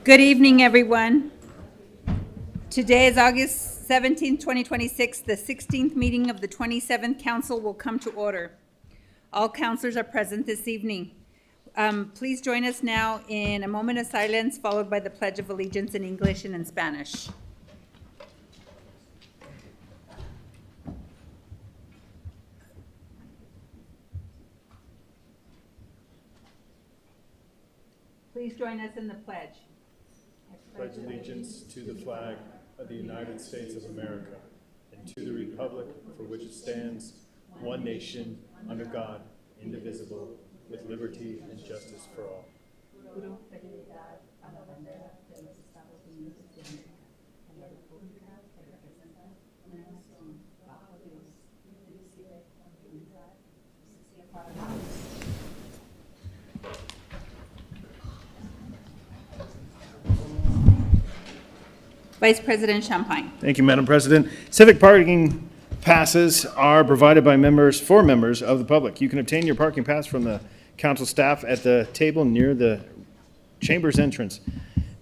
Good evening, everyone. Today is August 17th, 2026. The 16th meeting of the 27th Council will come to order. All councilors are present this evening. Please join us now in a moment of silence, followed by the Pledge of Allegiance in English and in Spanish. Please join us in the pledge. I pledge allegiance to the flag of the United States of America and to the republic for which it stands, one nation, under God, indivisible, with liberty and justice for all. Vice President Champagne. Thank you, Madam President. Civic parking passes are provided by members of the public. You can obtain your parking pass from the council staff at the table near the chamber's entrance.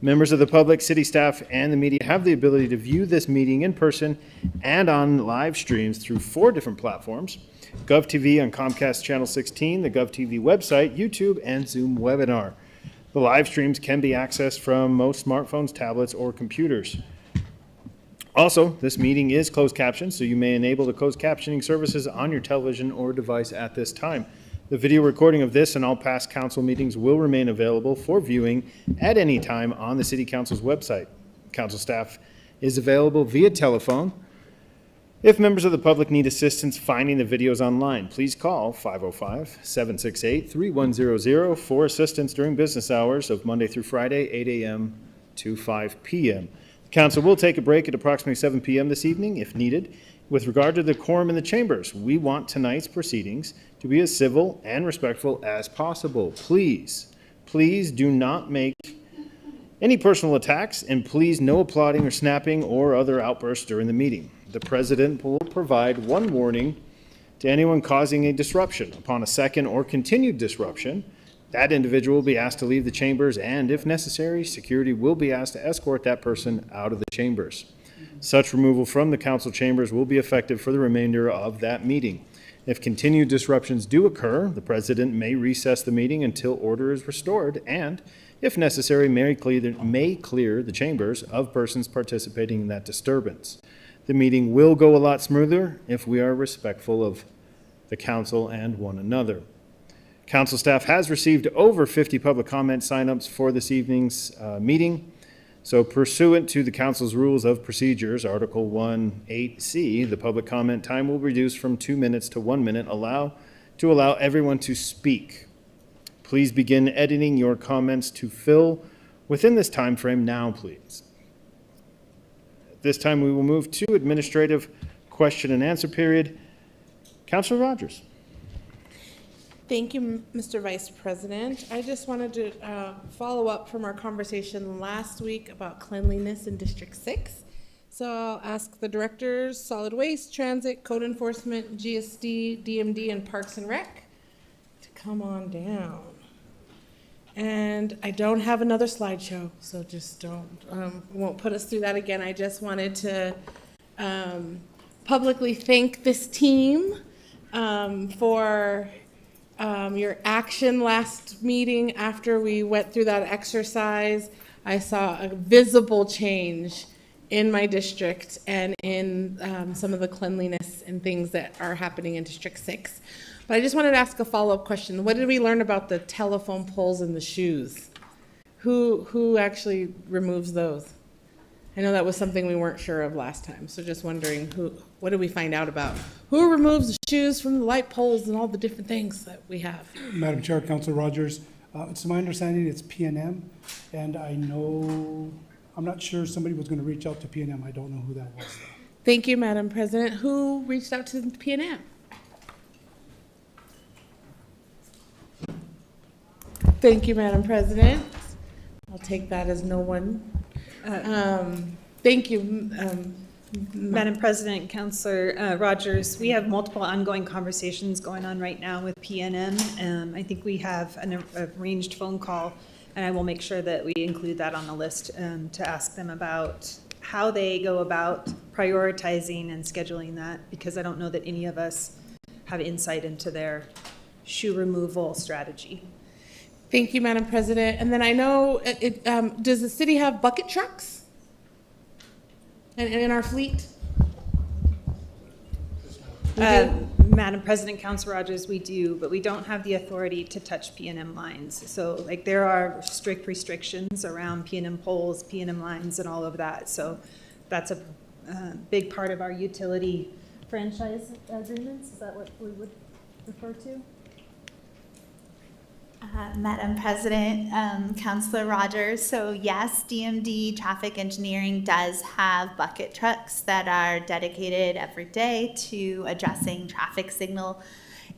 Members of the public, city staff, and the media have the ability to view this meeting in person and on live streams through 4 different platforms: GovTV on Comcast Channel 16, the GovTV website, YouTube, and Zoom webinar. The live streams can be accessed from most smartphones, tablets, or computers. Also, this meeting is closed captioned, so you may enable the closed captioning services on your television or device at this time. The video recording of this and all past council meetings will remain available for viewing at any time on the City Council's website. Council staff is available via telephone. If members of the public need assistance finding the videos online, please call 505-768-3100 for assistance during business hours of Monday through Friday, 8 a.m. to 5 p.m. The council will take a break at approximately 7 p.m. this evening if needed. With regard to the quorum in the chambers, we want tonight's proceedings to be as civil and respectful as possible. Please do not make any personal attacks, and please no applauding or snapping or other outbursts during the meeting. The president will provide one warning to anyone causing a disruption. Upon a second or continued disruption, that individual will be asked to leave the chambers, and if necessary, security will be asked to escort that person out of the chambers. Such removal from the council chambers will be effective for the remainder of that meeting. If continued disruptions do occur, the president may recess the meeting until order is restored, and if necessary, may clear the chambers of persons participating in that disturbance. The meeting will go a lot smoother if we are respectful of the council and one another. Council staff has received over 50 public comment signups for this evening's meeting. So pursuant to the council's rules of procedures, Article 1.8c, the public comment time will reduce from 2 minutes to 1 minute to allow everyone to speak. Please begin editing your comments to fill within this time frame now, please. This time we will move to administrative question and answer period. Councilor Rogers. Thank you, Mr. Vice President. I just wanted to follow up from our conversation last week about cleanliness in District 6. So I'll ask the directors, Solid Waste, Transit, Code Enforcement, GSD, DMD, and Parks and Rec to come on down. And I don't have another slideshow, so just won't put us through that again. I just wanted to publicly thank this team for your action last meeting. After we went through that exercise, I saw a visible change in my district and in some of the cleanliness and things that are happening in District 6. But I just wanted to ask a follow-up question. What did we learn about the telephone poles and the shoes? Who actually removes those? I know that was something we weren't sure of last time, so just wondering what did we find out about? Who removes the shoes from the light poles and all the different things that we have? Madam Chair, Councilor Rogers, it's my understanding it's P&M, and I'm not sure somebody was going to reach out to P&M. I don't know who that was, though. Thank you, Madam President. Who reached out to P&M? Thank you, Madam President. I'll take that as no one. Thank you. Madam President, Councillor Rogers, we have multiple ongoing conversations going on right now with PNM. I think we have an arranged phone call And I will make sure that we include that on the list to ask them about how they go about prioritizing and scheduling that, because I don't know that any of us have insight into their shoe removal strategy. Thank you, Madam President. And then I know, does the city have bucket trucks in our fleet? We do? Madam President, Council Rogers, we do, but we don't have the authority to touch P&M lines. So like there are strict restrictions around P&M poles, P&M lines and all of that. So that's a big part of our utility franchise agreements. Is that what we would refer to? Madam President, Councilor Rogers, so yes, DMD Traffic Engineering does have bucket trucks that are dedicated every day to addressing traffic signal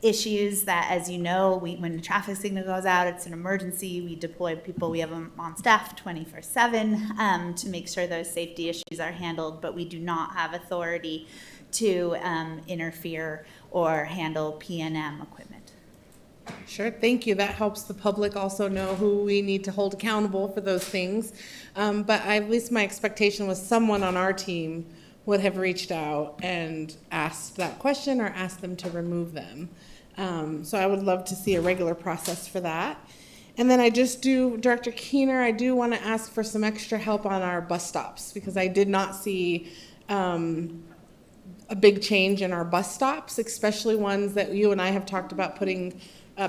issues that, as you know, when the traffic signal goes out, it's an emergency. We deploy people, we have them on staff 24/7 to make sure those safety issues are handled, but we do not have authority to interfere or handle P&M equipment. Sure, thank you. That helps the public also know who we need to hold accountable for those things. But at least my expectation was someone on our team would have reached out and asked that question or asked them to remove them. So I would love to see a regular process for that. And then Director Keener, I do want to ask for some extra help on our bus stops, because I did not see a big change in our bus stops, especially ones that you and I have talked about putting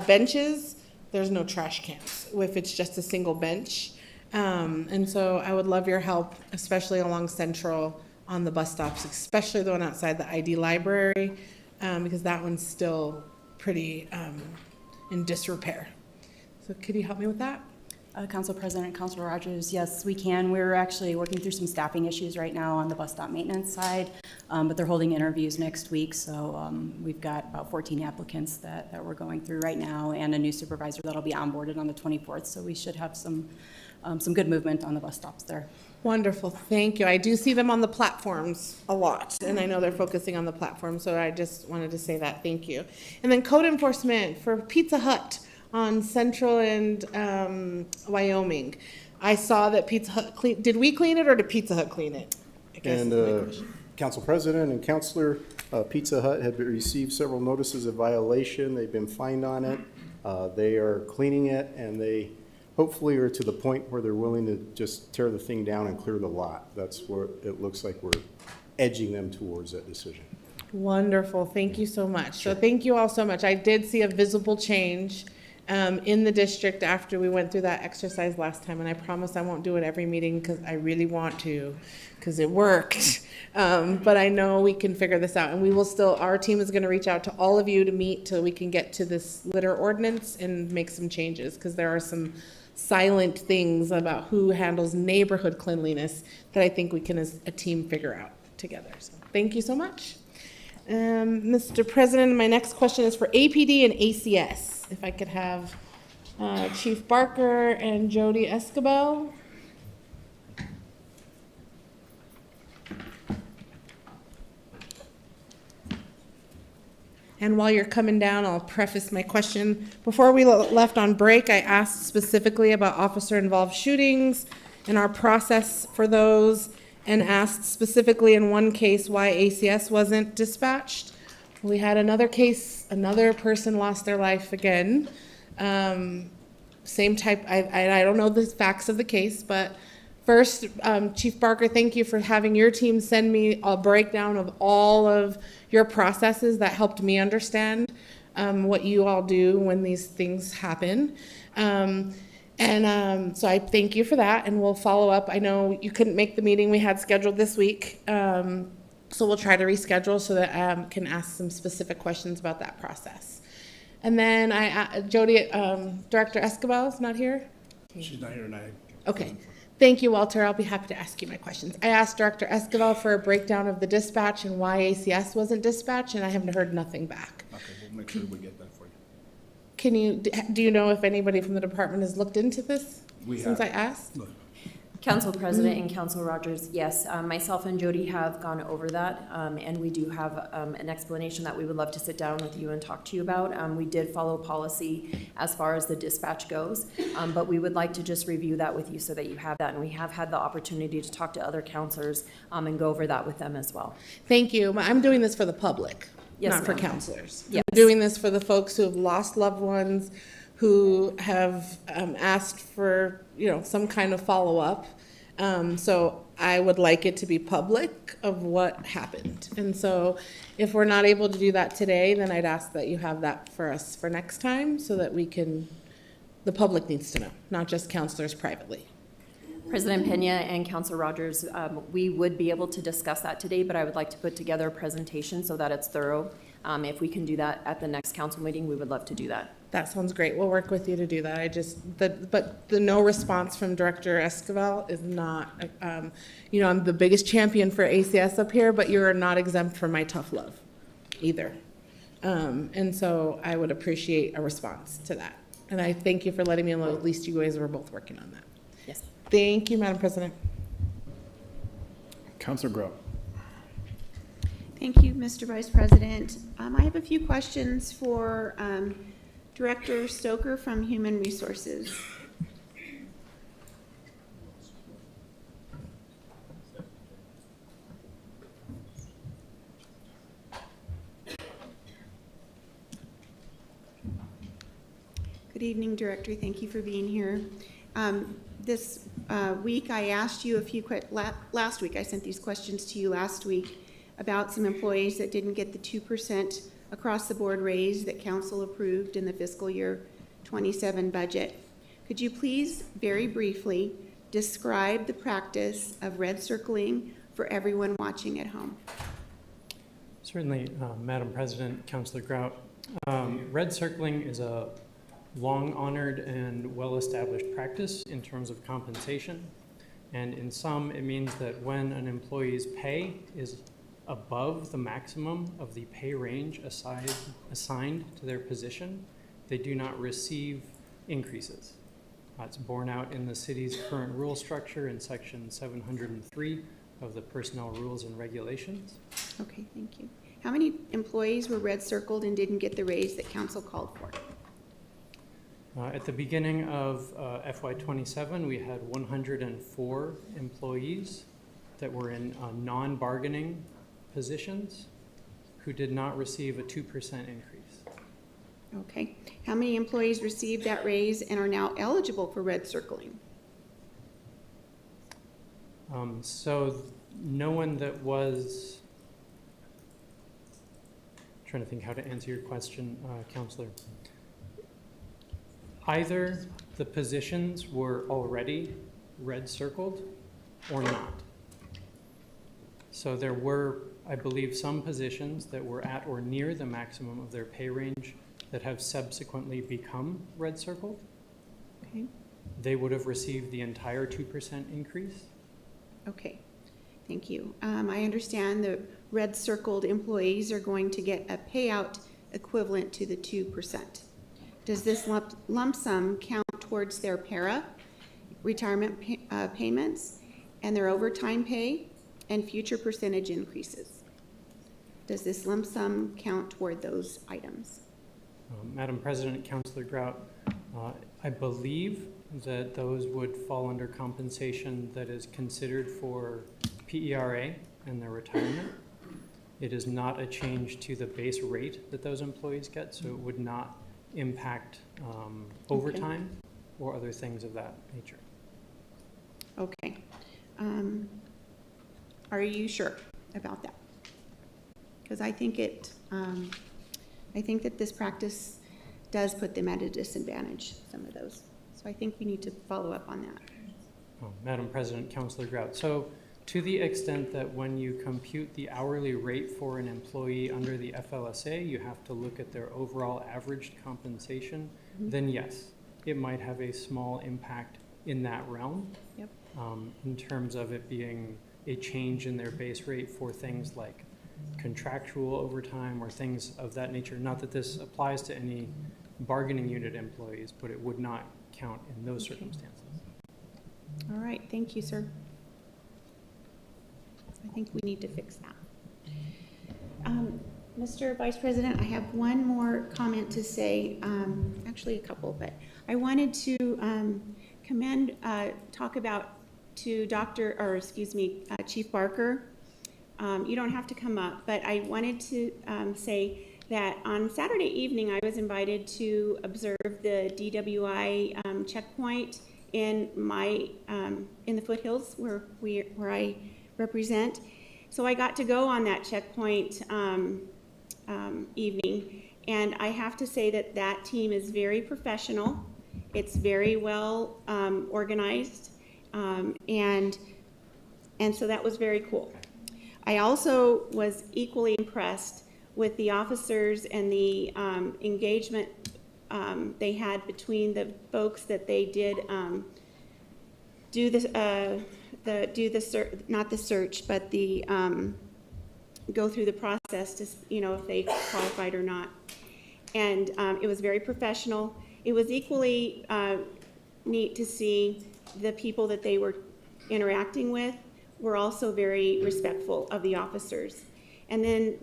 benches. There's no trash cans if it's just a single bench. And so I would love your help, especially along Central on the bus stops, especially the one outside the ID library, because that one's still pretty in disrepair. So could you help me with that? Council President, Councilor Rogers, yes, we can. We're actually working through some staffing issues right now on the bus stop maintenance side, but they're holding interviews next week, so we've got about 14 applicants that we're going through right now, and a new supervisor that'll be onboarded on the 24th, so we should have some good movement on the bus stops there. Wonderful, thank you. I do see them on the platforms a lot, and I know they're focusing on the platform, so I just wanted to say that, thank you. And then code enforcement for Pizza Hut on Central and Wyoming. I saw that Pizza Hut did we clean it or did Pizza Hut clean it? I guess And is my question. Council President and Councilor, Pizza Hut had received several notices of violation. They've been fined on it. They are cleaning it, and they hopefully are to the point where they're willing to just tear the thing down and clear the lot. That's where it looks like we're edging them towards that decision. Wonderful, thank you so much. So thank you all so much. I did see a visible change in the district after we went through that exercise last time, and I promise I won't do it every meeting because I really want to, because it worked. But I know we can figure this out, and we will still, our team is gonna reach out to all of you to meet till we can get to this litter ordinance and make some changes, because there are some silent things about who handles neighborhood cleanliness that I think we can as a team figure out together. So thank you so much. Mr. President, my next question is for APD and ACS. If I could have Chief Barker and Jody Escabel. And while you're coming down, I'll preface my question. Before we left on break, I asked specifically about officer-involved shootings and our process for those, and asked specifically in one case why ACS wasn't dispatched. We had another case, another person lost their life again. Same type, I don't know the facts of the case, but first, Chief Barker, thank you for having your team send me a breakdown of all of your processes. That helped me understand what you all do when these things happen. So I thank you for that, and we'll follow up. I know you couldn't make the meeting we had scheduled this week, so we'll try to reschedule so that I can ask some specific questions about that process. And then Jody, Director Escabel is not here? She's not here tonight. Okay. Thank you, Walter. I'll be happy to ask you my questions. I asked Director Escabel for a breakdown of the dispatch and why ACS wasn't dispatched, and I haven't heard nothing back. Okay, we'll make sure we get that for you. Do you know if anybody from the department has looked into this since I asked? No. Council President and Council Rogers, yes, myself and Jody have gone over that, and we do have an explanation that we would love to sit down with you and talk to you about. We did follow policy as far as the dispatch goes, but we would like to just review that with you so that you have that, and we have had the opportunity to talk to other counselors and go over that with them as well. Thank you. I'm doing this for the public, Yes, not for ma'am. counselors. Yes. I'm doing this for the folks who have lost loved ones, who have asked for, some kind of follow-up. So I would like it to be public of what happened. And so if we're not able to do that today, then I'd ask that you have that for us for next time so that the public needs to know, not just counselors privately. President Pena and Councilor Rogers, we would be able to discuss that today, but I would like to put together a presentation so that it's thorough. If we can do that at the next council meeting, we would love to do that. That sounds great. We'll work with you to do that. But the no response from Director Esquivel is not, I'm the biggest champion for ACS up here, but you're not exempt from my tough love either. And so I would appreciate a response to that. And I thank you for letting me know at least you guys were both working on that. Yes. Thank you, Madam President. Councilor Grow. Thank you, Mr. Vice President. I have a few questions for Director Stoker from Human Resources. Good evening, Director. Thank you for being here. This week, I asked you last week, I sent these questions to you last week about some employees that didn't get the 2% across-the-board raise that council approved in the fiscal year 27 budget. Could you please, very briefly, describe the practice of red circling for everyone watching at home? Certainly, Madam President, Councilor Grout. Red circling is a long-honored and well-established practice in terms of compensation. And in some, it means that when an employee's pay is above the maximum of the pay range assigned to their position, they do not receive increases. It's borne out in the city's current rule structure in section 703 of the Personnel Rules and Regulations. Okay, thank you. How many employees were red circled and didn't get the raise that council called for? At the beginning of FY27, we had 104 employees that were in non-bargaining positions who did not receive a 2% increase. Okay. How many employees received that raise and are now eligible for red circling? So no one that was, trying to think how to answer your question, Counselor. Either the positions were already red circled or not. So there were, I believe, some positions that were at or near the maximum of their pay range that have subsequently become red circled. Okay. They would have received the entire 2% increase. Okay. Thank you. I understand the red circled employees are going to get a payout equivalent to the 2%. Does this lump sum count towards their para, retirement payments, and their overtime pay, and future percentage increases? Does this lump sum count toward those items? Madam President, Councilor Grout, I believe that those would fall under compensation that is considered for PERA and their retirement. It is not a change to the base rate that those employees get, so it would not impact overtime or other things of that nature. Okay. Are you sure about that? Because I think that this practice does put them at a disadvantage, some of those. So I think we need to follow up on that. Madam President, Councilor Grout. So to the extent that when you compute the hourly rate for an employee under the FLSA, you have to look at their overall averaged compensation, then yes, it might have a small impact in that realm. Yep. In terms of it being a change in their base rate for things like contractual overtime or things of that nature. Not that this applies to any bargaining unit employees, but it would not count in those circumstances. All right, thank you, sir. I think we need to fix that. Mr. Vice President, I have one more comment to say, actually a couple, but I wanted to talk about to Chief Barker. You don't have to come up, but I wanted to say that on Saturday evening, I was invited to observe the DWI checkpoint in the foothills where I represent. So I got to go on that checkpoint evening, and I have to say that that team is very professional. It's very well organized, and so that was very cool. I also was equally impressed with the officers and the engagement they had between the folks that they did go through the process to, if they qualified or not. And it was very professional. It was equally neat to see the people that they were interacting with were also very respectful of the officers. And then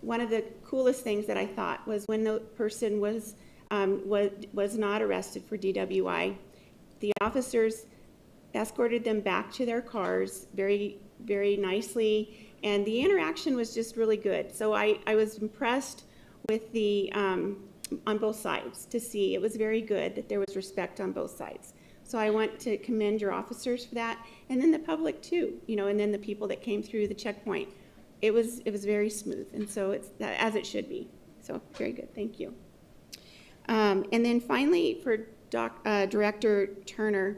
one of the coolest things that I thought was when the person was not arrested for DWI, the officers escorted them back to their cars very, very nicely, and the interaction was just really good. So I was impressed with the on both sides to see. It was very good that there was respect on both sides. So I want to commend your officers for that, and then the public too, and then the people that came through the checkpoint. It was very smooth, and so it's as it should be. So very good, thank you. And then finally, for Director Turner,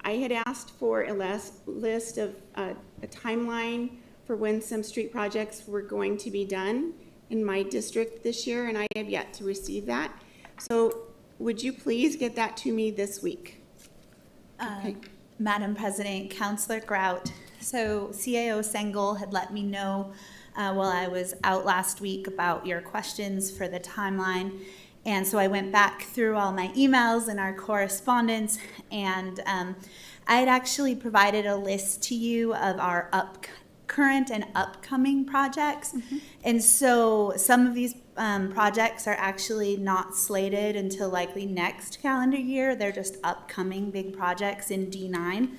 I had asked for a list of a timeline for when some street projects were going to be done in my district this year, and I have yet to receive that. So would you please get that to me this week? Okay. Madam President, Councilor Grout, so CAO Sengel had let me know while I was out last week about your questions for the timeline. And so I went back through all my emails and our correspondence, and I had actually provided a list to you of our current and upcoming projects. Mm-hmm. And so some of these projects are actually not slated until likely next calendar year. They're just upcoming big projects in D9.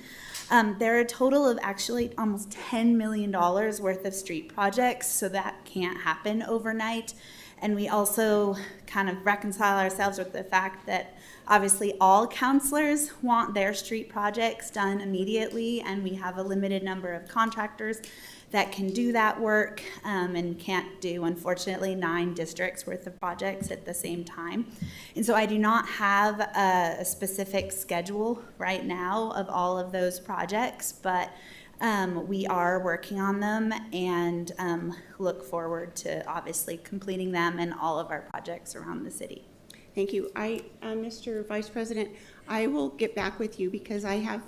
There are a total of actually almost $10 million worth of street projects, so that can't happen overnight. And we also kind of reconcile ourselves with the fact that obviously all councilors want their street projects done immediately, and we have a limited number of contractors that can do that work and can't do, unfortunately, 9 districts worth of projects at the same time. And so I do not have a specific schedule right now of all of those projects, but we are working on them and look forward to obviously completing them and all of our projects around the city. Thank you. Mr. Vice President, I will get back with you because I have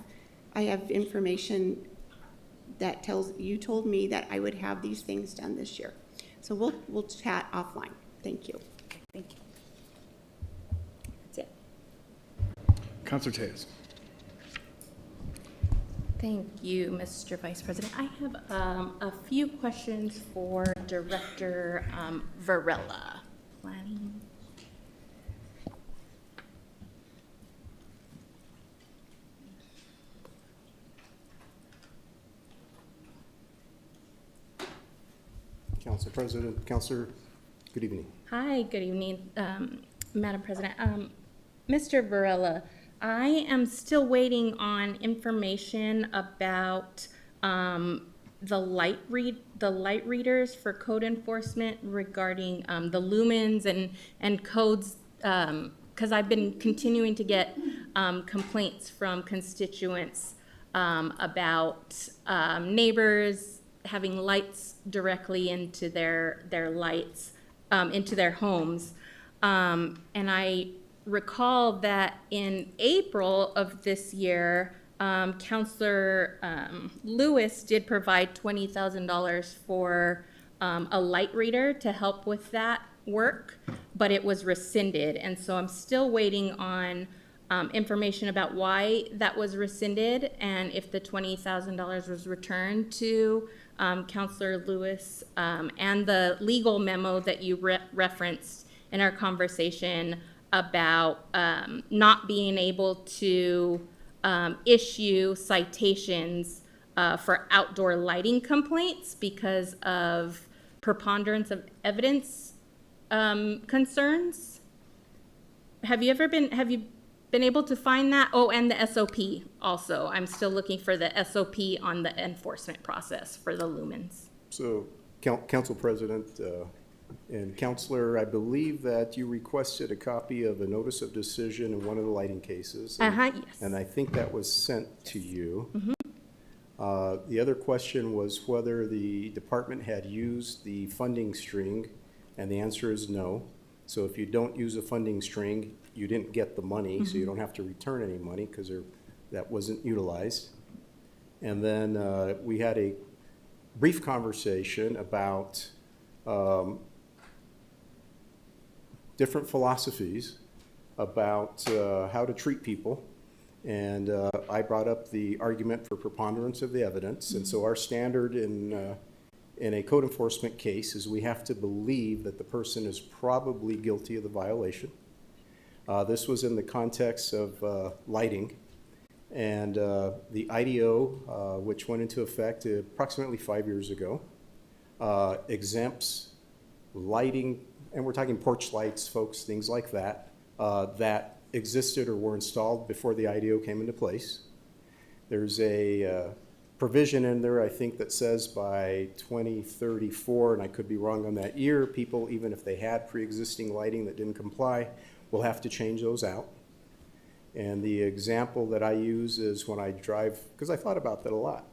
information that told me that I would have these things done this year. So we'll chat offline. Thank you. Thank you. That's it. Councilor Tejas. Thank you, Mr. Vice President. I have a few questions for Director Varela. Planning. Council President, Councilor, good evening. Hi, good evening, Madam President. Mr. Varela, I am still waiting on information about the light readers for code enforcement regarding the lumens and codes, because I've been continuing to get complaints from constituents about neighbors having lights directly into their lights, into their homes. And I recall that in April of this year, Councilor Lewis did provide $20,000 for a light reader to help with that work, but it was rescinded. And so I'm still waiting on information about why that was rescinded and if the $20,000 was returned to Counselor Lewis, and the legal memo that you referenced in our conversation about not being able to issue citations for outdoor lighting complaints because of preponderance of evidence concerns. Have you been able to find that? Oh, and the SOP also. I'm still looking for the SOP on the enforcement process for the lumens. So, Council President and Counselor, I believe that you requested a copy of a notice of decision in one of the lighting cases. Yes. And I think that was sent to you. The other question was whether the department had used the funding string, and the answer is no. So if you don't use a funding string, you didn't get the money, so you don't have to return any money because that wasn't utilized. And then we had a brief conversation about different philosophies about how to treat people. And I brought up the argument for preponderance of the evidence. And so our standard in a code enforcement case is we have to believe that the person is probably guilty of the violation. This was in the context of lighting. And the IDO, which went into effect approximately 5 years ago, exempts lighting, and we're talking porch lights, folks, things like that, that existed or were installed before the IDO came into place. There's a provision in there, I think, that says by 2034, and I could be wrong on that year, people, even if they had pre-existing lighting that didn't comply, will have to change those out. And the example that I use is when I drive, because I thought about that a lot,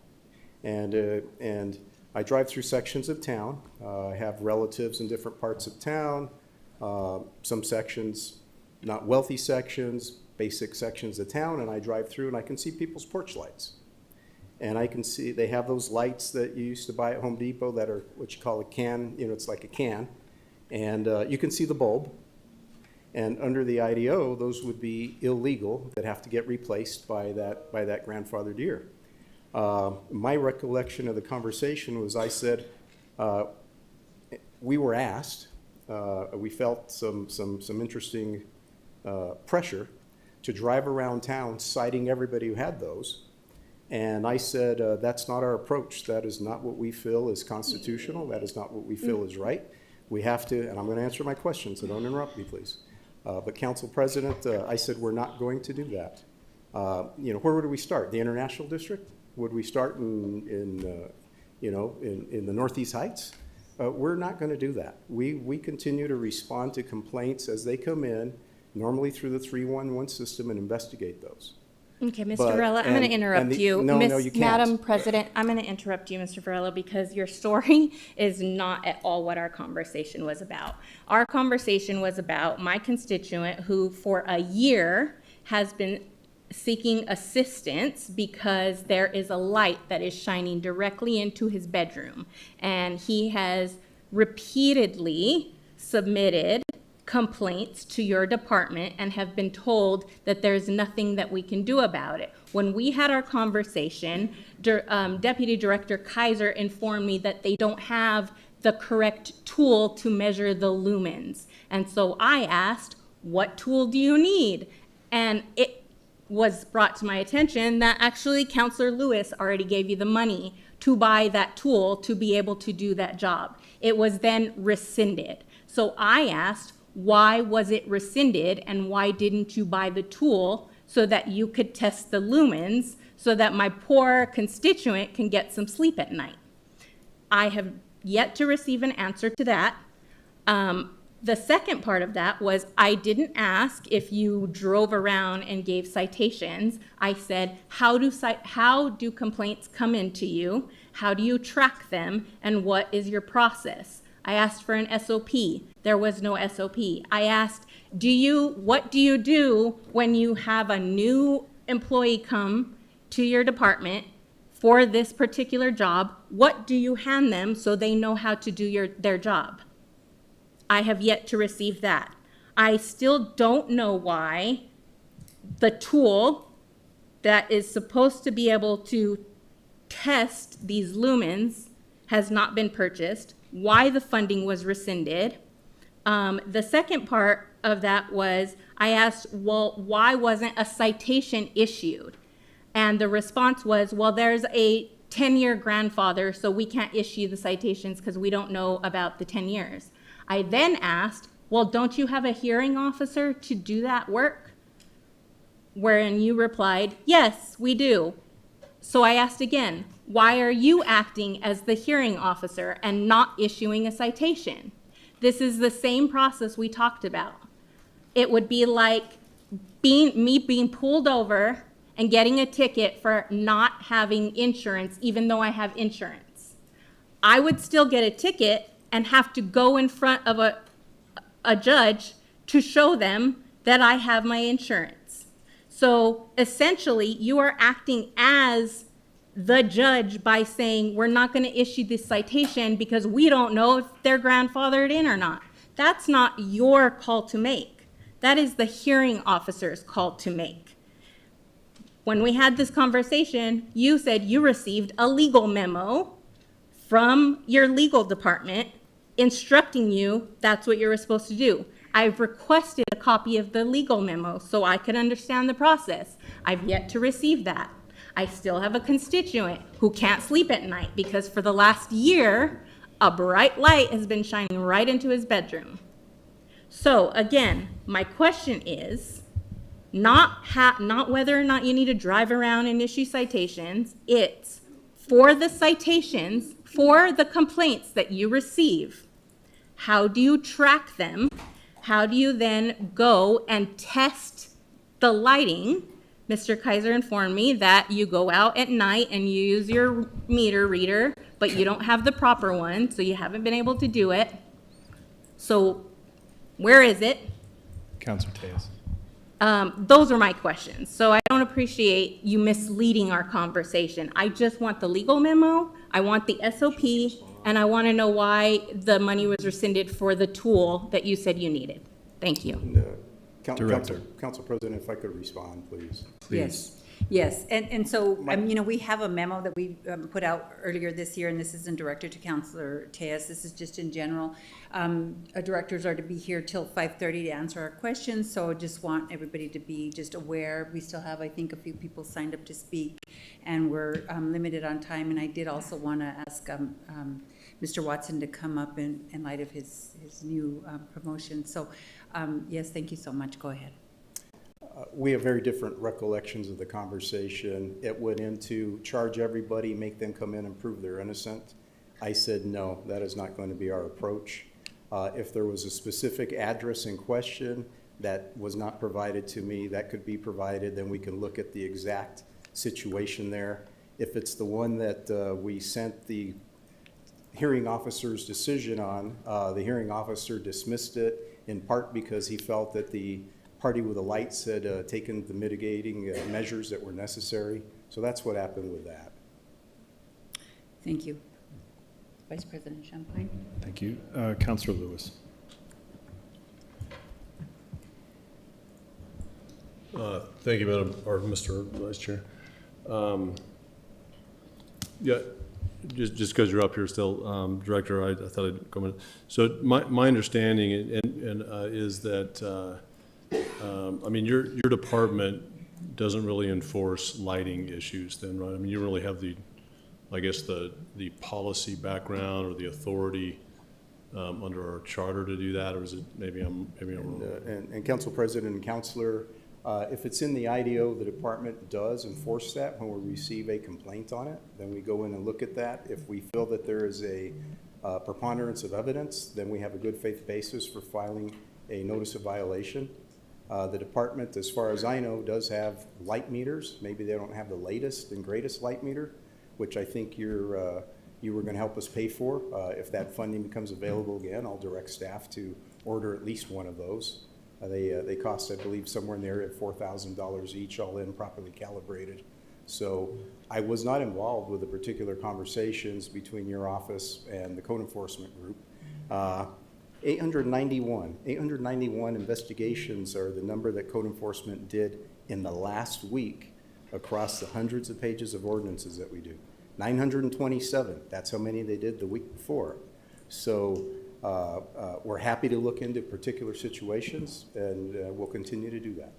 and I drive through sections of town. I have relatives in different parts of town, some sections, not wealthy sections, basic sections of town, and I drive through and I can see people's porch lights. And I can see they have those lights that you used to buy at Home Depot that are what you call a can, it's like a can, and you can see the bulb. And under the IDO, those would be illegal, that have to get replaced by that grandfathered year. My recollection of the conversation was I said, we were asked, we felt some interesting pressure to drive around town citing everybody who had those. And I said, that's not our approach. That is not what we feel is constitutional. That is not what we feel is right. We have to, and I'm going to answer my question, so don't interrupt me, please. But Council President, I said we're not going to do that. Where would we start? The International District? Would we start in the Northeast Heights? We're not going to do that. We continue to respond to complaints as they come in, normally through the 311 system, and investigate those. Okay, Mr. Varela, I'm going to interrupt you. No, you can't. Madam President, I'm going to interrupt you, Mr. Varela, because your story is not at all what our conversation was about. Our conversation was about my constituent who, for a year, has been seeking assistance because there is a light that is shining directly into his bedroom. And he has repeatedly submitted complaints to your department and have been told that there's nothing that we can do about it. When we had our conversation, Deputy Director Kaiser informed me that they don't have the correct tool to measure the lumens. And so I asked, what tool do you need? And it was brought to my attention that actually Counselor Lewis already gave you the money to buy that tool to be able to do that job. It was then rescinded. So I asked, why was it rescinded and why didn't you buy the tool so that you could test the lumens so that my poor constituent can get some sleep at night? I have yet to receive an answer to that. The second part of that was I didn't ask if you drove around and gave citations. I said, how do complaints come into you? How do you track them? And what is your process? I asked for an SOP. There was no SOP. I asked, what do you do when you have a new employee come to your department for this particular job? What do you hand them so they know how to do their job? I have yet to receive that. I still don't know why the tool that is supposed to be able to test these lumens has not been purchased, why the funding was rescinded. The second part of that was I asked, well, why wasn't a citation issued? And the response was, well, there's a 10-year grandfather, so we can't issue the citations because we don't know about the 10 years. I then asked, well, don't you have a hearing officer to do that work? Wherein you replied, yes, we do. So I asked again, why are you acting as the hearing officer and not issuing a citation? This is the same process we talked about. It would be like me being pulled over and getting a ticket for not having insurance, even though I have insurance. I would still get a ticket and have to go in front of a judge to show them that I have my insurance. So essentially, you are acting as the judge by saying, we're not going to issue this citation because we don't know if they're grandfathered in or not. That's not your call to make. That is the hearing officer's call to make. When we had this conversation, you said you received a legal memo from your legal department instructing you that's what you were supposed to do. I've requested a copy of the legal memo so I could understand the process. I've yet to receive that. I still have a constituent who can't sleep at night because for the last year, a bright light has been shining right into his bedroom. So again, my question is not whether or not you need to drive around and issue citations. It's for the citations, for the complaints that you receive. How do you track them? How do you then go and test the lighting? Mr. Kaiser informed me that you go out at night and you use your meter reader, but you don't have the proper one, so you haven't been able to do it. So where is it? Counselor Tejas. Those are my questions. So I don't appreciate you misleading our conversation. I just want the legal memo, I want the SOP, and I want to know why the money was rescinded for the tool that you said you needed. Thank you. Director. Council President, if I could respond, please. Yes, yes, and so, you know, we have a memo that we put out earlier this year, and this isn't directed to Councilor Tejas, this is just in general. Directors are to be here till 5:30 to answer our questions, so I just want everybody to be just aware. We still have, I think, a few people signed up to speak, and we're limited on time, and I did also want to ask Mr. Watson to come up in light of his new promotion. So, yes, thank you so much. Go ahead. We have very different recollections of the conversation. It went into charge everybody, make them come in and prove they're innocent. I said, no, that is not going to be our approach. If there was a specific address in question that was not provided to me, that could be provided, then we can look at the exact situation there. If it's the one that we sent the hearing officer's decision on, the hearing officer dismissed it in part because he felt that the party with the lights had taken the mitigating measures that were necessary. So that's what happened with that. Thank you. Vice President Champagne. Thank you. Counselor Lewis. Thank you, Madam, or Mr. Vice Chair. Yeah, just because you're up here still, Director, I thought I'd come in. So my understanding is that, I mean, your department doesn't really enforce lighting issues then, right? I mean, you really have the, I guess, the policy background or the authority under our charter to do that, or is it, maybe I'm wrong? And Council President and Councilor, if it's in the IDO, the department does enforce that when we receive a complaint on it. Then we go in and look at that. If we feel that there is a preponderance of evidence, then we have a good faith basis for filing a notice of violation. The department, as far as I know, does have light meters. Maybe they don't have the latest and greatest light meter, which I think you were going to help us pay for. If that funding becomes available again, I'll direct staff to order at least one of those. They cost, I believe, somewhere in the area of $4,000 each, all in, properly calibrated. So I was not involved with the particular conversations between your office and the code enforcement group. 891 investigations are the number that code enforcement did in the last week across the hundreds of pages of ordinances that we do. 927, that's how many they did the week before. So we're happy to look into particular situations, and we'll continue to do that.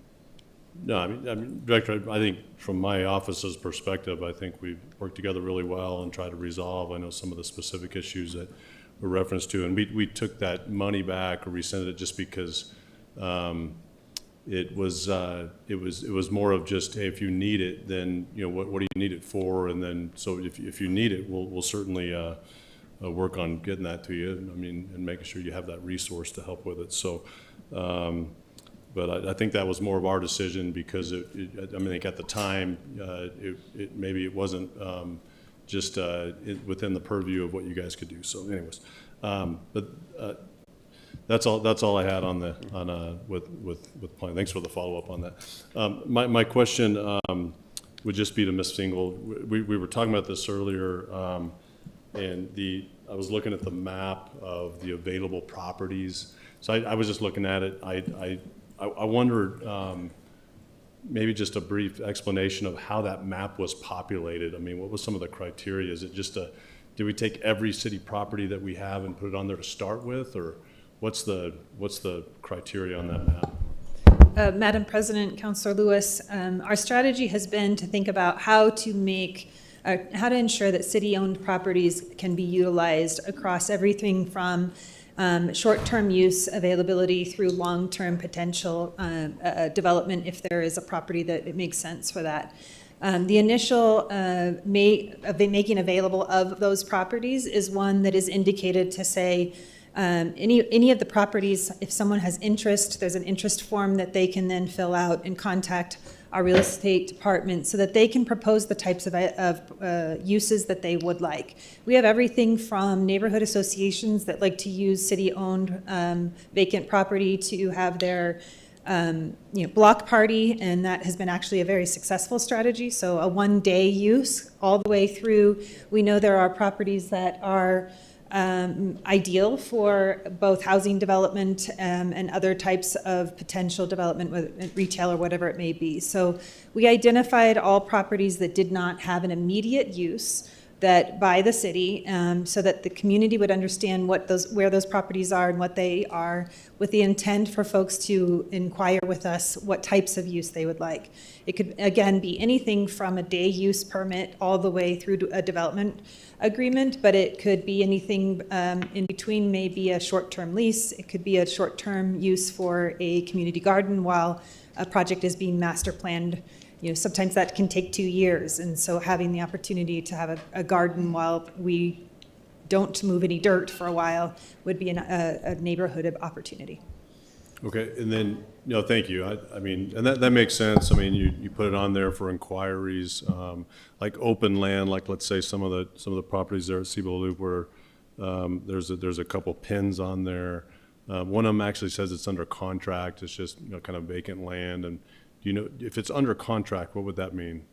No, I mean, Director, I think from my office's perspective, I think we've worked together really well and tried to resolve, I know, some of the specific issues that were referenced to, and we took that money back or rescinded it just because it was more of just, hey, if you need it, then, you know, what do you need it for? And then, so if you need it, we'll certainly work on getting that to you. I mean, and making sure you have that resource to help with it. So, but I think that was more of our decision because I think at the time, maybe it wasn't just within the purview of what you guys could do. So anyways, but that's all I had on with planning. Thanks for the follow-up on that. My question would just be to Ms. Single. We were talking about this earlier, and I was looking at the map of the available properties. So I was just looking at it. I wondered, maybe just a brief explanation of how that map was populated. I mean, what was some of the criteria? Is it just did we take every city property that we have and put it on there to start with, or what's the criteria on that map? Madam President, Councilor Lewis, our strategy has been to think about how to ensure that city-owned properties can be utilized across everything from short-term use availability through long-term potential development if there is a property that it makes sense for that. The initial making available of those properties is one that is indicated to say any of the properties, if someone has interest, there's an interest form that they can then fill out and contact our real estate department so that they can propose the types of uses that they would like. We have everything from neighborhood associations that like to use city-owned vacant property to have their block party, and that has been actually a very successful strategy. So a one-day use all the way through. We know there are properties that are ideal for both housing development and other types of potential development with retail or whatever it may be. So we identified all properties that did not have an immediate use that by the city, so that the community would understand where those properties are and what they are, with the intent for folks to inquire with us what types of use they would like. It could, again, be anything from a day use permit all the way through to a development agreement, but it could be anything in between, maybe a short-term lease. It could be a short-term use for a community garden while a project is being master planned. Sometimes that can take 2 years, and so having the opportunity to have a garden while we don't move any dirt for a while would be a neighborhood opportunity. Okay, and then, thank you. I mean, and that makes sense. I mean, you put it on there for inquiries, like open land, like let's say some of the properties there at Cebo Loop where there's a couple pins on there. One of them actually says it's under contract. It's just kind of vacant land. And if it's under contract, what would that mean?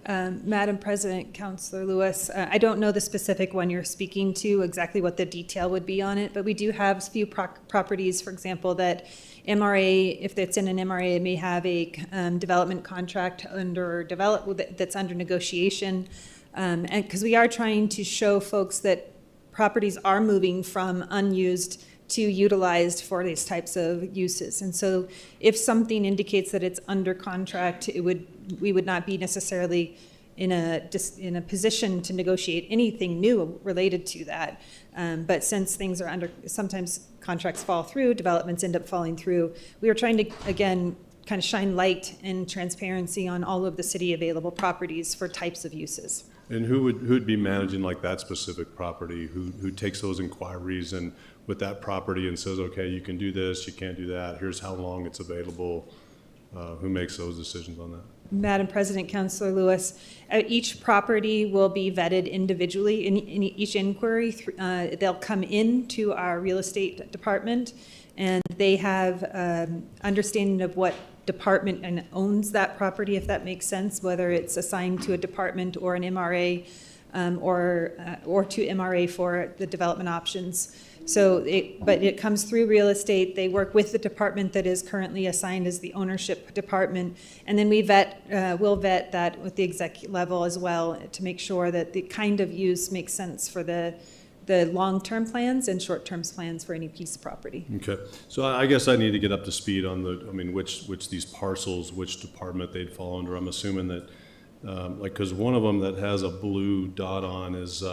Madam President, Councilor Lewis, I don't know the specific one you're speaking to, exactly what the detail would be on it, but we do have a few properties, for example, that MRA, if it's in an MRA, it may have a development contract that's under negotiation. And because we are trying to show folks that properties are moving from unused to utilized for these types of uses. And so if something indicates that it's under contract, we would not be necessarily in a position to negotiate anything new related to that. But since things are sometimes contracts fall through, developments end up falling through, we are trying to, again, kind of shine light and transparency on all of the city available properties for types of uses. And who'd be managing like that specific property? Who takes those inquiries and with that property and says, okay, you can do this, you can't do that, here's how long it's available? Who makes those decisions on that? Madam President, Councilor Lewis, each property will be vetted individually. In each inquiry, they'll come into our real estate department, and they have understanding of what department and owns that property, if that makes sense, whether it's assigned to a department or an MRA or to MRA for the development options. But it comes through real estate. They work with the department that is currently assigned as the ownership department. And then we'll vet that with the executive level as well to make sure that the kind of use makes sense for the long-term plans and short-term plans for any piece of property. Okay, so I guess I need to get up to speed on which these parcels, which department they'd fall under. I'm assuming that, because one of them that has a blue dot on is,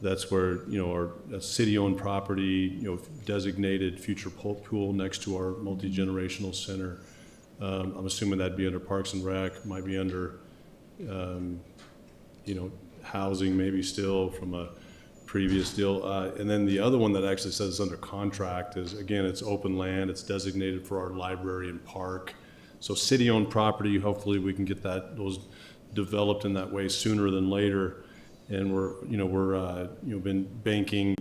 that's where, our city-owned property, designated future pool next to our multi-generational center. I'm assuming that'd be under Parks and Rec, might be under, housing maybe still from a previous deal. And then the other one that actually says it's under contract is, again, it's open land, it's designated for our library and park. So city-owned property, hopefully we can get those developed in that way sooner than later. And we're been banking,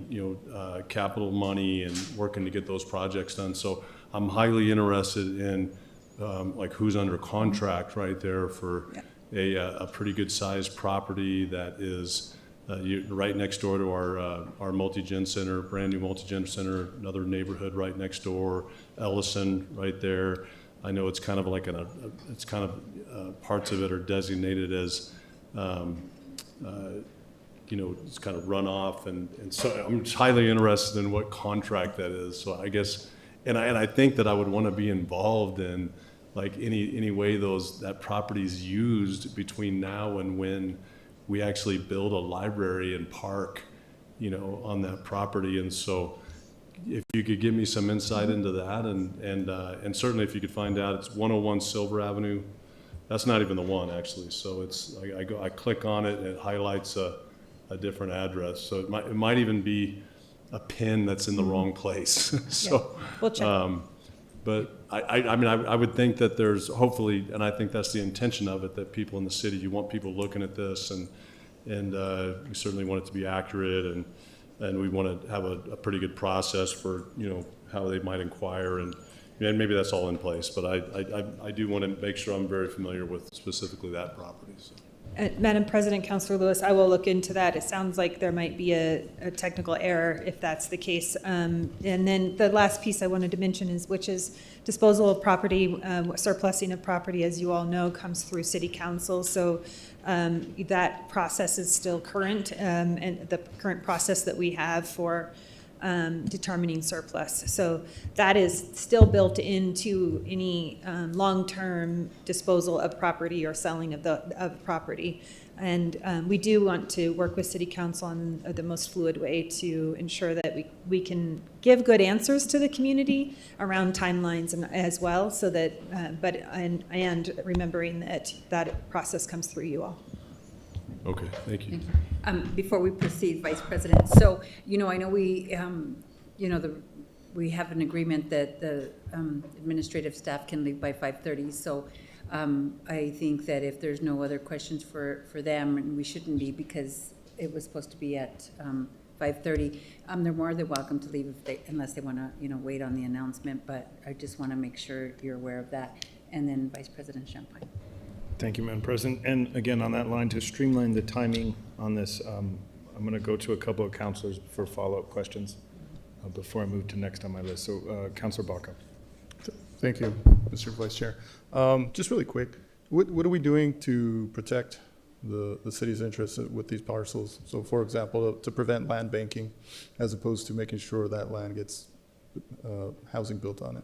capital money and working to get those projects done. So I'm highly interested in, who's under contract right there for a pretty good sized property that is right next door to our multi-gen center, brand new multi-gen center, another neighborhood right next door, Ellison right there. I know it's kind of like parts of it are designated as, it's kind of runoff, and so I'm just highly interested in what contract that is. So I guess, and I think that I would want to be involved in any way that property's used between now and when we actually build a library and park, on that property. And so if you could give me some insight into that, and certainly if you could find out it's 101 Silver Avenue, that's not even the one actually. So it's, I click on it and it highlights a different address. So it might even be a pin that's in the wrong place. So, we'll check. But I would think that there's hopefully, and I think that's the intention of it, that people in the city, you want people looking at this, and we certainly want it to be accurate, and we want to have a pretty good process for, how they might inquire, and maybe that's all in place, but I do want to make sure I'm very familiar with specifically that property. So. Madam President, Councilor Lewis, I will look into that. It sounds like there might be a technical error if that's the case. And then the last piece I wanted to mention which is disposal of property, surplusing of property, as you all know, comes through City Council. So that process is still current, and the current process that we have for determining surplus. So that is still built into any long-term disposal of property or selling of property. And we do want to work with City Council on the most fluid way to ensure that we can give good answers to the community around timelines and as well, so that and remembering that process comes through you all. Okay, thank you. Before we proceed, Vice President, so, I know we, we have an agreement that the administrative staff can leave by 5:30, so I think that if there's no other questions for them, and we shouldn't be, because it was supposed to be at 5:30, they're more than welcome to leave unless they want to, wait on the announcement, but I just want to make sure you're aware of that. And then Vice President Champagne. Thank you, Madam President. And again, on that line, to streamline the timing on this, I'm going to go to a couple of councilors for follow-up questions before I move to next on my list. So, Councilor Baca. Thank you, Mr. Vice Chair. Just really quick, what are we doing to protect the city's interests with these parcels? So, for example, to prevent land banking, as opposed to making sure that land gets housing built on it.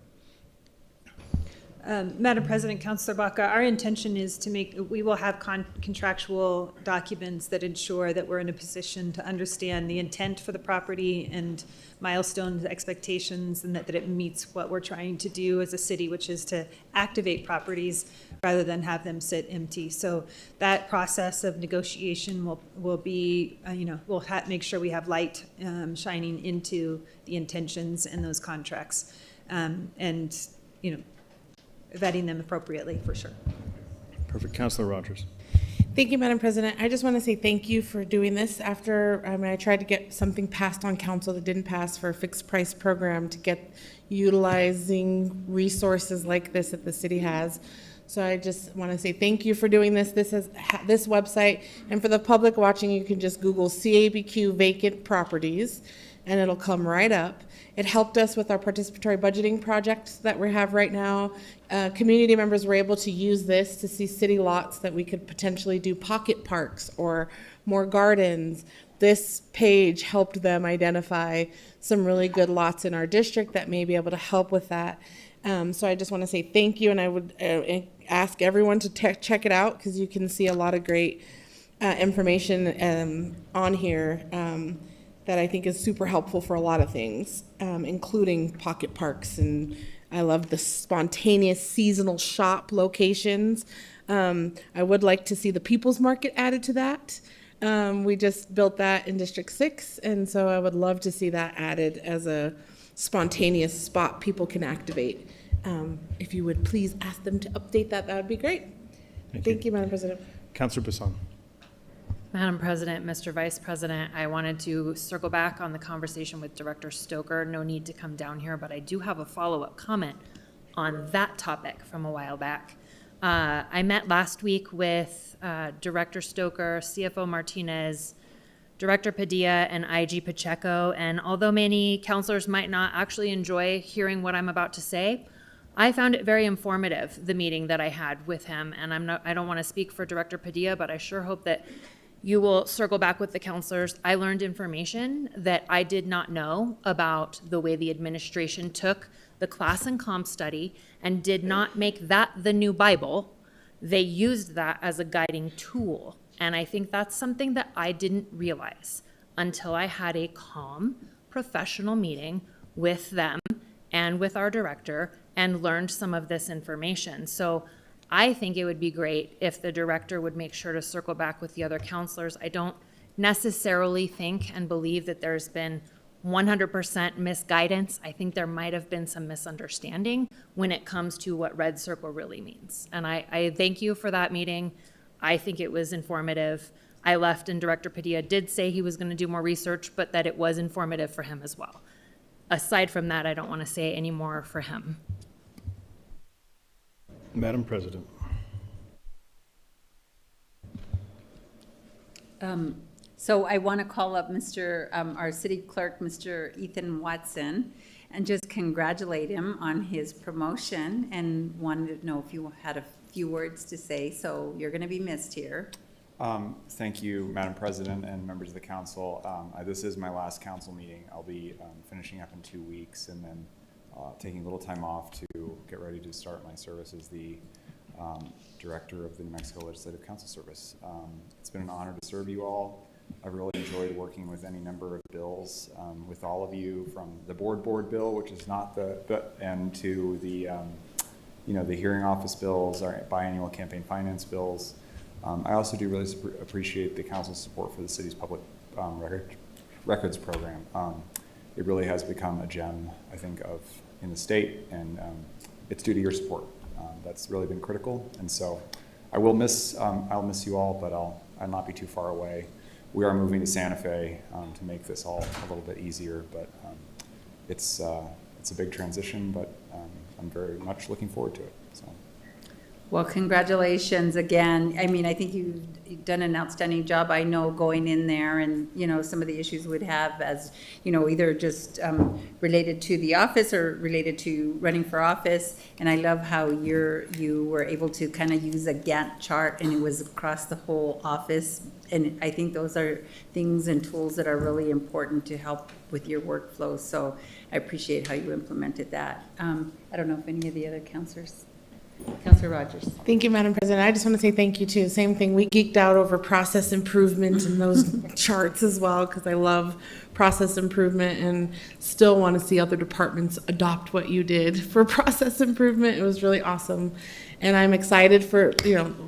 Madam President, Councilor Baca, our intention is we will have contractual documents that ensure that we're in a position to understand the intent for the property and milestones, expectations, and that it meets what we're trying to do as a city, which is to activate properties rather than have them sit empty. So that process of negotiation will be, we'll make sure we have light shining into the intentions in those contracts, and vetting them appropriately, for sure. Perfect. Councilor Rogers. Thank you, Madam President. I just want to say thank you for doing this after I tried to get something passed on council that didn't pass for a fixed price program to get utilizing resources like this that the city has. So I just want to say thank you for doing this. This website, and for the public watching, you can just Google CABQ vacant properties, and it'll come right up. It helped us with our participatory budgeting project that we have right now. Community members were able to use this to see city lots that we could potentially do pocket parks or more gardens. This page helped them identify some really good lots in our district that may be able to help with that. So I just want to say thank you, and I would ask everyone to check it out, because you can see a lot of great information on here that I think is super helpful for a lot of things, including pocket parks. And I love the spontaneous seasonal shop locations. I would like to see the People's Market added to that. We just built that in District 6, and so I would love to see that added as a spontaneous spot people can activate. If you would please ask them to update that, that would be great. Thank you, Madam President. Councilor Bassan. Madam President, Mr. Vice President, I wanted to circle back on the conversation with Director Stoker. No need to come down here, but I do have a follow-up comment on that topic from a while back. I met last week with Director Stoker, CFO Martinez, Director Padilla, and IG Pacheco, and although many counselors might not actually enjoy hearing what I'm about to say, I found it very informative, the meeting that I had with him, and I don't want to speak for Director Padilla, but I sure hope that you will circle back with the counselors. I learned information that I did not know about the way the administration took the class and comp study and did not make that the new Bible. They used that as a guiding tool. And I think that's something that I didn't realize until I had a calm, professional meeting with them and with our director and learned some of this information. So I think it would be great if the director would make sure to circle back with the other counselors. I don't necessarily think and believe that there's been 100% misguidance. I think there might have been some misunderstanding when it comes to what red circle really means. And I thank you for that meeting. I think it was informative. I left and Director Padilla did say he was going to do more research, but that it was informative for him as well. Aside from that, I don't want to say any more for him. Madam President. So I want to call up our city clerk, Mr. Ethan Watson, and just congratulate him on his promotion, and wanted to know if you had a few words to say. So you're going to be missed here. Thank you, Madam President and members of the council. This is my last council meeting. I'll be finishing up in 2 weeks, and then taking a little time off to get ready to start my service as the director of the New Mexico Legislative Council Service. It's been an honor to serve you all. I've really enjoyed working with any number of bills with all of you, from the board bill, which is not and to the the hearing office bills, our biannual campaign finance bills. I also do really appreciate the council's support for the city's public records program. It really has become a gem, I think, in the state, and it's due to your support. That's really been critical, and so I'll miss you all, but I'll not be too far away. We are moving to Santa Fe to make this all a little bit easier, but it's a big transition, but I'm very much looking forward to it. So. Well, congratulations again. I mean, I think you've done an outstanding job. I know going in there and, some of the issues we'd have as, either just related to the office or related to running for office. And I love how you were able to kind of use a Gantt chart, and it was across the whole office. And I think those are things and tools that are really important to help with your workflow. So I appreciate how you implemented that. I don't know if any of the other counselors. Councilor Rogers. Thank you, Madam President. I just want to say thank you too. Same thing. We geeked out over process improvement and those charts as well, because I love process improvement and still want to see other departments adopt what you did for process improvement. It was really awesome. And I'm excited for,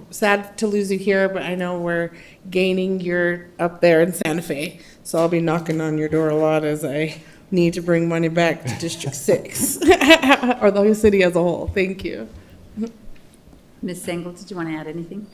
sad to lose you here, but I know we're gaining. You're up there in Santa Fe. So I'll be knocking on your door a lot as I need to bring money back to District 6 or the city as a whole. Thank you. Ms. Sengel, did you want to add anything?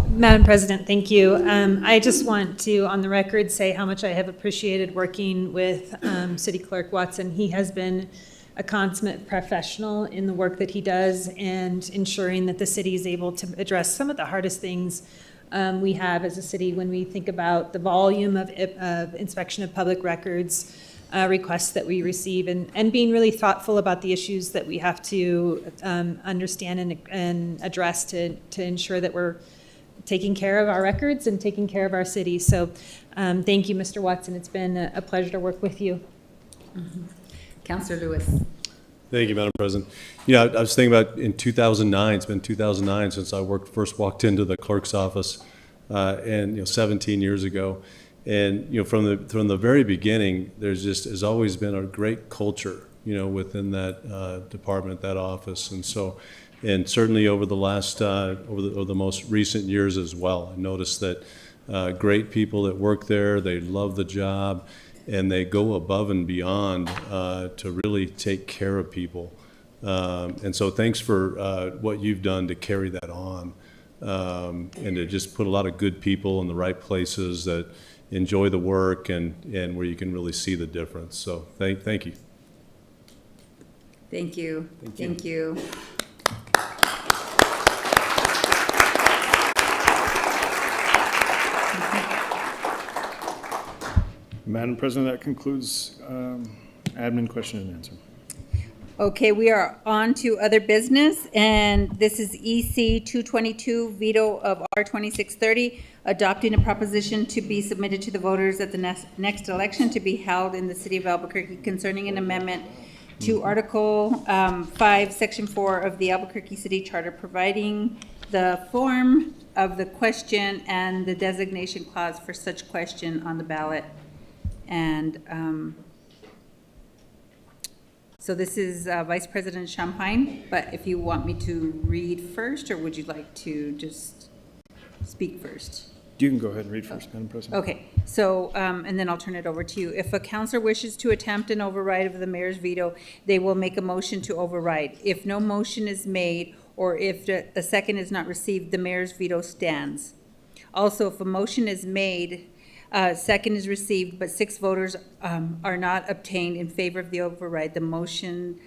Madam President, thank you. I just want to, on the record, say how much I have appreciated working with City Clerk Watson. He has been a consummate professional in the work that he does, and ensuring that the city is able to address some of the hardest things we have as a city when we think about the volume of inspection of public records requests that we receive, and being really thoughtful about the issues that we have to understand and address to ensure that we're taking care of our records and taking care of our city. So thank you, Mr. Watson. It's been a pleasure to work with you. Counselor Lewis. Thank you, Madam President. You know, I was thinking about in 2009, it's been 2009 since I first walked into the clerk's office, and 17 years ago. And from the very beginning, has always been a great culture, within that department, that office. And so, and certainly over the last over the most recent years as well, I noticed that great people that work there, they love the job, and they go above and beyond to really take care of people. And so thanks for what you've done to carry that on, and to just put a lot of good people in the right places that enjoy the work and where you can really see the difference. So thank you. Thank you. Thank you. Madam President, that concludes admin question and answer. Okay, we are on to other business, and this is EC 222, veto of R 2630, adopting a proposition to be submitted to the voters at the next election to be held in the city of Albuquerque concerning an amendment to Article 5, Section 4 of the Albuquerque City Charter, providing the form of the question and the designation clause for such question on the ballot. And so this is Vice President Champagne, but if you want me to read first, or would you like to just speak first? You can go ahead and read first, Madam President. Okay, so, and then I'll turn it over to you. If a counselor wishes to attempt an override of the mayor's veto, they will make a motion to override. If no motion is made, or if a second is not received, the mayor's veto stands. Also, if a motion is made, second is received, but 6 voters are not obtained in favor of the override, the motion,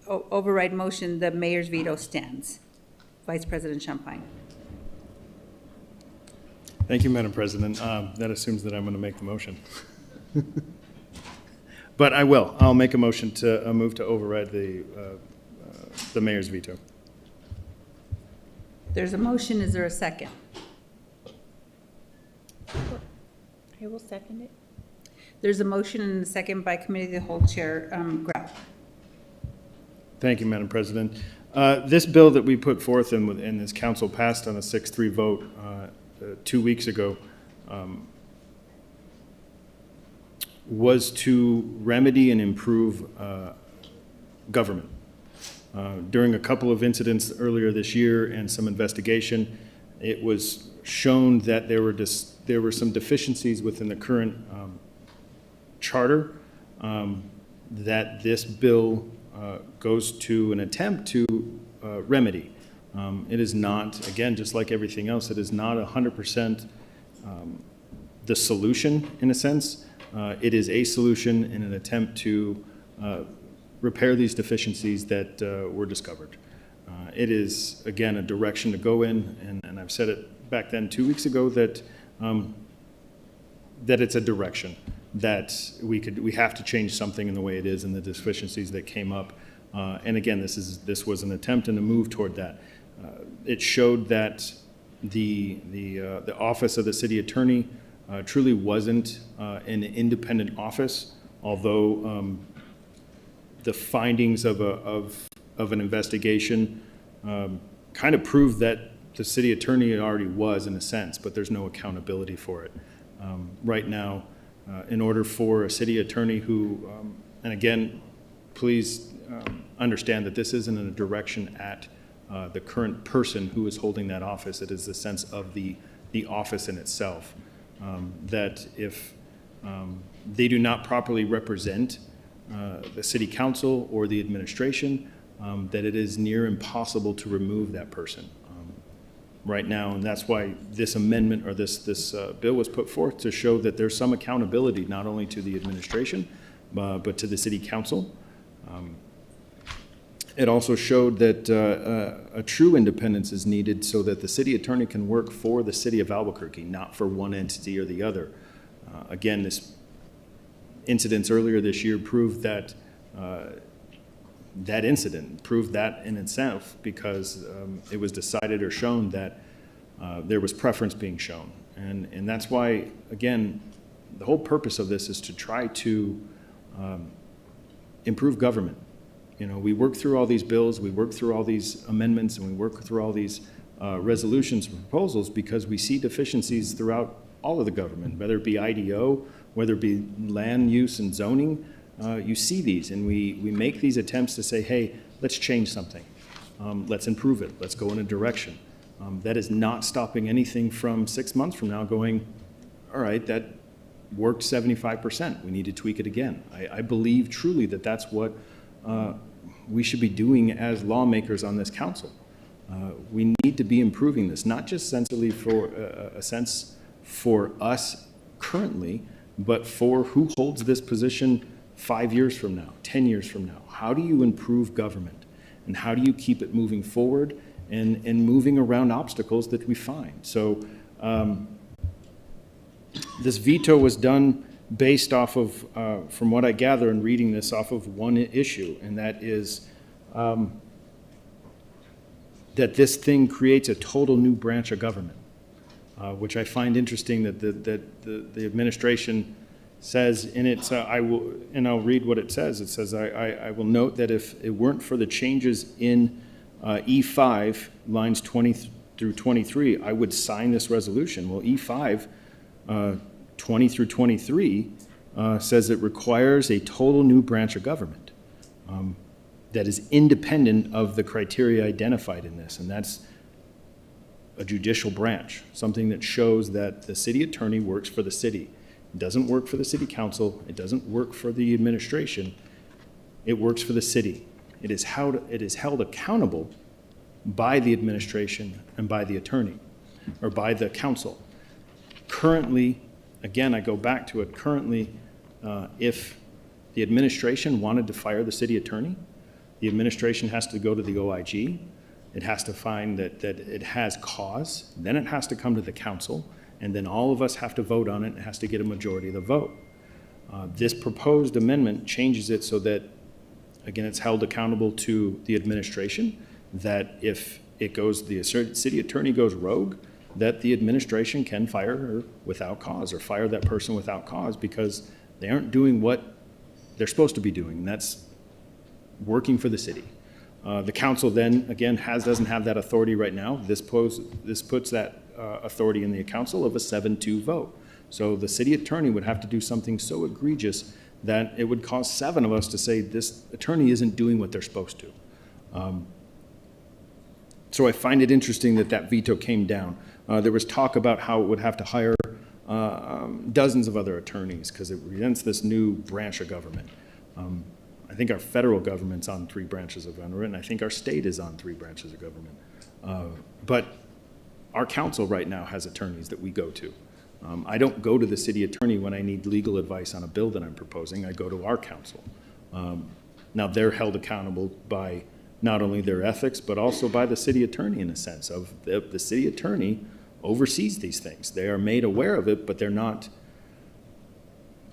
override motion, the mayor's veto stands. Vice President Champagne. Thank you, Madam President. That assumes that I'm going to make the motion. But I will. I'll make a motion to move to override the mayor's veto. There's a motion. Is there a second? I will second it. There's a motion and a second by Committee of the Whole Chair Grau. Thank you, Madam President. This bill that we put forth and this council passed on a 6-3 vote 2 weeks ago was to remedy and improve government. During a couple of incidents earlier this year and some investigation, it was shown that there were some deficiencies within the current charter that this bill goes to an attempt to remedy. It is not, again, just like everything else, it is not 100% the solution in a sense. It is a solution in an attempt to repair these deficiencies that were discovered. It is, again, a direction to go in, and I've said it back then 2 weeks ago that that it's a direction that we have to change something in the way it is and the deficiencies that came up. And again, this was an attempt and a move toward that. It showed that the office of the city attorney truly wasn't an independent office, although the findings of an investigation kind of proved that the city attorney already was in a sense, but there's no accountability for it. Right now, in order for a city attorney who, and again, please understand that this isn't a direction at the current person who is holding that office. It is the sense of the office in itself, that if they do not properly represent the city council or the administration, that it is near impossible to remove that person right now. And that's why this amendment or this bill was put forth, to show that there's some accountability not only to the administration, but to the city council. It also showed that a true independence is needed so that the city attorney can work for the city of Albuquerque, not for one entity or the other. Again, this incidents earlier this year proved that that incident proved that in itself, because it was decided or shown that there was preference being shown. And that's why, again, the whole purpose of this is to try to improve government. You know, we work through all these bills, we work through all these amendments, and we work through all these resolutions and proposals because we see deficiencies throughout all of the government, whether it be IDO, whether it be land use and zoning. You see these, and we make these attempts to say, hey, let's change something. Let's improve it. Let's go in a direction. That is not stopping anything from 6 months from now going, all right, that worked 75%. We need to tweak it again. I believe truly that that's what we should be doing as lawmakers on this council. We need to be improving this, not just sensibly for a sense for us currently, but for who holds this position 5 years from now, 10 years from now. How do you improve government? And how do you keep it moving forward and moving around obstacles that we find? So this veto was done based off of, from what I gather in reading this, off of one issue, and that is that this thing creates a total new branch of government, which I find interesting that the administration says in its, I'll read what it says. It says, I will note that if it weren't for the changes in E5, lines 20 through 23, I would sign this resolution. Well, E5, 20 through 23, says it requires a total new branch of government that is independent of the criteria identified in this, and that's a judicial branch, something that shows that the city attorney works for the city. It doesn't work for the city council. It doesn't work for the administration. It works for the city. It is held accountable by the administration and by the attorney, or by the council. Currently, again, I go back to it, currently, if the administration wanted to fire the city attorney, the administration has to go to the OIG. It has to find that it has cause. Then it has to come to the council, and then all of us have to vote on it. It has to get a majority of the vote. This proposed amendment changes it so that, again, it's held accountable to the administration, that if it goes, the city attorney goes rogue, that the administration can fire her without cause, or fire that person without cause, because they aren't doing what they're supposed to be doing, and that's working for the city. The council then, again, doesn't have that authority right now. This puts that authority in the council of a 7-2 vote. So the city attorney would have to do something so egregious that it would cause 7 of us to say this attorney isn't doing what they're supposed to. So I find it interesting that veto came down. There was talk about how it would have to hire dozens of other attorneys because it presents this new branch of government. I think our federal government's on 3 branches of government, and I think our state is on 3 branches of government. But our council right now has attorneys that we go to. I don't go to the city attorney when I need legal advice on a bill that I'm proposing. I go to our council. Now, they're held accountable by not only their ethics, but also by the city attorney, in a sense of the city attorney oversees these things. They are made aware of it, but they're not,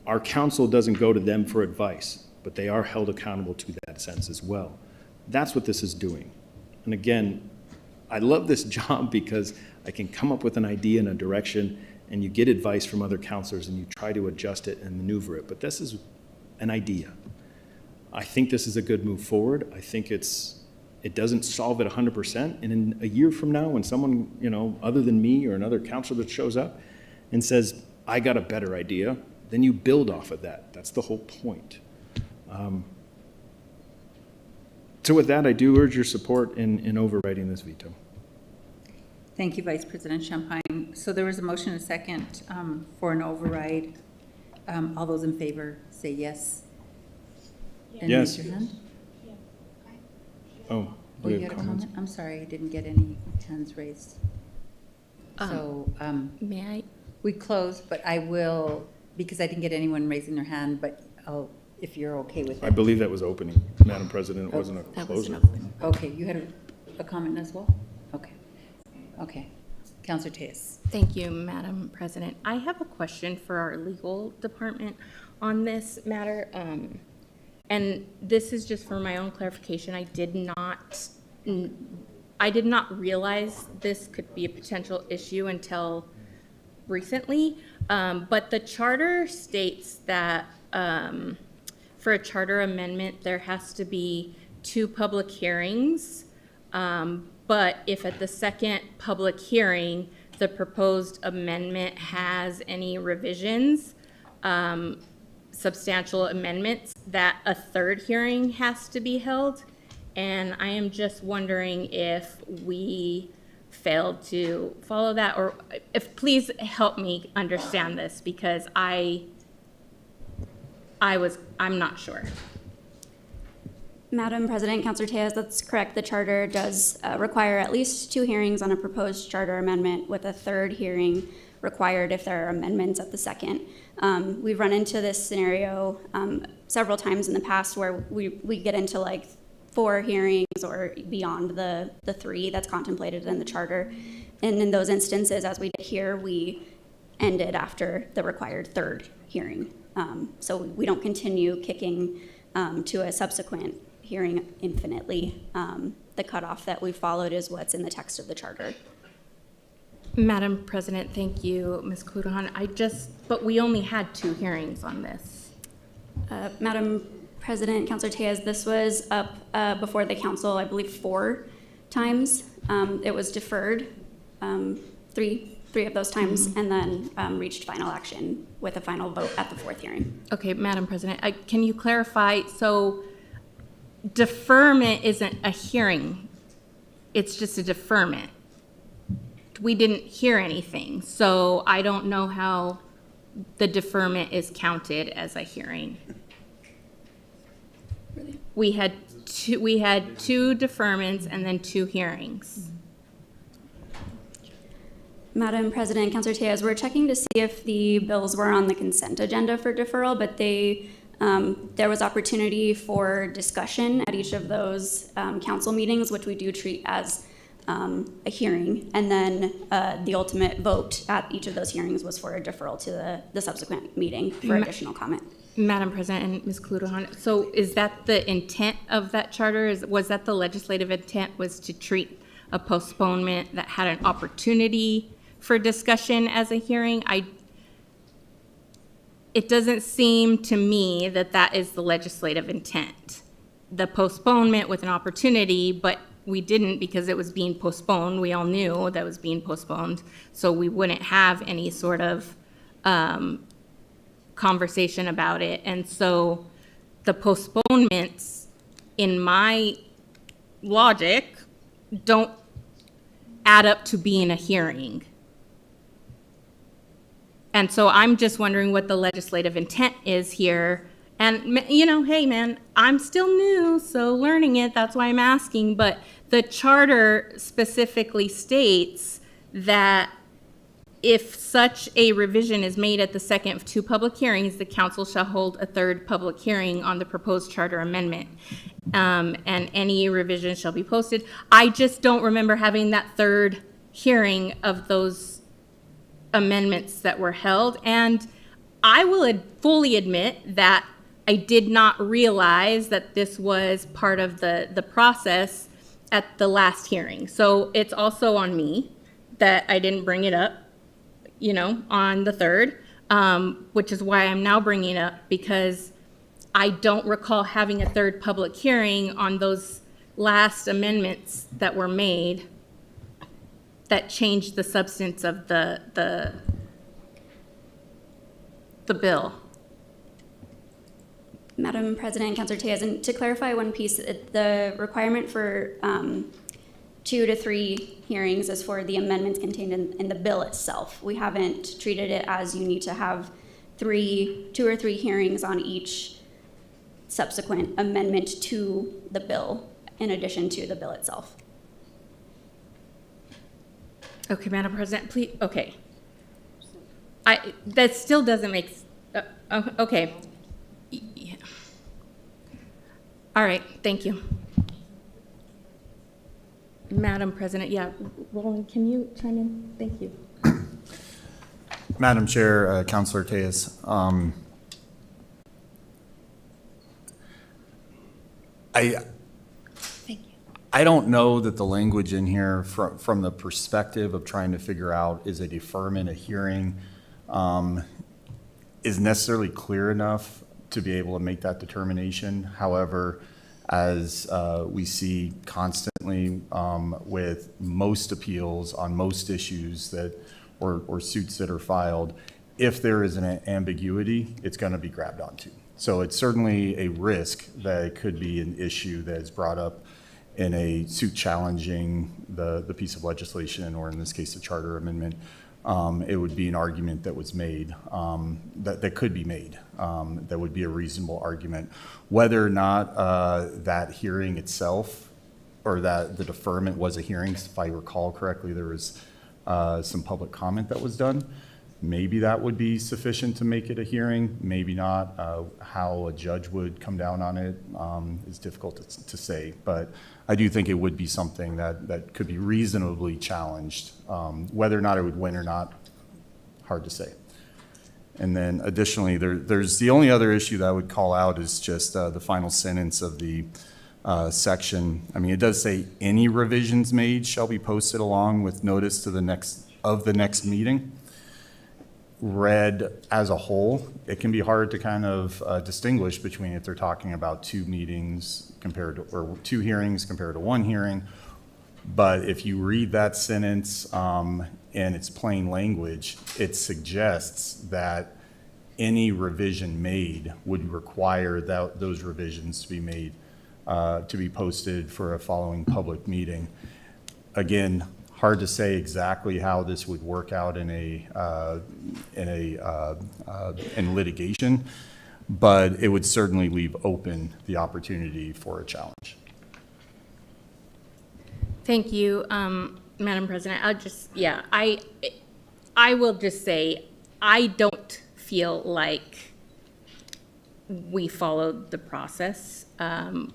our council doesn't go to them for advice, but they are held accountable to that sense as well. That's what this is doing. And again, I love this job because I can come up with an idea and a direction, and you get advice from other counselors and you try to adjust it and maneuver it. But this is an idea. I think this is a good move forward. I think it doesn't solve it 100%. And in a year from now, when someone, other than me or another counselor that shows up and says, I got a better idea, then you build off of that. That's the whole point. So with that, I do urge your support in overriding this veto. Thank you, Vice President Champagne. So there was a motion and a second for an override. All those in favor say yes. And Yes. raise your hand. Oh, Oh, do you we got have a comments? comment? I'm sorry, I didn't get any hands raised. So, May I? we closed, but I will, because I didn't get anyone raising their hand, but if you're okay with I that. believe that was opening, Madam President. It wasn't a That was closing. an open. Okay, you had a comment as well? Okay. Okay. Counselor Tejas. Thank you, Madam President. I have a question for our legal department on this matter. And this is just for my own clarification. I did not realize this could be a potential issue until recently. But the charter states that for a charter amendment, there has to be 2 public hearings. But if at the second public hearing, the proposed amendment has any revisions, substantial amendments, that a 3rd hearing has to be held. And I am just wondering if we failed to follow that, or if, please help me understand this, because I'm not sure. Madam President, Councilor Tejas, that's correct. The charter does require at least 2 hearings on a proposed charter amendment, with a 3rd hearing required if there are amendments at the second. We've run into this scenario several times in the past where we get into like 4 hearings or beyond the 3 that's contemplated in the charter. And in those instances, as we did here, we ended after the required 3rd hearing. So we don't continue kicking to a subsequent hearing infinitely. The cutoff that we followed is what's in the text of the charter. Madam President, thank you, Ms. Kludahan. But we only had 2 hearings on this. Madam President, Councilor Tejas, this was up before the council, I believe 4 times. It was deferred 3 of those times, and then reached final action with a final vote at the 4th hearing. Okay, Madam President, can you clarify? So deferment isn't a hearing. It's just a deferment. We didn't hear anything, so I don't know how the deferment is counted as a hearing. We had 2 deferments and then 2 hearings. Madam President, Councilor Tejas, we're checking to see if the bills were on the consent agenda for deferral, but there was opportunity for discussion at each of those council meetings, which we do treat as a hearing, and then the ultimate vote at each of those hearings was for a deferral to the subsequent meeting for additional comment. Madam President and Ms. Kludahan, so is that the intent of that charter? Was that the legislative intent, was to treat a postponement that had an opportunity for discussion as a hearing? It doesn't seem to me that that is the legislative intent. The postponement with an opportunity, but we didn't because it was being postponed. We all knew that was being postponed, so we wouldn't have any sort of conversation about it. And so the postponements, in my logic, don't add up to being a hearing. And so I'm just wondering what the legislative intent is here. And, you know, hey, man, I'm still new, so learning it, that's why I'm asking. But the charter specifically states that if such a revision is made at the second of 2 public hearings, the council shall hold a 3rd public hearing on the proposed charter amendment. And any revision shall be posted. I just don't remember having that 3rd hearing of those amendments that were held. And I will fully admit that I did not realize that this was part of the process at the last hearing. So it's also on me that I didn't bring it up, you know, on the 3rd, which is why I'm now bringing it up, because I don't recall having a 3rd public hearing on those last amendments that were made that changed the substance of the bill. Madam President, Councilor Tejas, and to clarify one piece, the requirement for 2 to 3 hearings is for the amendments contained in the bill itself. We haven't treated it as you need to have 2 or 3 hearings on each subsequent amendment to the bill, in addition to the bill itself. Okay, Madam President, please, okay. That still doesn't make, okay. All right, thank you. Madam President, yeah, Roland, can you chime in? Thank you. Madam Chair, Councilor Tejas, I don't know that the language in here from the perspective of trying to figure out is a deferment, a hearing, is necessarily clear enough to be able to make that determination. However, as we see constantly with most appeals on most issues that or suits that are filed, if there is an ambiguity, it's going to be grabbed onto. So it's certainly a risk that it could be an issue that is brought up in a suit challenging the piece of legislation, or in this case, the charter amendment. It would be an argument that was made, that could be made, that would be a reasonable argument. Whether or not that hearing itself, or that the deferment was a hearing, if I recall correctly, there was some public comment that was done. Maybe that would be sufficient to make it a hearing, maybe not. How a judge would come down on it is difficult to say, but I do think it would be something that could be reasonably challenged. Whether or not it would win or not, hard to say. And then additionally, there's the only other issue that I would call out is just the final sentence of the section. I mean, it does say any revisions made shall be posted along with notice to the next meeting. Read as a whole, it can be hard to kind of distinguish between if they're talking about two meetings compared to, or two hearings compared to one hearing. But if you read that sentence in its plain language, it suggests that any revision made would require those revisions to be made, to be posted for a following public meeting. Again, hard to say exactly how this would work out in litigation, but it would certainly leave open the opportunity for a challenge. Thank you, Madam President. I will just say, I don't feel like we followed the process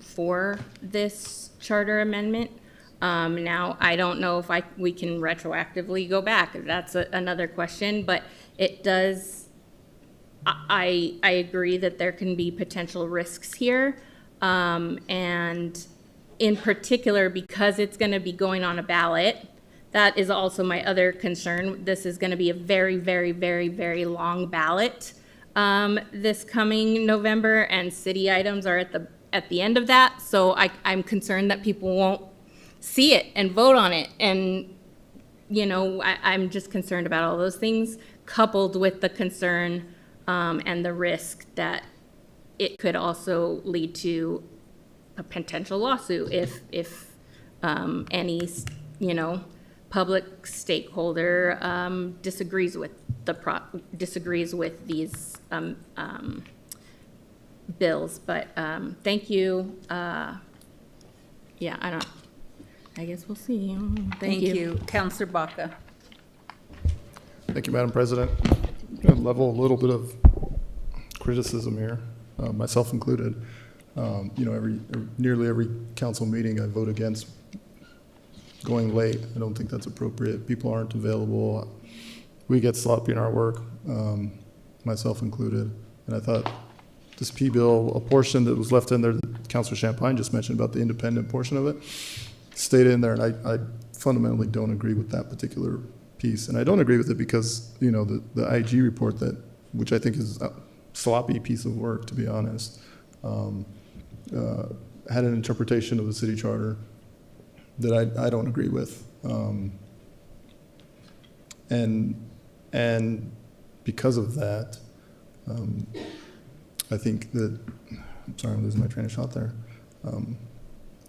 for this charter amendment. Now, I don't know if we can retroactively go back. That's another question, but it does, I agree that there can be potential risks here. And in particular, because it's going to be going on a ballot, that is also my other concern. This is going to be a very, very, very, very long ballot this coming November, and city items are at the end of that. So I'm concerned that people won't see it and vote on it. And, you know, I'm just concerned about all those things, coupled with the concern and the risk that it could also lead to a potential lawsuit if any, you know, public stakeholder disagrees with these bills. But thank you. Yeah, I guess we'll see. Thank you. Councilor Baca. Thank you, Madam President. I'm going to level a little bit of criticism here, myself included. You know, nearly every council meeting I vote against going late. I don't think that's appropriate. People aren't available. We get sloppy in our work, myself included. And I thought this P bill, a portion that was left in there that Councilor Champagne just mentioned about the independent portion of it, stayed in there, and I fundamentally don't agree with that particular piece. And I don't agree with it because, you know, the IG report which I think is a sloppy piece of work, to be honest, had an interpretation of the city charter that I don't agree with. And because of that, I think that, I'm sorry, I'm losing my train of thought there.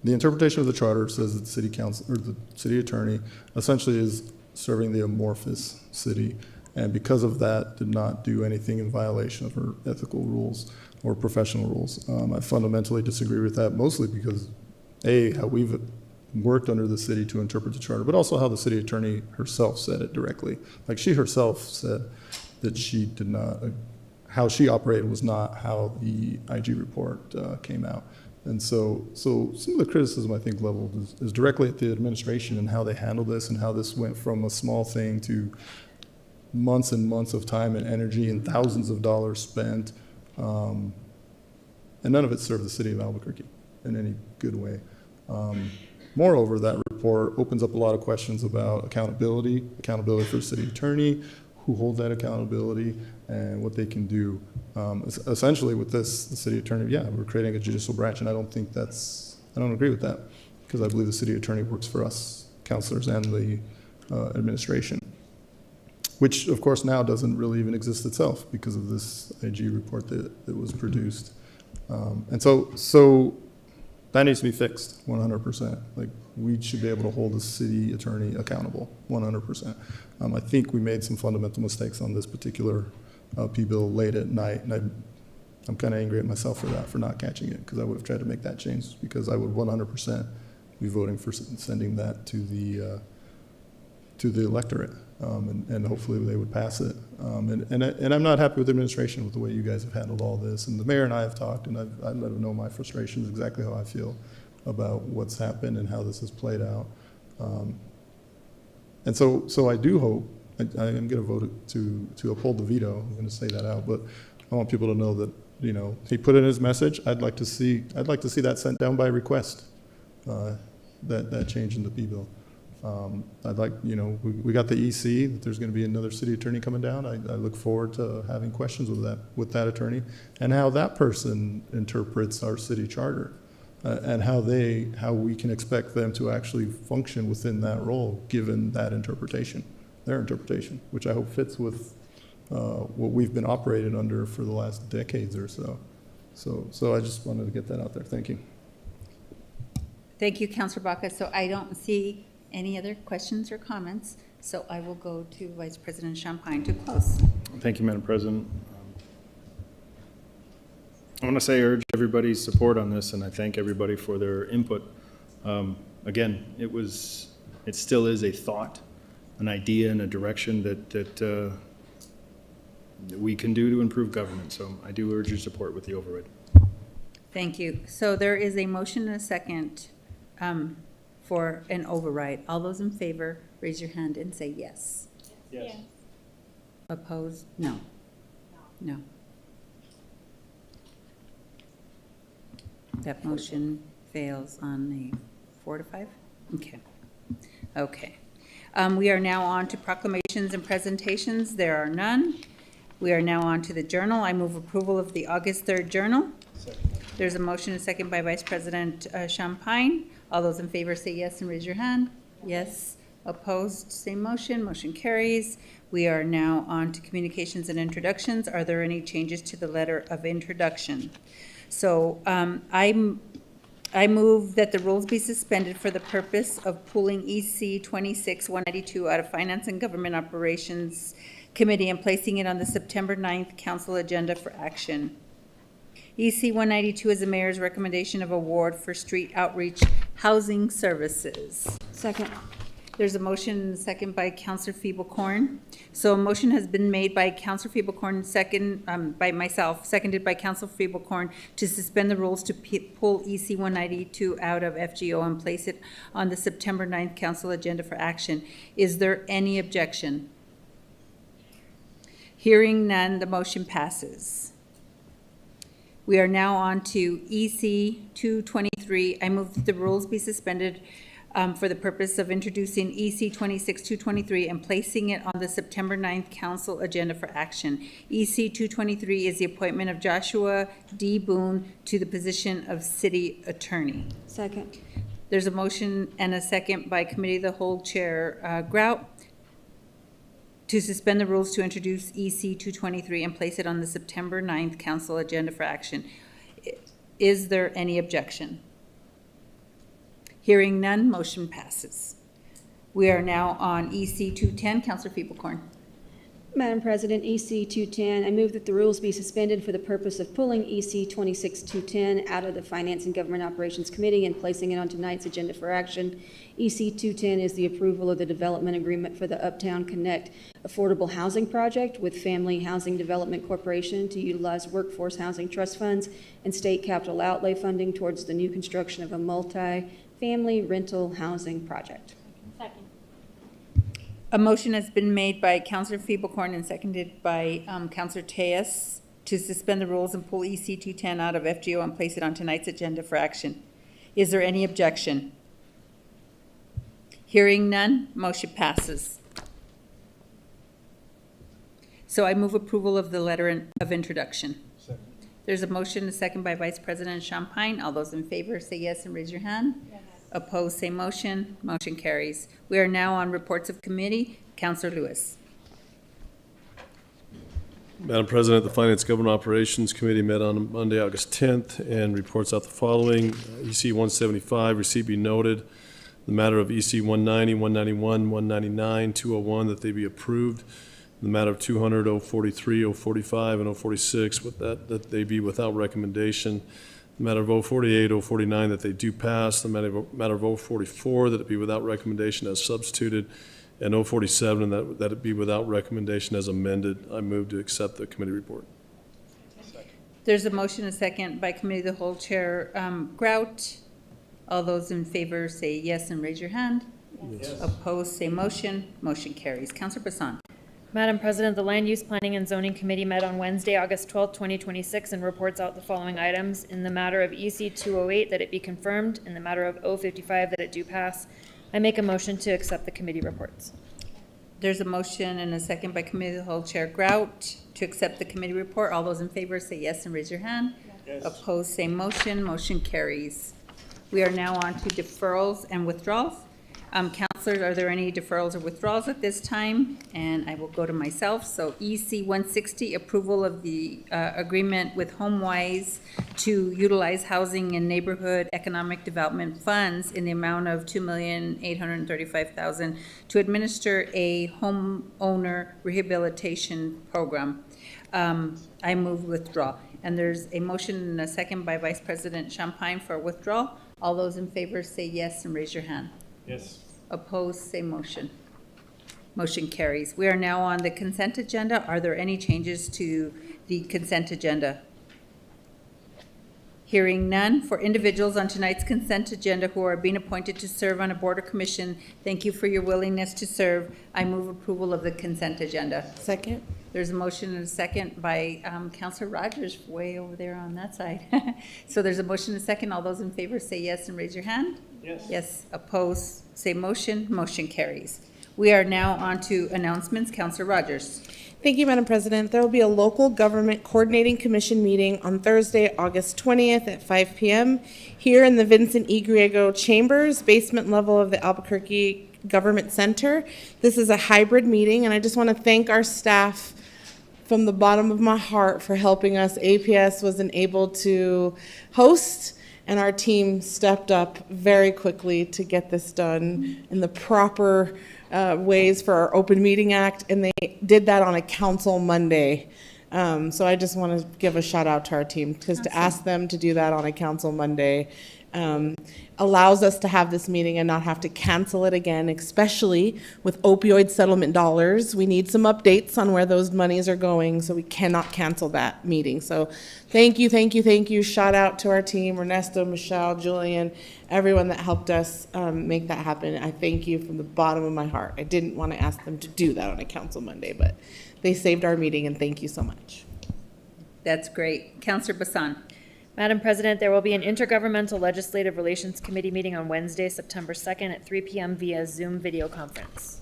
The interpretation of the charter says that the city council, or the city attorney, essentially is serving the amorphous city, and because of that, did not do anything in violation of her ethical rules or professional rules. I fundamentally disagree with that, mostly because, A, how we've worked under the city to interpret the charter, but also how the city attorney herself said it directly. Like, she herself said that she did not, how she operated was not how the IG report came out. And so some of the criticism, I think, leveled is directly at the administration and how they handled this and how this went from a small thing to months and months of time and energy and thousands of dollars spent. And none of it served the city of Albuquerque in any good way. Moreover, that report opens up a lot of questions about accountability for the city attorney, who holds that accountability, and what they can do. Essentially with this, the city attorney, yeah, we're creating a judicial branch, and I don't agree with that, because I believe the city attorney works for us, councilors, and the administration, which of course now doesn't really even exist itself because of this IG report that was produced. And so that needs to be fixed 100%. Like, we should be able to hold the city attorney accountable 100%. I think we made some fundamental mistakes on this particular P-bill late at night, and I'm kind of angry at myself for that, for not catching it, because I would have tried to make that change, because I would 100% be voting for sending that to the electorate, and hopefully they would pass it. And I'm not happy with the administration with the way you guys have handled all this. And the mayor and I have talked, and I've let him know my frustrations, exactly how I feel about what's happened and how this has played out. And so I do hope, I am going to vote to uphold the veto. I'm going to say that out, but I want people to know that, you know, he put in his message. I'd like to see that sent down by request, that change in the P-bill. I'd like, you know, we got the EC, that there's going to be another city attorney coming down. I look forward to having questions with that attorney, and how that person interprets our city charter, and how we can expect them to actually function within that role, given that interpretation, their interpretation, which I hope fits with what we've been operating under for the last decades or so. So I just wanted to get that out there. Thank you. Thank you, Councilor Baca. So I don't see any other questions or comments, so I will go to Vice President Champagne to close. Thank you, Madam President. I want to say urge everybody's support on this, and I thank everybody for their input. Again, it still is a thought, an idea, and a direction that we can do to improve government. So I do urge your support with the override. Thank you. So there is a motion and a second for an override. All those in favor, raise your hand and say yes. Yes. Opposed? No. No. That motion fails on a 4 to 5? Okay. Okay. We are now on to proclamations and presentations. There are none. We are now on to the journal. I move approval of the August 3rd journal. Second. There's a motion and a second by Vice President Champagne. All those in favor say yes and raise your hand. Yes. Opposed? Same motion. Motion carries. We are now on to communications and introductions. Are there any changes to the letter of introduction? So I move that the rules be suspended for the purpose of pulling EC 26-192 out of Finance and Government Operations Committee and placing it on the September 9th council agenda for action. EC 192 is the mayor's recommendation of award for street outreach housing services. Second. There's a motion and a second by Councilor Feeble-Corn. So a motion has been made by Councilor Feeble-Corn, second by myself, seconded by Councilor Feeble-Corn to suspend the rules to pull EC 192 out of FGO and place it on the September 9th council agenda for action. Is there any objection? Hearing none, the motion passes. We are now on to EC 223. I move that the rules be suspended for the purpose of introducing EC 26-223 and placing it on the September 9th council agenda for action. EC 223 is the appointment of Joshua D. Boone to the position of city attorney. Second. There's a motion and a second by Committee of the Whole Chair Grout to suspend the rules to introduce EC 223 and place it on the September 9th council agenda for action. Is there any objection? Hearing none, motion passes. We are now on EC 210. Councilor Feeble-Corn. Madam President, EC 210, I move that the rules be suspended for the purpose of pulling EC 26210 out of the Finance and Government Operations Committee and placing it on tonight's agenda for action. EC 210 is the approval of the development agreement for the Uptown Connect Affordable Housing Project with Family Housing Development Corporation to utilize workforce housing trust funds and state capital outlay funding towards the new construction of a multi-family rental housing project. Second. A motion has been made by Councillor Feeblecorn and seconded by Councillor Tejas to suspend the rules and pull EC 210 out of FGO and place it on tonight's agenda for action. Is there any objection? Hearing none, motion passes. So I move approval of the letter of introduction. Second. There's a motion, a second by Vice President Champagne. All those in favor say yes and raise your hand. Yes. Opposed, same motion. Motion carries. We are now on reports of committee. Councillor Lewis. Madam President, the Finance Government Operations Committee met on Monday, August 10th, and reports out the following. EC 175, receipt be noted. The matter of EC 190, 191, 199, 201, that they be approved. The matter of 200, 043, 045, and 046, that they be without recommendation. The matter of 048, 049, that they do pass. The matter of 044, that it be without recommendation as substituted. And 047, that it be without recommendation as amended. I move to accept the committee report. There's a motion, a second by Committee of the Whole Chair Grout. All those in favor say yes and raise your hand. Yes. Opposed, say motion. Motion carries. Councillor Bassan. Madam President, the Land Use Planning and Zoning Committee met on Wednesday, August 12, 2026, and reports out the following items. In the matter of EC 208, that it be confirmed. In the matter of 055, that it do pass. I make a motion to accept the committee reports. There's a motion and a second by Committee of the Whole Chair Grout to accept the committee report. All those in favor say yes and raise your hand. Yes. Opposed, same motion. Motion carries. We are now on to deferrals and withdrawals. Councilors, are there any deferrals or withdrawals at this time? And I will go to myself. So EC 160, approval of the agreement with HomeWise to utilize housing and neighborhood economic development funds in the amount of $2,835,000 to administer a homeowner rehabilitation program. I move withdrawal. And there's a motion and a second by Vice President Champagne for withdrawal. All those in favor say yes and raise your hand. Yes. Opposed, same motion. Motion carries. We are now on the consent agenda. Are there any changes to the consent agenda? Hearing none. For individuals on tonight's consent agenda who are being appointed to serve on a board or commission, thank you for your willingness to serve. I move approval of the consent agenda. Second. There's a motion and a second by Councillor Rogers, way over there on that side. So there's a motion and a second. All those in favor say yes and raise your hand. Yes. Yes. Opposed, say motion. Motion carries. We are now on to announcements. Councillor Rogers. Thank you, Madam President. There will be a local government coordinating commission meeting on Thursday, August 20th at 5 p.m. here in the Vincent E. Griego Chambers, basement level of the Albuquerque Government Center. This is a hybrid meeting, and I just want to thank our staff from the bottom of my heart for helping us. APS wasn't able to host, and our team stepped up very quickly to get this done in the proper ways for our Open Meeting Act, and they did that on a council Monday. So I just want to give a shout out to our team, because to ask them to do that on a council Monday allows us to have this meeting and not have to cancel it again, especially with opioid settlement dollars. We need some updates on where those monies are going, so we cannot cancel that meeting. So thank you, thank you, thank you. Shout out to our team, Ernesto, Michelle, Julian, everyone that helped us make that happen. I thank you from the bottom of my heart. I didn't want to ask them to do that on a council Monday, but they saved our meeting, and thank you so much. That's great. Councillor Bassan. Madam President, there will be an Intergovernmental Legislative Relations Committee meeting on Wednesday, September 2nd at 3 p.m. via Zoom video conference.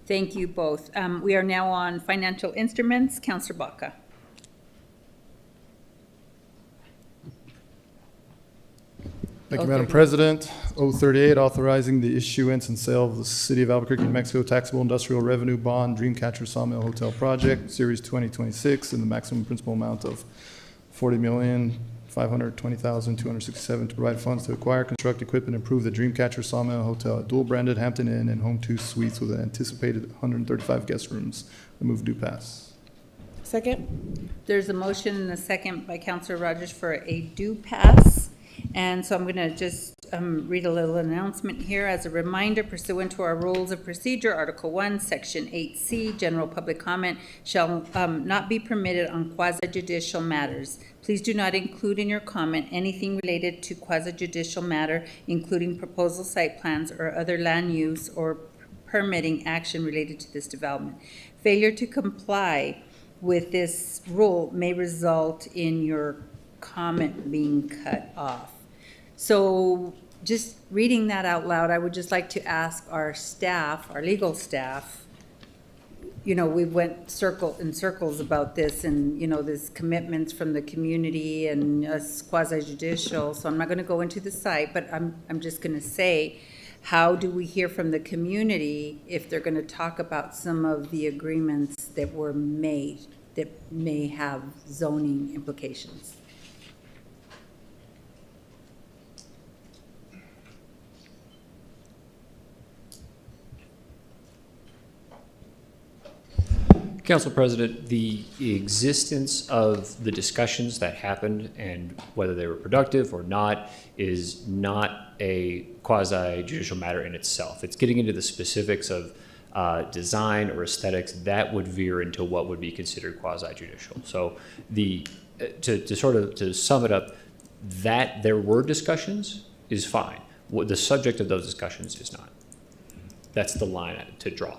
Thank you both. We are now on financial instruments. Councillor Baca. Thank you, Madam President. 038, authorizing the issuance and sale of the City of Albuquerque, New Mexico taxable industrial revenue bond Dreamcatcher Sawmill Hotel Project, Series 2026, in the maximum principal amount of $520,267 to provide funds to acquire, construct, equip, and improve the Dreamcatcher Sawmill Hotel, a dual-branded Hampton Inn and Home 2 suites with an anticipated 135 guest rooms. I move do pass. Second? There's a motion and a second by Councilor Rogers for a do pass. And so I'm going to just read a little announcement here. As a reminder, pursuant to our rules of procedure, Article 1, Section 8C, general public comment shall not be permitted on quasi-judicial matters. Please do not include in your comment anything related to quasi-judicial matter, including proposal site plans or other land use or permitting action related to this development. Failure to comply with this rule may result in your comment being cut off. So just reading that out loud, I would just like to ask our staff, our legal staff, you know, we went in circles about this and, you know, there's commitments from the community and us quasi-judicial, so I'm not going to go into the site, but I'm just going to say, how do we hear from the community if they're going to talk about some of the agreements that were made that may have zoning implications? Council President, the existence of the discussions that happened and whether they were productive or not is not a quasi-judicial matter in itself. It's getting into the specifics of design or aesthetics that would veer into what would be considered quasi-judicial. So to sum it up, that there were discussions is fine. The subject of those discussions is not. That's the line to draw.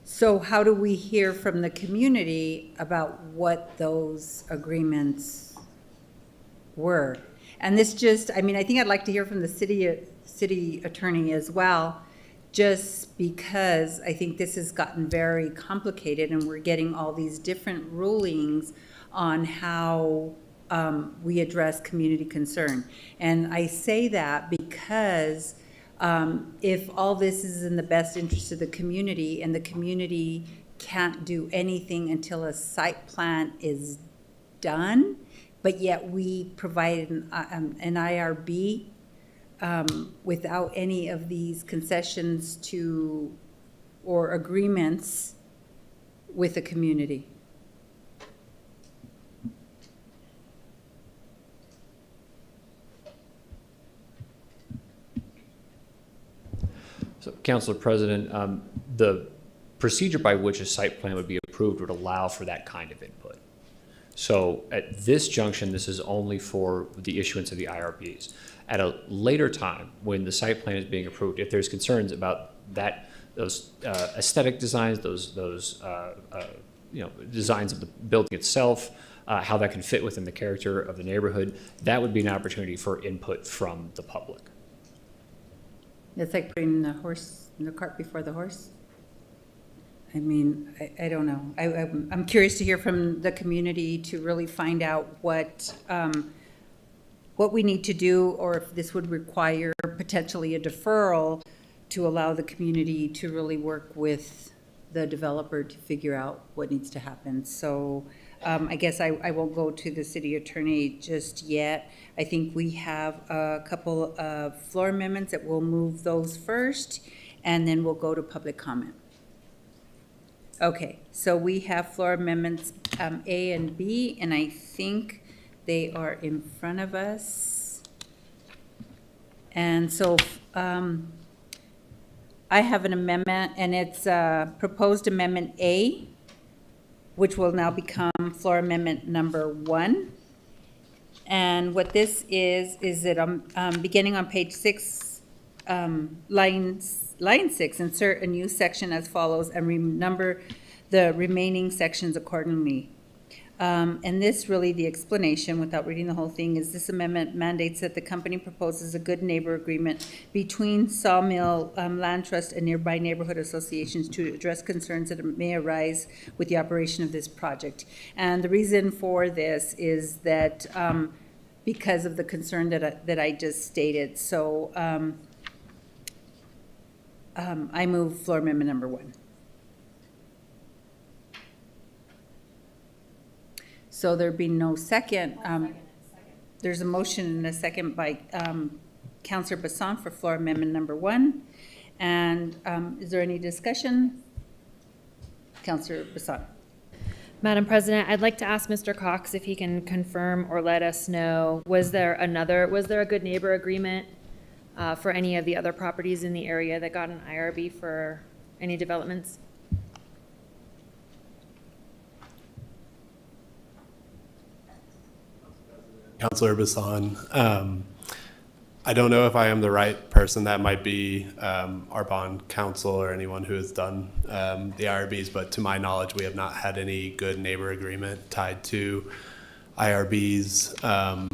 So how do we hear from the community about what those agreements were? And this just, I mean, I think I'd like to hear from the city attorney as well, just because I think this has gotten very complicated and we're getting all these different rulings on how we address community concern. And I say that because if all this is in the best interest of the community and the community can't do anything until a site plan is done, but yet we provide an IRB without any of these concessions to or agreements with the community. So, Councilor President, the procedure by which a site plan would be approved would allow for that kind of input. So at this junction, this is only for the issuance of the IRBs. At a later time, when the site plan is being approved, if there's concerns about that, those aesthetic designs, those designs of the building itself, how that can fit within the character of the neighborhood, that would be an opportunity for input from the public. It's like putting the cart before the horse. I mean, I don't know. I'm curious to hear from the community to really find out what we need to do, or if this would require potentially a deferral to allow the community to really work with the developer to figure out what needs to happen. So I guess I won't go to the city attorney just yet. I think we have a couple of floor amendments that we'll move those first, and then we'll go to public comment. Okay, so we have floor amendments A and B, and I think they are in front of us. And so I have an amendment, and it's proposed amendment A, which will now become floor amendment number 1. And what this is that beginning on page 6, line 6, insert a new section as follows and renumber the remaining sections accordingly. And this really, the explanation, without reading the whole thing, is this amendment mandates that the company proposes a good neighbor agreement between Sawmill Land Trust and nearby neighborhood associations to address concerns that may arise with the operation of this project. And the reason for this is that because of the concern that I just stated. So I move floor amendment number 1. So there being no second, there's a motion and a second by Councillor Bassan for floor amendment number 1. And is there any discussion? Councillor Bassan. Madam President, I'd like to ask Mr. Cox if he can confirm or let us know, was there a good neighbor agreement for any of the other properties in the area that got an IRB for any developments? Councillor Bassan, I don't know if I am the right person. That might be our bond counsel or anyone who has done the IRBs, but to my knowledge, we have not had any good neighbor agreement tied to IRBs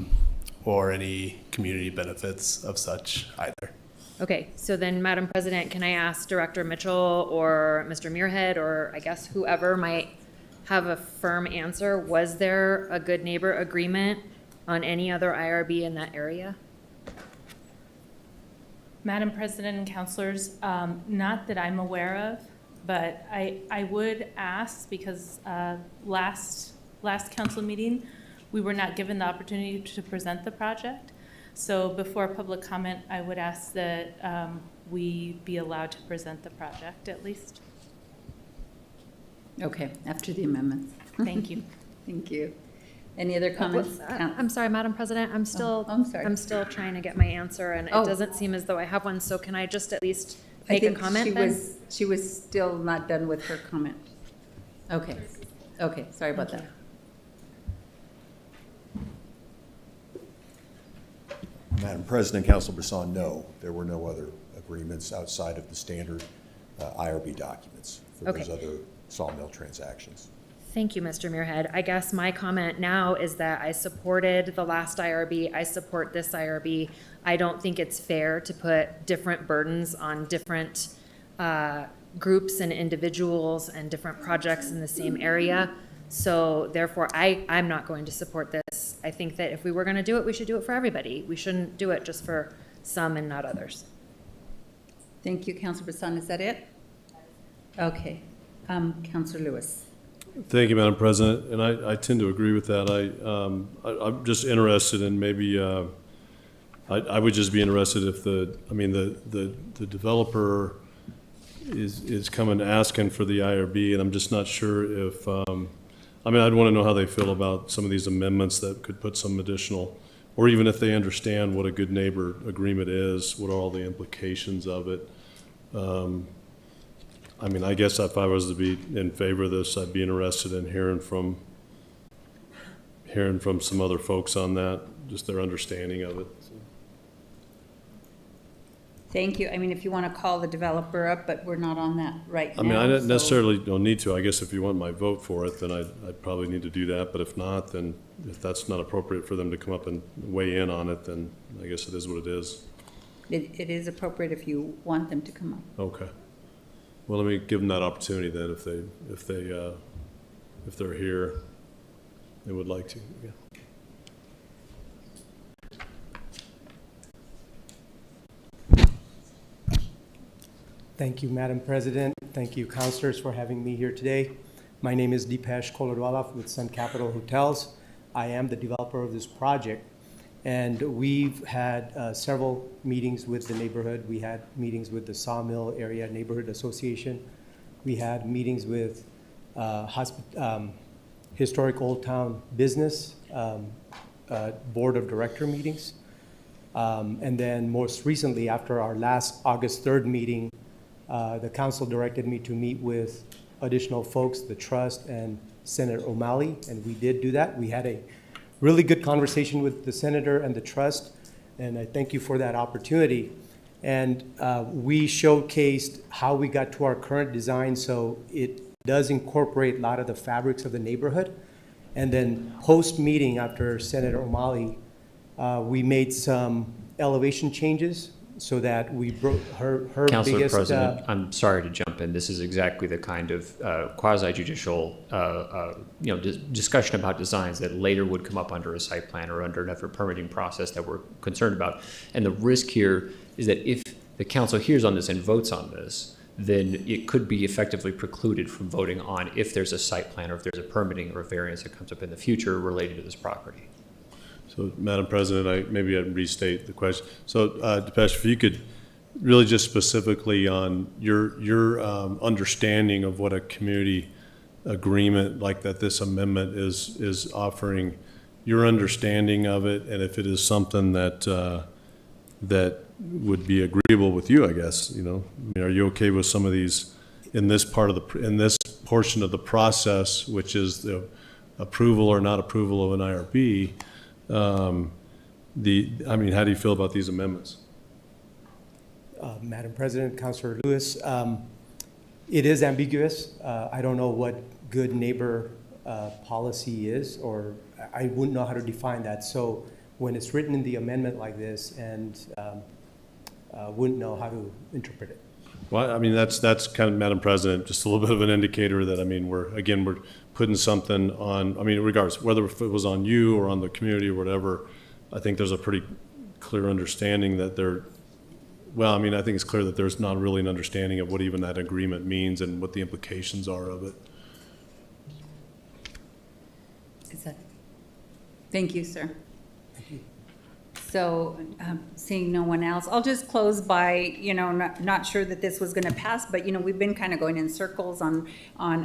or any community benefits of such either. Okay, so then, Madam President, can I ask Director Mitchell or Mr. Muirhead, or I guess whoever might have a firm answer, was there a good neighbor agreement on any other IRB in that area? Madam President and councilors, not that I'm aware of, but I would ask, because last council meeting, we were not given the opportunity to present the project. So before public comment, I would ask that we be allowed to present the project at least. Okay, after the amendments. Thank you. Thank you. Any other comments? I'm sorry, Madam President, I'm still trying to get my answer, and it doesn't seem as though I have one, so can I just at least make a comment then? She was still not done with her comment. Okay, okay, sorry about that. Madam President, Councilor Bassan, no, there were no other agreements outside of the standard IRB documents for those other sawmill transactions. Thank you, Mr. Muirhead. I guess my comment now is that I supported the last IRB. I support this IRB. I don't think it's fair to put different burdens on different groups and individuals and different projects in the same area. So therefore, I'm not going to support this. I think that if we were going to do it, we should do it for everybody. We shouldn't do it just for some and not others. Thank you, Councilor Bassan. Is that it? Okay. Councilor Lewis. Thank you, Madam President, and I tend to agree with that. I'm just interested in maybe, I would just be interested if the developer is coming asking for the IRB, and I'm just not sure if, I'd want to know how they feel about some of these amendments that could put some additional, or even if they understand what a good neighbor agreement is, what are all the implications of it. I guess if I was to be in favor of this, I'd be interested in hearing from some other folks on that, just their understanding of it. Thank you. If you want to call the developer up, but we're not on that right now. I don't necessarily don't need to. I guess if you want my vote for it, then I'd probably need to do that. But if not, then if that's not appropriate for them to come up and weigh in on it, then I guess it is what it is. It is appropriate if you want them to come up. Okay. Well, let me give them that opportunity then, if they're here, they would like to. Yeah. Thank you, Madam President. Thank you, councilors, for having me here today. My name is Deepesh Kolarwala with Sun Capital Hotels. I am the developer of this project, and we've had several meetings with the neighborhood. We had meetings with the Sawmill Area Neighborhood Association. We had meetings with Historic Old Town Business Board of Director meetings. And then most recently, after our last August 3rd meeting, the council directed me to meet with additional folks, the trust and Senator O'Malley, and we did do that. We had a really good conversation with the senator and the trust, and I thank you for that opportunity. And we showcased how we got to our current design, so it does incorporate a lot of the fabrics of the neighborhood. And then post-meeting, after Senator O'Malley, we made some elevation changes so that we broke her Councilor biggest... President, I'm sorry to jump in. This is exactly the kind of quasi-judicial discussion about designs that later would come up under a site plan or under another permitting process that we're concerned about. And the risk here is that if the council hears on this and votes on this, then it could be effectively precluded from voting on if there's a site plan or if there's a permitting or a variance that comes up in the future related to this property. So, Madam President, maybe I'd restate the question. So, Depeche, if you could really just specifically on your understanding of what a community agreement like that, this amendment is offering, your understanding of it, and if it is something that that would be agreeable with you, I guess. I mean, are you okay with some of these in this portion of the process, which is the approval or not approval of an IRB? I mean, how do you feel about these amendments? Madam President, Councilor Lewis, it is ambiguous. I don't know what good neighbor policy is, or I wouldn't know how to define that. So when it's written in the amendment like this, and wouldn't know how to interpret it. Well, I mean, that's kind of, Madam President, just a little bit of an indicator that, I mean, we're putting something on, I mean, regardless, whether if it was on you or on the community or whatever, I think there's a pretty clear understanding that I mean, I think it's clear that there's not really an understanding of what even that agreement means and what the implications are of it. Thank you, sir. So, seeing no one else, I'll just close by, not sure that this was gonna pass, but, we've been kind of going in circles on,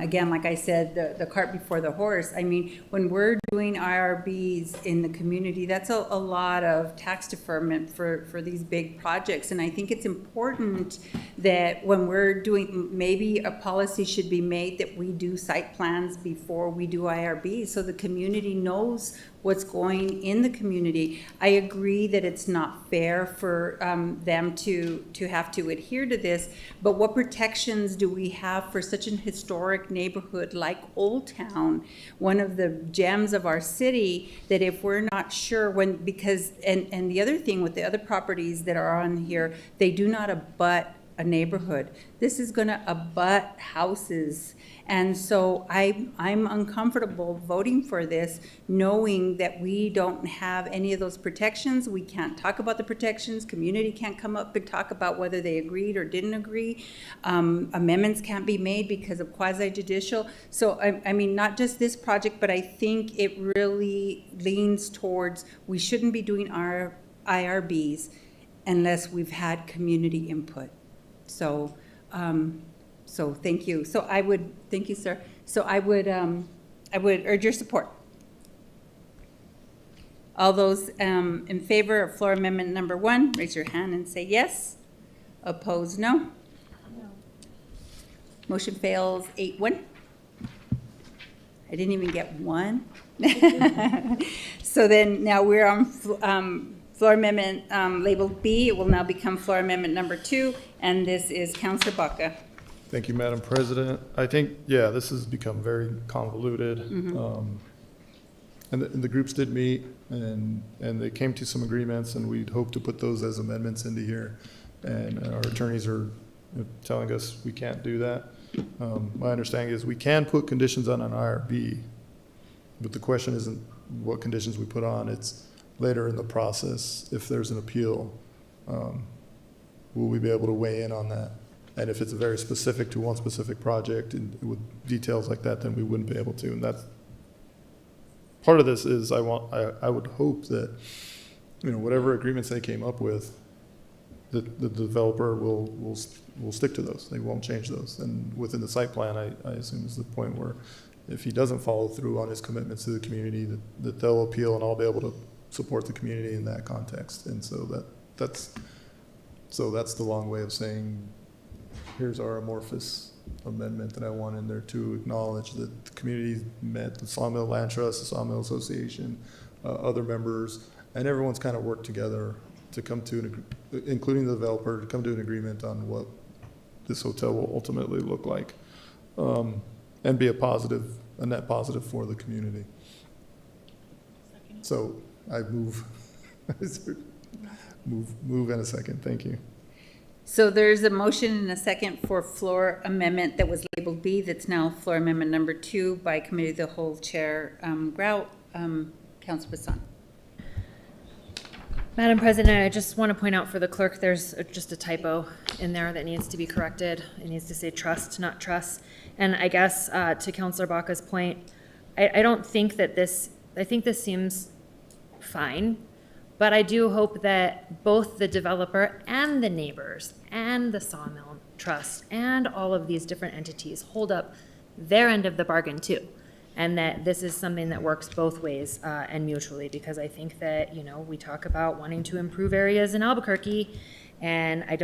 again, like I said, the cart before the horse. I mean, when we're doing IRBs in the community, that's a lot of tax deferment for these big projects. And I think it's important that when we're doing, maybe a policy should be made that we do site plans before we do IRBs, so the community knows what's going in the community. I agree that it's not fair for them to have to adhere to this, but what protections do we have for such an historic neighborhood like Old Town, one of the gems of our city, that if we're not sure because the other thing with the other properties that are on here, they do not abut a neighborhood. This is gonna abut houses. And so I'm uncomfortable voting for this, knowing that we don't have any of those protections. We can't talk about the protections. Community can't come up and talk about whether they agreed or didn't agree. Amendments can't be made because of quasi-judicial. So, I mean, not just this project, but I think it really leans towards we shouldn't be doing our IRBs unless we've had community input. So, so thank you. So thank you, sir. So I would urge your support. All those in favor of floor amendment number 1, raise your hand and say yes. Opposed, no. No. Motion fails 8-1. I didn't even get one. So then now we're on floor amendment labeled B. It will now become floor amendment number 2, and this is Councilor Baca. Thank you, Madam President. I think, yeah, this has become very convoluted. And the groups did meet, and they came to some agreements, and we'd hope to put those as amendments into here. And our attorneys are telling us we can't do that. My understanding is we can put conditions on an IRB, but the question isn't what conditions we put on. It's later in the process, if there's an appeal, will we be able to weigh in on that? And if it's very specific to one specific project and with details like that, then we wouldn't be able to. And that's part of this is I would hope that, whatever agreements they came up with, the developer will stick to those. They won't change those. And within the site plan, I assume is the point where if he doesn't follow through on his commitments to the community, that they'll appeal and I'll be able to support the community in that context. And so that's the long way of saying, here's our amorphous amendment that I want in there to acknowledge that the community met the Sawmill Land Trust, the Sawmill Association, other members, and everyone's kind of worked together to come to, including the developer, to come to an agreement on what this hotel will ultimately look like, and be a net positive for the community. So I move in a second. Thank you. So there's a motion and a second for floor amendment that was labeled B, that's now floor amendment number 2 by Committee of the Whole Chair Grout. Councilor Vincent. Madam President, I just want to point out for the clerk, there's just a typo in there that needs to be corrected. It needs to say trust, not trust. And I guess to Councilor Baca's point, I don't think that I think this seems fine, but I do hope that both the developer and the neighbors and the sawmill trust and all of these different entities hold up their end of the bargain too. And that this is something that works both ways and mutually, because I think that, we talk about wanting to improve areas in Albuquerque, and I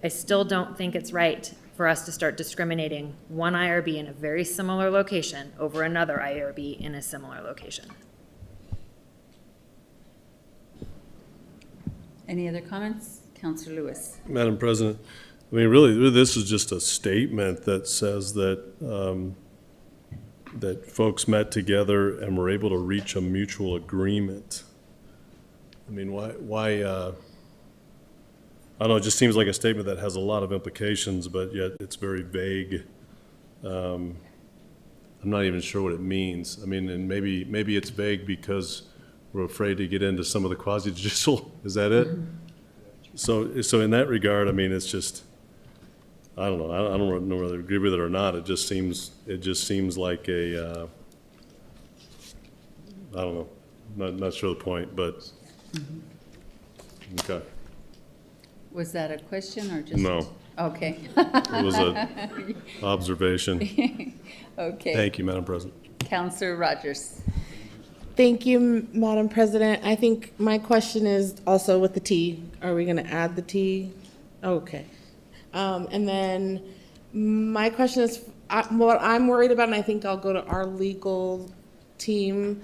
still don't think it's right for us to start discriminating one IRB in a very similar location over another IRB in a similar location. Any other comments? Councilor Lewis. Madam President, I mean, really, this is just a statement that says that, that folks met together and were able to reach a mutual agreement. I mean, why, I don't know, it just seems like a statement that has a lot of implications, but yet it's very vague. I'm not even sure what it means. I mean, and maybe it's vague because we're afraid to get into some of the quasi-judicial, is that it? So in that regard, I mean, it's just, I don't know. I don't know whether I agree with it or not. It just seems like a, I don't know. Not sure the point, but okay. Was that a question or just? No. Okay. It was an observation. Okay. Thank you, Madam President. Councilor Rogers. Thank you, Madam President. I think my question is also with the T. Are we going to add the T? Okay. And then my question is, what I'm worried about, and I think I'll go to our legal team.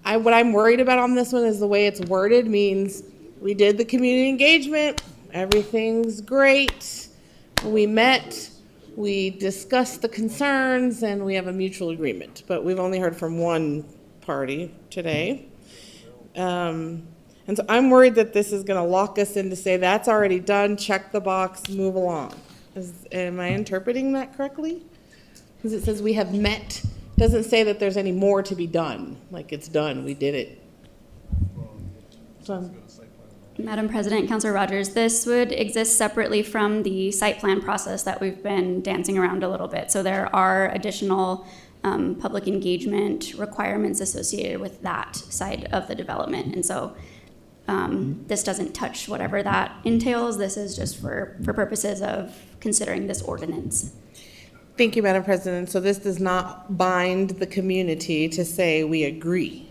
What I'm worried about on this one is the way it's worded means we did the community engagement, everything's great. We met, we discussed the concerns, and we have a mutual agreement. But we've only heard from one party today. And so I'm worried that this is going to lock us in to say that's already done, check the box, move along. Am I interpreting that correctly? Because it says we have met, doesn't say that there's any more to be done. Like it's done, we did it. Madam President, Councilor Rogers, this would exist separately from the site plan process that we've been dancing around a little bit. So there are additional public engagement requirements associated with that side of the development. And so this doesn't touch whatever that entails. This is just for purposes of considering this ordinance. Thank you, Madam President. So this does not bind the community to say we agree.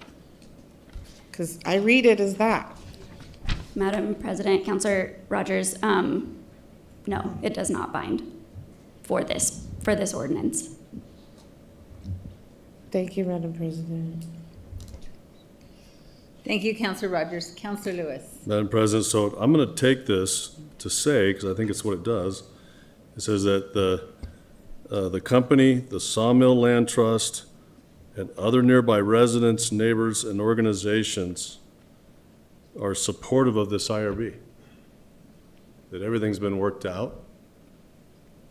Because I read it as that. Madam President, Councilor Rogers, no, it does not bind for this ordinance. Thank you, Madam President. Thank you, Councilor Rogers. Councilor Lewis. Madam President, so I'm going to take this to say, because I think it's what it does, it says that the company, the Sawmill Land Trust, and other nearby residents, neighbors, and organizations are supportive of this IRB. That everything's been worked out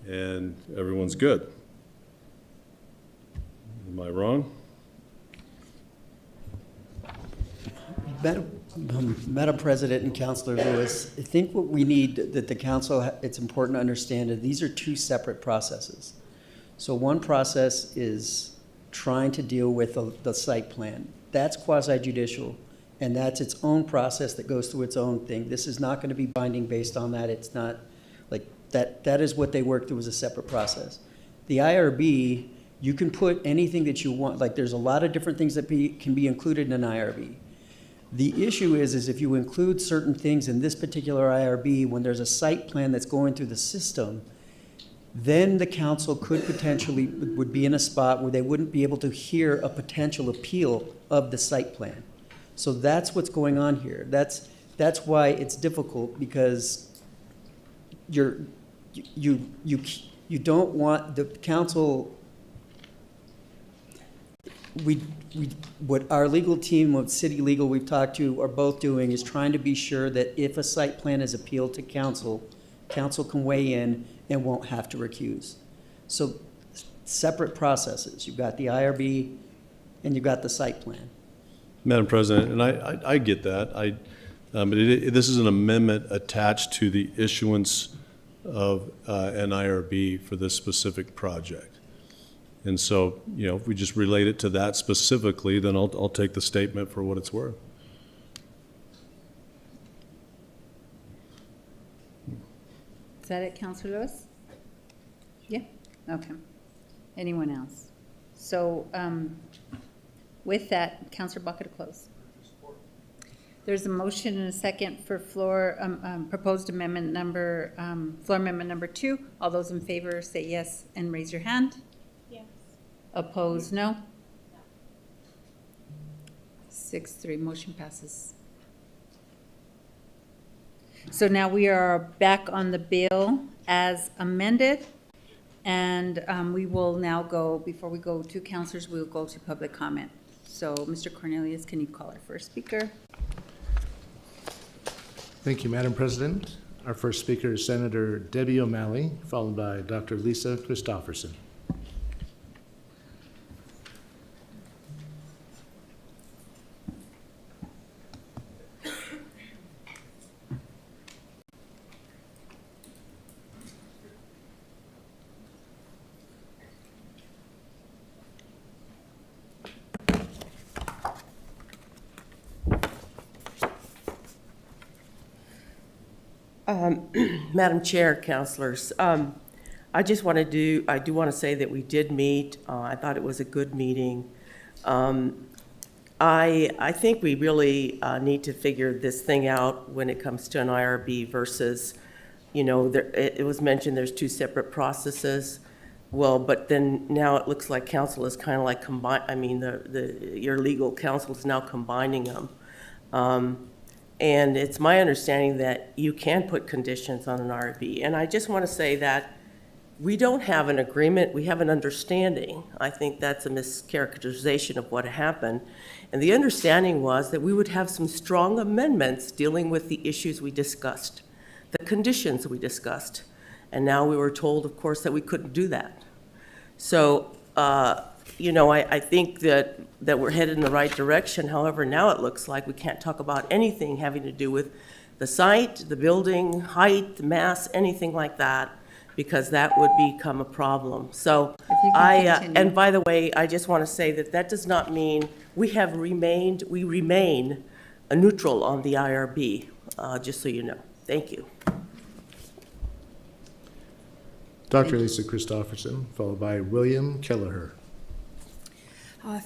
and everyone's good. Am I wrong? Madam President and Councilor Lewis, I think what we need, that the council, it's important to understand that these are two separate processes. So one process is trying to deal with the site plan. That's quasi-judicial, and that's its own process that goes through its own thing. This is not going to be binding based on that. It's not like that. That is what they worked through as a separate process. The IRB, you can put anything that you want. Like there's a lot of different things that can be included in an IRB. The issue is if you include certain things in this particular IRB, when there's a site plan that's going through the system, then the council could potentially, would be in a spot where they wouldn't be able to hear a potential appeal of the site plan. So that's what's going on here. That's why it's difficult, because you don't want the council. What our legal team, what city legal we've talked to are both doing is trying to be sure that if a site plan is appealed to council, council can weigh in and won't have to recuse. So separate processes. You've got the IRB and you've got the site plan. Madam President, and I get that. But this is an amendment attached to the issuance of an IRB for this specific project. And so, if we just relate it to that specifically, then I'll take the statement for what it's worth. Is that it, Counselor Lewis? Yeah, okay. Anyone else? So with that, Counselor Bucket to close. There's a motion and a second for proposed amendment number, floor amendment number 2. All those in favor say yes and raise your hand. Yes. Opposed, no? 6-3, motion passes. So now we are back on the bill as amended, and we will now go, before we go to councilors, we'll go to public comment. So Mr. Cornelius, can you call our first speaker? Thank you, Madam President. Our first speaker is Senator Debbie O'Malley, followed by Dr. Lisa Christofferson. Madam Chair, councilors, I do want to say that we did meet. I thought it was a good meeting. I think we really need to figure this thing out when it comes to an IRB versus, it was mentioned there's 2 separate processes. Well, but then now it looks like council is kind of like your legal counsel is now combining them. And it's my understanding that you can put conditions on an IRB. And I just want to say that we don't have an agreement, we have an understanding. I think that's a mischaracterization of what happened. And the understanding was that we would have some strong amendments dealing with the issues we discussed, the conditions we discussed. And now we were told, of course, that we couldn't do that. So, I think that we're headed in the right direction. However, now it looks like we can't talk about anything having to do with the site, the building, height, mass, anything like that, because that would become a problem. So and by the way, I just want to say that does not mean we remain a neutral on the IRB, just so you know. Thank you. Dr. Lisa Christofferson, followed by William Kelleher.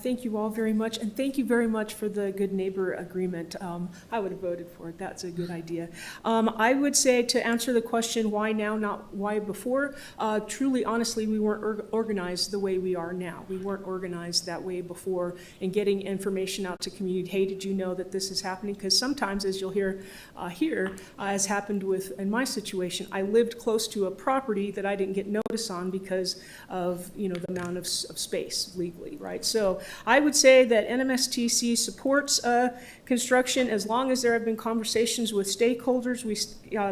Thank you all very much, and thank you very much for the good neighbor agreement. I would have voted for it. That's a good idea. I would say, to answer the question, why now, not why before, truly, honestly, we weren't organized the way we are now. We weren't organized that way before in getting information out to community. Hey, did you know that this is happening? Because sometimes, as you'll hear here, as happened in my situation, I lived close to a property that I didn't get notice on because of, the amount of space legally, right? So I would say that NMSTC supports construction as long as there have been conversations with stakeholders. We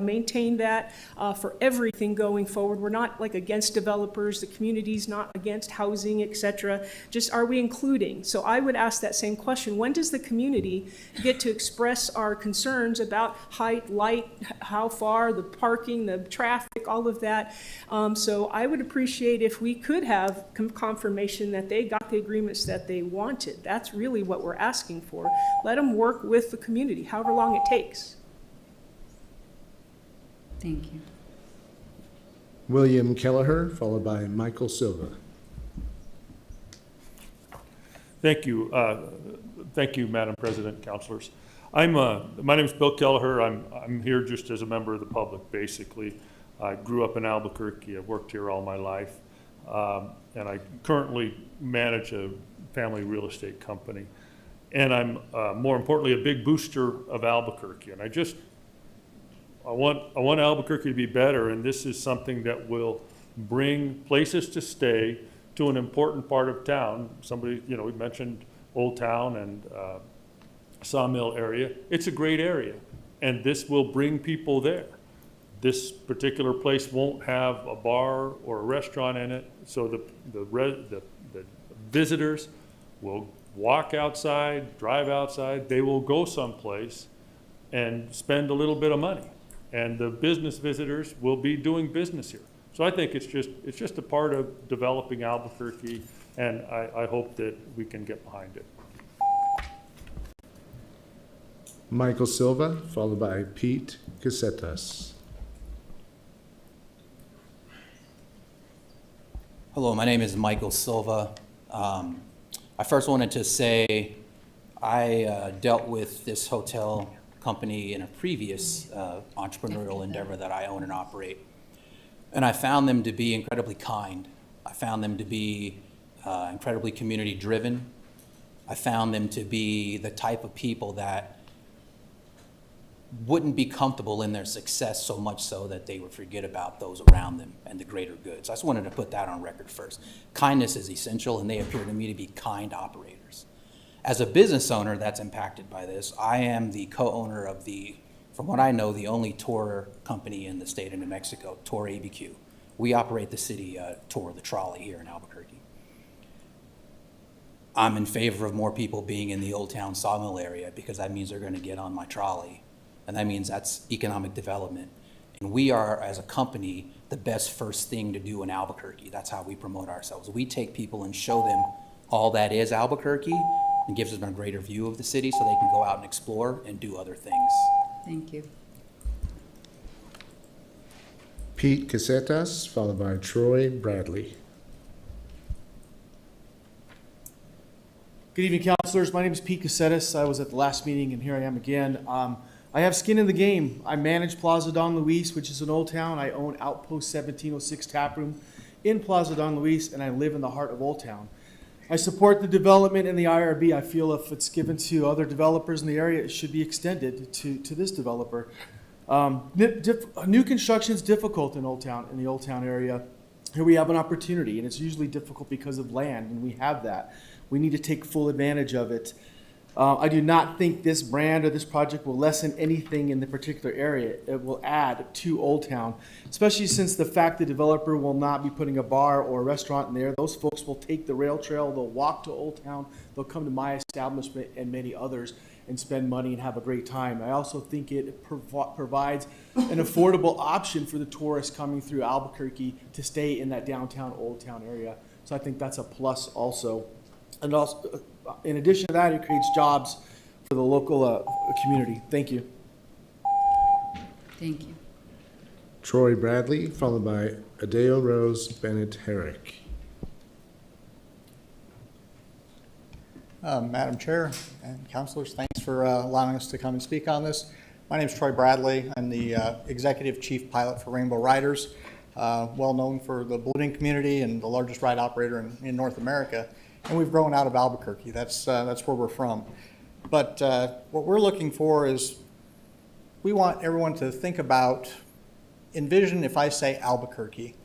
maintain that for everything going forward. We're not like against developers, the community's not against housing, et cetera. Just are we including? So I would ask that same question. When does the community get to express our concerns about height, light, how far, the parking, the traffic, all of that? So I would appreciate if we could have confirmation that they got the agreements that they wanted. That's really what we're asking for. Let them work with the community, however long it takes. Thank you. William Kelleher, followed by Michael Silva. Thank you. Thank you, Madam President, councilors. My name is Bill Kelleher. I'm here just as a member of the public, basically. I grew up in Albuquerque. I've worked here all my life. And I currently manage a family real estate company. And I'm, more importantly, a big booster of Albuquerque. And I want Albuquerque to be better, and this is something that will bring places to stay to an important part of town. Somebody, we mentioned Old Town and Sawmill area. It's a great area, and this will bring people there. This particular place won't have a bar or a restaurant in it, so the visitors will walk outside, drive outside. They will go someplace and spend a little bit of money. And the business visitors will be doing business here. So I think it's just a part of developing Albuquerque, and I hope that we can get behind it. Michael Silva, followed by Pete Casetas. Hello, my name is Michael Silva. I first wanted to say I dealt with this hotel company in a previous entrepreneurial endeavor that I own and operate. And I found them to be incredibly kind. I found them to be incredibly community driven. I found them to be the type of people that wouldn't be comfortable in their success so much so that they would forget about those around them and the greater good. So I just wanted to put that on record first. Kindness is essential, and they appear to me to be kind operators. As a business owner that's impacted by this, I am the co-owner of from what I know, the only tour company in the state of New Mexico, Tour ABQ. We operate the city tour, the trolley here in Albuquerque. I'm in favor of more people being in the Old Town Sawmill area because that means they're going to get on my trolley. And that means that's economic development. And we are, as a company, the best first thing to do in Albuquerque. That's how we promote ourselves. We take people and show them all that is Albuquerque and gives them a greater view of the city so they can go out and explore and do other things. Thank you. Pete Casetas, followed by Troy Bradley. Good evening, councilors. My name is Pete Casetas. I was at the last meeting, and here I am again. I have skin in the game. I manage Plaza Don Luis, which is an old town. I own Outpost 1706 Taproom in Plaza Don Luis, and I live in the heart of Old Town. I support the development in the IRB. I feel if it's given to other developers in the area, it should be extended to this developer. New construction is difficult in the Old Town area. Here we have an opportunity, and it's usually difficult because of land, and we have that. We need to take full advantage of it. I do not think this brand or this project will lessen anything in the particular area. It will add to Old Town, especially since the fact the developer will not be putting a bar or a restaurant in there. Those folks will take the rail trail, they'll walk to Old Town, they'll come to my establishment and many others and spend money and have a great time. I also think it provides an affordable option for the tourists coming through Albuquerque to stay in that downtown Old Town area. So I think that's a plus also. And also, in addition to that, it creates jobs for the local community. Thank you. Thank you. Troy Bradley, followed by Adeo Rose Bennett Herrick. Madam Chair and councilors, thanks for allowing us to come and speak on this. My name is Troy Bradley. I'm the Executive Chief Pilot for Rainbow Riders, well known for the boating community and the largest ride operator in North America. And we've grown out of Albuquerque. That's where we're from. But what we're looking for is we want everyone to think about, envision if I say Albuquerque.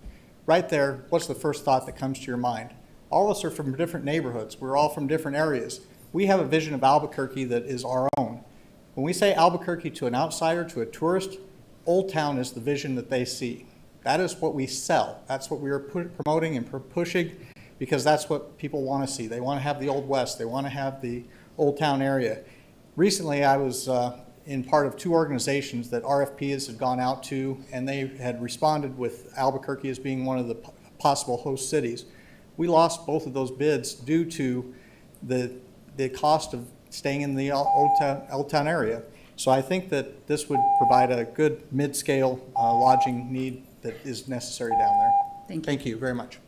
Right there, what's the first thought that comes to your mind? All of us are from different neighborhoods. We're all from different areas. We have a vision of Albuquerque that is our own. When we say Albuquerque to an outsider, to a tourist, Old Town is the vision that they see. That is what we sell. That's what we are promoting and pushing, because that's what people want to see. They want to have the Old West. They want to have the Old Town area. Recently, I was in part of two organizations that RFPs had gone out to, and they had responded with Albuquerque as being one of the possible host cities. We lost both of those bids due to the cost of staying in the Old Town area. So I think that this would provide a good mid-scale lodging need that is necessary down there. Thank you very much.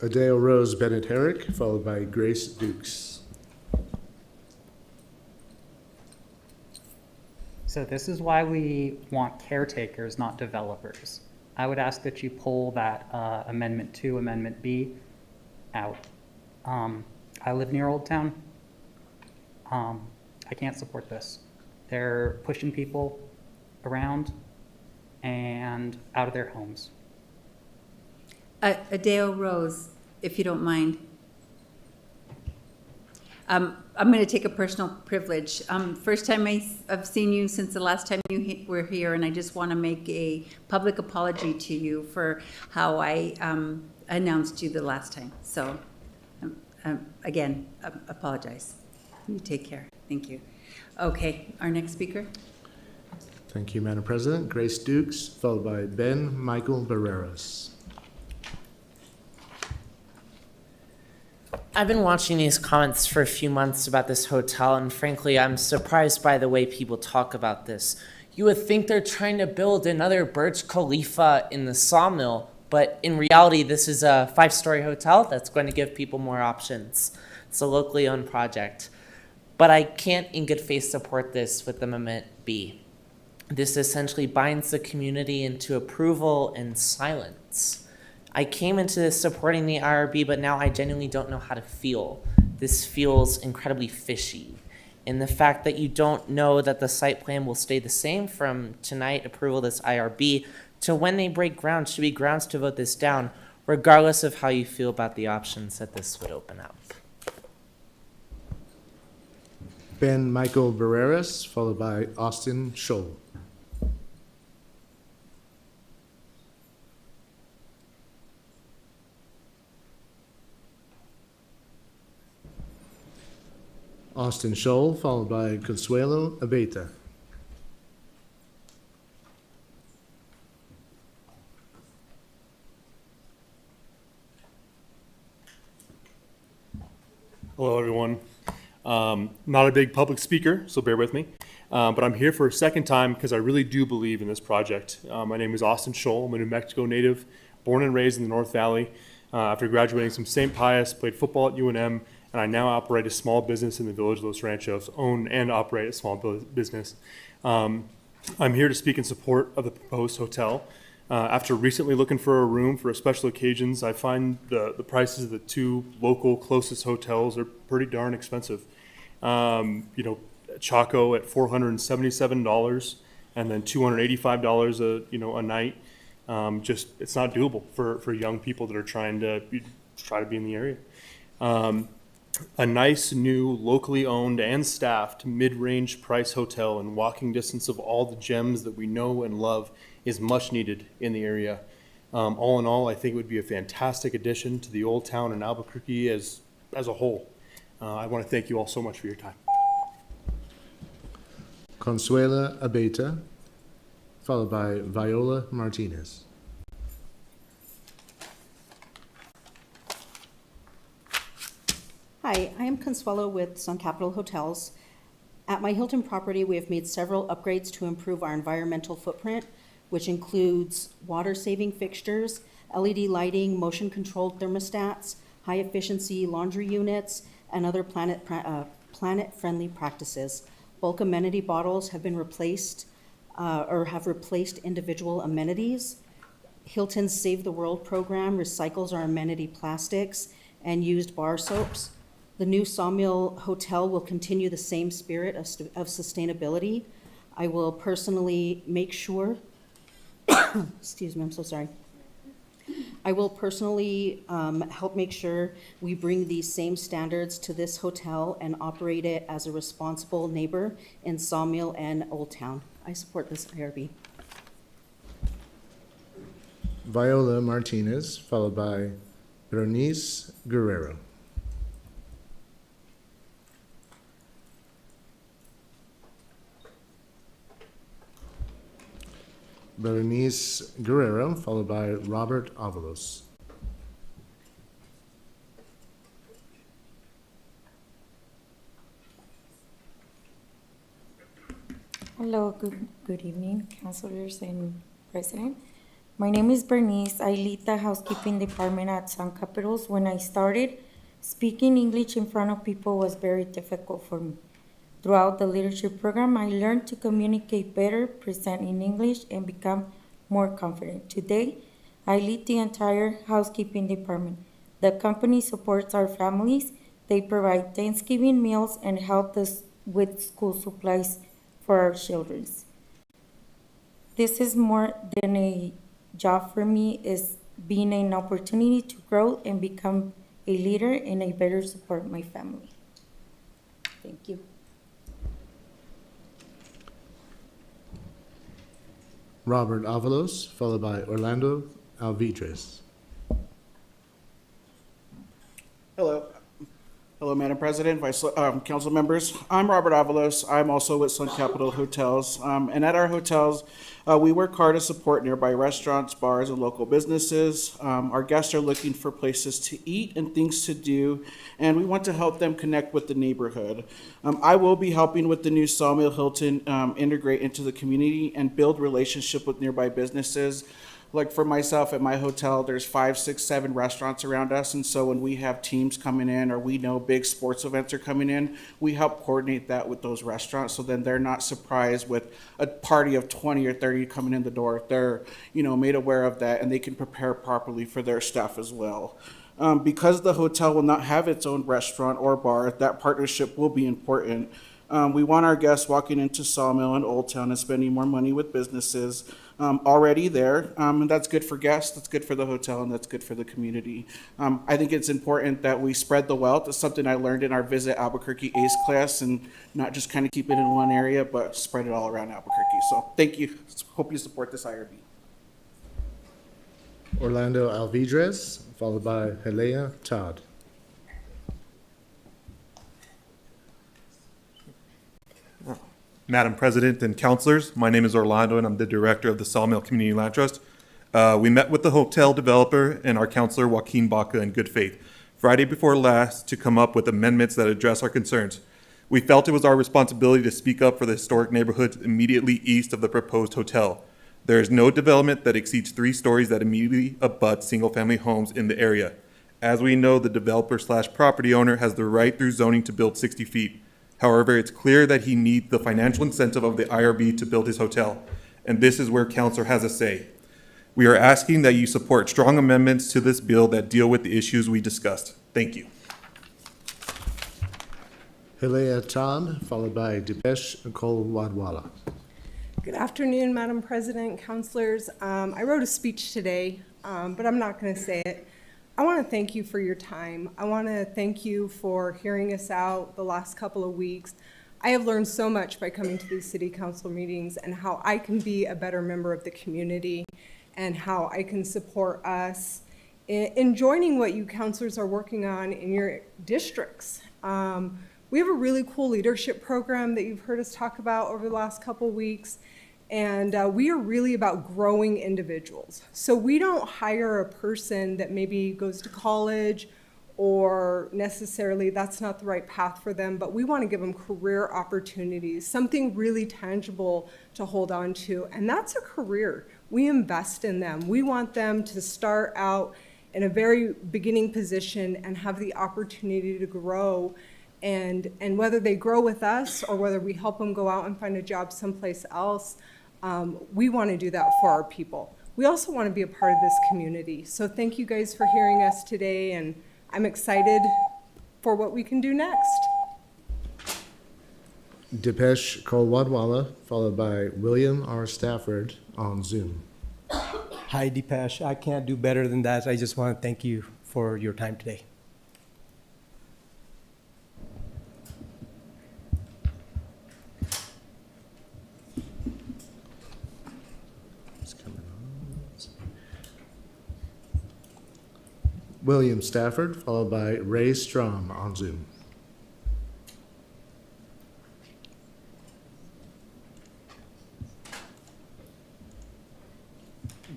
Adeo Rose Bennett Herrick, followed by Grace Dukes. So this is why we want caretakers, not developers. I would ask that you pull that Amendment 2, Amendment B out. I live near Old Town. I can't support this. They're pushing people around and out of their homes. Adeo Rose, if you don't mind. I'm going to take a personal privilege. First time I've seen you since the last time you were here, and I just want to make a public apology to you for how I announced you the last time. So Again, apologize. You take care. Thank you. Okay, our next speaker. Thank you, Madam President. Grace Dukes, followed by Ben Michael Barreras. I've been watching these comments for a few months about this hotel, and frankly, I'm surprised by the way people talk about this. You would think they're trying to build another Burj Khalifa in the Sawmill, but in reality, this is a 5-story hotel that's going to give people more options. It's a locally owned project. But I can't in good faith support this with Amendment B. This essentially binds the community into approval and silence. I came into this supporting the IRB, but now I genuinely don't know how to feel. This feels incredibly fishy. And the fact that you don't know that the site plan will stay the same from tonight approval of this IRB to when they break ground should be grounds to vote this down, regardless of how you feel about the options that this would open up. Ben Michael Barreras, followed by Austin Scholl. Austin Scholl, followed by Consuelo Abeta. Hello, everyone. Not a big public speaker, so bear with me. But I'm here for a second time because I really do believe in this project. My name is Austin Scholl. I'm a New Mexico native, born and raised in the North Valley. After graduating from St. Pius, played football at UNM, and I now operate a small business in the village of Los Ranchos, own and operate a small business. I'm here to speak in support of the proposed hotel. After recently looking for a room for special occasions, I find the prices of the 2 local closest hotels are pretty darn expensive. Chaco at $477 and then $285 a night. It's not doable for young people that are trying to be in the area. A nice new locally owned and staffed mid-range price hotel in walking distance of all the gems that we know and love is much needed in the area. All in all, I think it would be a fantastic addition to the old town in Albuquerque as a whole. I want to thank you all so much for your time. Consuela Abeta, followed by Viola Martinez. Hi, I am Consuelo with Sun Capital Hotels. At my Hilton property, we have made several upgrades to improve our environmental footprint, which includes water-saving fixtures, LED lighting, motion-controlled thermostats, high-efficiency laundry units, and other planet-friendly practices. Bulk amenity bottles have been replaced or have replaced individual amenities. Hilton's Save the World program recycles our amenity plastics and used bar soaps. The new Sawmill Hotel will continue the same spirit of sustainability. I will personally make sure, excuse me, I'm so sorry. I will personally help make sure we bring these same standards to this hotel and operate it as a responsible neighbor in Sawmill and Old Town. I support this IRB. Viola Martinez, followed by Bernice Guerrero. Bernice Guerrero, followed by Robert Avalos. Hello, good evening, councilors and president. My name is Bernice. I lead the housekeeping department at Sun Capitals. When I started, speaking English in front of people was very difficult for me. Throughout the leadership program, I learned to communicate better, present in English, and become more confident. Today, I lead the entire housekeeping department. The company supports our families. They provide Thanksgiving meals and help us with school supplies for our children. This is more than a job for me, is being an opportunity to grow and become a leader and a better support my family. Thank you. Robert Avalos, followed by Orlando Alvidres. Hello, Hello, Madam President, Council members. I'm Robert Avalos. I'm also with Sun Capital Hotels. And at our hotels, we work hard to support nearby restaurants, bars, and local businesses. Our guests are looking for places to eat and things to do, and we want to help them connect with the neighborhood. I will be helping with the new Sawmill Hilton integrate into the community and build relationship with nearby businesses. Like for myself at my hotel, there's 5, 6, 7 restaurants around us. And so when we have teams coming in or we know big sports events are coming in, we help coordinate that with those restaurants. So then they're not surprised with a party of 20 or 30 coming in the door. They're, made aware of that and they can prepare properly for their staff as well. Because the hotel will not have its own restaurant or bar, that partnership will be important. We want our guests walking into Sawmill and Old Town and spending more money with businesses already there. And that's good for guests, that's good for the hotel, and that's good for the community. I think it's important that we spread the wealth. It's something I learned in our Visit Albuquerque ACE class, and not just kind of keep it in one area, but spread it all around Albuquerque. So thank you. Hope you support this IRB. Orlando Alvidrez, followed by Helea Todd. Madam President and councilors, my name is Orlando and I'm the director of the Sawmill Community Land Trust. We met with the hotel developer and our councilor Joaquin Baca in good faith Friday before last to come up with amendments that address our concerns. We felt it was our responsibility to speak up for the historic neighborhoods immediately east of the proposed hotel. There is no development that exceeds 3 stories that immediately abut single-family homes in the area. As we know, the developer/property owner has the right through zoning to build 60 feet. However, it's clear that he needs the financial incentive of the IRB to build his hotel, and this is where council has a say. We are asking that you support strong amendments to this bill that deal with the issues we discussed. Thank you. Helea Todd, followed by Dipesh Kolwadwala. Good afternoon, Madam President, councilors. I wrote a speech today, but I'm not going to say it. I want to thank you for your time. I want to thank you for hearing us out the last couple of weeks. I have learned so much by coming to these city council meetings and how I can be a better member of the community and how I can support us in joining what you councilors are working on in your districts. We have a really cool leadership program that you've heard us talk about over the last couple of weeks. And we are really about growing individuals. So we don't hire a person that maybe goes to college or necessarily that's not the right path for them, but we want to give them career opportunities, something really tangible to hold on to. And that's a career. We invest in them. We want them to start out in a very beginning position and have the opportunity to grow. And whether they grow with us or whether we help them go out and find a job someplace else, we want to do that for our people. We also want to be a part of this community. So thank you guys for hearing us today, and I'm excited for what we can do next. Dipesh Kolwadwala, followed by William R. Stafford on Zoom. Hi, Dipesh. I can't do better than that. I just want to thank you for your time today. William Stafford, followed by Ray Strom on Zoom.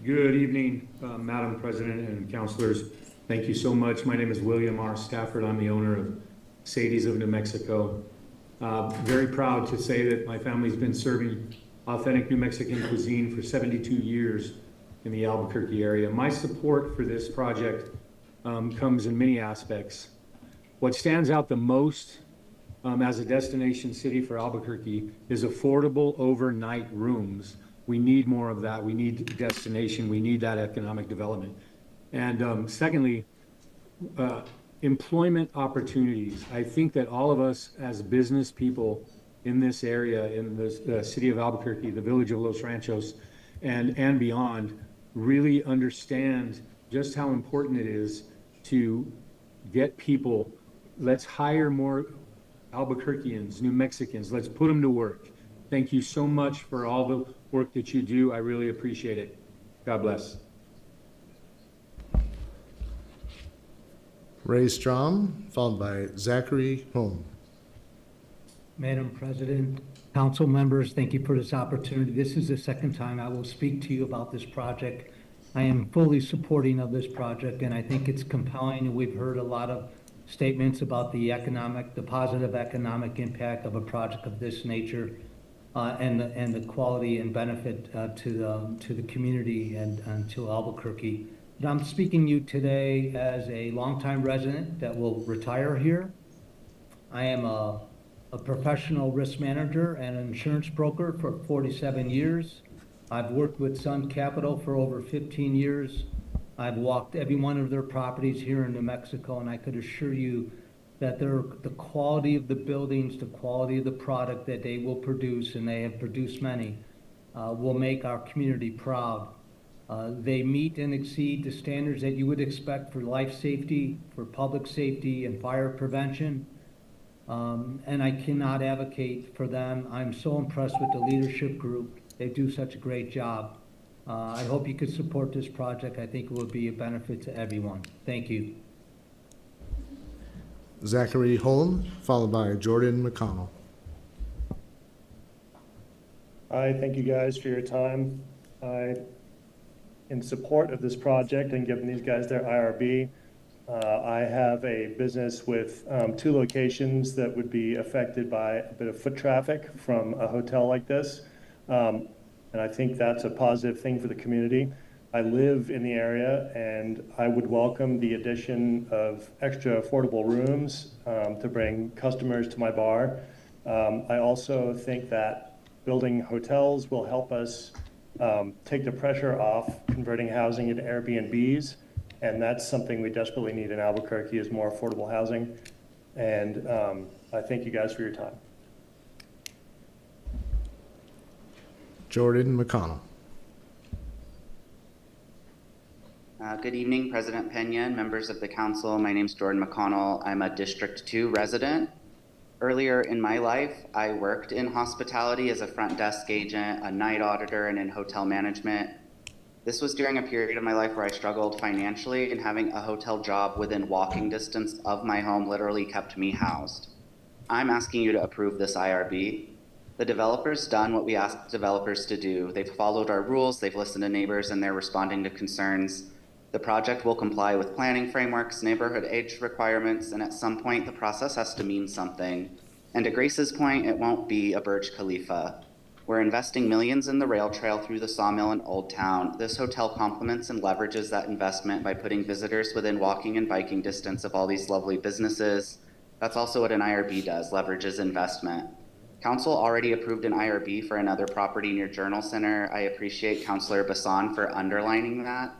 Good evening, Madam President and councilors. Thank you so much. My name is William R. Stafford. I'm the owner of Sadie's of New Mexico. Very proud to say that my family's been serving authentic New Mexican cuisine for 72 years in the Albuquerque area. My support for this project comes in many aspects. What stands out the most as a destination city for Albuquerque is affordable overnight rooms. We need more of that. We need destination. We need that economic development. And secondly, employment opportunities. I think that all of us as business people in this area, in the city of Albuquerque, the village of Los Ranchos, and beyond, really understand just how important it is to get people. Let's hire more Albuquerqueans, New Mexicans. Let's put them to work. Thank you so much for all the work that you do. I really appreciate it. God bless. Ray Strom, followed by Zachary Holm. Madam President, council members, thank you for this opportunity. This is the second time I will speak to you about this project. I am fully supporting of this project, and I think it's compelling, and we've heard a lot of statements about the positive economic impact of a project of this nature, and the quality and benefit to the community and to Albuquerque. And I'm speaking to you today as a longtime resident that will retire here. I am a professional risk manager and an insurance broker for 47 years. I've worked with Sun Capital for over 15 years. I've walked every one of their properties here in New Mexico, and I could assure you that the quality of the buildings, the quality of the product that they will produce, and they have produced many, will make our community proud. They meet and exceed the standards that you would expect for life safety, for public safety, and fire prevention. And I cannot advocate for them. I'm so impressed with the leadership group. They do such a great job. I hope you could support this project. I think it will be a benefit to everyone. Thank you. Zachary Holm, followed by Jordan McConnell. I thank you guys for your time. In support of this project and giving these guys their IRB, I have a business with 2 locations that would be affected by a bit of foot traffic from a hotel like this. And I think that's a positive thing for the community. I live in the area, and I would welcome the addition of extra affordable rooms to bring customers to my bar. I also think that building hotels will help us take the pressure off converting housing into Airbnbs. And that's something we desperately need in Albuquerque, is more affordable housing. And I thank you guys for your time. Jordan McConnell. Good evening, President Pena and members of the council. My name is Jordan McConnell. I'm a District 2 resident. Earlier in my life, I worked in hospitality as a front desk agent, a night auditor, and in hotel management. This was during a period of my life where I struggled financially, and having a hotel job within walking distance of my home literally kept me housed. I'm asking you to approve this IRB. The developer's done what we asked developers to do. They've followed our rules, they've listened to neighbors, and they're responding to concerns. The project will comply with planning frameworks, neighborhood age requirements, and at some point the process has to mean something. And to Grace's point, it won't be a Burj Khalifa. We're investing millions in the rail trail through the sawmill in Old Town. This hotel complements and leverages that investment by putting visitors within walking and biking distance of all these lovely businesses. That's also what an IRB does, leverages investment. Council already approved an IRB for another property near Journal Center. I appreciate Councilor Bassan for underlining that.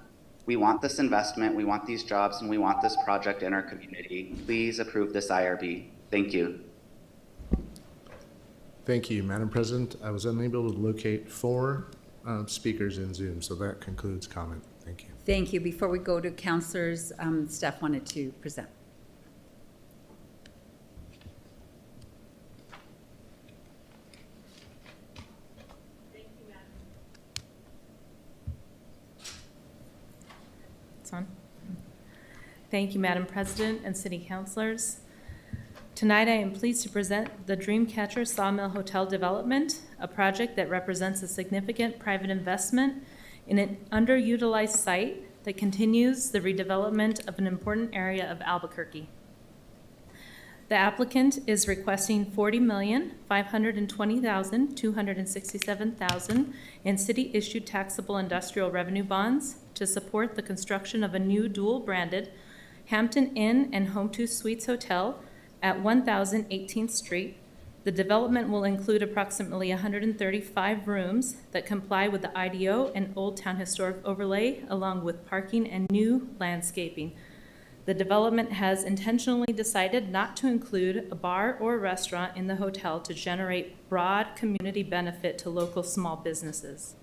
We want this investment, we want these jobs, and we want this project in our community. Please approve this IRB. Thank you. Thank you, Madam President. I was unable to locate 4 speakers in Zoom, so that concludes comment. Thank you. Thank you. Before we go to councilors, staff wanted to present. On. Thank you, Madam President and City Councilors. Tonight, I am pleased to present the Dreamcatcher Sawmill Hotel Development, a project that represents a significant private investment in an underutilized site that continues the redevelopment of an important area of Albuquerque. The applicant is requesting $40,520,267 in city-issued taxable industrial revenue bonds to support the construction of a new dual-branded Hampton Inn and Home 2 Suites Hotel at 1000 18th Street. The development will include approximately 135 rooms that comply with the IDO and Old Town Historic Overlay, along with parking and new landscaping. The development has intentionally decided not to include a bar or a restaurant in the hotel to generate broad community benefit to local small businesses.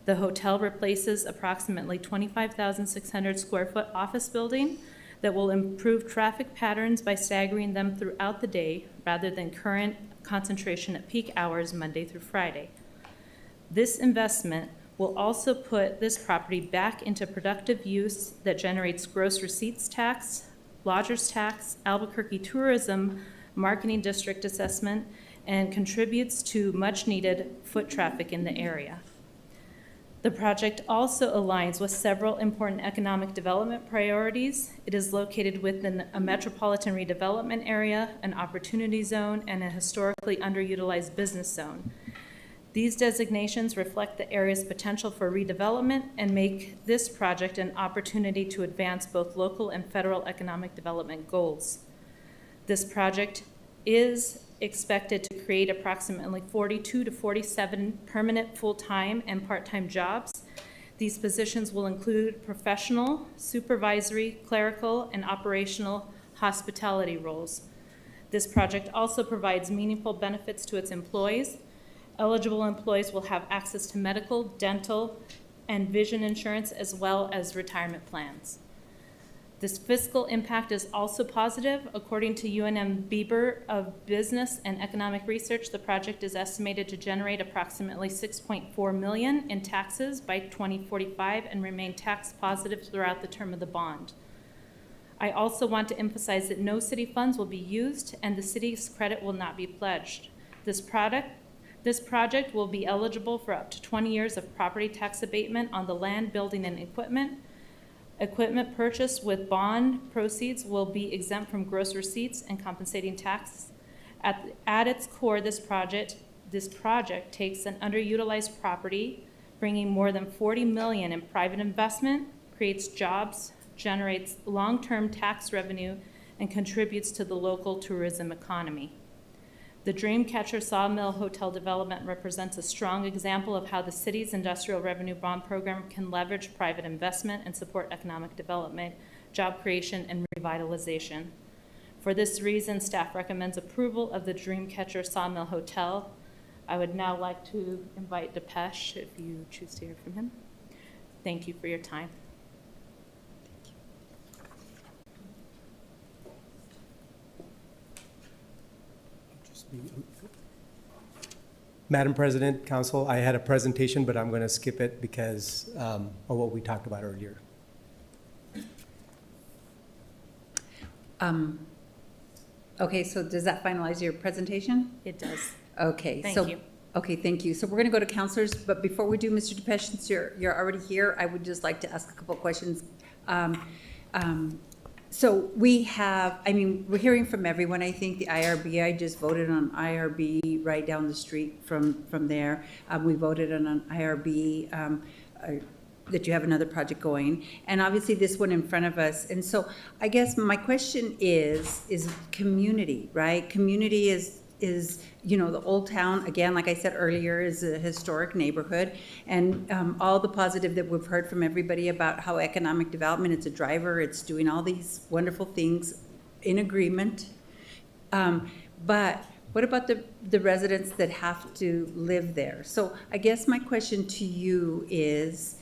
The hotel replaces approximately 25,600 square foot office building that will improve traffic patterns by staggering them throughout the day rather than current concentration at peak hours Monday through Friday. This investment will also put this property back into productive use that generates gross receipts tax lodgers tax, Albuquerque tourism marketing district assessment, and contributes to much-needed foot traffic in the area. The project also aligns with several important economic development priorities. It is located within a metropolitan redevelopment area, an opportunity zone, and a historically underutilized business zone. These designations reflect the area's potential for redevelopment and make this project an opportunity to advance both local and federal economic development goals. This project is expected to create approximately 42 to 47 permanent full-time and part-time jobs. These positions will include professional, supervisory, clerical, and operational hospitality roles. This project also provides meaningful benefits to its employees. Eligible employees will have access to medical, dental, and vision insurance, as well as retirement plans. This fiscal impact is also positive. According to UNM Bieber of Business and Economic Research, the project is estimated to generate approximately $6.4 million in taxes by 2045 and remain tax positive throughout the term of the bond. I also want to emphasize that no city funds will be used and the city's credit will not be pledged. This project will be eligible for up to 20 years of property tax abatement on the land, building, and equipment. Equipment purchased with bond proceeds will be exempt from gross receipts and compensating tax. At its core, this project takes an underutilized property, bringing more than $40 million in private investment, creates jobs, generates long-term tax revenue, and contributes to the local tourism economy. The Dreamcatcher Sawmill Hotel development represents a strong example of how the city's industrial revenue bond program can leverage private investment and support economic development, job creation, and revitalization. For this reason, staff recommends approval of the Dreamcatcher Sawmill Hotel. I would now like to invite Dipesh, if you choose to hear from him. Thank you for your time. Madam President, Council, I had a presentation, but I'm going to skip it because of what we talked about earlier. Okay, so does that finalize your presentation? It does. Okay. Thank you. Okay, thank you. So we're going to go to counselors, but before we do, Mr. Depeche, since you're already here, I would just like to ask a couple of questions. So we have, I mean, we're hearing from everyone. I think the IRB, I just voted on IRB right down the street from there. We voted on an IRB that you have another project going, and obviously this one in front of us. And so I guess my question is community, right? Community is, you know, the Old Town, again, like I said earlier, is a historic neighborhood, and all the positive that we've heard from everybody about how economic development, it's a driver, it's doing all these wonderful things in agreement. But what about the residents that have to live there? So I guess my question to you is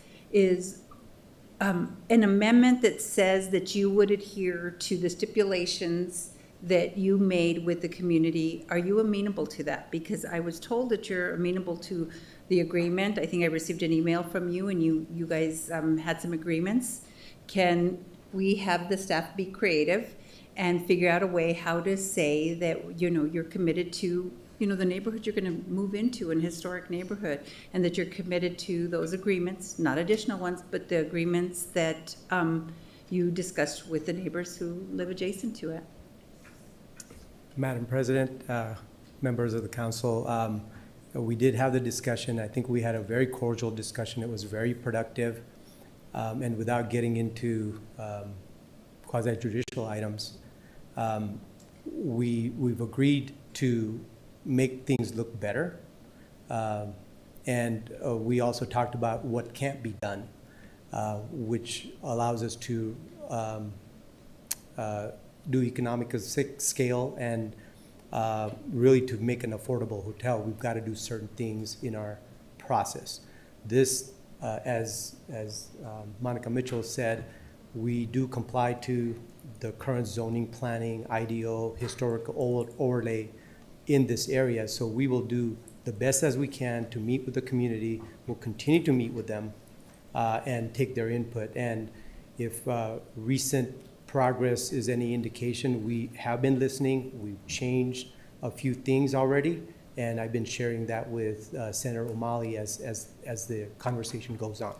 an amendment that says that you would adhere to the stipulations that you made with the community, are you amenable to that? Because I was told that you're amenable to the agreement. I think I received an email from you and you guys had some agreements. Can we have the staff be creative and figure out a way how to say that, you know, you're committed to, you know, the neighborhood you're gonna move into, an historic neighborhood, and that you're committed to those agreements, not additional ones, but the agreements that you discussed with the neighbors who live adjacent to it? Madam President, members of the council, we did have the discussion. I think we had a very cordial discussion. It was very productive. And without getting into quasi-judicial items, we've agreed to make things look better. And we also talked about what can't be done, which allows us to do economic scale and really to make an affordable hotel, we've got to do certain things in our process. This, as Monica Mitchell said, we do comply to the current zoning, planning, IDO, historical overlay in this area. So we will do the best as we can to meet with the community. We'll continue to meet with them and take their input. And if recent progress is any indication, we have been listening. We've changed a few things already, and I've been sharing that with Senator O'Malley as the conversation goes on.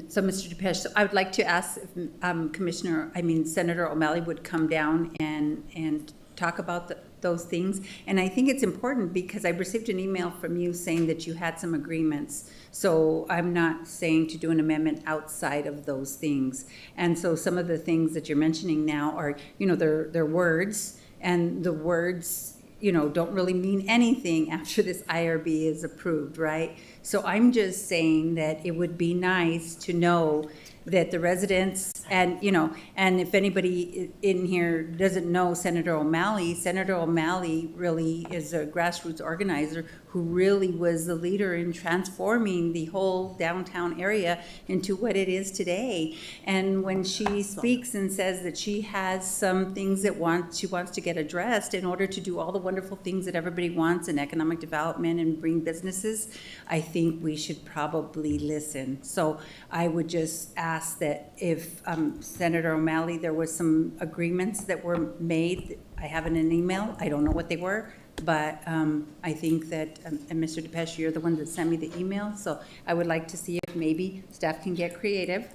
So, Mr. DePeche, so I would like to ask if Senator O'Malley would come down and talk about those things. And I think it's important because I received an email from you saying that you had some agreements. So I'm not saying to do an amendment outside of those things. And so some of the things that you're mentioning now are, they're words, and the words, don't really mean anything after this IRB is approved, right? So I'm just saying that it would be nice to know that the residents and if anybody in here doesn't know Senator O'Malley really is a grassroots organizer who really was the leader in transforming the whole downtown area into what it is today. And when she speaks and says that she has some things that she wants to get addressed in order to do all the wonderful things that everybody wants in economic development and bring businesses, I think we should probably listen. So I would just ask that if Senator O'Malley, there was some agreements that were made. I have in an email. I don't know what they were, but I think that, and Mr. DePeche, you're the one that sent me the email, so I would like to see if maybe staff can get creative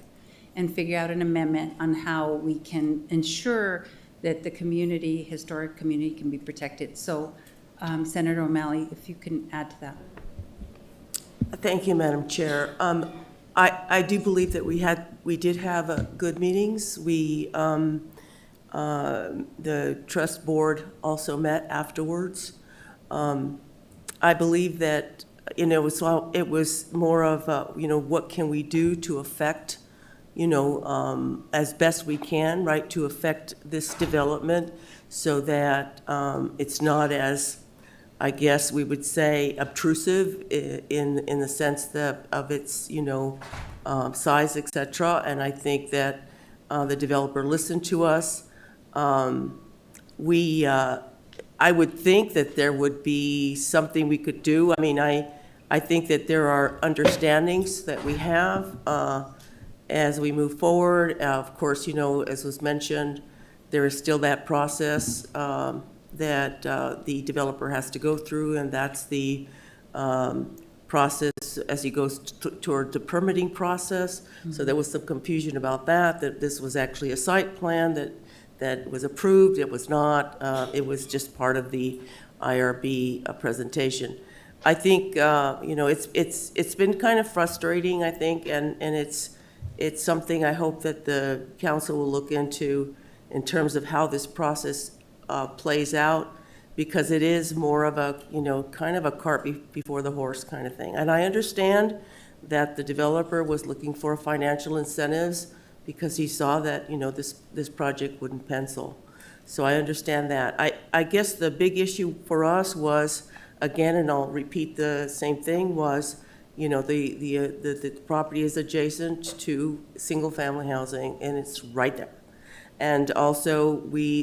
and figure out an amendment on how we can ensure that the historic community can be protected. So Senator O'Malley, if you can add to that. Thank you, Madam Chair. I do believe that we did have good meetings. The trust board also met afterwards. I believe that it was more of what can we do to affect as best we can, right, to affect this development so that it's not as, I guess we would say, obtrusive in the sense of its size, et cetera. And I think that the developer listened to us. I would think that there would be something we could do. I mean, I think that there are understandings that we have as we move forward. Of course, as was mentioned, there is still that process that the developer has to go through, and that's the process as he goes toward the permitting process. Mm-hmm. So there was some confusion about that this was actually a site plan that was approved. It was not. It was just part of the IRB presentation. I think it's been kind of frustrating, I think, and it's something I hope that the council will look into in terms of how this process plays out, because it is more of a kind of a cart before the horse kind of thing. And I understand that the developer was looking for financial incentives because he saw that this project wouldn't pencil. So I understand that. I guess the big issue for us was, again, and I'll repeat the same thing, was the property is adjacent to single-family housing, and it's right there. And also,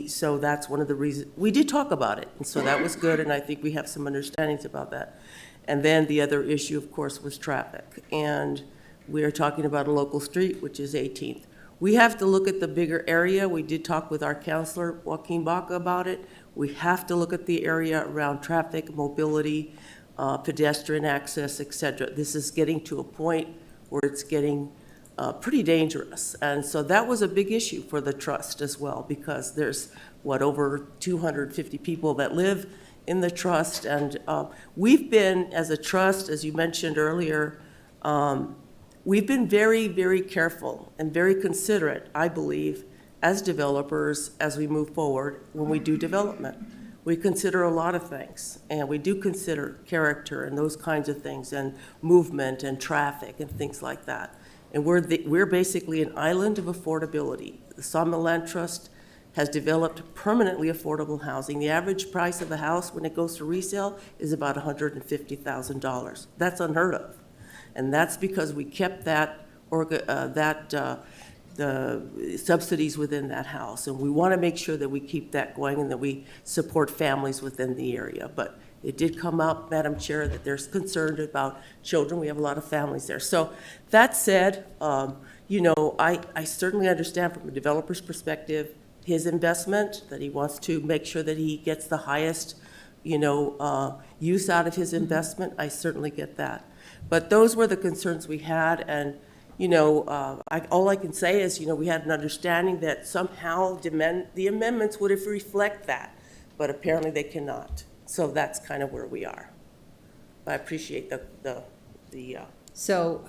so that's one of the reasons, we did talk about it, and so that was good, and I think we have some understandings about that. And then the other issue, of course, was traffic. And we are talking about a local street, which is 18th. We have to look at the bigger area. We did talk with our counselor, Joaquin Baca, about it. We have to look at the area around traffic, mobility, pedestrian access, et cetera. This is getting to a point where it's getting pretty dangerous. And so that was a big issue for the trust as well, because there's, over 250 people that live in the trust. And we've been, as a trust, as you mentioned earlier, we've been very, very careful and very considerate, I believe, as developers, as we move forward when we do development. We consider a lot of things, and we do consider character and those kinds of things, and movement and traffic and things like that. And we're basically an island of affordability. The Sawmill Land Trust has developed permanently affordable housing. The average price of a house when it goes to resale is about $150,000. That's unheard of. And that's because we kept the subsidies within that house. And we want to make sure that we keep that going and that we support families within the area. But It did come up, Madam Chair, that there's concern about children. We have a lot of families there. So that said, you know, I certainly understand from a developer's perspective his investment, that he wants to make sure that he gets the highest, you know, use out of his investment. I certainly get that. But those were the concerns we had, and, you know, all I can say is, you know, we had an understanding that somehow the amendments would have reflect that, but apparently they cannot. So that's kind of where we are. I appreciate the So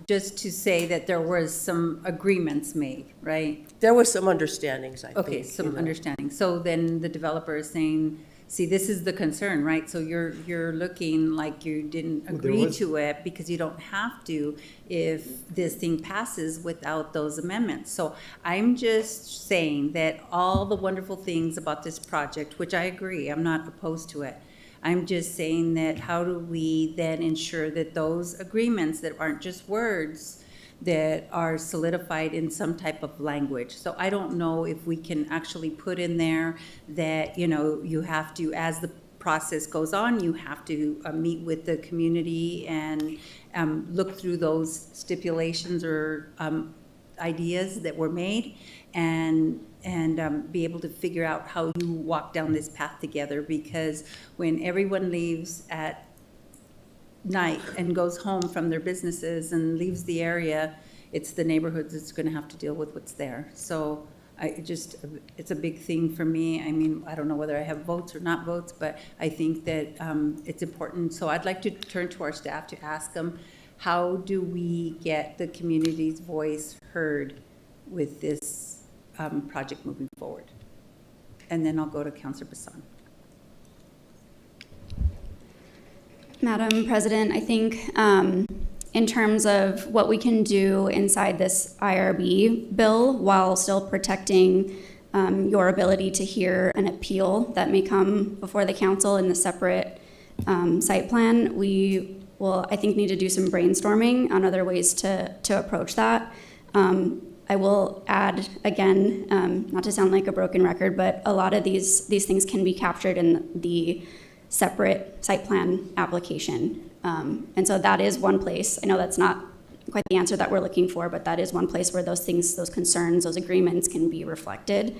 just to say that there was some agreements made, right? There was some understandings, I think. Okay, some understanding. So then the developer is saying, see, this is the concern, right? So you're looking like you didn't agree to it because you don't have to if this thing passes without those amendments. So I'm just saying that all the wonderful things about this project, which I agree, I'm not opposed to it. I'm just saying that how do we then ensure that those agreements that aren't just words, that are solidified in some type of language. So I don't know if we can actually put in there that, you know, you have to, as the process goes on, you have to meet with the community and look through those stipulations or ideas that were made and be able to figure out how you walk down this path together. Because when everyone leaves at night and goes home from their businesses and leaves the area, it's the neighborhoods that's going to have to deal with what's there. So it's a big thing for me. I mean, I don't know whether I have votes or not votes, but I think that it's important. So I'd like to turn to our staff to ask them, how do we get the community's voice heard with this project moving forward? And then I'll go to Councilor Bassan. Madam President, I think in terms of what we can do inside this IRB bill while still protecting your ability to hear an appeal that may come before the council in the separate site plan, we will, I think, need to do some brainstorming on other ways to approach that. I will add, again, not to sound like a broken record, but a lot of these things can be captured in the separate site plan application. And so that is one place. I know that's not quite the answer that we're looking for, but that is one place where those things, those concerns, those agreements can be reflected.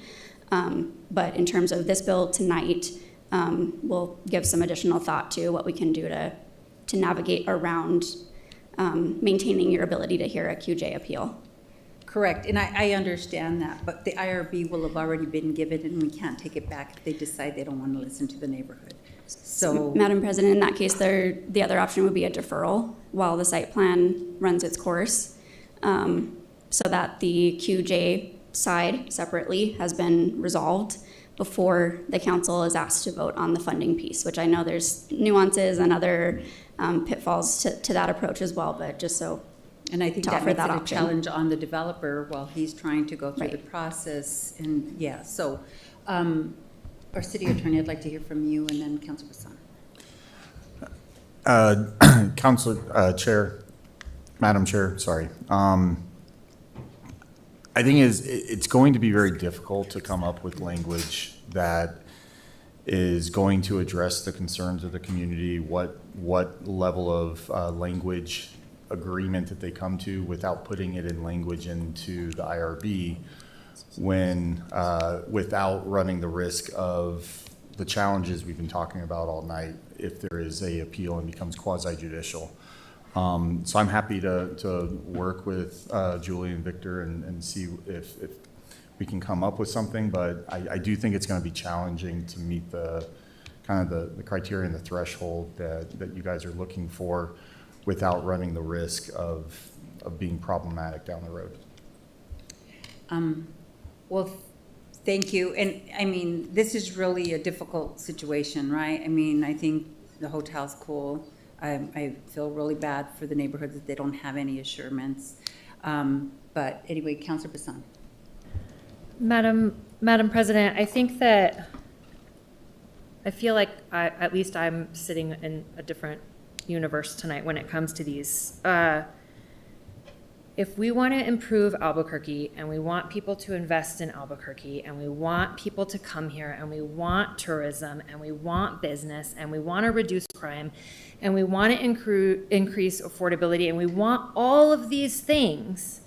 But in terms of this bill tonight, we'll give some additional thought to what we can do to navigate around maintaining your ability to hear a QJ appeal. Correct, and I understand that, but the IRB will have already been given and we can't take it back if they decide they don't want to listen to the neighborhood. So, Madam President, in that case, the other option would be a deferral while the site plan runs its course, so that the QJ side separately has been resolved before the council is asked to vote on the funding piece, which I know there's nuances and other pitfalls to that approach as well, but just so. And I think to that offer makes that it a option. challenge on the developer while he's trying to go through Right. the process. And yeah, so our city attorney, I'd like to hear from you, and then Councilor Bassan. Council Chair, Madam Chair, sorry. I think it's going to be very difficult to come up with language that is going to address the concerns of the community, what level of language agreement that they come to without putting it in language into the IRB when without running the risk of the challenges we've been talking about all night if there is a appeal and becomes quasi-judicial. So I'm happy to work with Julie and Victor and see if we can come up with something, but I do think it's going to be challenging to meet the kind of the criteria and the threshold that you guys are looking for without running the risk of being problematic down the road. Well, thank you. And I mean, this is really a difficult situation, right? I mean, I think the hotel's cool. I feel really bad for the neighborhoods that they don't have any assurance. But anyway, Councilor Bassan. Madam President, I think that I feel like at least I'm sitting in a different universe tonight when it comes to these. if we want to improve Albuquerque and we want people to invest in Albuquerque and we want people to come here and we want tourism and we want business and we want to reduce crime and we want to increase affordability and we want all of these things,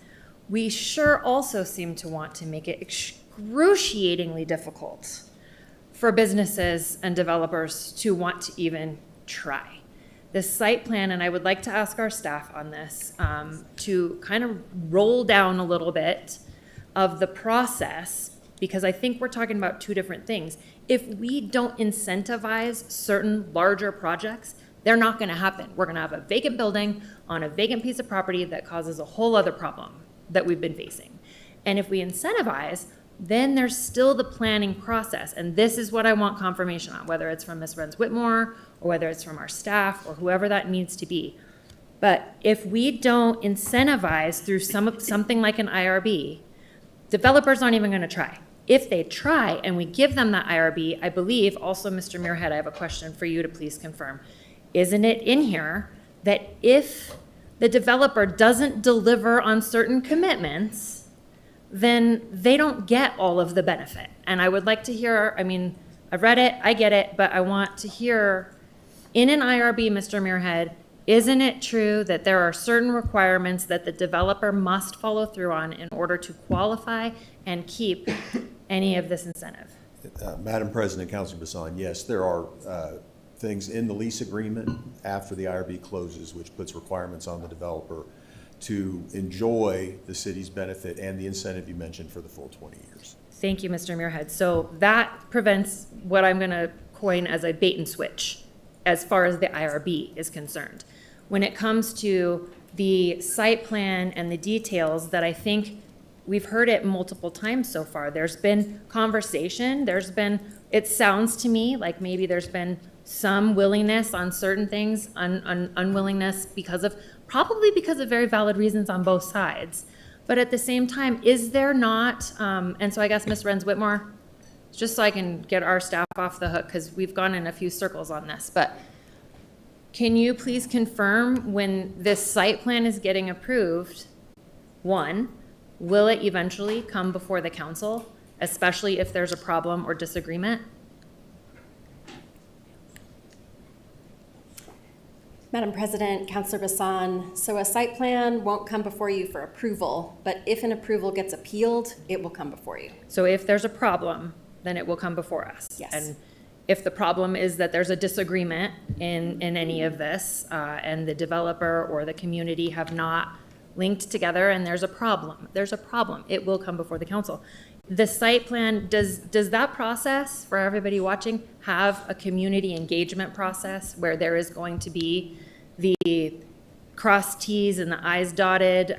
we sure also seem to want to make it excruciatingly difficult for businesses and developers to want to even try. The site plan, and I would like to ask our staff on this, to kind of roll down a little bit of the process, because I think we're talking about two different things. If we don't incentivize certain larger projects, they're not gonna happen. We're gonna have a vacant building on a vacant piece of property that causes a whole other problem that we've been facing. And if we incentivize, then there's still the planning process. And this is what I want confirmation on, whether it's from Ms. Renz-Whitmore or whether it's from our staff or whoever that needs to be. But if we don't incentivize through something like an IRB, developers aren't even gonna try. If they try and we give them that IRB, I believe, also Mr. Muirhead, I have a question for you to please confirm. Isn't it in here that if the developer doesn't deliver on certain commitments, then they don't get all of the benefit? And I would like to hear, I mean, I've read it, I get it, but I want to hear, in an IRB, Mr. Muirhead, isn't it true that there are certain requirements that the developer must follow through on in order to qualify and keep any of this incentive? Madam President, Councilor Bassan, yes, there are things in the lease agreement after the IRB closes which puts requirements on the developer to enjoy the city's benefit and the incentive you mentioned for the full 20 years. Thank you, Mr. Muirhead. So that prevents what I'm going to coin as a bait and switch as far as the IRB is concerned. When it comes to the site plan and the details that I think we've heard it multiple times so far, there's been conversation, it sounds to me like maybe there's been some willingness on certain things, unwillingness probably because of very valid reasons on both sides. But at the same time, is there not, and so I guess Ms. Renz-Whitmore, just so I can get our staff off the hook, because we've gone in a few circles on this, but can you please confirm when this site plan is getting approved, one, will it eventually come before the council, especially if there's a problem or disagreement? Madam President, Councilor Bassan, so a site plan won't come before you for approval, but if an approval gets appealed, it will come before you. So if there's a problem, then it will come before us. Yes. And if the problem is that there's a disagreement in any of this, and the developer or the community have not linked together and there's a problem, it will come before the council. The site plan, does that process, for everybody watching, have a community engagement process where there is going to be the cross T's and the I's dotted,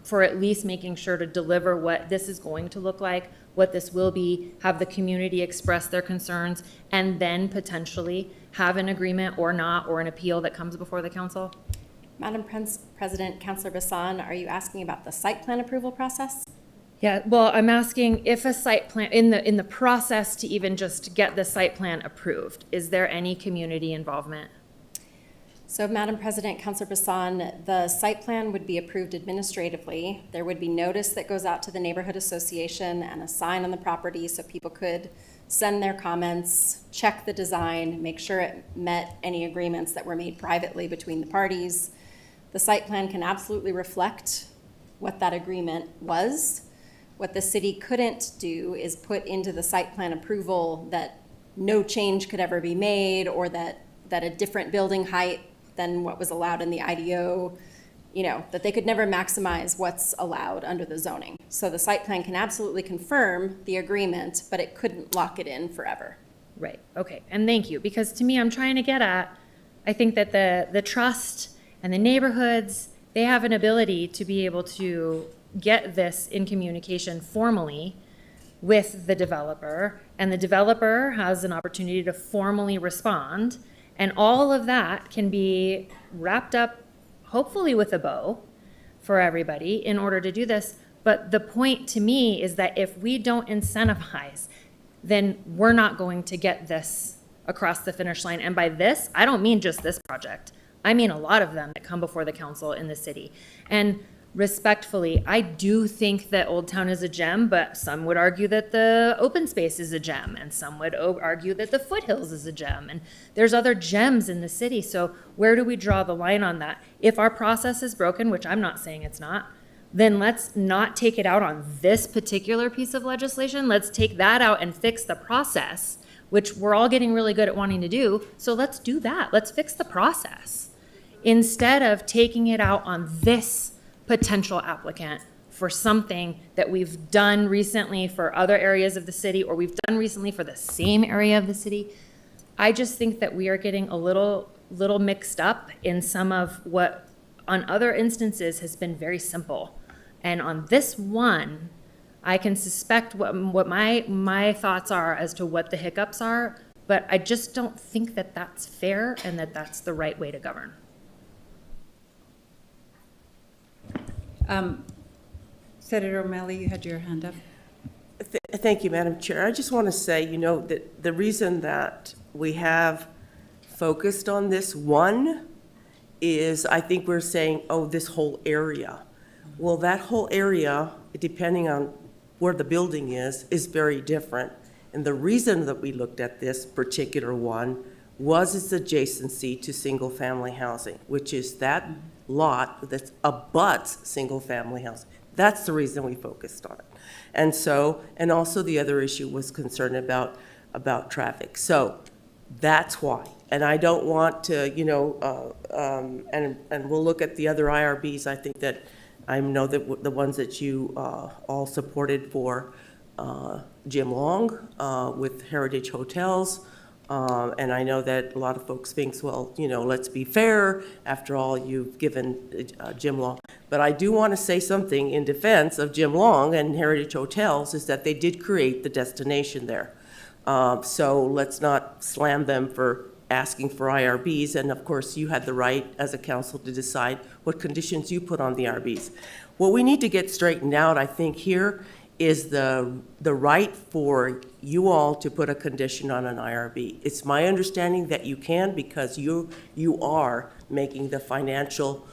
for at least making sure to deliver what this is going to look like, what this will be, have the community express their concerns, and then potentially have an agreement or not, or an appeal that comes before the council? Madam President, Councilor Bassan, are you asking about the site plan approval process? Yeah, well, I'm asking if a site plan, in the process to even just get the site plan approved, is there any community involvement? So, Madam President, Councilor Bassan, the site plan would be approved administratively. There would be notice that goes out to the neighborhood association and a sign on the property so people could send their comments, check the design, make sure it met any agreements that were made privately between the parties. The site plan can absolutely reflect what that agreement was. What the city couldn't do is put into the site plan approval that no change could ever be made, or that a different building height than what was allowed in the IDO, that they could never maximize what's allowed under the zoning. So the site plan can absolutely confirm the agreement, but it couldn't lock it in forever. Right, okay, and thank you, because to me, I'm trying to get at, I think that the trust and the neighborhoods, they have an ability to be able to get this in communication formally with the developer, and the developer has an opportunity to formally respond, and all of that can be wrapped up, hopefully with a bow, for everybody in order to do this. But the point to me is that if we don't incentivize, then we're not going to get this across the finish line. And by this, I don't mean just this project. I mean a lot of them that come before the council in the city. And respectfully, I do think that Old Town is a gem, but some would argue that the open space is a gem, and some would argue that the foothills is a gem, and there's other gems in the city. So where do we draw the line on that? If our process is broken, which I'm not saying it's not, then let's not take it out on this particular piece of legislation. Let's take that out and fix the process, which we're all getting really good at wanting to do. So let's do that. Let's fix the process instead of taking it out on this potential applicant for something that we've done recently for other areas of the city, or we've done recently for the same area of the city. I just think that we are getting a little mixed up in some of what on other instances has been very simple. And on this one, I can suspect what my thoughts are as to what the hiccups are, but I just don't think that that's fair and that that's the right way to govern. Senator O'Malley, you had your hand up. Thank you, Madam Chair. I just want to say, that the reason that we have focused on this one is I think we're saying, oh, this whole area. Well, that whole area, depending on where the building is very different. And the reason that we looked at this particular one was its adjacency to single-family housing, which is that lot that abuts single-family housing. That's the reason we focused on it. And also the other issue was concerned about traffic. So that's why. And I don't want to, and we'll look at the other IRBs. I think that I know that the ones that you all supported for Jim Long with Heritage Hotels. And I know that a lot of folks think, well, let's be fair. After all, you've given Jim Long. But I do want to say something in defense of Jim Long and Heritage Hotels is that they did create the destination there. So let's not slam them for asking for IRBs. And of course, you had the right as a council to decide what conditions you put on the IRBs. What we need to get straightened out, I think, here is the right for you all to put a condition on an IRB. It's my understanding that you can because you are making the financial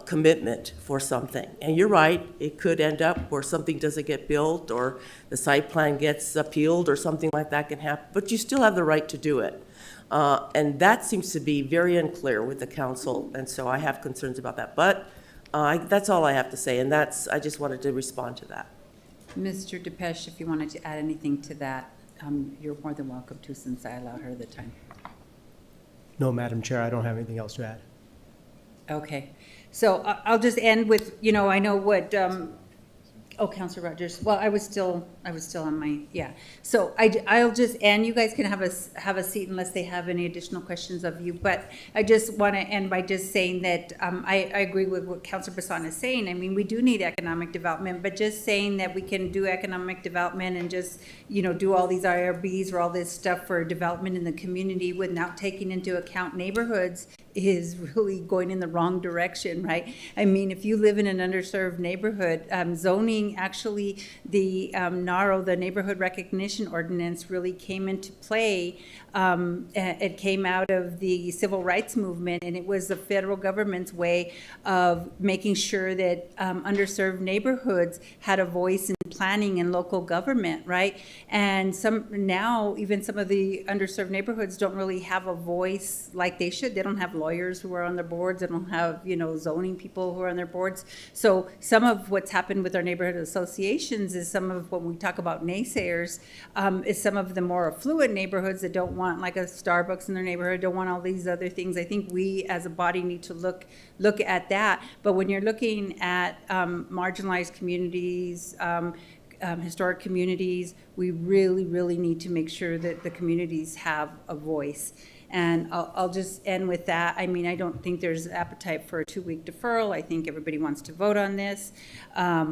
commitment for something. And you're right, it could end up where something doesn't get built or the site plan gets appealed or something like that can happen, but you still have the right to do it. And that seems to be very unclear with the council, and so I have concerns about that. But that's all I have to say, and I just wanted to respond to that. Mr. DePeche, if you wanted to add anything to that, you're more than welcome to, since I allowed her the time. No, Madam Chair, I don't have anything else to add. Okay, so I'll just end with, I know what, Councilor Rogers. Well, I was still on my, yeah. So I'll just end. You guys can have a seat unless they have any additional questions of you. But I just want to end by just saying that I agree with what Councilor Bassan is saying. I mean, we do need economic development, but just saying that we can do economic development and just, do all these IRBs or all this stuff for development in the community without taking into account neighborhoods is really going in the wrong direction, right? I mean, if you live in an underserved neighborhood, zoning, actually, the NARO, the Neighborhood Recognition Ordinance, really came into play. It came out of the civil rights movement, and it was the federal government's way of making sure that underserved neighborhoods had a voice in planning and local government, right? And even some of the underserved neighborhoods don't really have a voice like they should. They don't have lawyers who are on their boards. They don't have, zoning people who are on their boards. So some of what's happened with our neighborhood associations is some of when we talk about naysayers, is some of the more affluent neighborhoods that don't want like a Starbucks in their neighborhood, don't want all these other things. I think we as a body need to look at that. But when you're looking at marginalized communities, historic communities, we really, really need to make sure that the communities have a voice. And I'll just end with that. I mean, I don't think there's appetite for a 2-week deferral. I think everybody wants to vote on this. I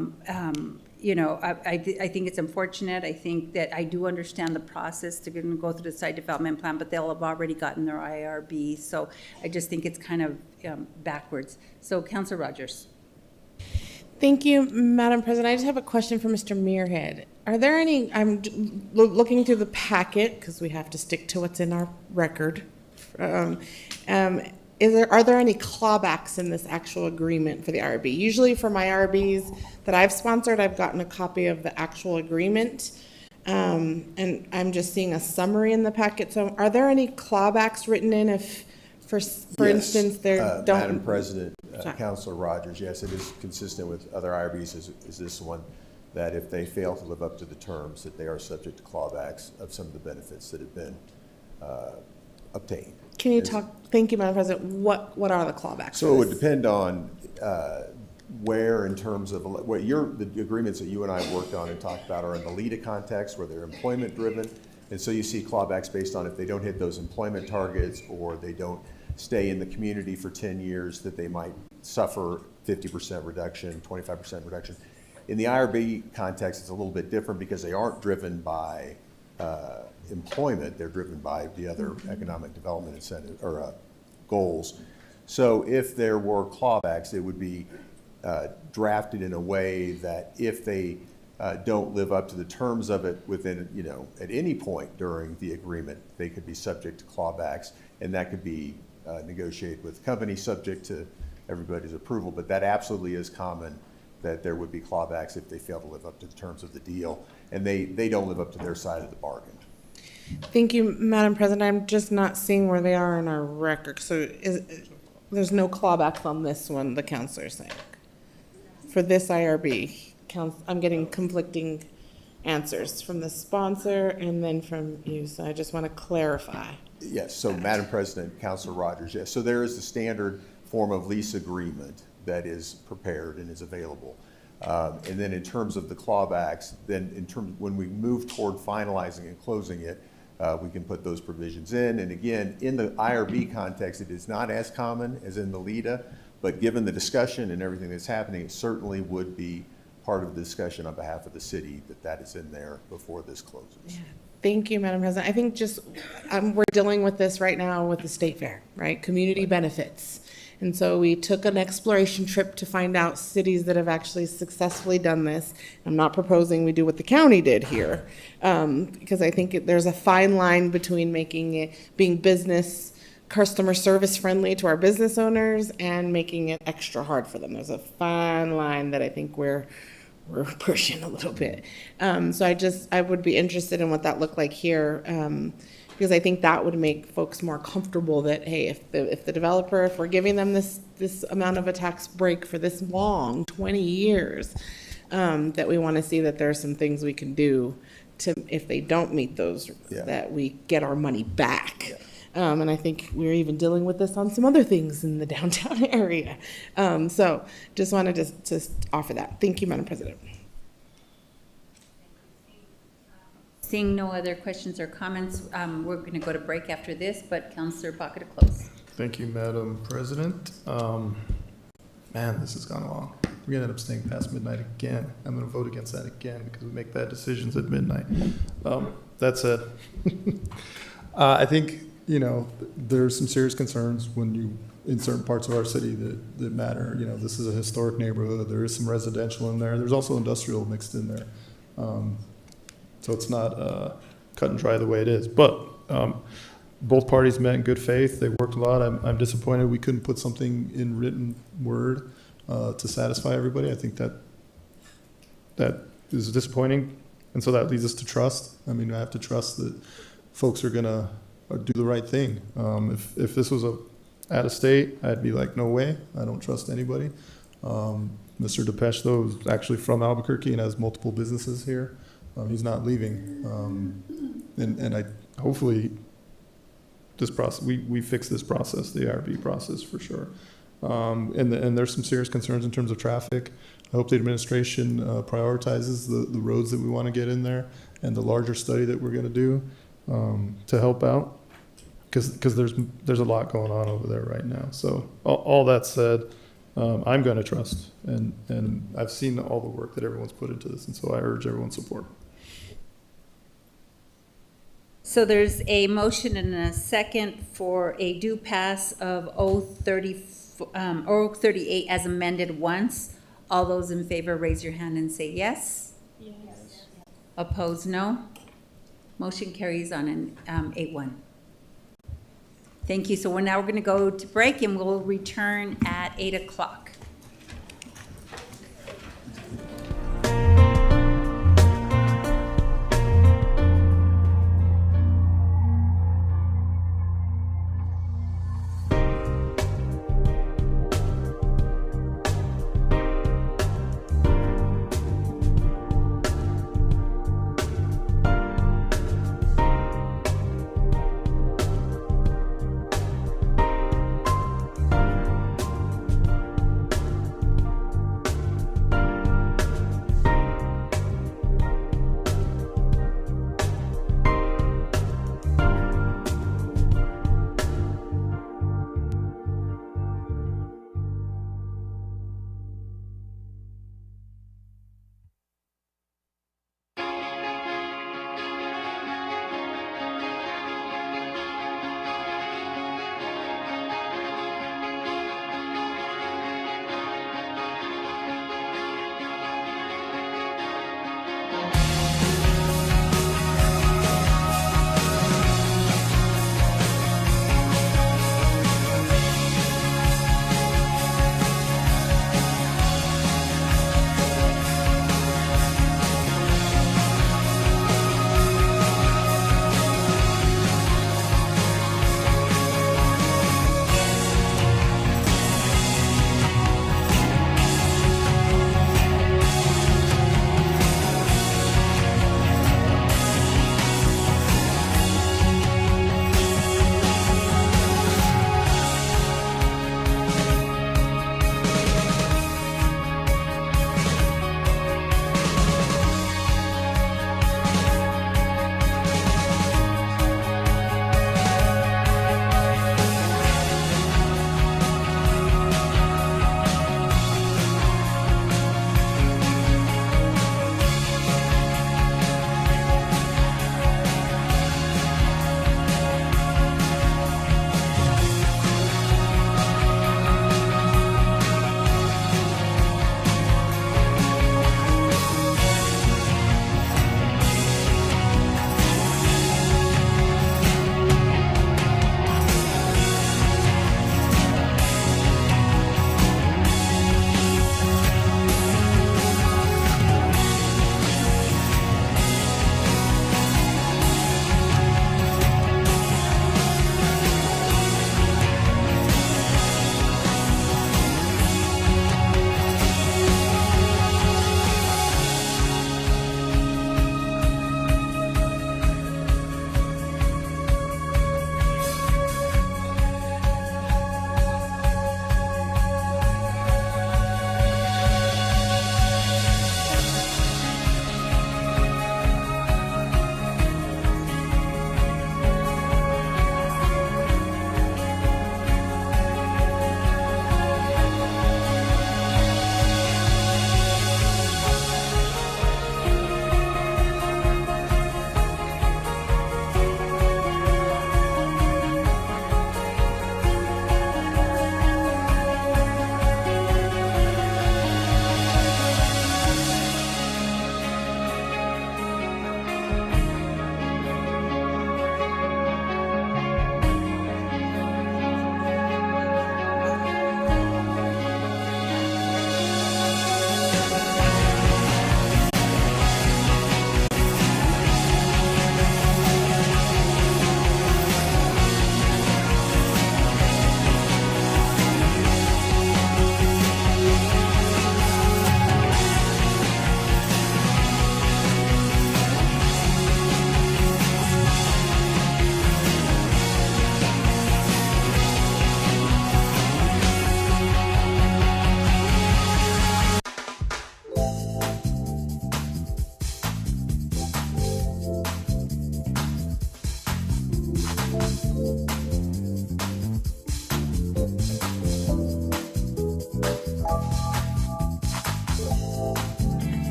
think it's unfortunate. I think that I do understand the process. They're going to go through the site development plan, but they'll have already gotten their IRB. So I just think it's kind of backwards. So, Councilor Rogers. Thank you, Madam President. I just have a question for Mr. Muirhead. Are there any, I'm looking through the packet because we have to stick to what's in our record. are there any clawbacks in this actual agreement for the IRB? Usually for my IRBs that I've sponsored, I've gotten a copy of the actual agreement. And I'm just seeing a summary in the packet. So are there any clawbacks written in if, for Yes. instance, there don't? Madam President, Councilor Rogers, yes, it is consistent with other IRBs, is this one, that if they fail to live up to the terms, that they are subject to clawbacks of some of the benefits that have been obtained. Can you talk, thank you, Madam President, what are the clawbacks? So it would depend on where, in terms of what the agreements that you and I worked on and talked about are in the LEDA context, where they're employment driven. And so you see clawbacks based on if they don't hit those employment targets or they don't stay in the community for 10 years, that they might suffer 50% reduction, 25% reduction. In the IRB context, it's a little bit different because they aren't driven by employment, they're driven by the other economic development incentive or goals. So if there were clawbacks, it would be drafted in a way that if they don't live up to the terms of it within, at any point during the agreement, they could be subject to clawbacks, and that could be negotiated with the company subject to everybody's approval. But that absolutely is common, that there would be clawbacks if they fail to live up to the terms of the deal, and they don't live up to their side of the bargain. Thank you, Madam President. I'm just not seeing where they are in our record. So there's no clawbacks on this one, the counselor is saying. For this IRB, I'm getting conflicting answers from the sponsor and then from you, so I just want to clarify. Yes, so Madam President, Councilor Rogers, yes. So there is the standard form of lease agreement that is prepared and is available. And then in terms of the clawbacks, then when we move toward finalizing and closing it, we can put those provisions in. And again, in the IRB context, it is not as common as in the LEDA, but given the discussion and everything that's happening, it certainly would be part of the discussion on behalf of the city that is in there before this closes. Yeah. Thank you, Madam President. I think just we're dealing with this right now with the state fair, right? Community benefits. And so we took an exploration trip to find out cities that have actually successfully done this. I'm not proposing we do what the county did here, because I think there's a fine line between making it being business customer service friendly to our business owners and making it extra hard for them. There's a fine line that I think we're pushing a little bit. So I would be interested in what that looked like here. Because I think that would make folks more comfortable that, hey, if the developer, if we're giving them this amount of a tax break for this long, 20 years, that we want to see that there are some things we can do to, if they don't meet those, that we get our money back. And I think we're even dealing with this on some other things in the downtown area. So just wanted to offer that. Thank you, Madam President. Seeing no other questions or comments, we're going to go to break after this, but Councilor Baca to close. Thank you, Madam President. Man, this has gone long. We're going to end up staying past midnight again. I'm going to vote against that again because we make bad decisions at midnight. That said, I think, there's some serious concerns in certain parts of our city that matter. This is a historic neighborhood. There is some residential in there. There's also industrial mixed in there. So it's not cut and dry the way it is. But both parties met in good faith. They worked a lot. I'm disappointed we couldn't put something in written word to satisfy everybody. I think that is disappointing. And so that leads us to trust. I mean, I have to trust that folks are going to do the right thing. If this was out of state, I'd be like, no way. I don't trust anybody. Mr. DePeche, though, is actually from Albuquerque and has multiple businesses here. He's not leaving, and I hopefully this process we fix this process, the IRB process for sure. And there's some serious concerns in terms of traffic. I hope the administration prioritizes the roads that we want to get in there and the larger study that we're going to do to help out, because there's a lot going on over there right now. So all that said, I'm going to trust, and I've seen all the work that everyone's put into this, and so I urge everyone's support. So there's a motion and a second for a due pass of O38 as amended once. All those in favor, raise your hand and say yes. Yes. Opposed, no. Motion carries on an 8-1. Thank you. So we're going to go to break, and we'll return at 8 o'clock.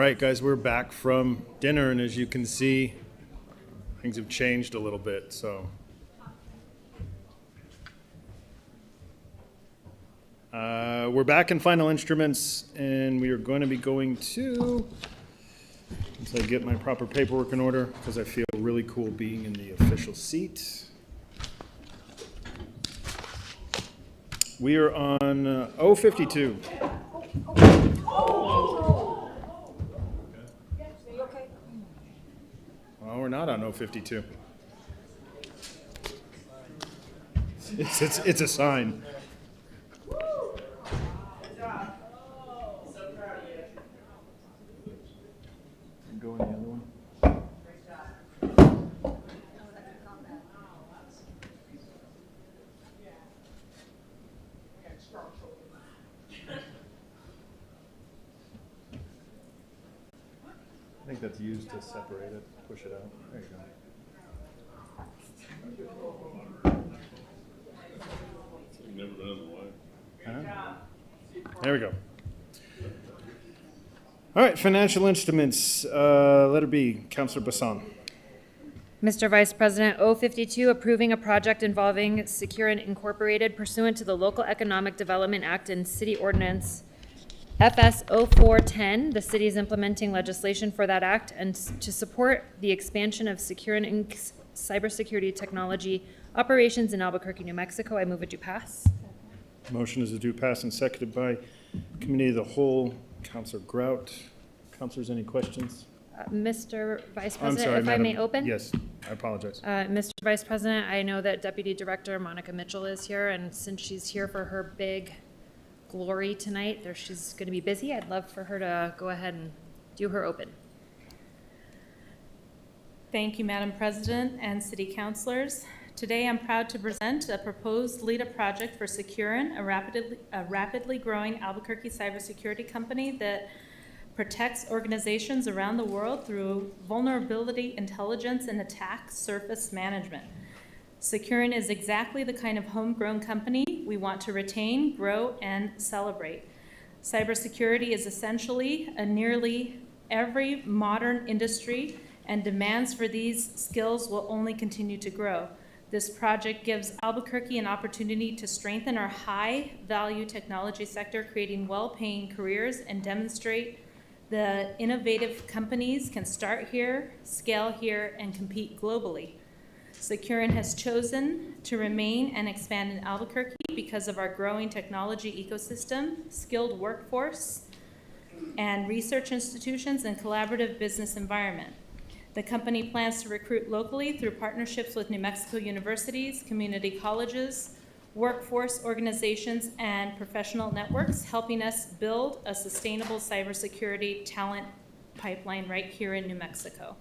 right, guys, we're back from dinner, and as you can see, things have changed a little bit, so. We're back in final instruments, and we are going to be going to, once I get my proper paperwork in order, because I feel really cool being in the official seat. We are on 052. Well, we're not on 052. It's a sign. Go in the other one. I think that's used to separate it, push it out. There you go. There we go. All right, financial instruments, letter B, Councilor Bassan. Mr. Vice President, 052, approving a project involving Securin Incorporated pursuant to the Local Economic Development Act and City Ordinance FS 0410. The city is implementing legislation for that act and to support the expansion of Securin Inc.'s cybersecurity technology operations in Albuquerque, New Mexico. I move it to pass. Motion is to do pass and seconded by Committee of the Whole. Councilor Grout. Councilors, any questions? Mr. Vice I'm President, sorry, if Madam. I may open? Yes, I apologize. Mr. Vice President, I know that Deputy Director Monica Mitchell is here, and since she's here for her big glory tonight, she's going to be busy. I'd love for her to go ahead and do her open. Thank you, Madam President and City Councilors. Today, I'm proud to present a proposed LEDA project for Securin, a rapidly growing Albuquerque cybersecurity company that protects organizations around the world through vulnerability intelligence and attack surface management. Securin is exactly the kind of homegrown company we want to retain, grow, and celebrate. Cybersecurity is essentially a nearly every modern industry, and demands for these skills will only continue to grow. This project gives Albuquerque an opportunity to strengthen our high-value technology sector, creating well-paying careers, and demonstrate the innovative companies can start here, scale here, and compete globally. Securin has chosen to remain and expand in Albuquerque because of our growing technology ecosystem, skilled workforce, and research institutions and collaborative business environment. The company plans to recruit locally through partnerships with New Mexico universities, community colleges, workforce organizations, and professional networks, helping us build a sustainable cybersecurity talent pipeline right here in New Mexico.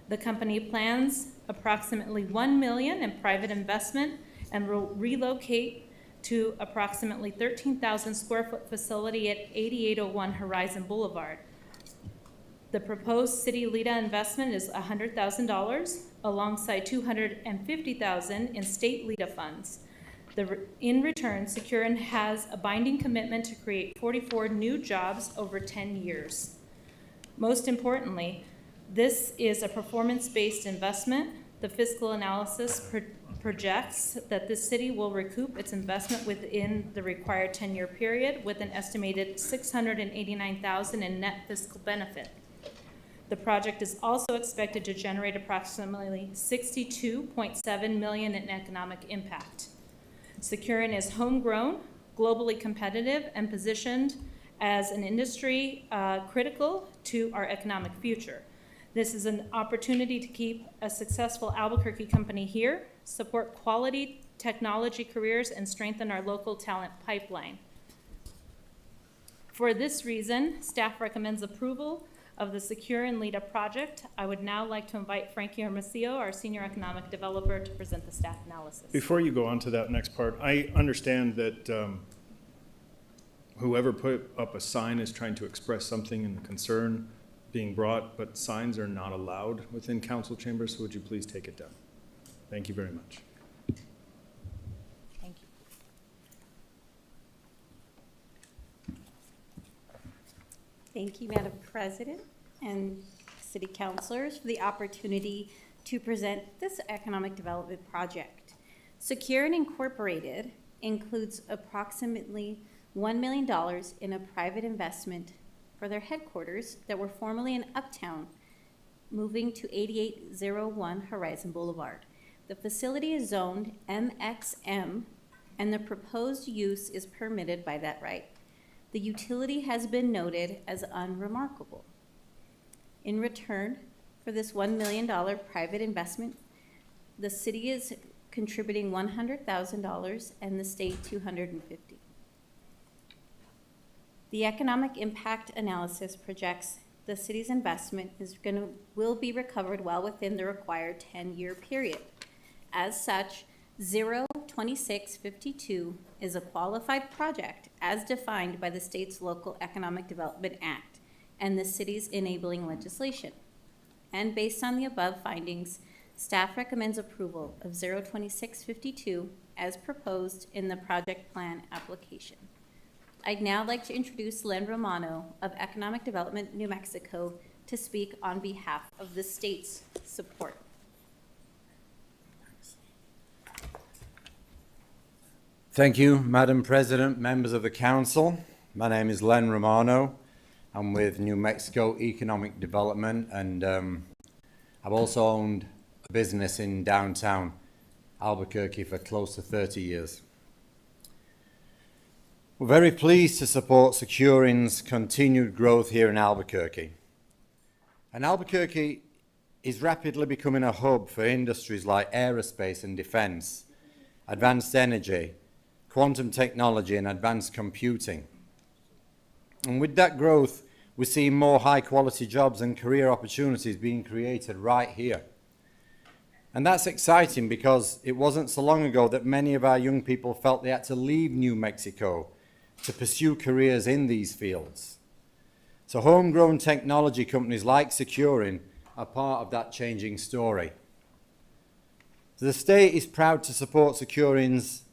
The company plans approximately $1 million in private investment and will relocate to approximately 13,000 square foot facility at 8801 Horizon Boulevard. The proposed city LEDA investment is $100,000 alongside $250,000 in state LEDA funds. In return, Securin has a binding commitment to create 44 new jobs over 10 years. Most importantly, this is a performance-based investment. The fiscal analysis projects that this city will recoup its investment within the required 10-year period with an estimated $689,000 in net fiscal benefit. The project is also expected to generate approximately $62.7 million in economic impact. Securin is homegrown, globally competitive, and positioned as an industry critical to our economic future. This is an opportunity to keep a successful Albuquerque company here, support quality technology careers, and strengthen our local talent pipeline. For this reason, staff recommends approval of the Securin LEDA project. I would now like to invite Frankie Hermosillo, our senior economic developer, to present the staff analysis. Before you go on to that next part, I understand that whoever put up a sign is trying to express something in the concern being brought, but signs are not allowed within council chambers, so would you please take it down? Thank you very much. Thank you. Thank you, Madam President and City Councilors, for the opportunity to present this economic development project. Secure and Incorporated includes approximately $1 million in a private investment for their headquarters that were formerly in Uptown, moving to 8801 Horizon Boulevard. The facility is zoned MXM, and the proposed use is permitted by that right. The utility has been noted as unremarkable. In return for this $1 million private investment, the city is contributing $100,000 and the state $250,000. The economic impact analysis projects the city's investment will be recovered well within the required 10-year period. As such, 02652 is a qualified project as defined by the state's Local Economic Development Act and the city's enabling legislation. And based on the above findings, staff recommends approval of 02652 as proposed in the project plan application. I'd now like to introduce Len Romano of Economic Development, New Mexico, to speak on behalf of the state's support. Thank you, Madam President, members of the council. My name is Len Romano. I'm with New Mexico Economic Development, and I've also owned a business in downtown Albuquerque for close to 30 years. We're very pleased to support Securing's continued growth here in Albuquerque. And Albuquerque is rapidly becoming a hub for industries like aerospace and defense, advanced energy, quantum technology, and advanced computing. And with that growth, we see more high-quality jobs and career opportunities being created right here. And that's exciting because it wasn't so long ago that many of our young people felt they had to leave New Mexico to pursue careers in these fields. So homegrown technology companies like Securing are part of that changing story. So the state is proud to support Securing's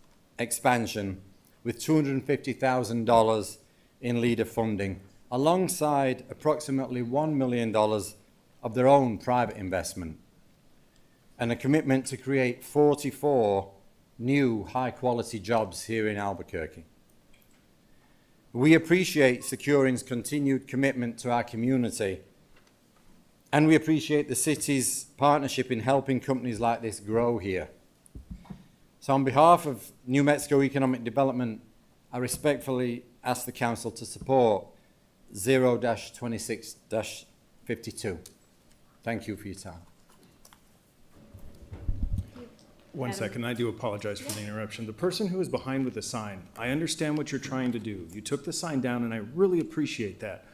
expansion with $250,000 in leader funding, alongside approximately $1 million of their own private investment, and a commitment to create 44 new high-quality jobs here in Albuquerque. We appreciate Securing's continued commitment to our community, and we appreciate the city's partnership in helping companies like this grow here. So on behalf of New Mexico Economic Development, I respectfully ask the council to support 0-26-52. Thank you for your time. One second, I do apologize for the interruption. The person who is behind with the sign, I understand what you're trying to do. You took the sign down, and I really appreciate that.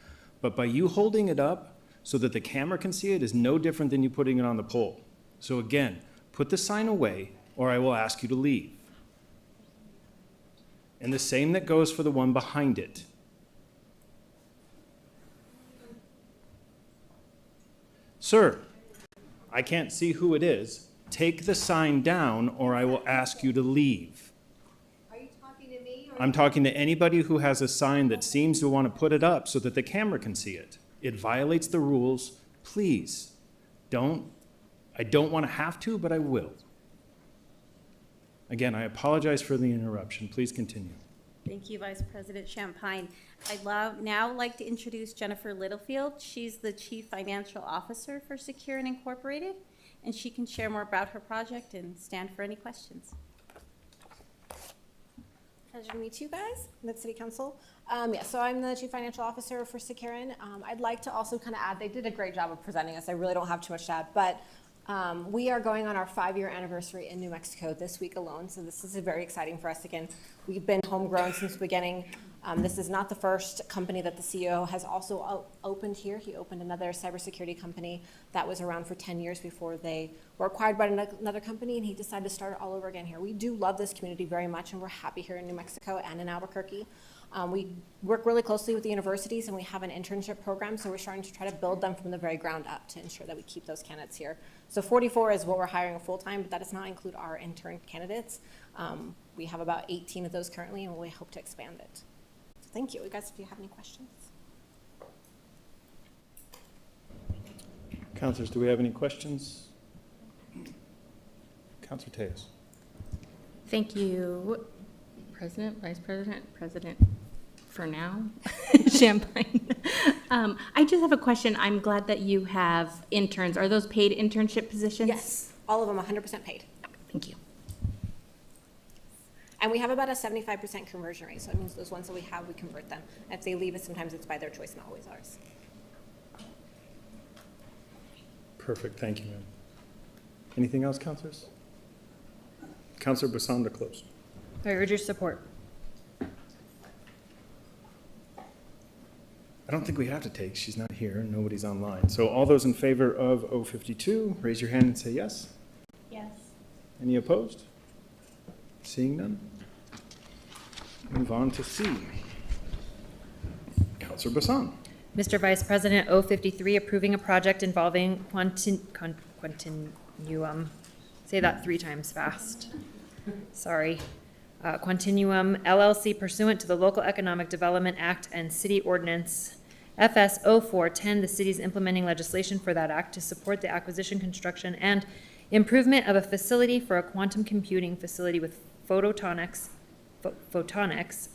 But by you holding it up so that the camera can see it is no different than you putting it on the pole. So again, put the sign away, or I will ask you to leave. And the same that goes for the one behind it. Sir, I can't see who it is. Take the sign down, or I will ask you to leave. Are you talking to me? I'm talking to anybody who has a sign that seems to want to put it up so that the camera can see it. It violates the rules. Please, don't. I don't want to have to, but I will. Again, I apologize for the interruption. Please continue. Thank you, Vice President Champagne. I'd now like to introduce Jennifer Littlefield. She's the Chief Financial Officer for Securing Incorporated, and she can share more about her project and stand for any questions. Pleasure to meet you guys, the City Council. So I'm the Chief Financial Officer for Securing. I'd like to also kind of add, they did a great job of presenting us. I really don't have too much to add, but we are going on our 5-year anniversary in New Mexico this week alone, so this is very exciting for us. Again, we've been homegrown since the beginning. This is not the first company that the CEO has also opened here. He opened another cybersecurity company that was around for 10 years before they were acquired by another company, and he decided to start it all over again here. We do love this community very much, and we're happy here in New Mexico and in Albuquerque. We work really closely with the universities, and we have an internship program, so we're starting to try to build them from the very ground up to ensure that we keep those candidates here. So 44 is what we're hiring full-time, but that does not include our intern candidates. We have about 18 of those currently, and we hope to expand it. So thank you. You guys, if you have any questions. Councilors, do we have any questions? Councilor Tejas. Thank you, President, Vice President, President for now, Champagne. I just have a question. I'm glad that you have interns. Are those paid internship positions? Yes, all of them 100% paid. Thank you. And we have about a 75% conversion rate, so that means those ones that we have, we convert them. If they leave us, sometimes it's by their choice, not always ours. Perfect, thank you, ma'am. Anything else, councilors? Councilor Bassan to close. I urge your support. I don't think we have to take, she's not here, nobody's online. So all those in favor of 052, raise your hand and say yes. Yes. Any opposed? Seeing none? Move on to C. Councilor Bassan. Mr. Vice President, 053, approving a project involving Quantinuum. Say that 3 times fast. Sorry. Quantinuum LLC pursuant to the Local Economic Development Act and City Ordinance FS 0410, the city's implementing legislation for that act to support the acquisition, construction, and improvement of a facility for a quantum computing facility with photonics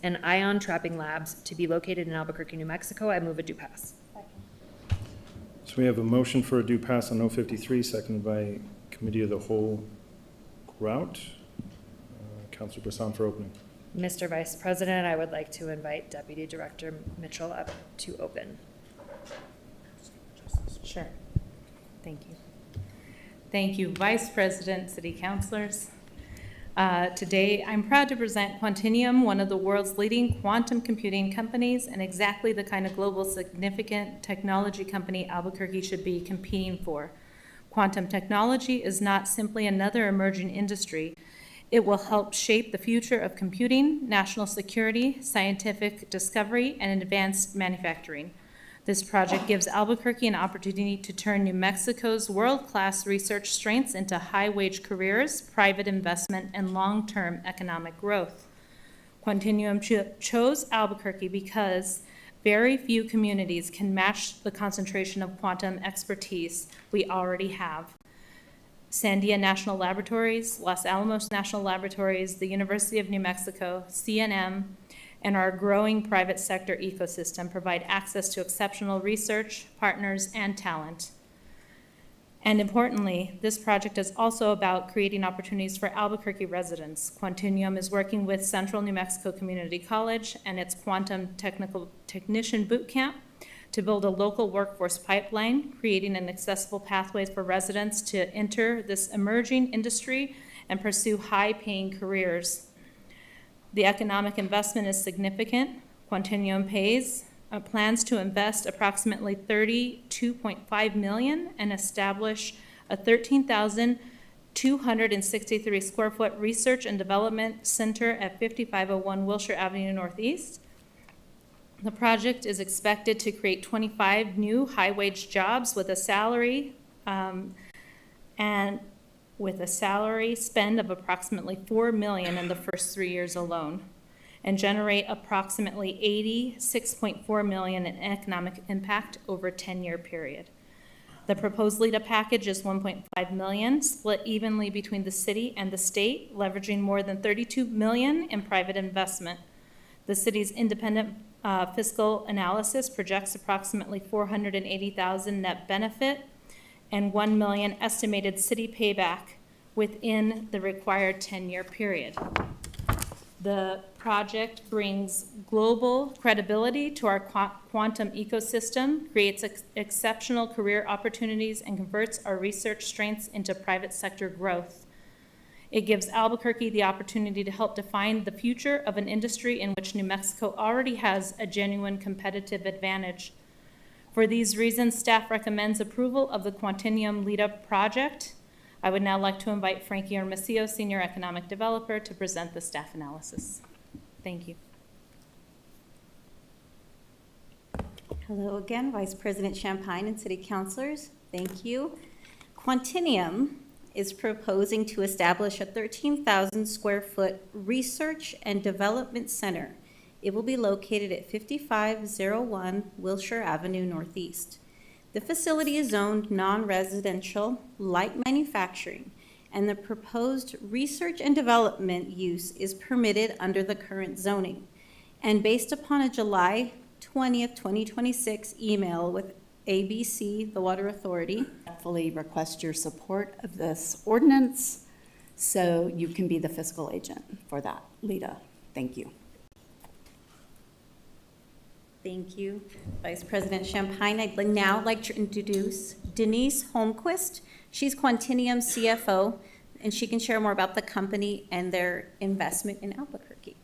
and ion trapping labs to be located in Albuquerque, New Mexico. I move a due pass. So we have a motion for a due pass on 053, seconded by Committee of the Whole Route. Councilor Bassan for opening. Mr. Vice President, I would like to invite Deputy Director Mitchell up to open. Sure. Thank you. Thank you, Vice President, City Councilors. Today, I'm proud to present Quantinuum, one of the world's leading quantum computing companies, and exactly the kind of global significant technology company Albuquerque should be competing for. Quantum technology is not simply another emerging industry. It will help shape the future of computing, national security, scientific discovery, and advanced manufacturing. This project gives Albuquerque an opportunity to turn New Mexico's world-class research strengths into high-wage careers, private investment, and long-term economic growth. Quantinuum chose Albuquerque because very few communities can match the concentration of quantum expertise we already have. Sandia National Laboratories, Los Alamos National Laboratories, the University of New Mexico, CNM, and our growing private sector ecosystem provide access to exceptional research, partners, and talent. And importantly, this project is also about creating opportunities for Albuquerque residents. Quantinuum is working with Central New Mexico Community College and its Quantum Technician Bootcamp to build a local workforce pipeline, creating an accessible pathway for residents to enter this emerging industry and pursue high-paying careers. The economic investment is significant. Quantinuum plans to invest approximately $32.5 million and establish a 13,263 square foot research and development center at 5501 Wilshire Avenue Northeast. The project is expected to create 25 new high-wage jobs with a salary spend of approximately $4 million in the first 3 years alone, and generate approximately $86.4 million in economic impact over a 10-year period. The proposed LEDA package is $1.5 million, split evenly between the city and the state, leveraging more than $32 million in private investment. The city's independent fiscal analysis projects approximately $480,000 net benefit and $1 million estimated city payback within the required 10-year period. The project brings global credibility to our quantum ecosystem, creates exceptional career opportunities, and converts our research strengths into private sector growth. It gives Albuquerque the opportunity to help define the future of an industry in which New Mexico already has a genuine competitive advantage. For these reasons, staff recommends approval of the Quantinuum LEDA project. I would now like to invite Frankie Armicio, Senior Economic Developer, to present the staff analysis. Thank you. Hello again, Vice President Champagne and City Councilors. Thank you. Quantinuum is proposing to establish a 13,000 square foot research and development center. It will be located at 5501 Wilshire Avenue Northeast. The facility is zoned non-residential, light manufacturing, and the proposed research and development use is permitted under the current zoning. And based upon a July 20th, 2026 email with ABC, the Water Authority, Fully request your support of this ordinance so you can be the fiscal agent for that, Lita. Thank you. Thank you, Vice President Champagne. I'd now like to introduce Denise Holmquist. She's Quantinium CFO, and she can share more about the company and their investment in Albuquerque.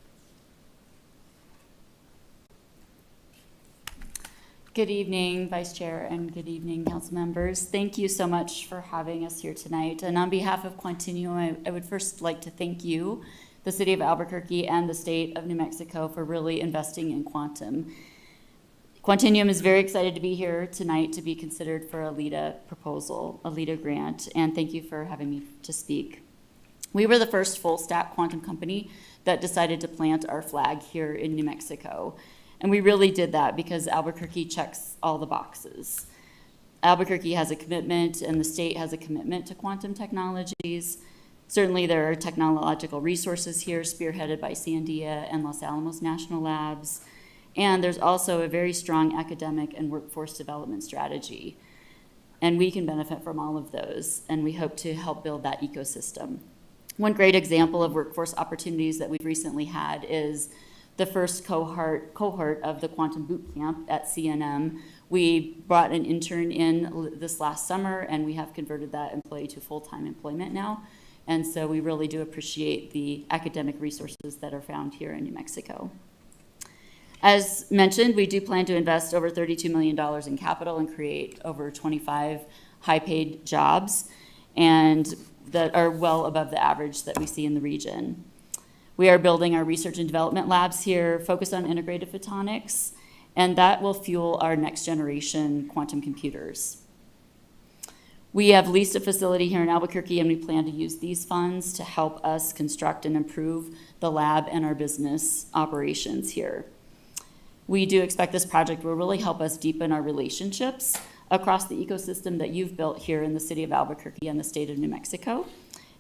Good evening, Vice Chair, and good evening, council members. Thank you so much for having us here tonight. And on behalf of Quantinium, I would first like to thank you, the City of Albuquerque and the State of New Mexico, for really investing in quantum. Quantinium is very excited to be here tonight to be considered for a LIDA proposal, a LIDA grant, and thank you for having me to speak. We were the first full-stack quantum company that decided to plant our flag here in New Mexico. And we really did that because Albuquerque checks all the boxes. Albuquerque has a commitment and the state has a commitment to quantum technologies. Certainly there are technological resources here spearheaded by Sandia and Los Alamos National Labs. And there's also a very strong academic and workforce development strategy. And we can benefit from all of those, and we hope to help build that ecosystem. One great example of workforce opportunities that we've recently had is the first cohort of the Quantum Boot Camp at CNM. We brought an intern in this last summer, and we have converted that employee to full-time employment now. And so we really do appreciate the academic resources that are found here in New Mexico. As mentioned, we do plan to invest over $32 million in capital and create over 25 high-paid jobs, and that are well above the average that we see in the region. We are building our research and development labs here focused on integrated photonics, and that will fuel our next generation quantum computers. We have leased a facility here in Albuquerque, and we plan to use these funds to help us construct and improve the lab and our business operations here. We do expect this project will really help us deepen our relationships across the ecosystem that you've built here in the city of Albuquerque and the state of New Mexico,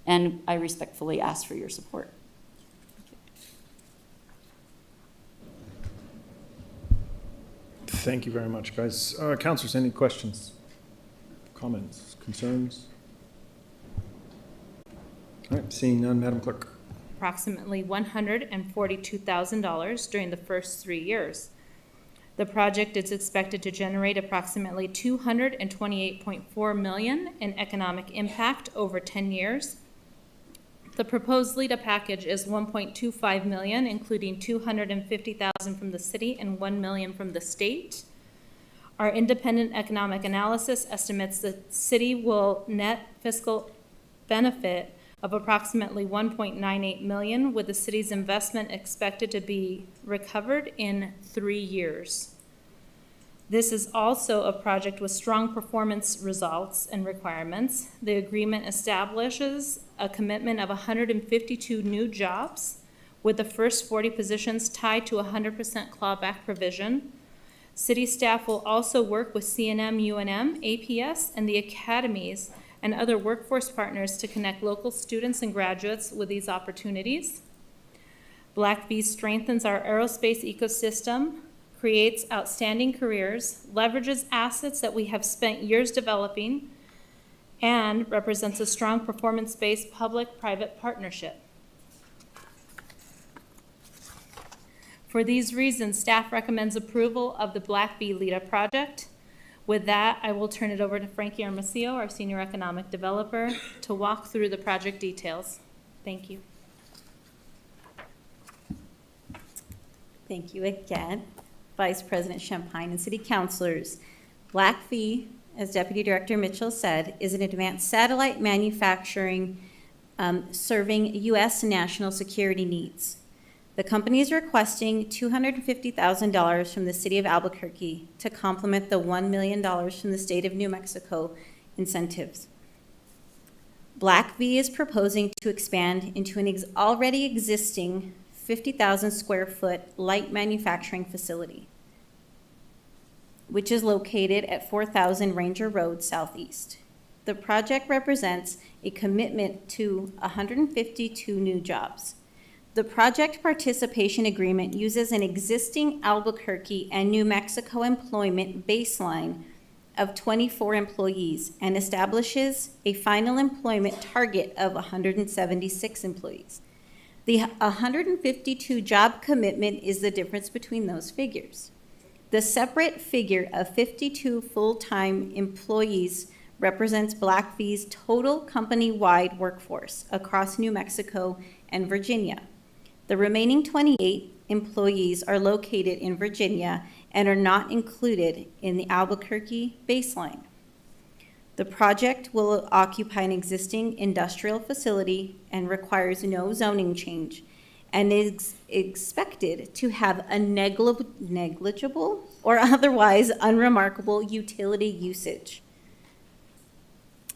and I respectfully ask for your support. Thank you very much, guys. Councilors, any questions, comments, concerns? All right, seeing none, Madam Clerk. Approximately $142,000 during the first 3 years. The project is expected to generate approximately $228.4 million in economic impact over 10 years. The proposed LIDA package is $1.25 million, including $250,000 from the city and $1 million from the state. Our independent economic analysis estimates the city will net fiscal benefit of approximately $1.98 million, with the city's investment expected to be recovered in 3 years. This is also a project with strong performance results and requirements. The agreement establishes a commitment of 152 new jobs, with the first 40 positions tied to a 100% clawback provision. City staff will also work with CNM, UNM, APS, and the academies and other workforce partners to connect local students and graduates with these opportunities. Black V strengthens our aerospace ecosystem, creates outstanding careers, leverages assets that we have spent years developing, and represents a strong performance-based public-private partnership. For these reasons, staff recommends approval of the Black V LIDA project. With that, I will turn it over to Frankie Armacio, our Senior Economic Developer, to walk through the project details. Thank you. Thank you again, Vice President Champagne and City Councilors. Black V, as Deputy Director Mitchell said, is an advanced satellite manufacturing serving U.S. national security needs. The company is requesting $250,000 from the City of Albuquerque to complement the $1 million from the State of New Mexico incentives. Black V is proposing to expand into an already existing 50,000 square foot light manufacturing facility. which is located at 4,000 Ranger Road Southeast. The project represents a commitment to 152 new jobs. The project participation agreement uses an existing Albuquerque and New Mexico employment baseline of 24 employees and establishes a final employment target of 176 employees. The 152 job commitment is the difference between those figures. The separate figure of 52 full-time employees represents Black V's total company-wide workforce across New Mexico and Virginia. The remaining 28 employees are located in Virginia and are not included in the Albuquerque baseline. The project will occupy an existing industrial facility and requires no zoning change and is expected to have a negligible or otherwise unremarkable utility usage.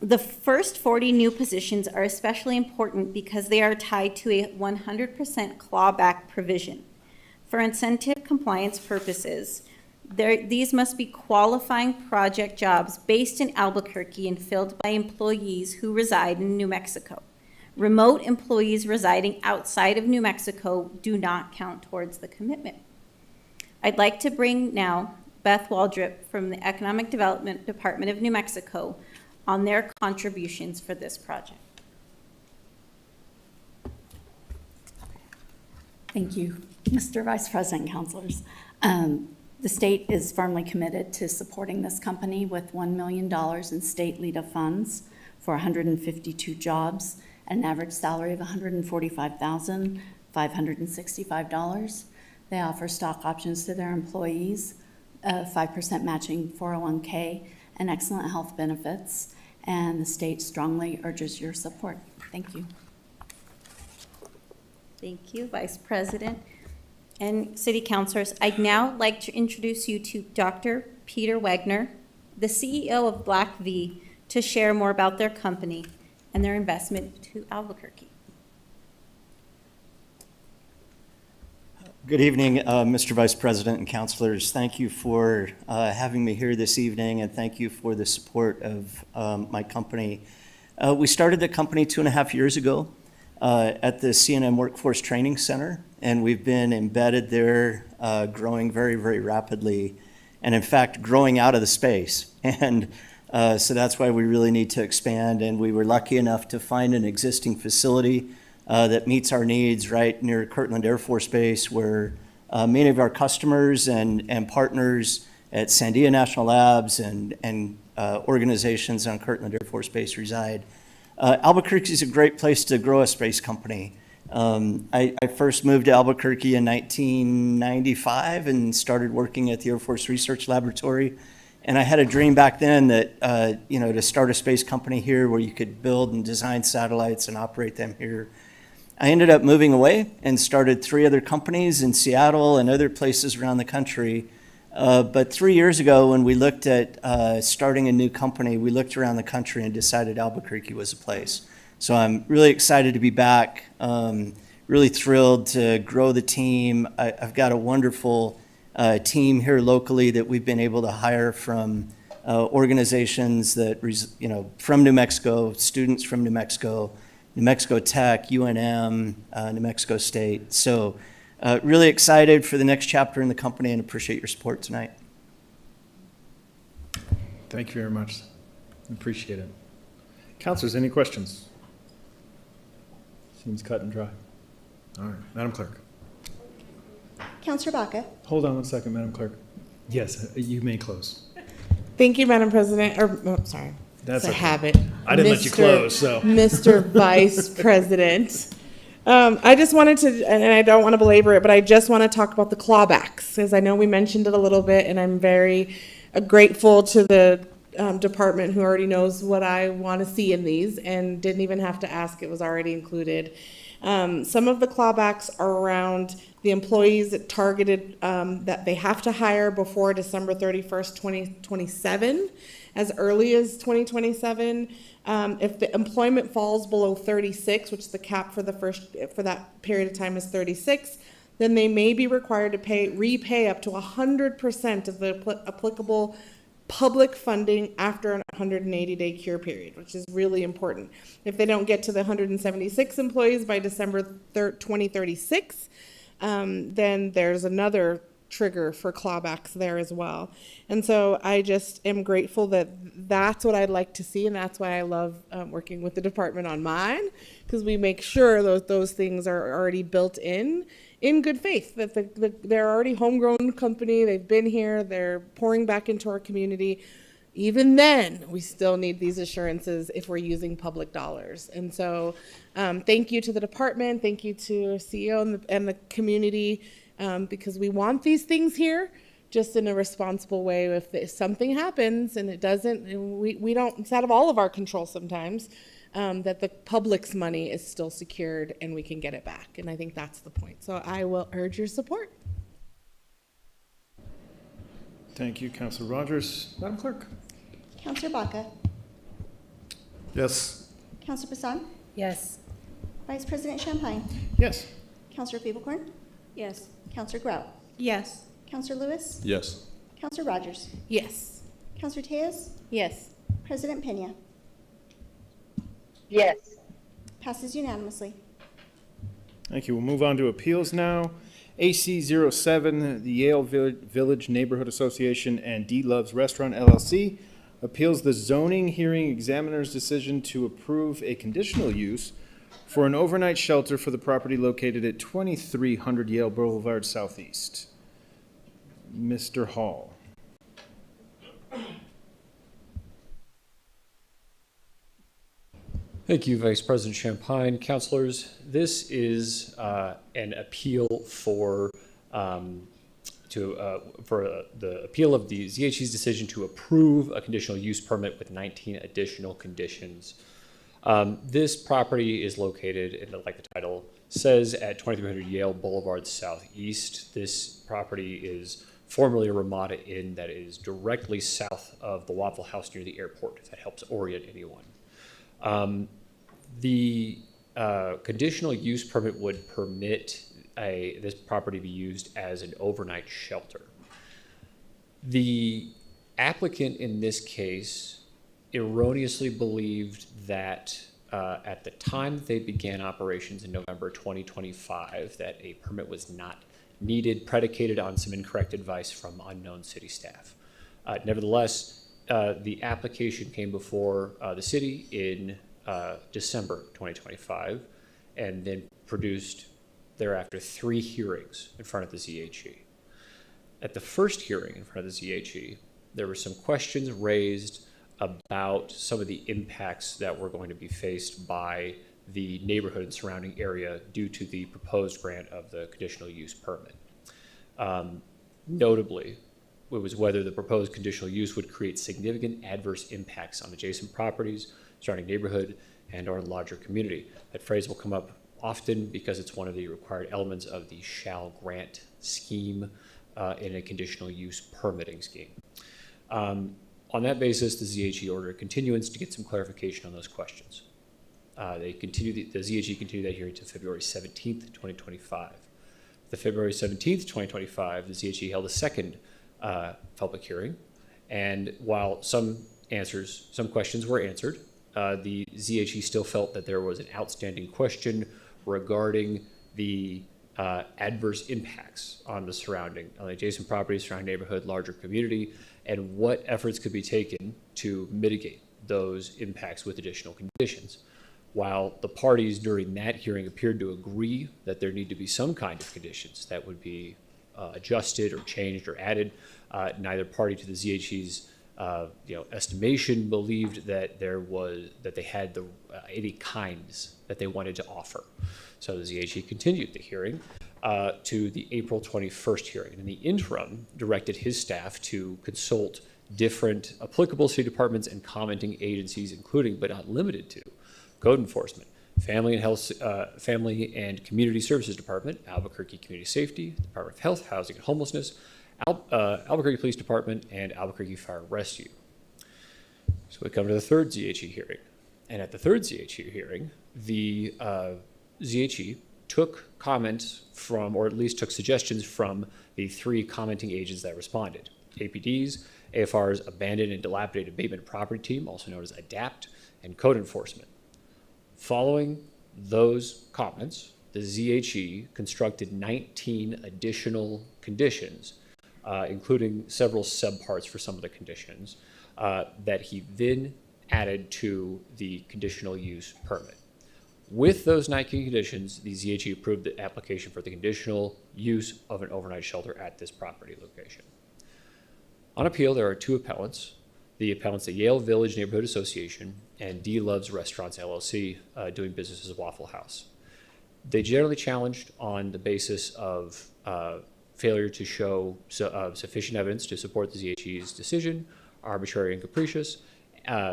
The first 40 new positions are especially important because they are tied to a 100% clawback provision. For incentive compliance purposes, these must be qualifying project jobs based in Albuquerque and filled by employees who reside in New Mexico. Remote employees residing outside of New Mexico do not count towards the commitment. I'd like to bring now Beth Waldrop from the Economic Development Department of New Mexico on their contributions for this project. Thank you, Mr. Vice President, councilors. The state is firmly committed to supporting this company with $1 million in state LEDA funds for 152 jobs at an average salary of $145,565. They offer stock options to their employees, 5% matching 401k, and excellent health benefits, and the state strongly urges your support. Thank you. Thank you, Vice President. And City Councilors, I'd now like to introduce you to Dr. Peter Wagner, the CEO of Black V, to share more about their company and their investment to Albuquerque. Good evening, Mr. Vice President and councilors. Thank you for having me here this evening, and thank you for the support of my company. We started the company 2.5 years ago at the CNN Workforce Training Center, and we've been embedded there, growing very, very rapidly, and in fact, growing out of the space. And so that's why we really need to expand, and we were lucky enough to find an existing facility that meets our needs right near Kirtland Air Force Base, where many of our customers and partners at Sandia National Labs and organizations on Kirtland Air Force Base reside. Albuquerque is a great place to grow a space company. I first moved to Albuquerque in 1995 and started working at the Air Force Research Laboratory. And I had a dream back then that, to start a space company here where you could build and design satellites and operate them here. I ended up moving away and started 3 other companies in Seattle and other places around the country. But 3 years ago, when we looked at starting a new company, we looked around the country and decided Albuquerque was a place. So I'm really excited to be back, really thrilled to grow the team. I've got a wonderful team here locally that we've been able to hire from organizations that, from New Mexico, students from New Mexico Tech, UNM, New Mexico State. So really excited for the next chapter in the company and appreciate your support tonight. Thank you very much. Appreciate it. Councilors, any questions? Seems cut and dry. All right, Madam Clerk. Councilor Baca. Hold on one second, Madam Clerk. Yes, you may close. Thank you, Madam President, sorry. That's it's a okay. habit. I didn't let you close, so. Mr. Vice President. I just wanted to, and I don't want to belabor it, but I just want to talk about the clawbacks, because I know we mentioned it a little bit, and I'm very grateful to the department who already knows what I want to see in these and didn't even have to ask, it was already included. Some of the clawbacks are around the employees that targeted that they have to hire before December 31st, 2027, as early as 2027. If the employment falls below 36, which the cap for that period of time is 36, then they may be required to repay up to 100% of the applicable public funding after a 180-day cure period, which is really important. If they don't get to the 176 employees by December 2036, then there's another trigger for clawbacks there as well. And so I just am grateful that that's what I'd like to see, and that's why I love working with the department on mine, because we make sure those things are already built in good faith, that they're already homegrown company, they've been here, they're pouring back into our community. Even then, we still need these assurances if we're using public dollars. And so thank you to the department, thank you to our CEO and the community, because we want these things here, just in a responsible way. If something happens and it doesn't, and we don't, it's out of all of our control sometimes, that the public's money is still secured and we can get it back. And I think that's the point. So I will urge your support. Thank you, Councilor Rogers. Madam Clerk. Councillor Baca. Yes. Councillor Passan. Yes. Vice President Champagne. Yes. Councillor Feeblecorn. Yes. Councillor Grout. Yes. Councillor Lewis. Yes. Councillor Rogers. Yes. Councillor Tejas. Yes. President Pena. Yes. Passes unanimously. Thank you. We'll move on to appeals now. AC 07, the Yale Village Neighborhood Association and D Love's Restaurant LLC appeals the zoning hearing examiner's decision to approve a conditional use for an overnight shelter for the property located at 2300 Yale Boulevard Southeast. Mr. Hall. Thank you, Vice President Champagne. Councilors, this is an appeal for the appeal of the ZHE's decision to approve a conditional use permit with 19 additional conditions. This property is located, like the title says, at 2300 Yale Boulevard Southeast. This property is formerly a Ramada Inn that is directly south of the Waffle House near the airport, if that helps orient anyone. The conditional use permit would permit this property to be used as an overnight shelter. The applicant in this case erroneously believed that at the time that they began operations in November 2025, that a permit was not needed, predicated on some incorrect advice from unknown city staff. Nevertheless, the application came before the city in December 2025, and then produced thereafter 3 hearings in front of the ZHE. At the first hearing in front of the ZHE, there were some questions raised about some of the impacts that were going to be faced by the neighborhood and surrounding area due to the proposed grant of the conditional use permit. Notably, it was whether the proposed conditional use would create significant adverse impacts on adjacent properties, surrounding neighborhood, and our larger community. That phrase will come up often because it's one of the required elements of the shall grant scheme in a conditional use permitting scheme. On that basis, the ZHE ordered a continuance to get some clarification on those questions. The ZHE continued that hearing to February 17th, 2025. The February 17th, 2025, the ZHE held a second public hearing, and while some questions were answered, the ZHE still felt that there was an outstanding question regarding the adverse impacts on the adjacent properties, surrounding neighborhood, larger community, and what efforts could be taken to mitigate those impacts with additional conditions. While the parties during that hearing appeared to agree that there need to be some kind of conditions that would be adjusted or changed or added, neither party to the ZHE's estimation believed that they had any kinds that they wanted to offer. So the ZHE continued the hearing to the April 21st hearing. And in the interim, directed his staff to consult different applicable city departments and commenting agencies, including but not limited to Code Enforcement, Family and Community Services Department, Albuquerque Community Safety, Department of Health, Housing and Homelessness, Albuquerque Police Department, and Albuquerque Fire Rescue. So we come to the third ZHE hearing. And at the third ZHE hearing, the ZHE took comments from, or at least took suggestions from, the 3 commenting agents that responded: APDs, AFR's Abandoned and Dilapidated Abatement Property Team, also known as ADAPT, and Code Enforcement. Following those comments, the ZHE constructed 19 additional conditions, including several subparts for some of the conditions, that he then added to the conditional use permit. With those 19 conditions, the ZHE approved the application for the conditional use of an overnight shelter at this property location. On appeal, there are 2 appellants. The appellants, the Yale Village Neighborhood Association and D Love's Restaurants LLC, doing business as a Waffle House. They generally challenged on the basis of failure to show sufficient evidence to support the ZHE's decision, arbitrary and capricious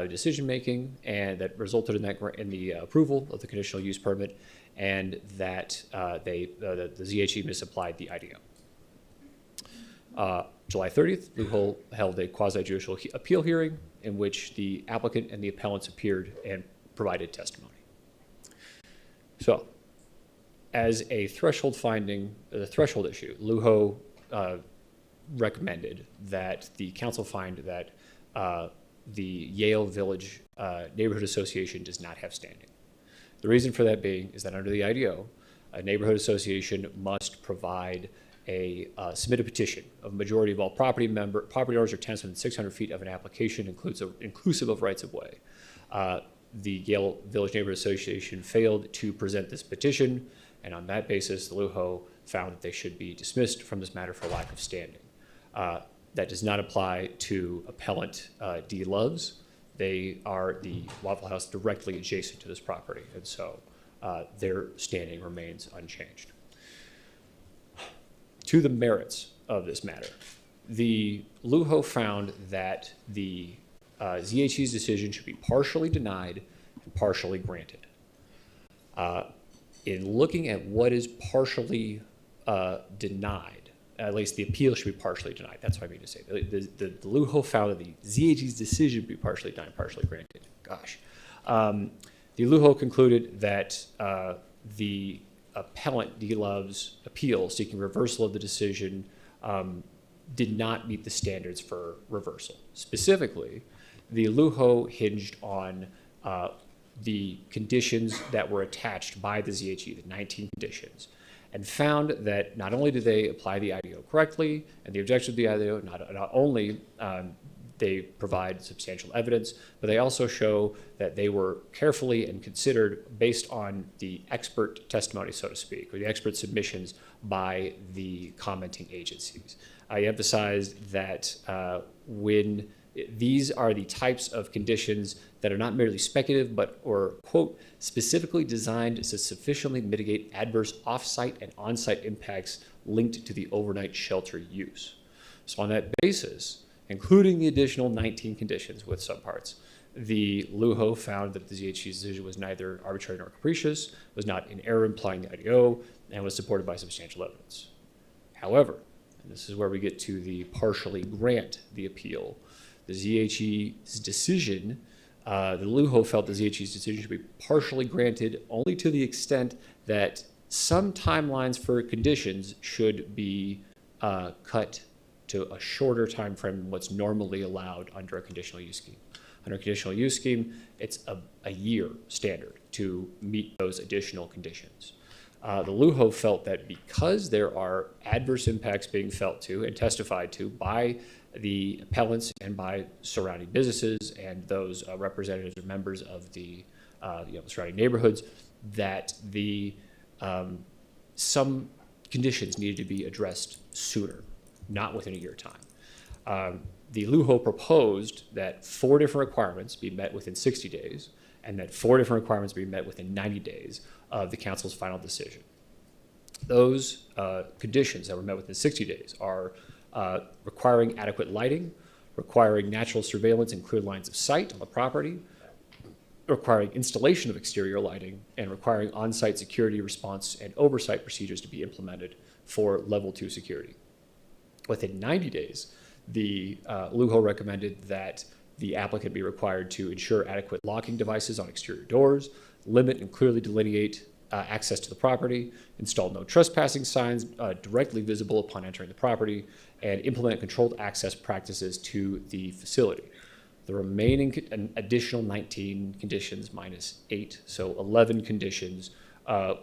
decision-making, and that resulted in the approval of the conditional use permit, and that the ZHE misapplied the IDO. July 30th, Luho held a quasi-judicial appeal hearing in which the applicant and the appellants appeared and provided testimony. So, as a threshold finding, the threshold issue, Luho recommended that the council find that the Yale Village Neighborhood Association does not have standing. The reason for that being is that under the IDO, a neighborhood association must provide submit a petition of majority of all property owners or tenants within 600 feet of an application, inclusive of rights of way. The Yale Village Neighborhood Association failed to present this petition, and on that basis, the Luho found that they should be dismissed from this matter for lack of standing. That does not apply to appellant D Loves. They are the Waffle House directly adjacent to this property, and so their standing remains unchanged. To the merits of this matter, the Luho found that the ZHE's decision should be partially denied and partially granted. In looking at what is partially denied, at least the appeal should be partially denied. That's what I mean to say. The Luho found that the ZHE's decision should be partially denied, partially granted. Gosh. The Luho concluded that the appellant D Love's appeal seeking reversal of the decision did not meet the standards for reversal. Specifically, the Luho hinged on the conditions that were attached by the ZHE, the 19 conditions, and found that not only did they apply the IDO correctly and the objections of the IDO, not only they provide substantial evidence, but they also show that they were carefully and considered based on the expert testimony, so to speak, or the expert submissions by the commenting agencies. I emphasized that when these are the types of conditions that are not merely speculative, but or, quote, specifically designed to sufficiently mitigate adverse off-site and on-site impacts linked to the overnight shelter use. So on that basis, including the additional 19 conditions with subparts, the Luho found that the ZHE's decision was neither arbitrary nor capricious, was not in error implying the IDO, and was supported by substantial evidence. However, and this is where we get to the partially grant the appeal, the ZHE's decision, the Luho felt the ZHE's decision should be partially granted only to the extent that some timelines for conditions should be cut to a shorter time frame than what's normally allowed under a conditional use scheme. Under a conditional use scheme, it's a year standard to meet those additional conditions. The Luho felt that because there are adverse impacts being felt to and testified to by the appellants and by surrounding businesses and those representatives or members of the surrounding neighborhoods, that some conditions needed to be addressed sooner, not within a year time. The Luho proposed that 4 different requirements be met within 60 days and that 4 different requirements be met within 90 days of the council's final decision. Those conditions that were met within 60 days are requiring adequate lighting, requiring natural surveillance and clear lines of sight on the property, requiring installation of exterior lighting, and requiring on-site security response and oversight procedures to be implemented for level 2 security. Within 90 days, the Luho recommended that the applicant be required to ensure adequate locking devices on exterior doors, limit and clearly delineate access to the property, install no trespassing signs directly visible upon entering the property, and implement controlled access practices to the facility. The remaining an additional 19 conditions minus 8, so 11 conditions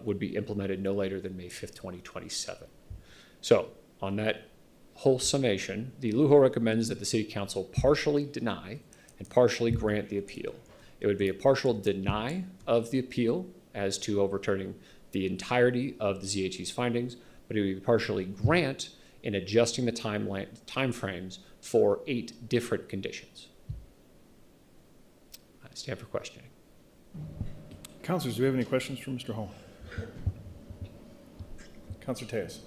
would be implemented no later than May 5th, 2027. So on that whole summation, the LUHO recommends that the City Council partially deny and partially grant the appeal. It would be a partial deny of the appeal as to overturning the entirety of the ZHE's findings, but it would be partially grant in adjusting the time frames for 8 different conditions. I stand for questioning. Councilors, do we have any questions for Mr. Hall? Councilor Tejas.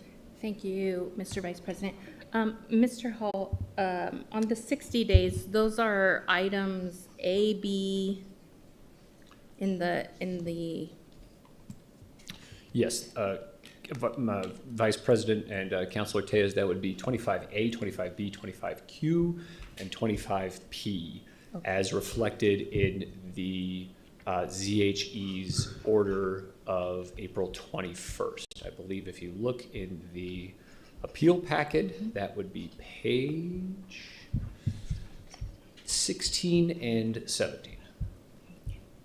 Thank you, Mr. Vice President. Mr. Hall, on the 60 days, those are items A, B in the. Yes, Vice President and Councilor Tejas, that would be 25A, 25B, 25Q, and 25P, as reflected in the ZHE's order of April 21st. I believe if you look in the appeal packet, that would be page 16 and 17.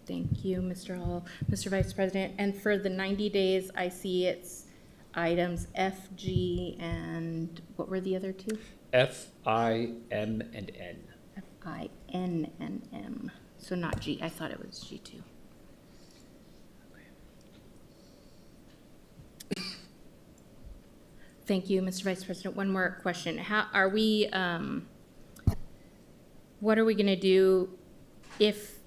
Thank you, Mr. Hall. Mr. Vice President, and for the 90 days, I see it's items F, G, and what were the other two? F, I, M, and N. F, I, N, and M. So not G. I thought it was G2. Thank you, Mr. Vice President. One more question. How are we, what are we going to do if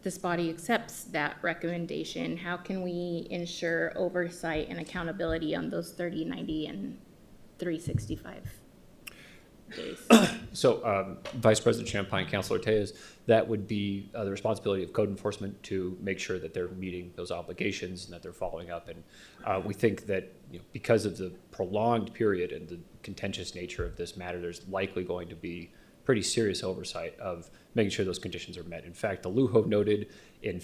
this body accepts that recommendation? How can we ensure oversight and accountability on those 30, 90, and 365 days? So, Vice President Champagne, Councilor Tejas, that would be the responsibility of code enforcement to make sure that they're meeting those obligations and that they're following up. And we think that because of the prolonged period and the contentious nature of this matter, there's likely going to be pretty serious oversight of making sure those conditions are met. In fact, the LUHO noted in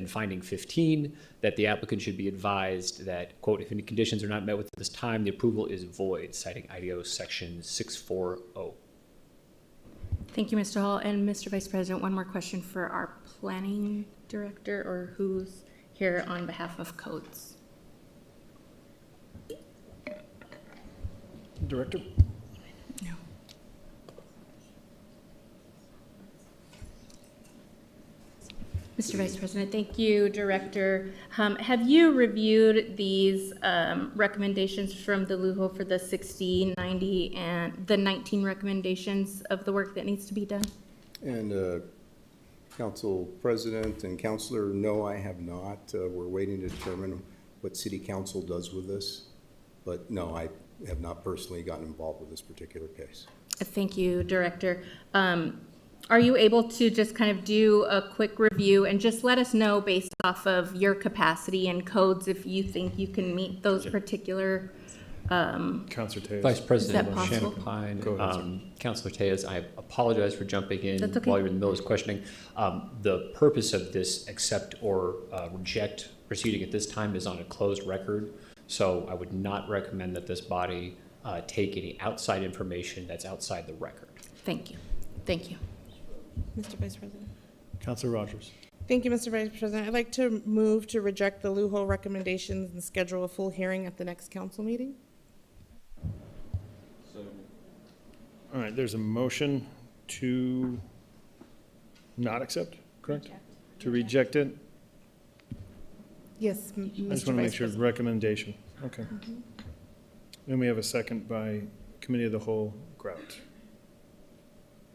finding 15 that the applicant should be advised that, quote, if any conditions are not met within this time, the approval is void, citing IDO section 640. Thank you, Mr. Hall. And Mr. Vice President, one more question for our planning director, or who's here on behalf of codes. Director? No. Mr. Vice President, thank you, Director. Have you reviewed these recommendations from the LUHO for the 60, 90, and the 19 recommendations of the work that needs to be done? And Council President and Councilor, no, I have not. We're waiting to determine what City Council does with this. But no, I have not personally gotten involved with this particular case. Thank you, Director. Are you able to just kind of do a quick review and just let us know based off of your capacity and codes if you think you can meet those particular Councilor Tejas. Vice President possible? Champagne, Councilor Tejas, I apologize for jumping in That's okay. while you're in the middle of this questioning. The purpose of this accept or reject proceeding at this time is on a closed record, so I would not recommend that this body take any outside information that's outside the record. Thank you. Thank you. Mr. Vice President. Councilor Rogers. Thank you, Mr. Vice President. I'd like to move to reject the LUHO recommendations and schedule a full hearing at the next council meeting. All right, there's a motion to not accept, correct? To reject it? Yes, I just Mr. want to make Vice sure, President. recommendation, okay. And we have a second by Committee of the Whole, Grout.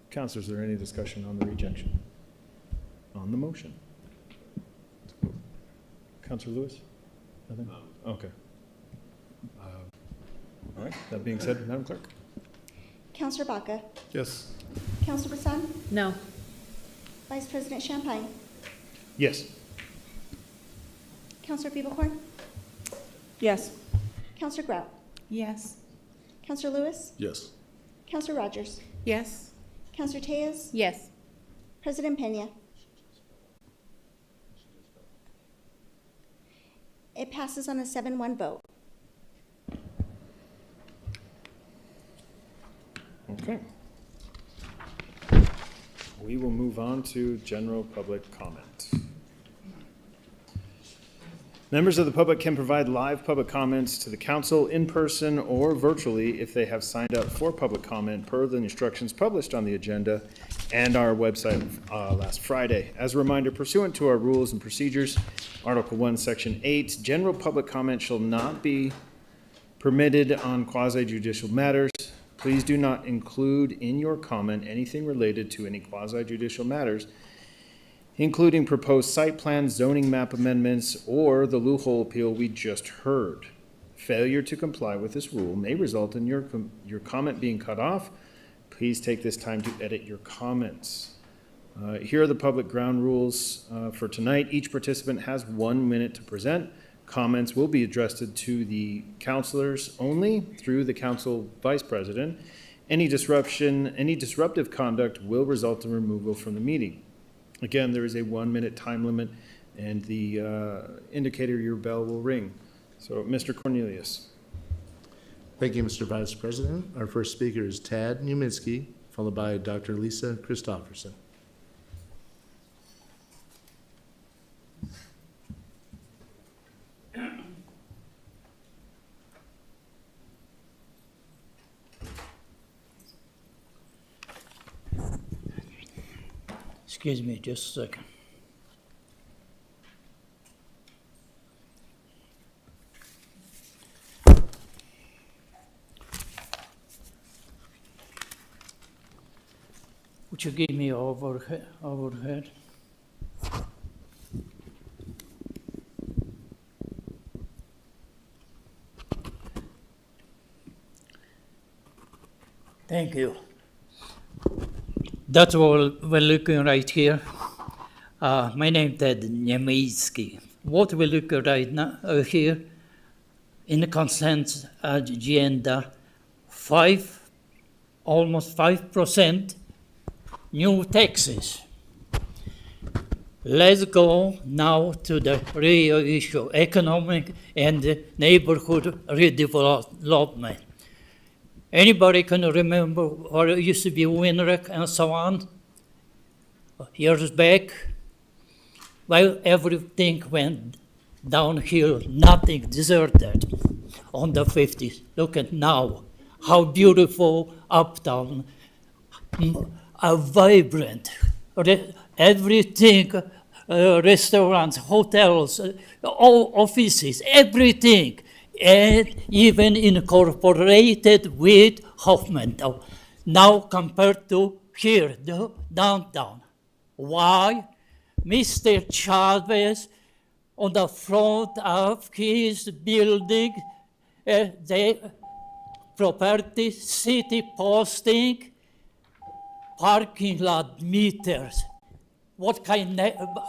Councilors, is there any discussion on the rejection? On the motion? Councilor Lewis? Nothing? Okay. All right, that being said, Madam Clerk? Councilor Baca? Yes. Councilor Bassan? No. Vice President Champagne? Yes. Councilor Bieberhorn? Yes. Councilor Grout? Yes. Councilor Lewis? Yes. Councilor Rogers? Yes. Councilor Tejas? Yes. President Pena? passes on a 7-1 vote. Okay. We will move on to general public comment. Members of the public can provide live public comments to the council in person or virtually if they have signed up for public comment per the instructions published on the agenda and our website last Friday. As a reminder, pursuant to our rules and procedures, Article 1, Section 8, general public comment shall not be permitted on quasi-judicial matters. Please do not include in your comment anything related to any quasi-judicial matters, including proposed site plans, zoning map amendments, or the loophole appeal we just heard. Failure to comply with this rule may result in your comment being cut off. Please take this time to edit your comments. Here are the public ground rules for tonight. Each participant has 1 minute to present. Comments will be addressed to the councilors only through the council vice president. Any disruptive conduct will result in removal from the meeting. Again, there is a 1 minute time limit, and the indicator, your bell will ring. So, Mr. Cornelius. Thank you, Mr. Vice President. Our first speaker is Tad Newminsky, followed by Dr. Lisa Christofferson. Excuse me just a second. Would you give me overhead? Thank you. That's what we're looking right here. My name is Ted Niemiecki. What we look at right now here in the consent agenda, almost 5% new taxes. Let's go now to the real issue, economic and neighborhood redevelopment. Anybody can remember where it used to be Winrek and so on? Years back, well, everything went downhill, nothing deserted on the 50s. Look at now, how beautiful uptown, vibrant, everything, restaurants, hotels, all offices, everything. And even incorporated with Hoffmantown. Now compared to here, the downtown. Why? Mr. Chavez, on the front of his building, the property, city posting, parking lot meters. What kind?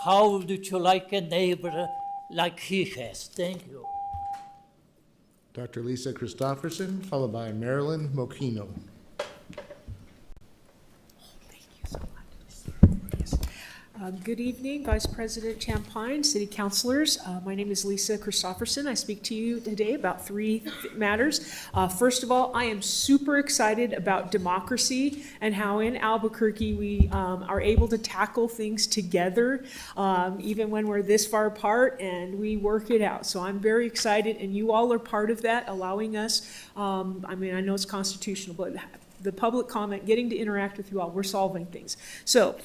How would you like a neighbor like he has? Thank you. Dr. Lisa Christofferson, followed by Marilyn Mokino. Good evening, Vice President Champagne, City Councilors. My name is Lisa Christofferson. I speak to you today about three matters. First of all, I am super excited about democracy and how in Albuquerque we are able to tackle things together, even when we're this far apart, and we work it out. So I'm very excited, and you all are part of that, allowing us, I know it's constitutional, but the public comment, getting to interact with you all, we're solving things. So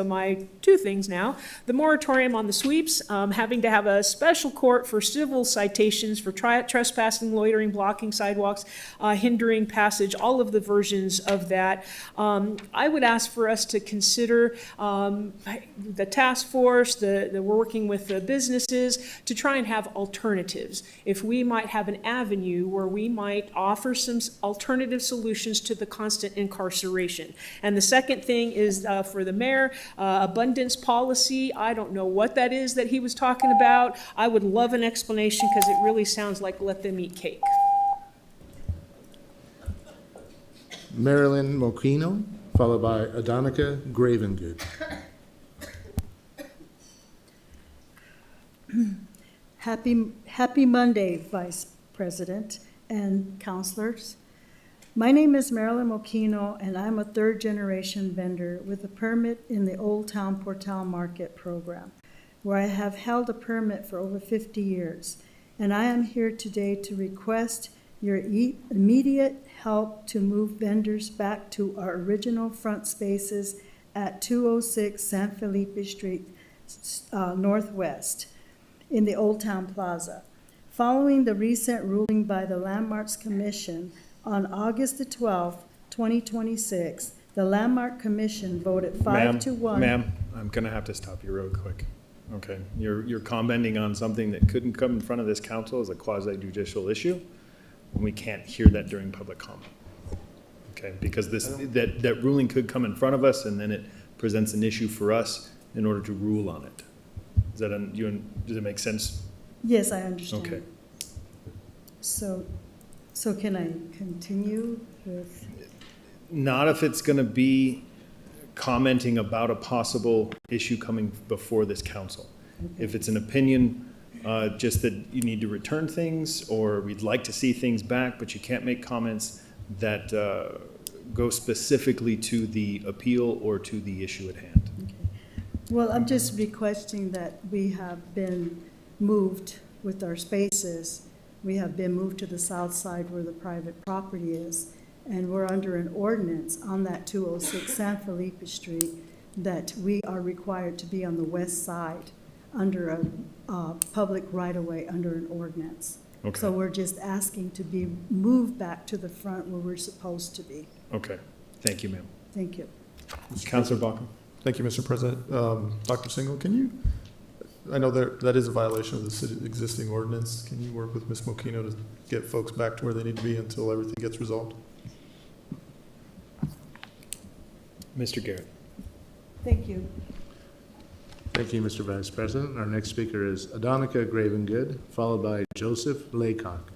my two things now, the moratorium on the sweeps, having to have a special court for civil citations for trespassing, loitering, blocking sidewalks, hindering passage, all of the versions of that. I would ask for us to consider the task force, we're working with the businesses to try and have alternatives. If we might have an avenue where we might offer some alternative solutions to the constant incarceration. And the second thing is for the mayor, abundance policy. I don't know what that is that he was talking about. I would love an explanation because it really sounds like let them eat cake. Marilyn Mokino, followed by Adonica Gravengood. Happy Monday, Vice President and councilors. My name is Marilyn Mokino, and I'm a third-generation vendor with a permit in the Old Town Portal Market program, where I have held a permit for over 50 years. And I am here today to request your immediate help to move vendors back to our original front spaces at 206 San Felipe Street Northwest in the Old Town Plaza. Following the recent ruling by the Landmarks Commission on August the 12th, 2026, the Landmark Commission voted 5-1. Ma'am, I'm gonna have to stop you real quick. Okay, you're commenting on something that couldn't come in front of this council as a quasi-judicial issue, and we can't hear that during public comment. Okay, because that ruling could come in front of us, and then it presents an issue for us in order to rule on it. Does it make sense? Yes, I understand. Okay. So can I continue with? Not if it's gonna be commenting about a possible issue coming before this council. Okay. If it's an opinion, just that you need to return things, or we'd like to see things back, but you can't make comments that go specifically to the appeal or to the issue at hand. Okay. Well, I'm just requesting that we have been moved with our spaces. We have been moved to the south side where the private property is, and we're under an ordinance on that 206 San Felipe Street that we are required to be on the west side under a public right-of-way under an ordinance. Okay. So we're just asking to be moved back to the front where we're supposed to be. Okay, thank you, ma'am. Thank you. Councilor Bauckham. Thank you, Mr. President. Dr. Singal, can you, I know that is a violation of the city existing ordinance. Can you work with Ms. Mokino to get folks back to where they need to be until everything gets resolved? Mr. Garrett. Thank you. Thank you, Mr. Vice President. Our next speaker is Adonica Gravengood, followed by Joseph Laycock.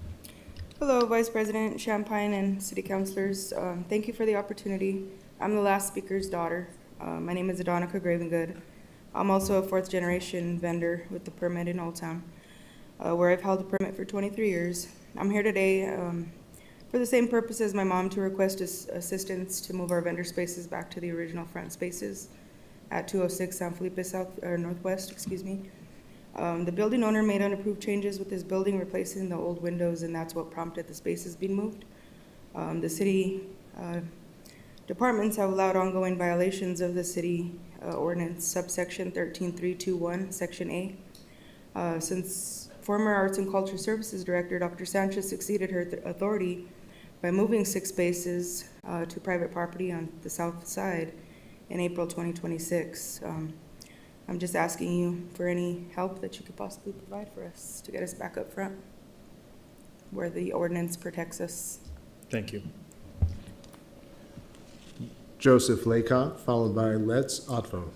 Hello, Vice President Champagne and City Councilors. Thank you for the opportunity. I'm the last speaker's daughter. My name is Adonica Gravengood. I'm also a fourth-generation vendor with the permit in Old Town, where I've held a permit for 23 years. I'm here today for the same purpose as my mom, to request assistance to move our vendor spaces back to the original front spaces at 206 San Felipe Northwest, excuse me. The building owner made unapproved changes with his building, replacing the old windows, and that's what prompted the spaces being moved. The city departments have allowed ongoing violations of the city ordinance, subsection 13321, section A. Since former Arts and Culture Services Director, Dr. Sanchez, exceeded her authority by moving 6 spaces to private property on the south side in April 2026. I'm just asking you for any help that you could possibly provide for us to get us back up front where the ordinance protects us. Thank you. Joseph Laycock, followed by Let's Otvo.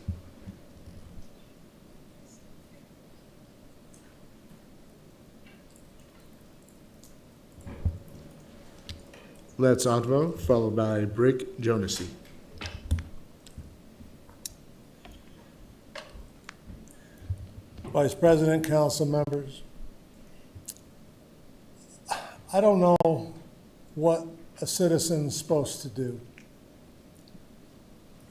Let's Otvo, followed by Brick Jonassy. Vice President, council members, I don't know what a citizen's supposed to do.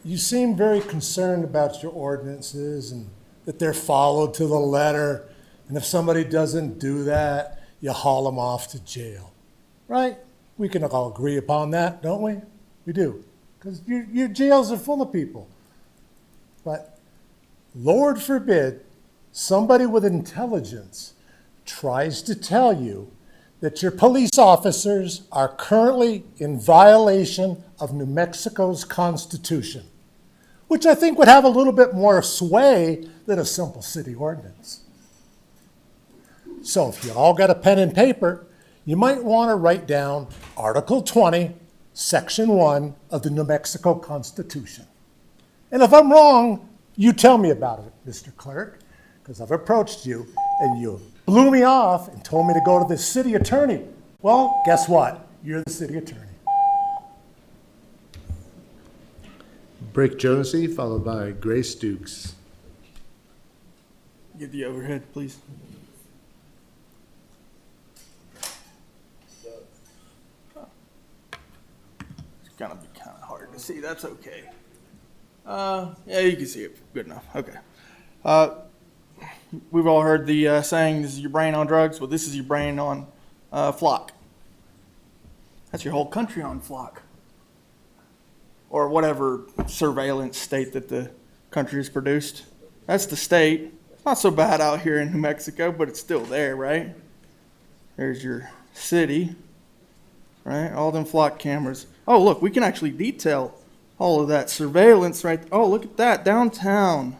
You seem very concerned about your ordinances and that they're followed to the letter, and if somebody doesn't do that, you haul them off to jail, right? We can all agree upon that, don't we? We do, because your jails are full of people. But Lord forbid, somebody with intelligence tries to tell you that your police officers are currently in violation of New Mexico's Constitution, which I think would have a little bit more sway than a simple city ordinance. So if you all got a pen and paper, you might want to write down Article 20, Section 1 of the New Mexico Constitution. And if I'm wrong, you tell me about it, Mr. Clerk, because I've approached you and you blew me off and told me to go to the city attorney. Well, guess what? You're the city attorney. Brick Jonassy, followed by Grace Dukes. Get the overhead, please. to see. That's okay. Yeah, you can see it good enough. Okay. We've all heard the saying, this is your brain on drugs. Well, this is your brain on flock. That's your whole country on flock. Or whatever surveillance state that the country has produced. That's the state. It's not so bad out here in New Mexico, but it's still there, right? There's your city, right? All them flock cameras. Oh, look, we can actually detail all of that surveillance right. Oh, look at that, downtown.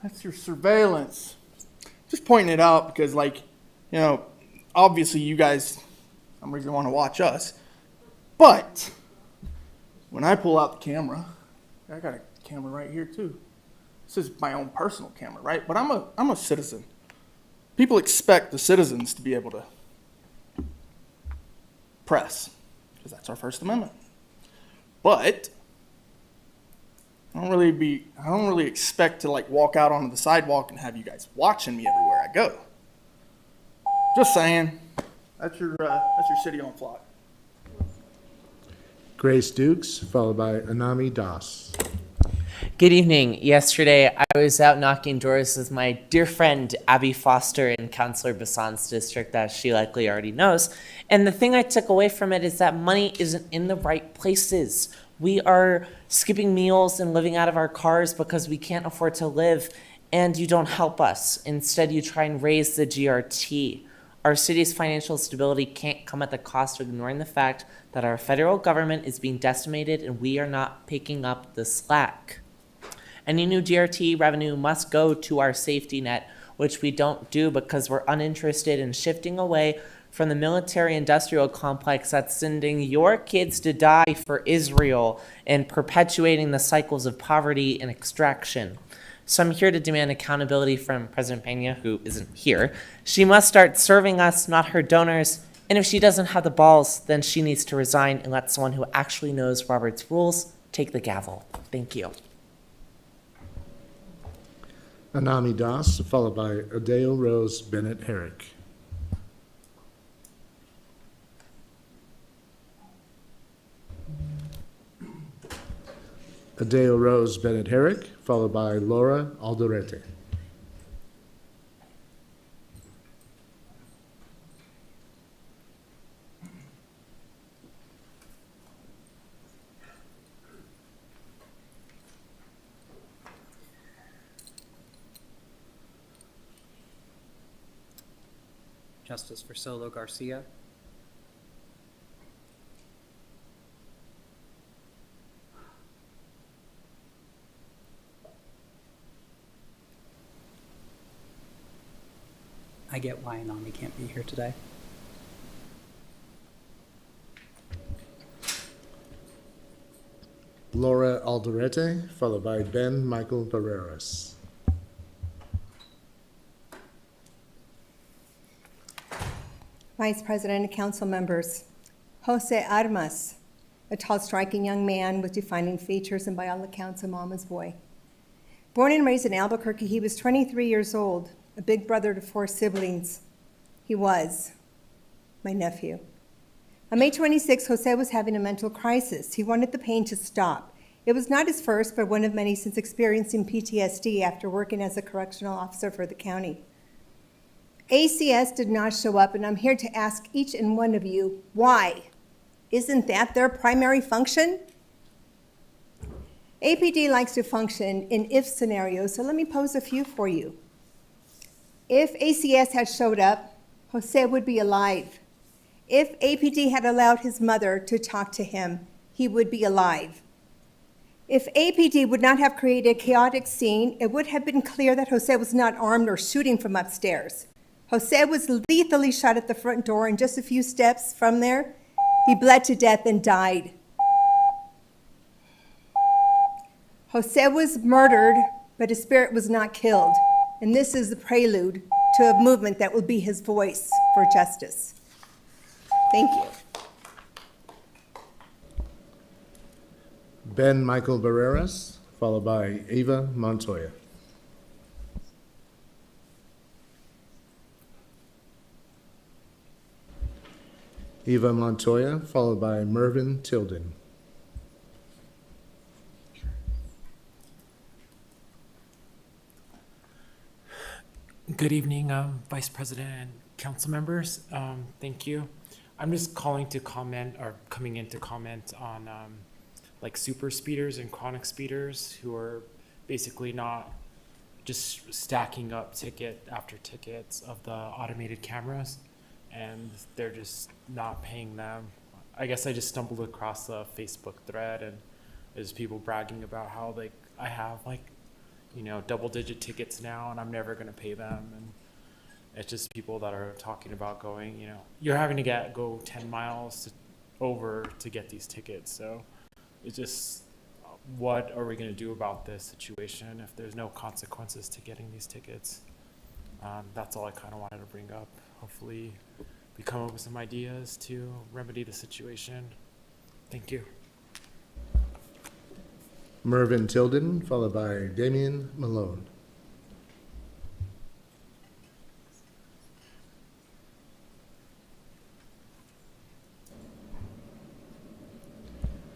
That's your surveillance. Just pointing it out because, like, you know, obviously you guys, I'm going to want to watch us. But when I pull out the camera, I got a camera right here too. This is my own personal camera, right? But I'm a citizen. People expect the citizens to be able to press, because that's our First Amendment. But I don't really expect to like walk out onto the sidewalk and have you guys watching me everywhere I go. Just saying. That's your city on flock. Grace Dukes, followed by Anami Das. Good evening. Yesterday, I was out knocking doors with my dear friend Abby Foster in Councillor Bassan's district, as she likely already knows. And the thing I took away from it is that money isn't in the right places. We are skipping meals and living out of our cars because we can't afford to live, and you don't help us. Instead, you try and raise the GRT. Our city's financial stability can't come at the cost of ignoring the fact that our federal government is being decimated and we are not picking up the slack. Any new GRT revenue must go to our safety net, which we don't do because we're uninterested in shifting away from the military-industrial complex that's sending your kids to die for Israel and perpetuating the cycles of poverty and extraction. So I'm here to demand accountability from President Pena, who isn't here. She must start serving us, not her donors. And if she doesn't have the balls, then she needs to resign and let someone who actually knows Robert's rules take the gavel. Thank you. Anami Das, followed by Adeo Rose Bennett Herrick. Adeo Rose Bennett Herrick, followed by Laura Alderete. Justice for Solo Garcia. I get why Anami can't be here today. Laura Alderete, followed by Ben Michael Barreras. Vice President and council members, Jose Armas, a tall, striking young man with defining features and by all accounts a mama's boy. Born and raised in Albuquerque, he was 23 years old, a big brother to 4 siblings. He was my nephew. On May 26, Jose was having a mental crisis. He wanted the pain to stop. It was not his first, but one of many since experiencing PTSD after working as a correctional officer for the county. ACS did not show up, and I'm here to ask each and one of you, why? Isn't that their primary function? APD likes to function in if scenarios, so let me pose a few for you. If ACS had showed up, Jose would be alive. If APD had allowed his mother to talk to him, he would be alive. If APD would not have created a chaotic scene, it would have been clear that Jose was not armed or shooting from upstairs. Jose was lethally shot at the front door, and just a few steps from there, he bled to death and died. Jose was murdered, but his spirit was not killed. And this is the prelude to a movement that will be his voice for justice. Thank you. Ben Michael Barreras, followed by Ava Montoya. Eva Montoya, followed by Mervyn Tilden. Good evening, Vice President and council members. Thank you. I'm just calling to comment or coming in to comment on like super speeders and chronic speeders who are basically not just stacking up ticket after tickets of the automated cameras, and they're just not paying them. I guess I just stumbled across a Facebook thread, and there's people bragging about how like I have like, you know, double-digit tickets now and I'm never going to pay them. And it's just people that are talking about going, you know, you're having to go 10 miles over to get these tickets. So it's just, what are we going to do about this situation if there's no consequences to getting these tickets? That's all I kind of wanted to bring up. Hopefully we come up with some ideas to remedy the situation. Thank you. Mervyn Tilden, followed by Damian Malone.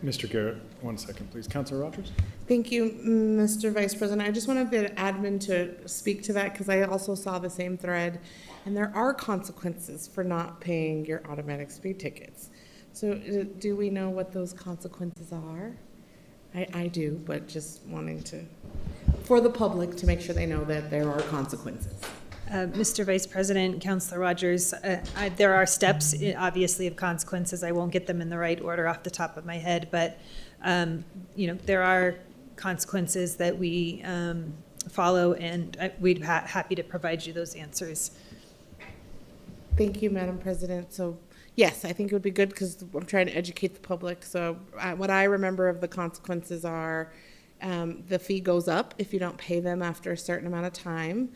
Mr. Garrett, 1 second, please. Councilor Rogers? Thank you, Mr. Vice President. I just wanted the admin to speak to that because I also saw the same thread, and there are consequences for not paying your automatic speed tickets. So do we know what those consequences are? I do, but just wanting to, for the public, to make sure they know that there are consequences. Mr. Vice President, Councilor Rogers, there are steps, obviously, of consequences. I won't get them in the right order off the top of my head, but you know, there are consequences that we follow, and we'd be happy to provide you those answers. Thank you, Madam President. So yes, I think it would be good because I'm trying to educate the public. So what I remember of the consequences are the fee goes up if you don't pay them after a certain amount of time.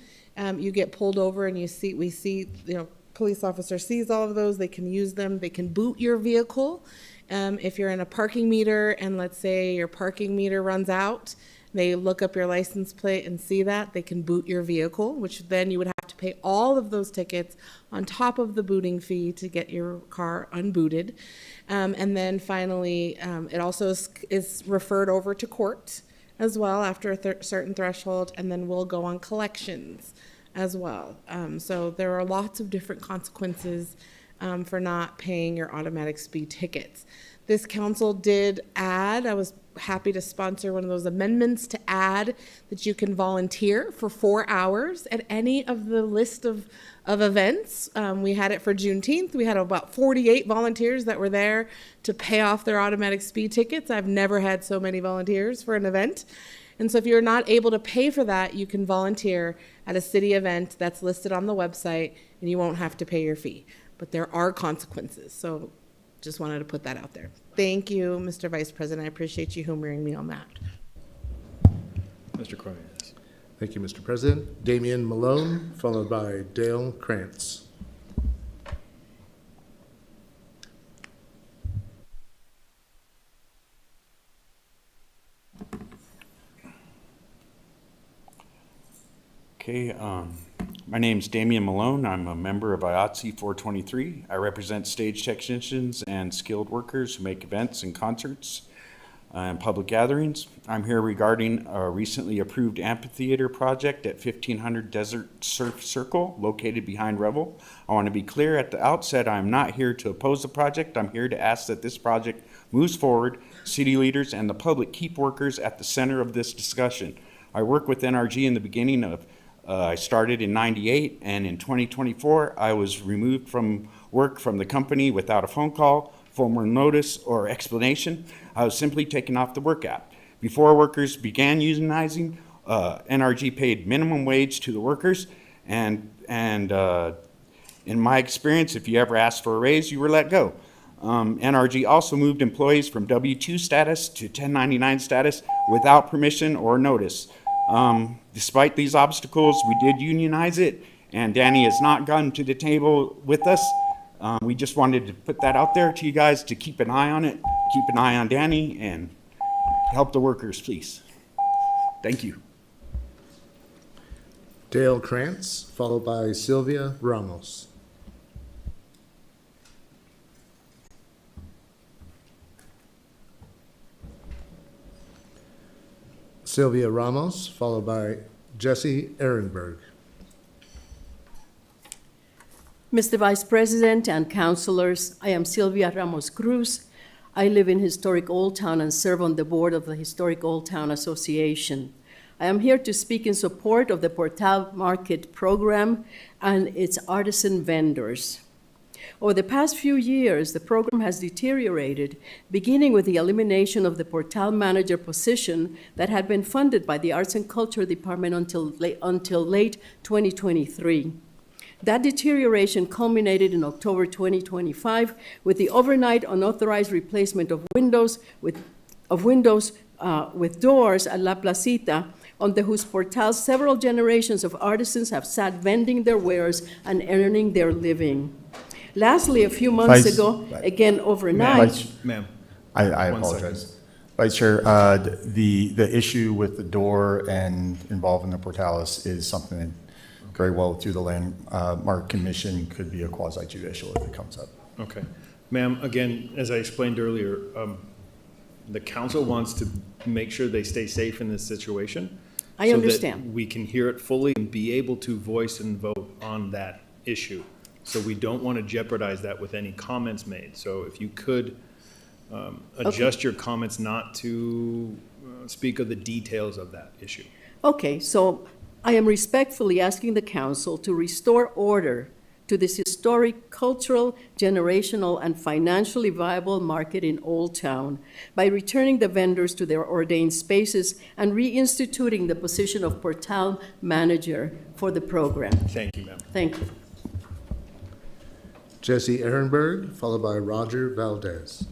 You get pulled over and we see, you know, police officer sees all of those, they can use them, they can boot your vehicle. If you're in a parking meter and let's say your parking meter runs out, they look up your license plate and see that, they can boot your vehicle, which then you would have to pay all of those tickets on top of the booting fee to get your car unbooted. And then finally, it also is referred over to court as well after a certain threshold, and then we'll go on collections as well. So there are lots of different consequences for not paying your automatic speed tickets. This council did add, I was happy to sponsor one of those amendments to add that you can volunteer for 4 hours at any of the list of events. We had it for Juneteenth. We had about 48 volunteers that were there to pay off their automatic speed tickets. I've never had so many volunteers for an event. And so if you're not able to pay for that, you can volunteer at a city event that's listed on the website and you won't have to pay your fee. But there are consequences. So just wanted to put that out there. Thank you, Mr. Vice President. I appreciate you humoring me on that. Mr. Cornelius. Thank you, Mr. President. Damian Malone, followed by Dale Krantz. Okay, my name's Damian Malone. I'm a member of IATSE 423. I represent stage technicians and skilled workers who make events and concerts and public gatherings. I'm here regarding a recently approved amphitheater project at 1500 Desert Surf Circle located behind Revel. I want to be clear at the outset, I'm not here to oppose the project. I'm here to ask that this project moves forward. City leaders and the public keep workers at the center of this discussion. I work with NRG in the beginning of I started in '98, and in 2024, I was removed from work from the company without a phone call, formal notice, or explanation. I was simply taken off the work app. Before workers began unionizing, NRG paid minimum wage to the workers, and in my experience, if you ever asked for a raise, you were let go. NRG also moved employees from W-2 status to 1099 status without permission or notice. Despite these obstacles, we did unionize it, and Danny has not gotten to the table with us. We just wanted to put that out there to you guys to keep an eye on it, keep an eye on Danny, and help the workers, please. Thank you. Dale Krantz, followed by Sylvia Ramos. Sylvia Ramos, followed by Jesse Ehrenberg. Mr. Vice President and councilors, I am Sylvia Ramos Cruz. I live in historic Old Town and serve on the board of the Historic Old Town Association. I am here to speak in support of the Portal Market program and its artisan vendors. Over the past few years, the program has deteriorated, beginning with the elimination of the Portal manager position that had been funded by the Arts and Culture Department until late 2023. That deterioration culminated in October 2025 with the overnight unauthorized replacement of windows with doors at La Placita, under whose portals several generations of artisans have sat vending their wares and earning their living. Lastly, a few months ago, again overnight. Ma'am, I apologize. Vice Chair, the issue with the door and involving the portales is something that very well through the Landmark Commission could be a quasi-judicial if it comes up. Okay. Ma'am, again, as I explained earlier, the council wants to make sure they stay safe in this situation. I understand. So that we can hear it fully and be able to voice and vote on that issue. So we don't want to jeopardize that with any comments made. So if you could adjust your comments not to speak of the details of that issue. Okay, so I am respectfully asking the council to restore order to this historic, cultural, generational, and financially viable market in Old Town by returning the vendors to their ordained spaces and reinstituting the position of Portal Manager for the program. Thank you, ma'am. Thank you. Jesse Ehrenberg, followed by Roger Valdez.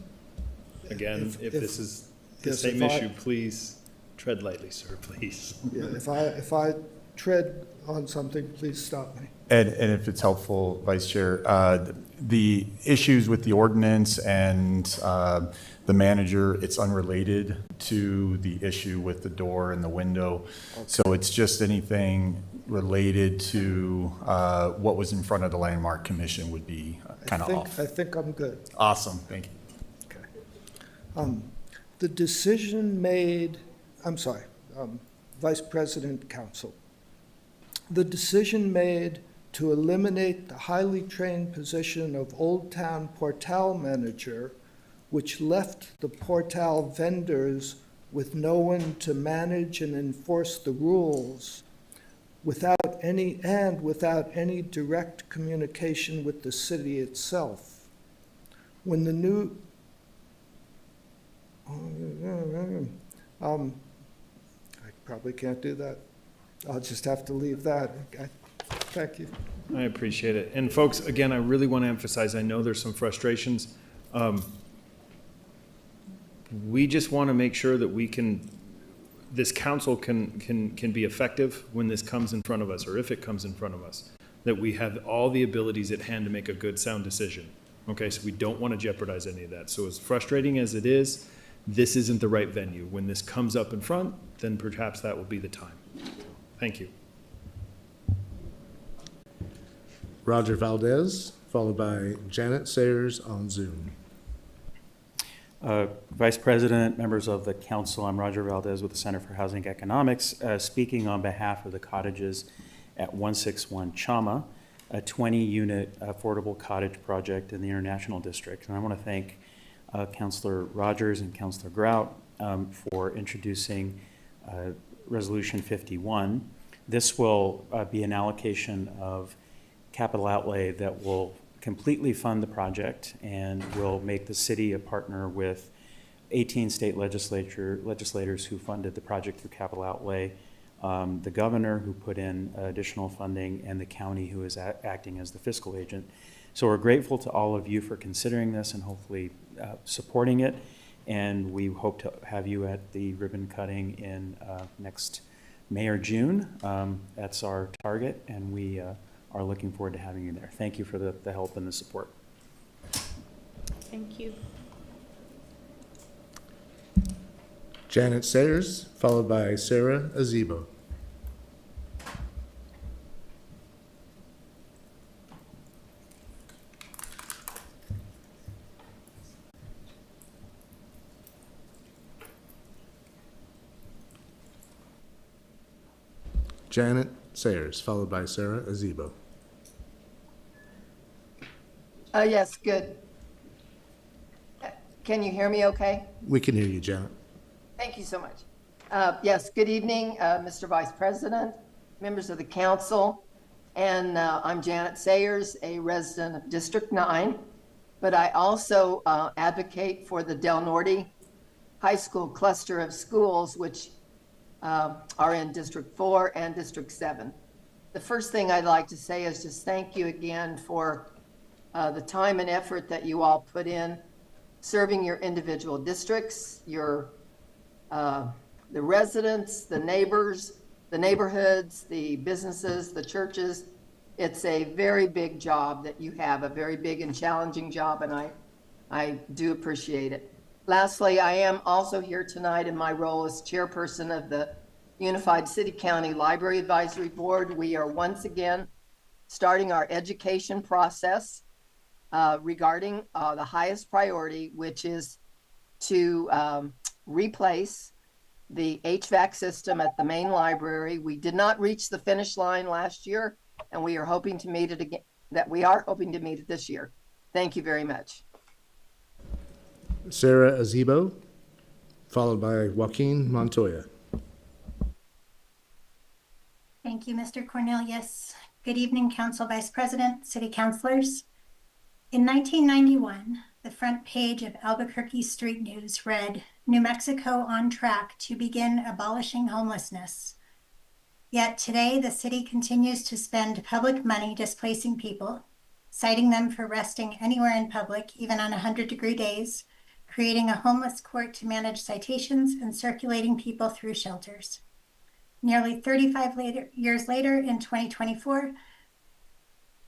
Again, if this is the same issue, please tread lightly, sir, please. Yeah, if I tread on something, please stop me. And if it's helpful, Vice Chair, the issues with the ordinance and the manager, it's unrelated to the issue with the door and the window. Okay. So it's just anything related to what was in front of the Landmark Commission would be kind of off. I think I'm good. Awesome, thank you. Okay. The decision made, Vice President, Council, the decision made to eliminate the highly trained position of Old Town Portal Manager, which left the Portal vendors with no one to manage and enforce the rules, without any direct communication with the city itself. When the new, I probably can't do that. I'll just have to leave that. Okay. Thank you. I appreciate it. And folks, again, I really want to emphasize, I know there's some frustrations. We just want to make sure that we can, this council can be effective when this comes in front of us, or if it comes in front of us, that we have all the abilities at hand to make a good, sound decision. Okay, so we don't want to jeopardize any of that. So as frustrating as it is, this isn't the right venue. When this comes up in front, then perhaps that will be the time. Thank you. Roger Valdez, followed by Janet Sayers on Zoom. Vice President, members of the council, I'm Roger Valdez with the Center for Housing Economics, speaking on behalf of the cottages at 161 Chama, a 20-unit affordable cottage project in the International District. And I want to thank Councilor Rogers and Councilor Grout for introducing Resolution 51. This will be an allocation of capital outlay that will completely fund the project and will make the city a partner with 18 state legislators who funded the project through capital outlay, the governor who put in additional funding, and the county who is acting as the fiscal agent. So we're grateful to all of you for considering this and hopefully supporting it. And we hope to have you at the ribbon cutting in next May or June. That's our target, and we are looking forward to having you there. Thank you for the help and the support. Thank you. Janet Sayers, followed by Sarah Azebo. Janet Sayers, followed by Sarah Azebo. Yes, good. Can you hear me okay? We can hear you, Janet. Thank you so much. Yes, good evening, Mr. Vice President, members of the council, and I'm Janet Sayers, a resident of District 9, but I also advocate for the Del Norte High School cluster of schools, which are in District 4 and District 7. The first thing I'd like to say is just thank you again for the time and effort that you all put in serving your individual districts, your the residents, the neighbors, the neighborhoods, the businesses, the churches. It's a very big job that you have, a very big and challenging job, and I do appreciate it. Lastly, I am also here tonight in my role as chairperson of the Unified City County Library Advisory Board. We are once again starting our education process regarding the highest priority, which is to replace the HVAC system at the main library. We did not reach the finish line last year, and we are hoping to meet it again, we are hoping to meet it this year. Thank you very much. Sarah Azebo, followed by Joaquin Montoya. Thank you, Mr. Cornelius. Good evening, Council Vice President, City Councilors. In 1991, the front page of Albuquerque Street News read, "New Mexico on track to begin abolishing homelessness." Yet today, the city continues to spend public money displacing people, citing them for resting anywhere in public, even on 100-degree days, creating a homeless court to manage citations, and circulating people through shelters. Nearly 35 years later, in 2024,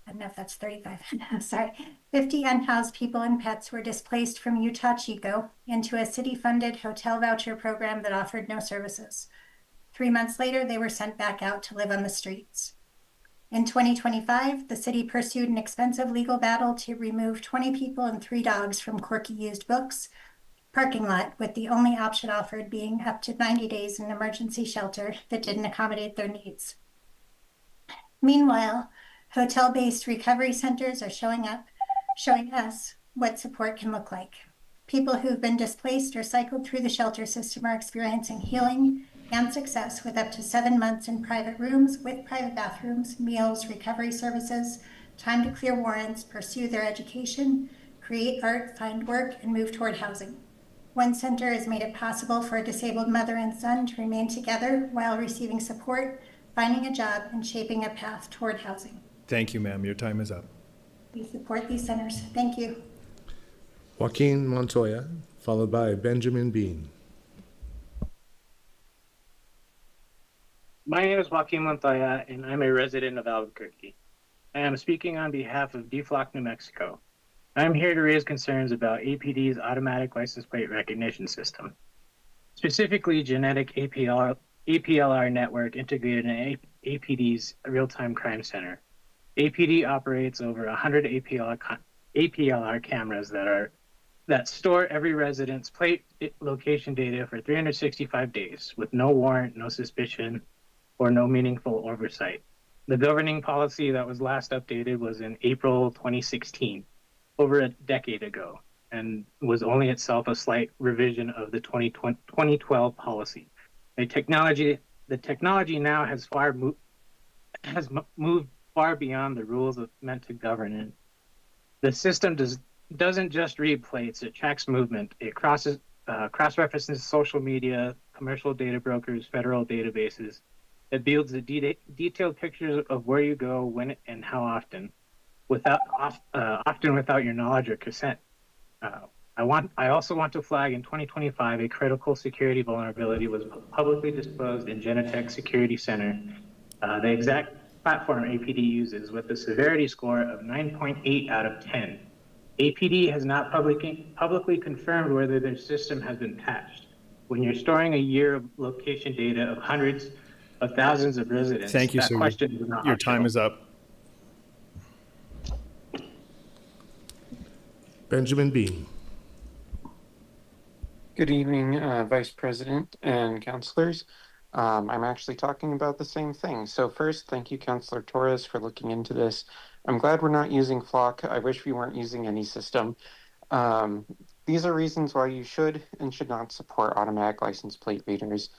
I don't know if that's 35, sorry, 50 unhoused people and pets were displaced from Utah Chico into a city-funded hotel voucher program that offered no services. 3 months later, they were sent back out to live on the streets. In 2025, the city pursued an expensive legal battle to remove 20 people and 3 dogs from Corky Used Books parking lot, with the only option offered being up to 90 days in an emergency shelter that didn't accommodate their needs. Meanwhile, hotel-based recovery centers are showing us what support can look like. People who've been displaced or cycled through the shelter system are experiencing healing and success with up to 7 months in private rooms with private bathrooms, meals, recovery services, time to clear warrants, pursue their education, create art, find work, and move toward housing. One center has made it possible for a disabled mother and son to remain together while receiving support, finding a job, and shaping a path toward housing. Thank you, ma'am. Your time is up. We support these centers. Thank you. Joaquin Montoya, followed by Benjamin Bean. My name is Joaquin Montoya, and I'm a resident of Albuquerque. I am speaking on behalf of DFLOC New Mexico. I'm here to raise concerns about APD's automatic license plate recognition system, specifically genetic APLR network integrated in APD's real-time crime center. APD operates over 100 APLR cameras that store every resident's plate location data for 365 days with no warrant, no suspicion, or no meaningful oversight. The governing policy that was last updated was in April 2016, over a decade ago, and was only itself a slight revision of the 2012 policy. The technology now has moved far beyond the rules meant to govern it. The system doesn't just read plates, it tracks movement. It cross-references social media, commercial data brokers, federal databases. It builds the detailed pictures of where you go, when, and how often, often without your knowledge or consent. I also want to flag in 2025, a critical security vulnerability was publicly disclosed in Genetech Security Center. The exact platform APD uses with a severity score of 9.8 out of 10. APD has not publicly confirmed whether their system has been patched. When you're storing a year of location data of hundreds of thousands of residents, Thank you, that sir. question is not Your optional. time is up. Benjamin Bean. Good evening, Vice President and councilors. I'm actually talking about the same thing. So first, thank you, Councilor Torres, for looking into this I'm glad we're not using Flock. I wish we weren't using any system. These are reasons why you should and should not support automatic license plate readers.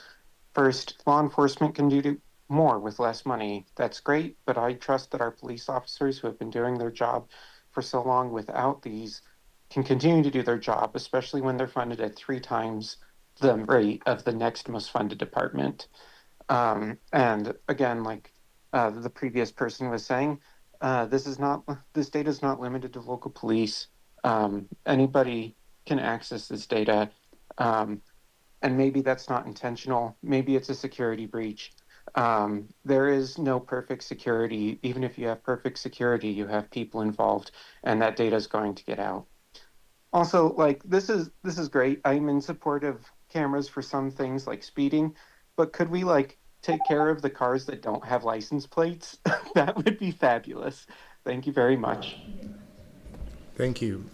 First, law enforcement can do more with less money. That's great, but I trust that our police officers who have been doing their job for so long without these can continue to do their job, especially when they're funded at 3 times the rate of the next most funded department. And again, like the previous person was saying, this data is not limited to local police. Anybody can access this data. And maybe that's not intentional. Maybe it's a security breach. There is no perfect security. Even if you have perfect security, you have people involved, and that data is going to get out. Also, like this is great. I'm in support of cameras for some things like speeding, but could we like take care of the cars that don't have license plates? That would be fabulous. Thank you very much. Thank you.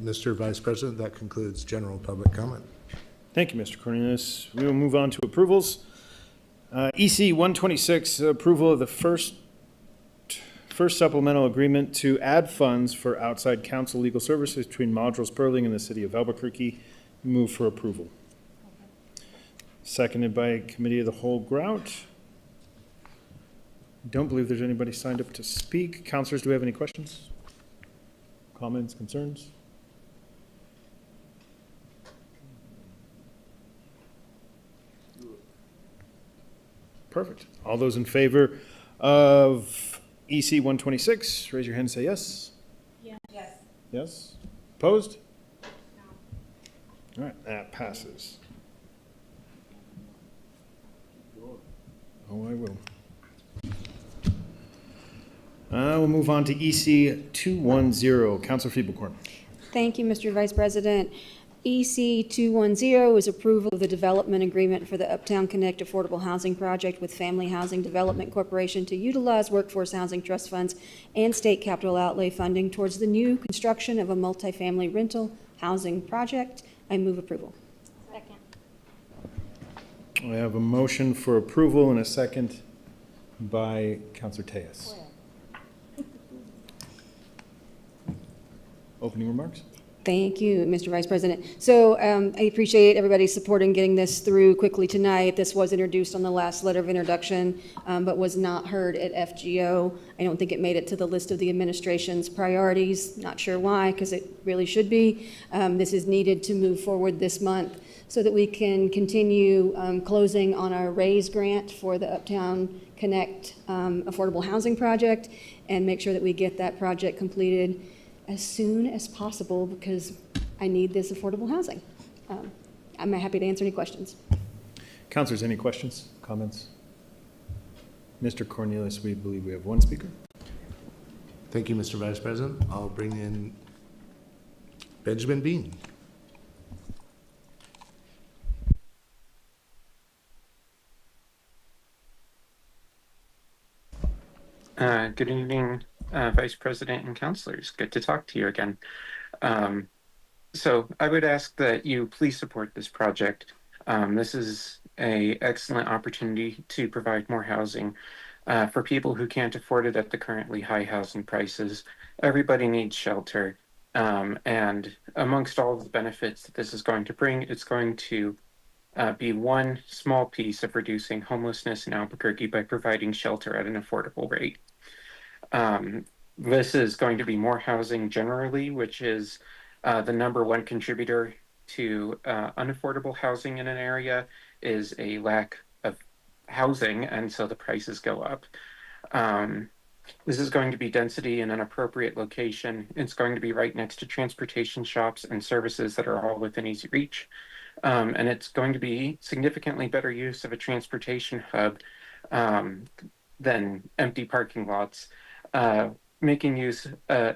Mr. Vice President, that concludes general public comment. Thank you, Mr. Cornelius. We will move on to approvals. EC 126, approval of the first supplemental agreement to add funds for outside counsel legal services between Module Sperling and the City of Albuquerque. Move for approval. Seconded by Committee of the Whole Grout. Don't believe there's anybody signed up to speak. Councilors, do we have any questions? Comments, concerns? Perfect. All those in favor of EC 126, raise your hand and say yes. Yes. Yes? Opposed? No. All right, that passes. Oh, I will. We'll move on to EC 210. Councilor Feeblecorn. Thank you, Mr. Vice President. EC 210 is approval of the development agreement for the Uptown Connect Affordable Housing Project with Family Housing Development Corporation to utilize workforce housing trust funds and state capital outlay funding towards the new construction of a multifamily rental housing project. I move approval. Second. I have a motion for approval and a second by Councilor Tejas. Opening remarks? Thank you, Mr. Vice President. So I appreciate everybody supporting getting this through quickly tonight. This was introduced on the last letter of introduction, but was not heard at FGO. I don't think it made it to the list of the administration's priorities. Not sure why, because it really should be. This is needed to move forward this month so that we can continue closing on our RAISE grant for the Uptown Connect Affordable Housing Project and make sure that we get that project completed as soon as possible because I need this affordable housing. I'm happy to answer any questions. Councilors, any questions, comments? Mr. Cornelius, we believe we have one speaker. Thank you, Mr. Vice President. I'll bring in Benjamin Bean. Good evening, Vice President and councilors. Good to talk to you again. So I would ask that you please support this project. This is an excellent opportunity to provide more housing for people who can't afford it at the currently high housing prices. Everybody needs shelter. And amongst all of the benefits that this is going to bring, it's going to be one small piece of reducing homelessness in Albuquerque by providing shelter at an affordable rate. This is going to be more housing generally, which is the #1 contributor to unaffordable housing in an area is a lack of housing, and so the prices go up. This is going to be density in an appropriate location. It's going to be right next to transportation shops and services that are all within easy reach. And it's going to be significantly better use of a transportation hub than empty parking lots. Making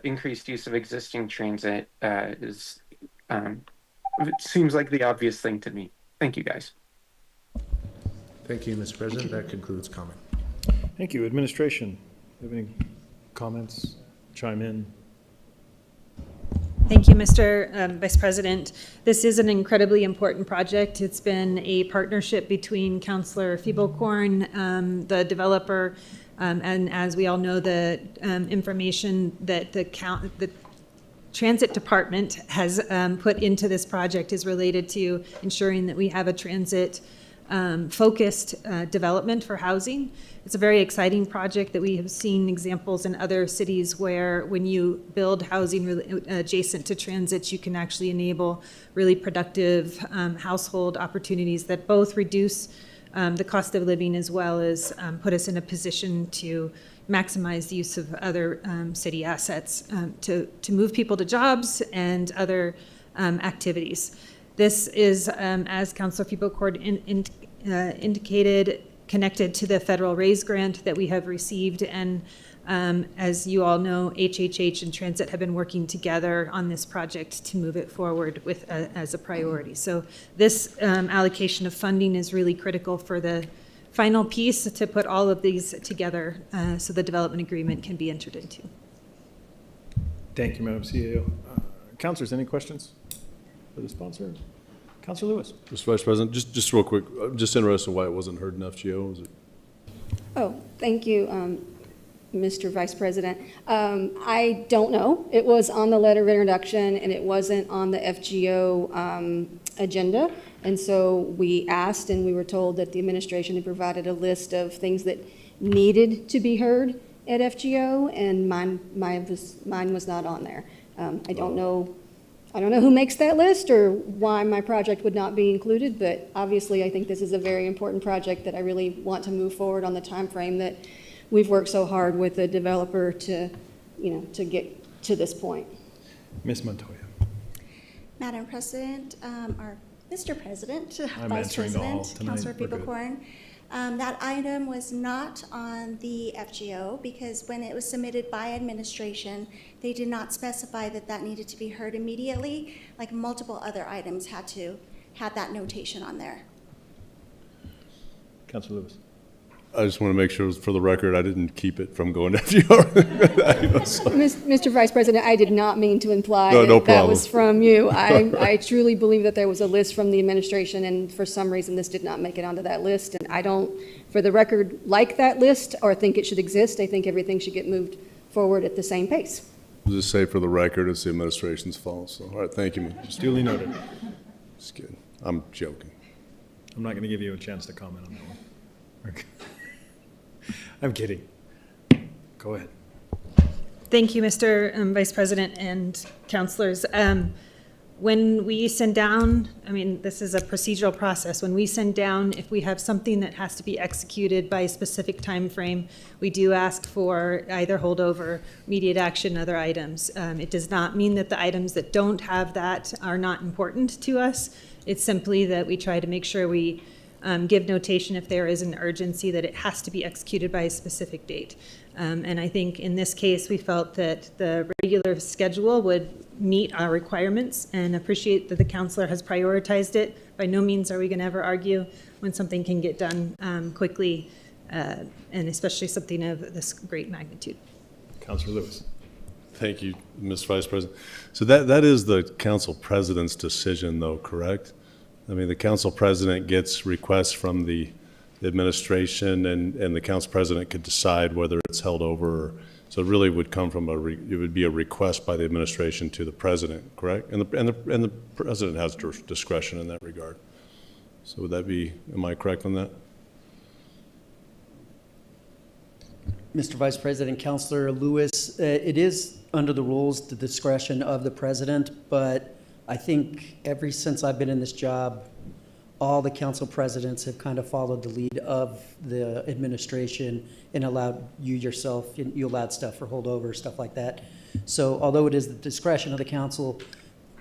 increased use of existing transit it seems like the obvious thing to me. Thank you, guys. Thank you, Mr. President. That concludes comment. Thank you. Administration, do you have any comments? Chime in. Thank you, Mr. Vice President. This is an incredibly important project. It's been a partnership between Councilor Feeblecorn, the developer, And as we all know, the information that the Transit Department has put into this project is related to ensuring that we have a transit focused development for housing. It's a very exciting project that we have seen examples in other cities where when you build housing adjacent to transit, you can actually enable really productive household opportunities that both reduce the cost of living as well as put us in a position to maximize the use of other city assets to move people to jobs and other activities. This is, as Councilor Fibocort indicated, connected to the federal RAISE grant that we have received. And as you all know, HHH and Transit have been working together on this project to move it forward with as a priority. So this allocation of funding is really critical for the final piece to put all of these together so the development agreement can be entered into. Thank you, Madam CEO. Councilors, any questions for the sponsor? Councilor Lewis. Mr. Vice President, just real quick, I'm just interested in why it wasn't heard in FGO. Was it? Oh, thank you, Mr. Vice President. I don't know. It was on the letter of introduction and it wasn't on the FGO agenda. And so we asked and we were told that the administration had provided a list of things that needed to be heard at FGO, and mine was not on there. I don't know who makes that list or why my project would not be included, but obviously I think this is a very important project that I really want to move forward on the time frame that we've worked so hard with the developer to get to this point. Ms. Montoya. Madam President, or Mr. President, I'm Vice answering the all President, tonight. Councilor We're good. Fibocort. That item was not on the FGO because when it was submitted by administration, they did not specify that that needed to be heard immediately, like multiple other items had to have that notation on there. Councilor Lewis. I just want to make sure for the record, I didn't keep it from going to FGO. Mr. Vice President, I did not mean to imply No that problem. was from you. I truly believe that there was a list from the administration, and for some reason, this did not make it onto that list. And I don't, for the record, like that list or think it should exist. I think everything should get moved forward at the same pace. I'll just say for the record, it's the administration's fault. So, all right, thank you. Just duly noted. Just kidding. I'm joking. I'm not going to give you a chance to comment on that one. Okay. I'm kidding. Go ahead. Thank you, Mr. Vice President and councilors. When we send down, I mean, this is a procedural process. When we send down, if we have something that has to be executed by a specific time frame, we do ask for either holdover, immediate action, other items. It does not mean that the items that don't have that are not important to us. It's simply that we try to make sure we give notation if there is an urgency that it has to be executed by a specific date. And I think in this case, we felt that the regular schedule would meet our requirements and appreciate that the councilor has prioritized it. By no means are we going to ever argue when something can get done quickly, and especially something of this great magnitude. Councilor Lewis. Thank you, Mr. Vice President. So that is the council president's decision, though, correct? I mean, the council president gets requests from the administration, and the council president could decide whether it's held over. Or, so it really would come from it would be a request by the administration to the president, correct? And the president has discretion in that regard. So would that be? Am I correct on that? Mr. Vice President, Councilor Lewis, it is under the rules, the discretion of the president, but I think since I've been in this job, all the council presidents have kind of followed the lead of the administration and allowed you allowed stuff for holdover, stuff like that. So although it is the discretion of the council,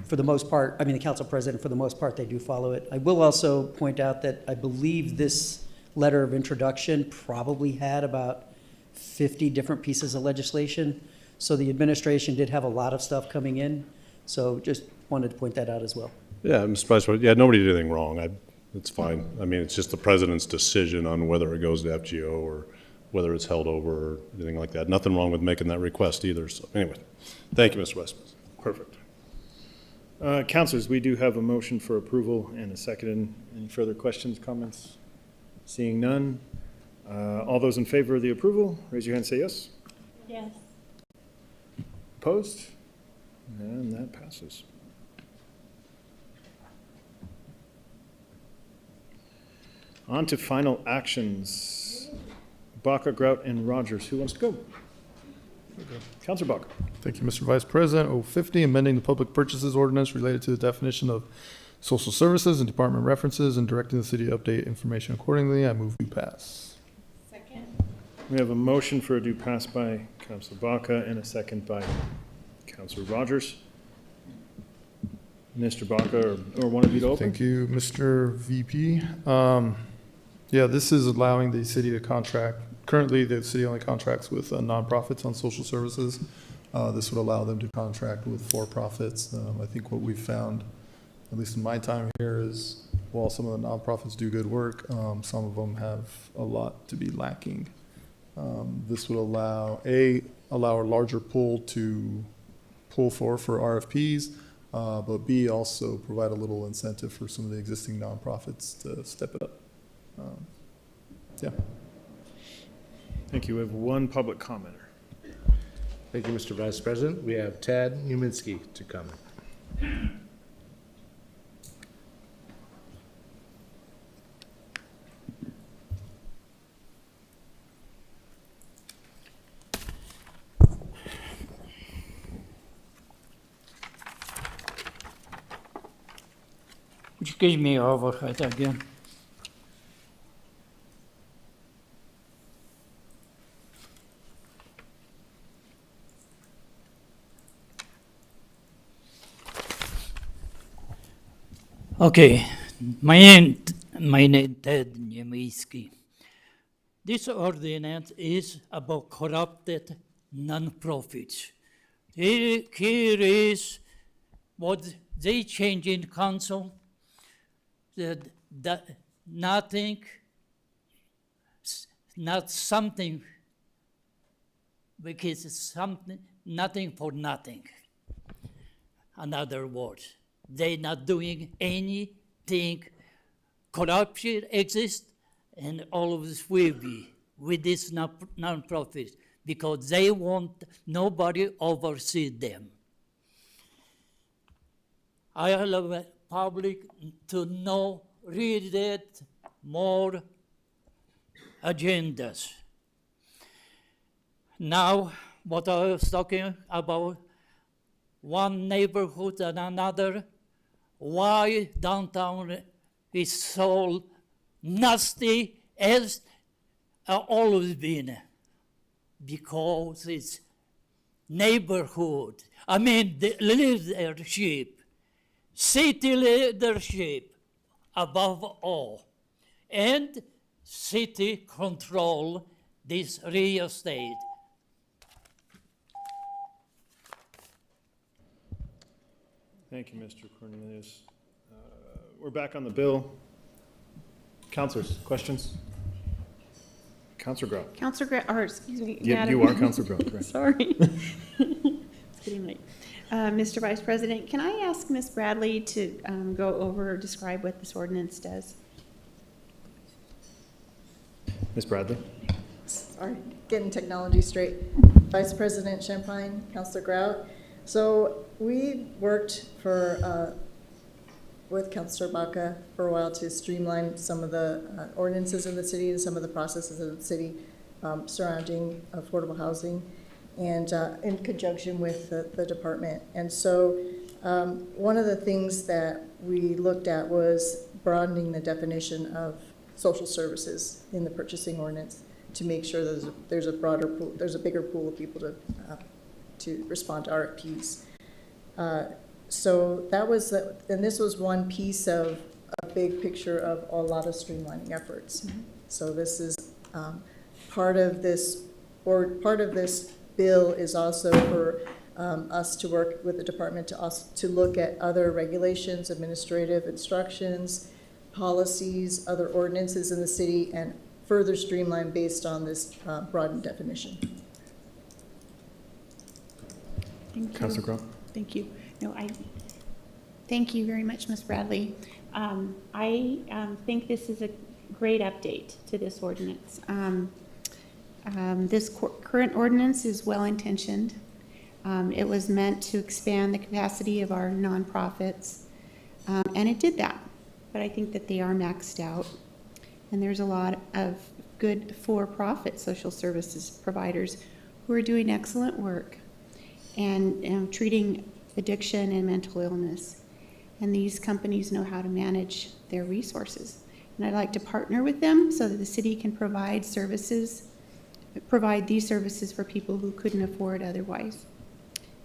for the most part, the council president, for the most part, they do follow it. I will also point out that I believe this letter of introduction probably had about 50 different pieces of legislation. So the administration did have a lot of stuff coming in. So just wanted to point that out as well. Yeah, Mr. Vice President. Yeah, nobody did anything wrong. It's fine. I mean, it's just the president's decision on whether it goes to FGO or whether it's held over or anything like that. Nothing wrong with making that request either. So anyway, thank you, Mr. Vice President. Perfect. Councilors, we do have a motion for approval and a second. Any further questions, comments? Seeing none, All those in favor of the approval, raise your hand and say yes. Yes. Opposed? And that passes. On to final actions. Baca, Grout, and Rogers. Who wants to go? Councilor Baca. Thank you, Mr. Vice President. 050, amending the public purchases ordinance related to the definition of social services and department references and directing the city to update information accordingly. I move we pass. Second. We have a motion for a due pass by Councilor Baca and a second by Councilor Rogers. Mr. Baca, or one of you to open? Thank you, Mr. VP. Yeah, this is allowing the city to contract. Currently, the city only contracts with nonprofits on social services. This would allow them to contract with for-profits. I think what we've found, at least in my time here, is while some of the nonprofits do good work, some of them have a lot to be lacking. This would allow a larger pool to pull for RFPs, but B, also provide a little incentive for some of the existing nonprofits to step it up. Yeah. Thank you. We have one public commenter. Thank you, Mr. Vice President. We have Tad Uminski to comment. Would you give me overhead again? Okay, my name Ted Niemiecki. This ordinance is about corrupted non-profits. Here is what they change in council. That nothing, not something, because it's something, nothing for nothing. In other words, they're not doing anything. Corruption exists, and all of this will be with this non-profit because they want nobody oversee them. I allow public to know, read it, more agendas. Now, what I was talking about, one neighborhood and another, why downtown is so nasty as always been, because it's neighborhood. I mean, the leadership, city leadership above all, and city control this real estate. Thank you, Mr. Cornelius. We're back on the bill. Councilors, questions? Councilor Grout. Councilor Grout, or excuse me. Yeah, you are Councilor Grout, correct. Sorry. It's getting late. Mr. Vice President, can I ask Ms. Bradley to go over or describe what this ordinance does? Ms. Bradley. Sorry, getting technology straight. Vice President Champagne, Councilor Grout. So we worked with Councilor Baca for a while to streamline some of the ordinances in the city and some of the processes of the city surrounding affordable housing, and in conjunction with the department. And so one of the things that we looked at was broadening the definition of social services in the purchasing ordinance to make sure there's a broader pool, there's a bigger pool of people to respond to RFPs. So that was, and this was one piece of a big picture of a lot of streamlining efforts. Mm-hmm. So this is part of this bill is also for us to work with the department to look at other regulations, administrative instructions, policies, other ordinances in the city, and further streamline based on this broadened definition. Thank you. Councilor Grout. Thank you. No, thank you very much, Ms. Bradley. I think this is a great update to this ordinance. This current ordinance is well-intentioned. It was meant to expand the capacity of our nonprofits, and it did that. But I think that they are maxed out, and there's a lot of good for-profit social services providers who are doing excellent work and treating addiction and mental illness. And these companies know how to manage their resources. And I'd like to partner with them so that the city can provide these services for people who couldn't afford otherwise.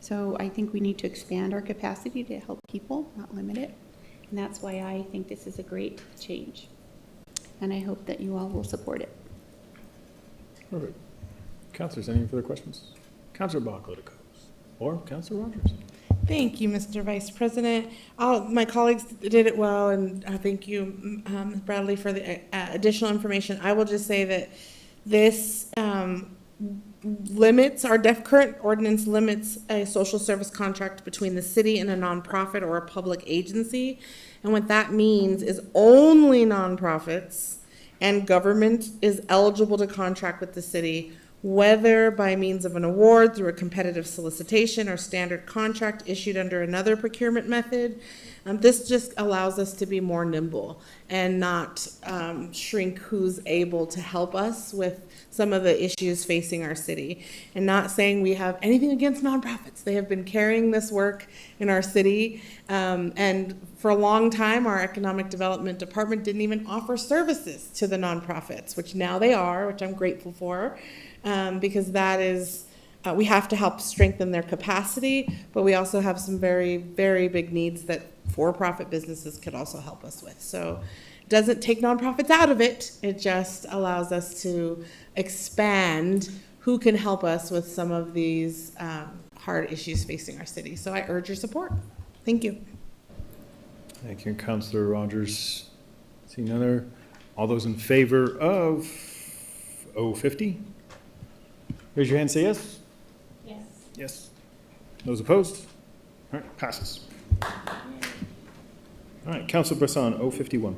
So I think we need to expand our capacity to help people, not limit it. And that's why I think this is a great change. And I hope that you all will support it. Perfect. Councilors, any further questions? Councilor Bachlett or Councilor Rogers? Thank you, Mr. Vice President. My colleagues did it well, and thank you, Ms. Bradley, for the additional information. I will just say that this limits, our current ordinance limits a social service contract between the city and a nonprofit or a public agency. And what that means is only nonprofits and government is eligible to contract with the city, whether by means of an award, through a competitive solicitation, or standard contract issued under another procurement method. This just allows us to be more nimble and not shrink who's able to help us with some of the issues facing our city. And not saying we have anything against nonprofits. They have been carrying this work in our city. And for a long time, our economic development department didn't even offer services to the nonprofits, which now they are, which I'm grateful for. Because that is, we have to help strengthen their capacity, but we also have some very, very big needs that for-profit businesses could also help us with. So it doesn't take nonprofits out of it. It just allows us to expand who can help us with some of these hard issues facing our city. So I urge your support. Thank you. Thank you, Councilor Rogers. Seeing none other, all those in favor of 050? Raise your hand, say yes. Yes. Yes. Those opposed? All right, passes. All right, Councilor Bresson, 051.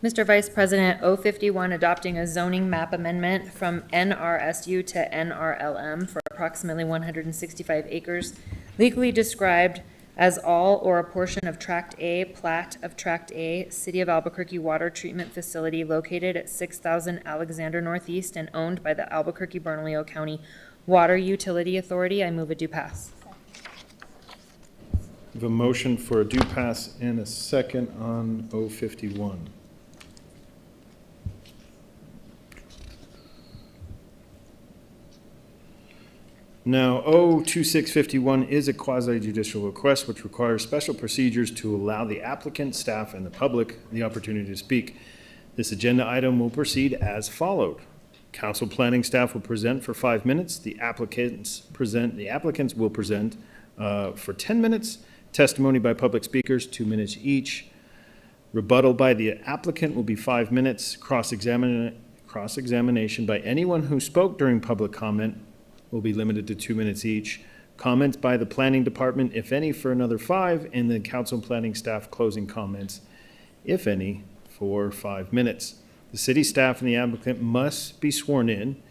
Mr. Vice President, 051, adopting a zoning map amendment from NRSU to NRLM for approximately 165 acres, legally described as all or a portion of Tract A, plat of Tract A, City of Albuquerque Water Treatment Facility located at 6000 Alexander Northeast and owned by the Albuquerque-Bernalillo County Water Utility Authority. I move a due pass. We have a motion for a due pass and a second on 051. Now, 02651 is a quasi-judicial request which requires special procedures to allow the applicant, staff, and the public the opportunity to speak. This agenda item will proceed as followed. Council planning staff will present for 5 minutes. The applicants will present for 10 minutes. Testimony by public speakers, 2 minutes each. Rebuttal by the applicant will be 5 minutes. Cross-examination by anyone who spoke during public comment will be limited to 2 minutes each. Comments by the planning department, if any, for another 5, and the council planning staff closing comments, if any, for 5 minutes. The city staff and the applicant must be sworn in.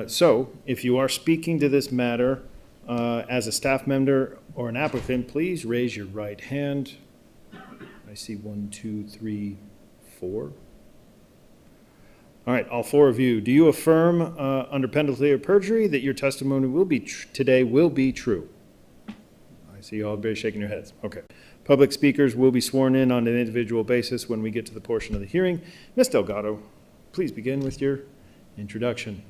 So if you are speaking to this matter as a staff member or an applicant, please raise your right hand. I see 1, 2, 3, 4. All right, all 4 of you. Do you affirm under penalty of perjury that your testimony will be today will be true? I see you all very shaking your heads. Okay. Public speakers will be sworn in on an individual basis when we get to the portion of the hearing. Ms. Delgado, please begin with your introduction.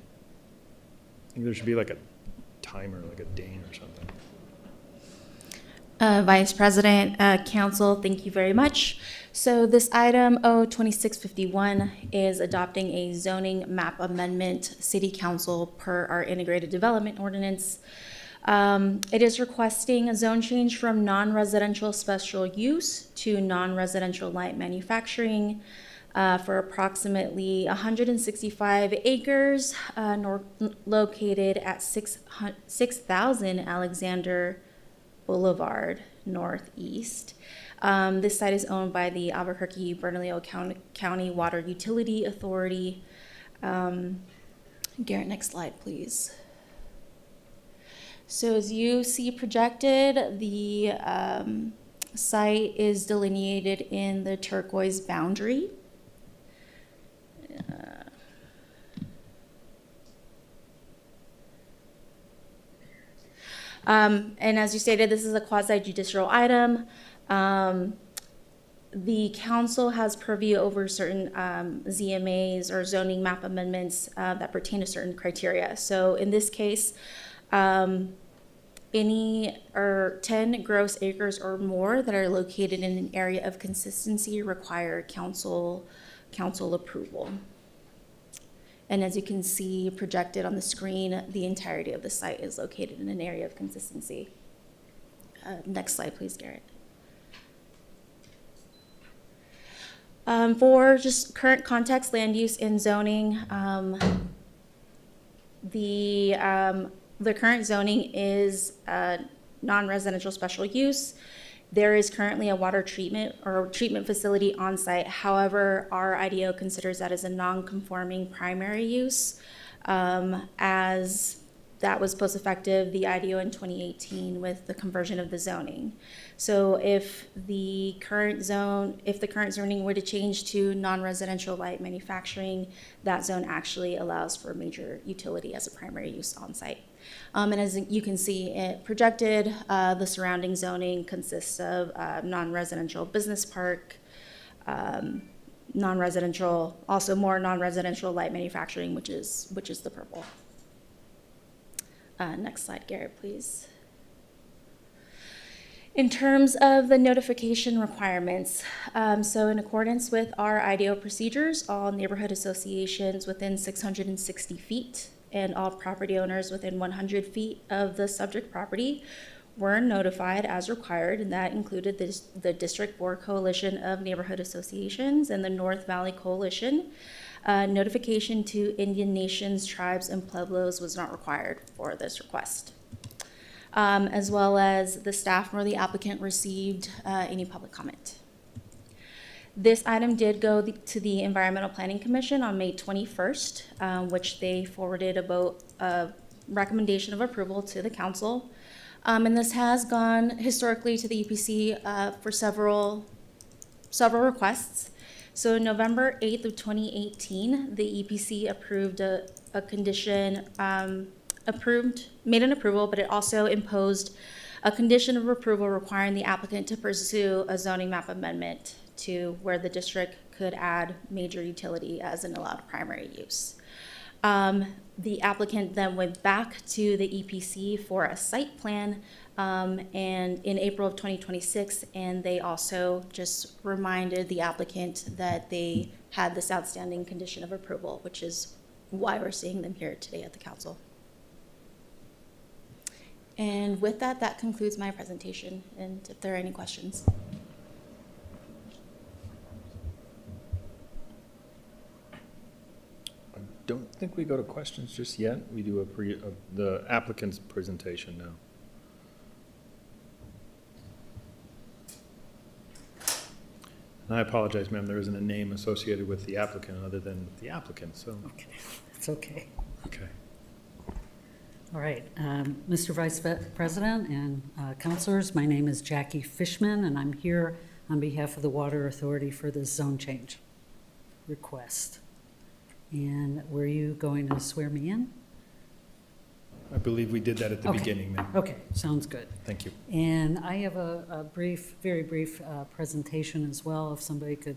I think there should be like a timer, like a ding or something. Vice President, Council, thank you very much. So this item 02651 is adopting a zoning map amendment, City Council per our integrated development ordinance. It is requesting a zone change from non-residential special use to non-residential light manufacturing for approximately 165 acres located at 6000 Alexander Boulevard Northeast. This site is owned by the Albuquerque Bernalillo County Water Utility Authority. Garrett, next slide, please. So as you see projected, the site is delineated in the turquoise boundary. And as you stated, this is a quasi-judicial item. The council has purview over certain ZMAs or zoning map amendments that pertain to certain criteria. So in this case, any or 10 gross acres or more that are located in an area of consistency require council approval. And as you can see projected on the screen, the entirety of the site is located in an area of consistency. Next slide, please, Garrett. For just current context, land use and zoning, the current zoning is non-residential special use. There is currently a water treatment or treatment facility on site. However, our IDO considers that as a non-conforming primary use, as that was post-effective, the IDO in 2018 with the conversion of the zoning. So if the current zoning were to change to non-residential light manufacturing, that zone actually allows for major utility as a primary use on site. And as you can see, it projected, the surrounding zoning consists of non-residential business park, non-residential, also more non-residential light manufacturing, which is the purple. Next slide, Garrett, please. In terms of the notification requirements, so in accordance with our IDO procedures, all neighborhood associations within 660 feet and all property owners within 100 feet of the subject property were notified as required, and that included the District 4 Coalition of Neighborhood Associations and the North Valley Coalition. Notification to Indian nations, tribes, and pueblos was not required for this request. As well as the staff nor the applicant received any public comment. This item did go to the Environmental Planning Commission on May 21st, which they forwarded a recommendation of approval to the council. And this has gone historically to the EPC for several requests. So November 8th of 2018, the EPC approved a condition, made an approval, but it also imposed a condition of approval requiring the applicant to pursue a zoning map amendment to where the district could add major utility as an allowed primary use. The applicant then went back to the EPC for a site plan and in April of 2026, and they also just reminded the applicant that they had this outstanding condition of approval, which is why we're seeing them here today at the council. And with that, that concludes my presentation, and if there are any questions. I don't think we go to questions just yet. We do the applicant's presentation now. And I apologize, ma'am, there isn't a name associated with the applicant other than the applicant, so. Okay, it's okay. Okay. All right, Mr. Vice President and councilors, my name is Jackie Fishman, and I'm here on behalf of the Water Authority for this zone change request. And were you going to swear me in? I believe we did that at the Okay. beginning, ma'am. Okay, sounds good. Thank you. And I have a brief, very brief presentation as well, if somebody could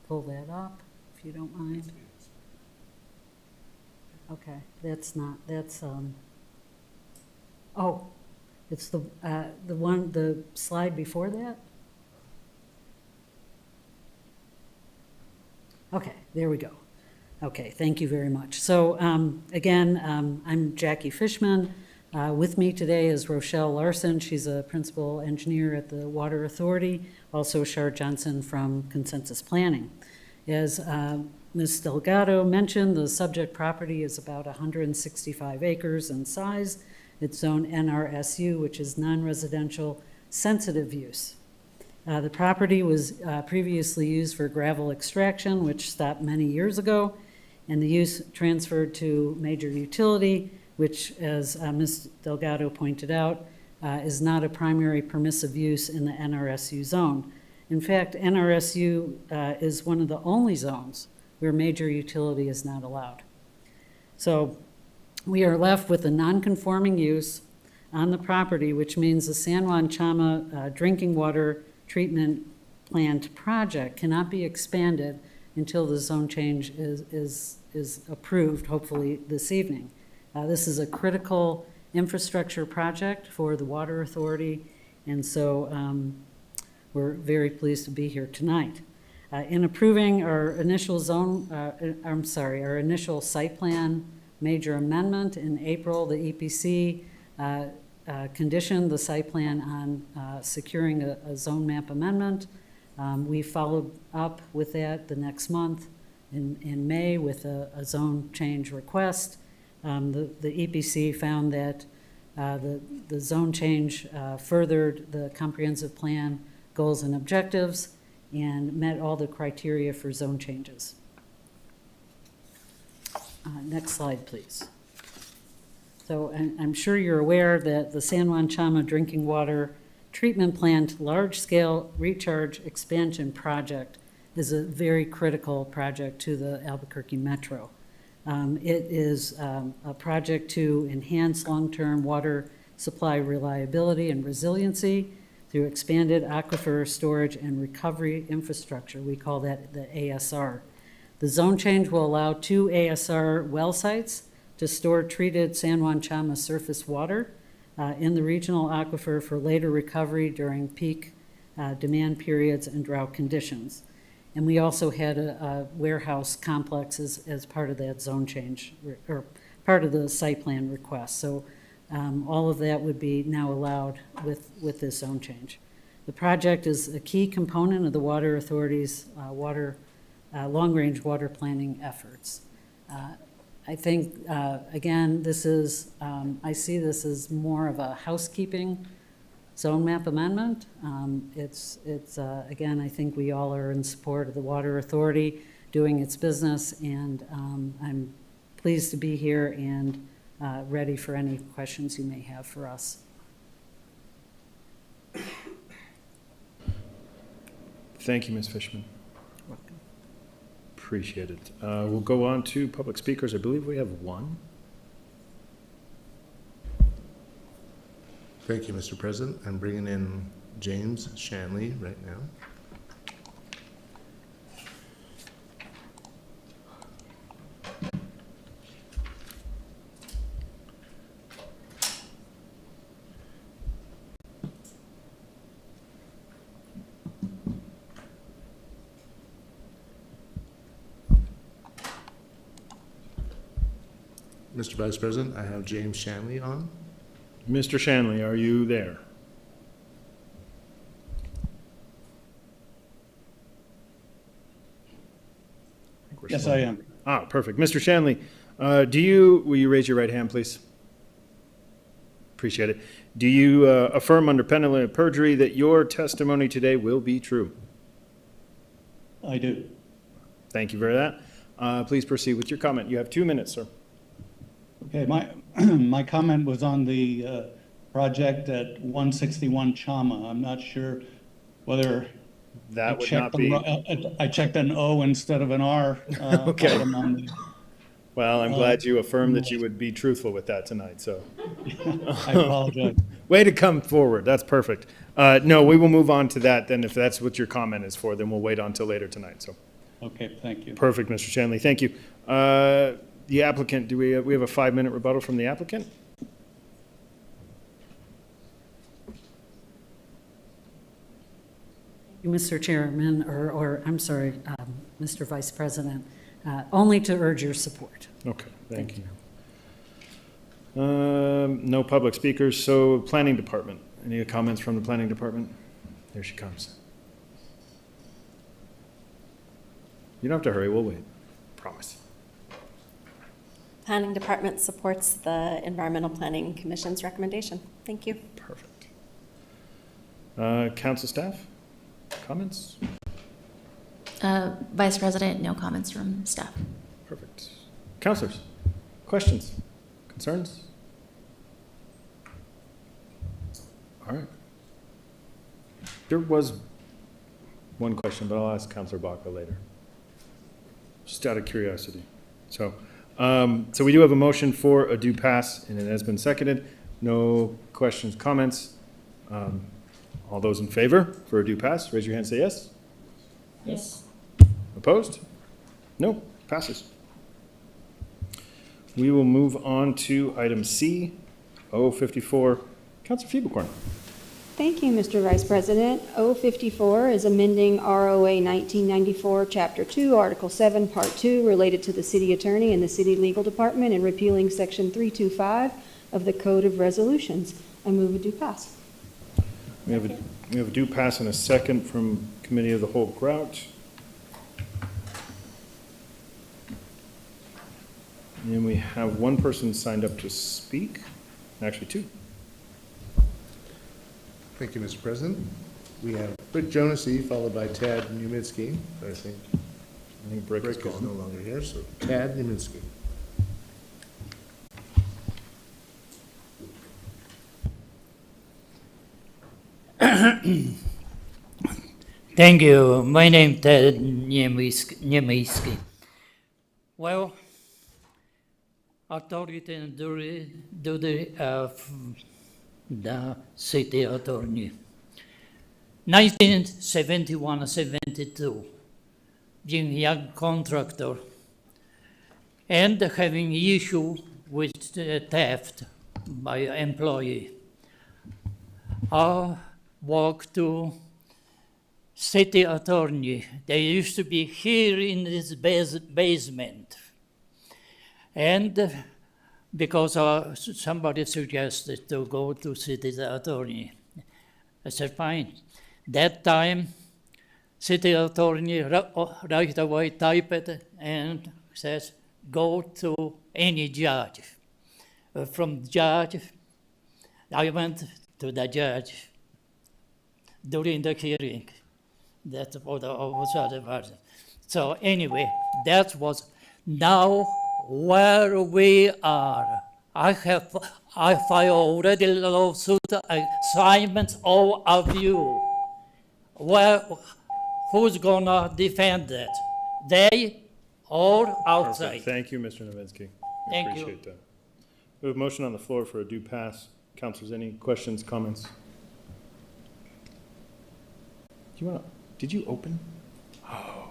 pull that up, if you don't mind. Okay, that's oh, it's the slide before that? Okay, there we go. Okay, thank you very much. So again, I'm Jackie Fishman. With me today is Rochelle Larson. She's a principal engineer at the Water Authority. Also Shar Johnson from Consensus Planning. As Ms. Delgado mentioned, the subject property is about 165 acres in size. It's zone NRSU, which is non-residential sensitive use. The property was previously used for gravel extraction, which stopped many years ago, and the use transferred to major utility, which, as Ms. Delgado pointed out, is not a primary permissive use in the NRSU zone. In fact, NRSU is one of the only zones where major utility is not allowed. So we are left with a non-conforming use on the property, which means the San Juan Chama drinking water treatment plant project cannot be expanded until the zone change is approved, hopefully this evening. This is a critical infrastructure project for the Water Authority, and so we're very pleased to be here tonight. In approving our initial our initial site plan major amendment in April, the EPC conditioned the site plan on securing a zone map amendment. We followed up with that the next month in May with a zone change request. The EPC found that the zone change furthered the comprehensive plan goals and objectives and met all the criteria for zone changes. Next slide, please. So I'm sure you're aware that the San Juan Chama drinking water treatment plant large-scale recharge expansion project is a very critical project to the Albuquerque Metro. It is a project to enhance long-term water supply reliability and resiliency through expanded aquifer storage and recovery infrastructure. We call that the ASR. The zone change will allow 2 ASR well sites to store treated San Juan Chama surface water in the regional aquifer for later recovery during peak demand periods and drought conditions. And we also had a warehouse complex as part of that zone change, or part of the site plan request. So all of that would be now allowed with this zone change. The project is a key component of the Water Authority's long-range water planning efforts. I think, again, this is, I see this as more of a housekeeping zone map amendment. Again, I think we all are in support of the Water Authority doing its business, and I'm pleased to be here and ready for any questions you may have for us. Thank you, Ms. Fishman. Appreciate it. We'll go on to public speakers. I believe we have one. Thank you, Mr. President. I'm bringing in James Shanley right now. Mr. Vice President, I have James Shanley on. Mr. Shanley, are you there? Yes, I am. Ah, perfect. Mr. Shanley, will you raise your right hand, please? Appreciate it. Do you affirm under penalty of perjury that your testimony today will be true? I do. Thank you for that. Please proceed with your comment. You have 2 minutes, sir. Okay, my comment was on the project at 161 Chama. I'm not sure whether that would not be. I checked an O instead of an R. Okay. Well, I'm glad you affirmed that you would be truthful with that tonight. So I apologize. Way to come forward. That's perfect. No, we will move on to that then. If that's what your comment is for, then we'll wait until later tonight. So. Okay, thank you. Perfect, Mr. Shanley. Thank you. The applicant, do we have a 5-minute rebuttal from the applicant? Mr. Chairman, or I'm sorry, Mr. Vice President, only to urge your support. Okay, thank you. No public speakers, so Planning Department. Any comments from the Planning Department? There she comes. You don't have to hurry, we'll wait. Promise. Planning Department supports the Environmental Planning Commission's recommendation. Thank you. Perfect. Council staff? Comments? Vice President, no comments from staff. Perfect. Counselors, questions, concerns? All right. There was one question, but I'll ask Counselor Baca later. Just out of curiosity. So we do have a motion for a due pass, and it has been seconded. No questions, comments. All those in favor for a due pass, raise your hand, say yes. Yes. Opposed? No, passes. We will move on to item C, 054. Councilor Feeble-Corn. Thank you, Mr. Vice President. 054 is amending ROA 1994, Chapter 2, Article 7, Part 2, related to the city attorney and the city legal department, and repealing Section 325 of the Code of Resolutions. I move a due pass. We have a due pass and a second from Committee of the Whole Grout. And we have one person signed up to speak, actually two. Thank you, Mr. President. We have Britt Jonasy, followed by Tad Numitsky. I think Brick is gone. no longer here, so Tad Numitsky. Thank you. My name is Ted Niemiecki. Well, authority and duty of the city attorney. 1971-72, being a young contractor and having issue with theft by employee. I walked to city attorney. They used to be here in this basement. And because somebody suggested to go to city attorney, I said, fine. That time, city attorney right away typed it and says, go to any judge. From judge, I went to the judge during the hearing. That was other person. So anyway, that was now where we are. I filed already lawsuit assignments all of you. Well, who's gonna defend that? They or outside? Perfect. Thank you, Mr. Nowinski. Thank you. Appreciate that. We have a motion on the floor for a due pass. Councilors, any questions, comments? Did you open? Oh,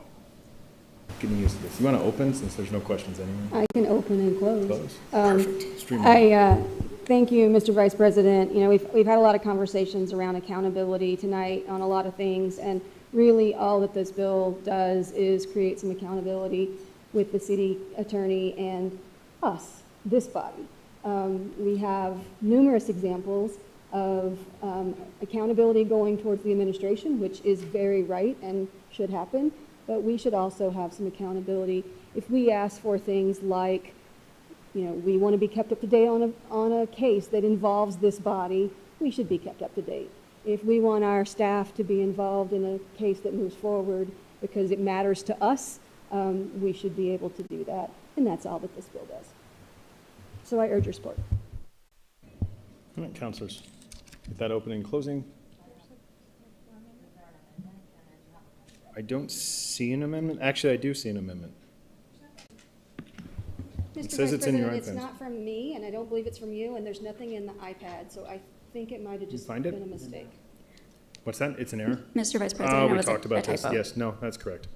getting used to this. You want to open since there's no questions anyway? I can open and close. Perfect. Streamline. Thank you, Mr. Vice President. You know, we've had a lot of conversations around accountability tonight on a lot of things, and really all that this bill does is create some accountability with the city attorney and us, this body. We have numerous examples of accountability going towards the administration, which is very right and should happen, but we should also have some accountability if we ask for things like, you know, we want to be kept up to date on a case that involves this body, we should be kept up to date. If we want our staff to be involved in a case that moves forward because it matters to us, we should be able to do that, and that's all that this bill does. So I urge your support. All right, councilors. With that opening and closing. I don't see an amendment. Actually, I do see an amendment. Mr. It says Vice it's in your President, it's iPad. not from me, and I don't believe it's from you, and there's nothing in the iPad, so I think it might have just find it? been a mistake. What's that? It's an error? Mr. Vice President, it we was talked about a this. typo. Yes, no, that's correct.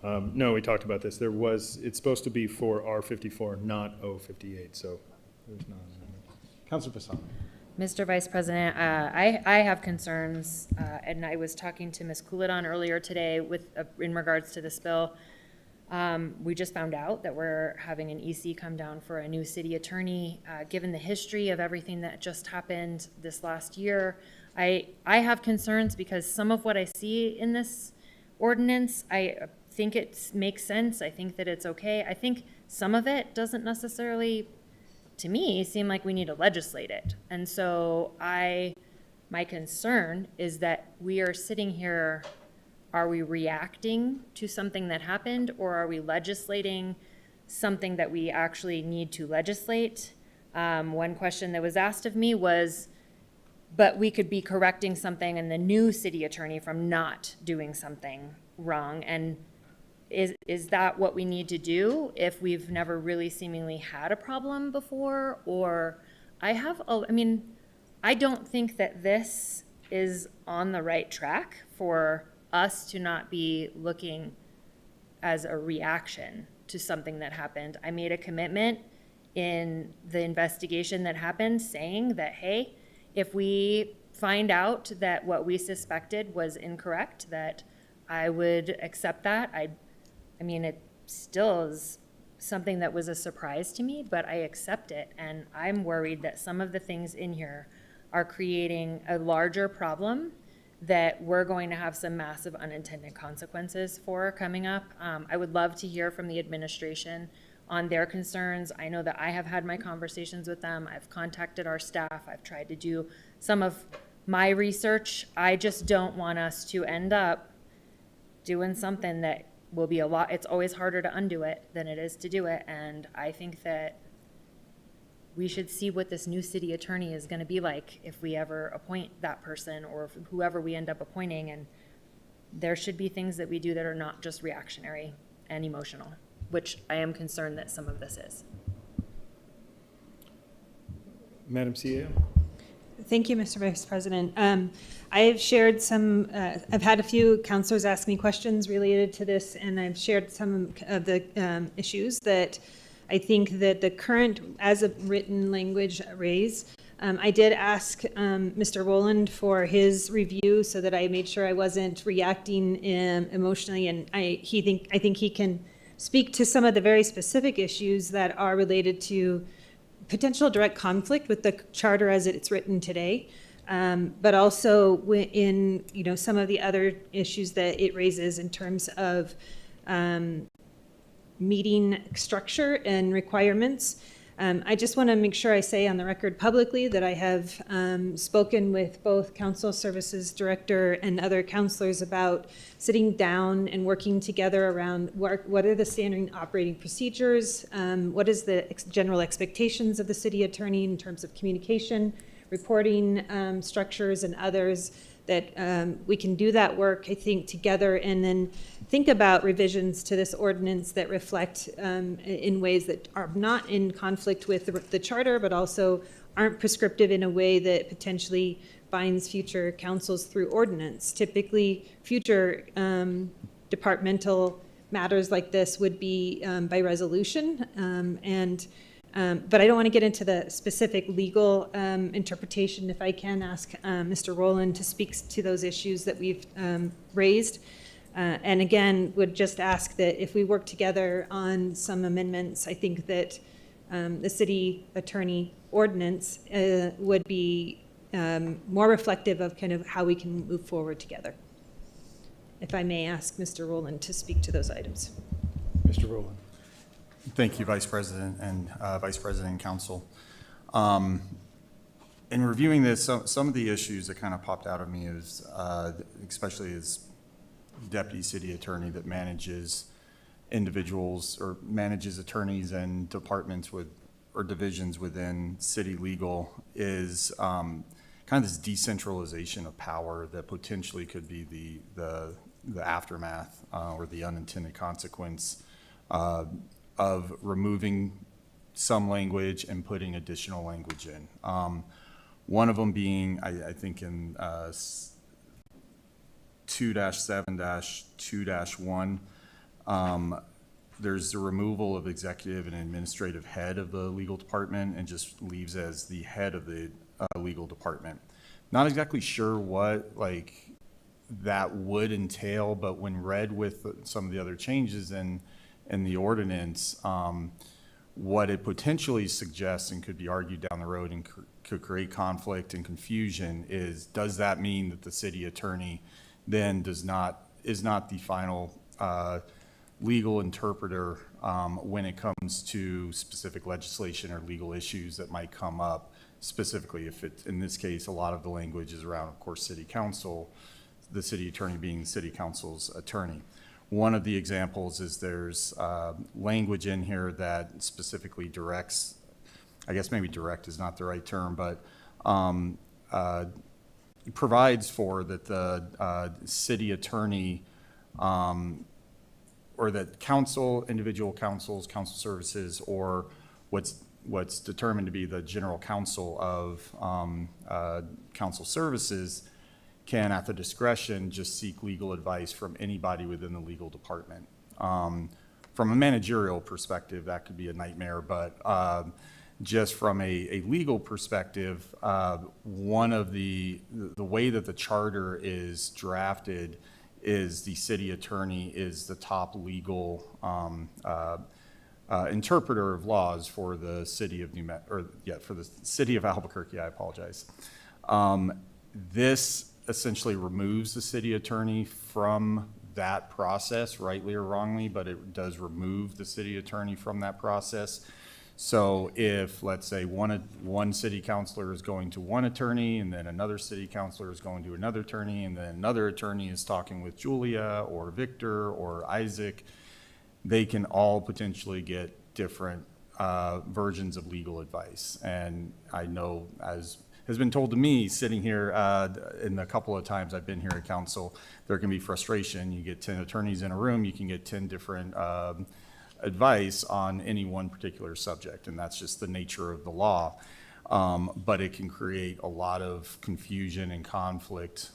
No, we talked about this. It's supposed to be for R54, not O58, so there's not an amendment. Councilor Passan. Mr. Vice President, I have concerns, and I was talking to Ms. Coulidon earlier today in regards to this bill. We just found out that we're having an EC come down for a new city attorney. Given the history of everything that just happened this last year, I have concerns because some of what I see in this ordinance, I think it makes sense. I think that it's okay. I think some of it doesn't necessarily, to me, seem like we need to legislate it. And so my concern is that we are sitting here are we reacting to something that happened, or are we legislating something that we actually need to legislate? One question that was asked of me was, but we could be correcting something in the new city attorney from not doing something wrong. And is that what we need to do if we've never really seemingly had a problem before? Or I don't think that this is on the right track for us to not be looking as a reaction to something that happened. I made a commitment in the investigation that happened saying that, hey, if we find out that what we suspected was incorrect, that I would accept that. It still is something that was a surprise to me, but I accept it. And I'm worried that some of the things in here are creating a larger problem that we're going to have some massive unintended consequences for coming up. I would love to hear from the administration on their concerns. I know that I have had my conversations with them. I've contacted our staff. I've tried to do some of my research. I just don't want us to end up doing something that will be it's always harder to undo it than it is to do it. And I think that we should see what this new city attorney is going to be like if we ever appoint that person, or whoever we end up appointing. And there should be things that we do that are not just reactionary and emotional, which I am concerned that some of this is. Madam CEO. Thank you, Mr. Vice President. I have shared I've had a few counselors ask me questions related to this, and I've shared some of the issues that I think that the current, as a written language raise. I did ask Mr. Rowland for his review so that I made sure I wasn't reacting emotionally, and I think he can speak to some of the very specific issues that are related to potential direct conflict with the charter as it's written today, but also in some of the other issues that it raises in terms of meeting structure and requirements. I just want to make sure I say on the record publicly that I have spoken with both Council Services Director and other counselors about sitting down and working together around what are the standard operating procedures, what is the general expectations of the city attorney in terms of communication, reporting structures, and others, that we can do that work, I think, together, and then think about revisions to this ordinance that reflect in ways that are not in conflict with the charter, but also aren't prescriptive in a way that potentially binds future councils through ordinance. Typically, future departmental matters like this would be by resolution, but I don't want to get into the specific legal interpretation. If I can ask Mr. Rowland to speak to those issues that we've raised. And again, would just ask that if we work together on some amendments, I think that the city attorney ordinance would be more reflective of kind of how we can move forward together. If I may ask Mr. Rowland to speak to those items. Mr. Rowland. Thank you, Vice President and Vice President and Council. In reviewing this, some of the issues that kind of popped out of me is, especially as Deputy City Attorney that manages individuals or manages attorneys and departments or divisions within city legal, is kind of this decentralization of power that potentially could be the aftermath or the unintended consequence of removing some language and putting additional language in. One of them being, I think in 2-7-2-1, there's the removal of executive and administrative head of the legal department and just leaves as the head of the legal department. Not exactly sure what that would entail, but when read with some of the other changes in the ordinance, what it potentially suggests and could be argued down the road and could create conflict and confusion is, does that mean that the city attorney then is not the final legal interpreter when it comes to specific legislation or legal issues that might come up, specifically if it, in this case, a lot of the language is around, of course, city council, the city attorney being the city council's attorney. One of the examples is there's language in here that specifically directs, I guess maybe direct is not the right term, but provides for that the city attorney or that council, individual councils, council services, or what's determined to be the general counsel of council services can, at the discretion, just seek legal advice from anybody within the legal department. From a managerial perspective, that could be a nightmare, but just from a legal perspective, one of the way that the charter is drafted is the city attorney is the top legal interpreter of laws for the city of for the city of Albuquerque. I apologize. This essentially removes the city attorney from that process, rightly or wrongly, but it does remove the city attorney from that process. So if, let's say, one city councilor is going to one attorney, and then another city councilor is going to another attorney, and then another attorney is talking with Julia or Victor or Isaac, they can all potentially get different versions of legal advice. And I know, as has been told to me sitting here in the couple of times I've been here at council, there can be frustration. You get 10 attorneys in a room, you can get 10 different advice on any one particular subject, and that's just the nature of the law. But it can create a lot of confusion and conflict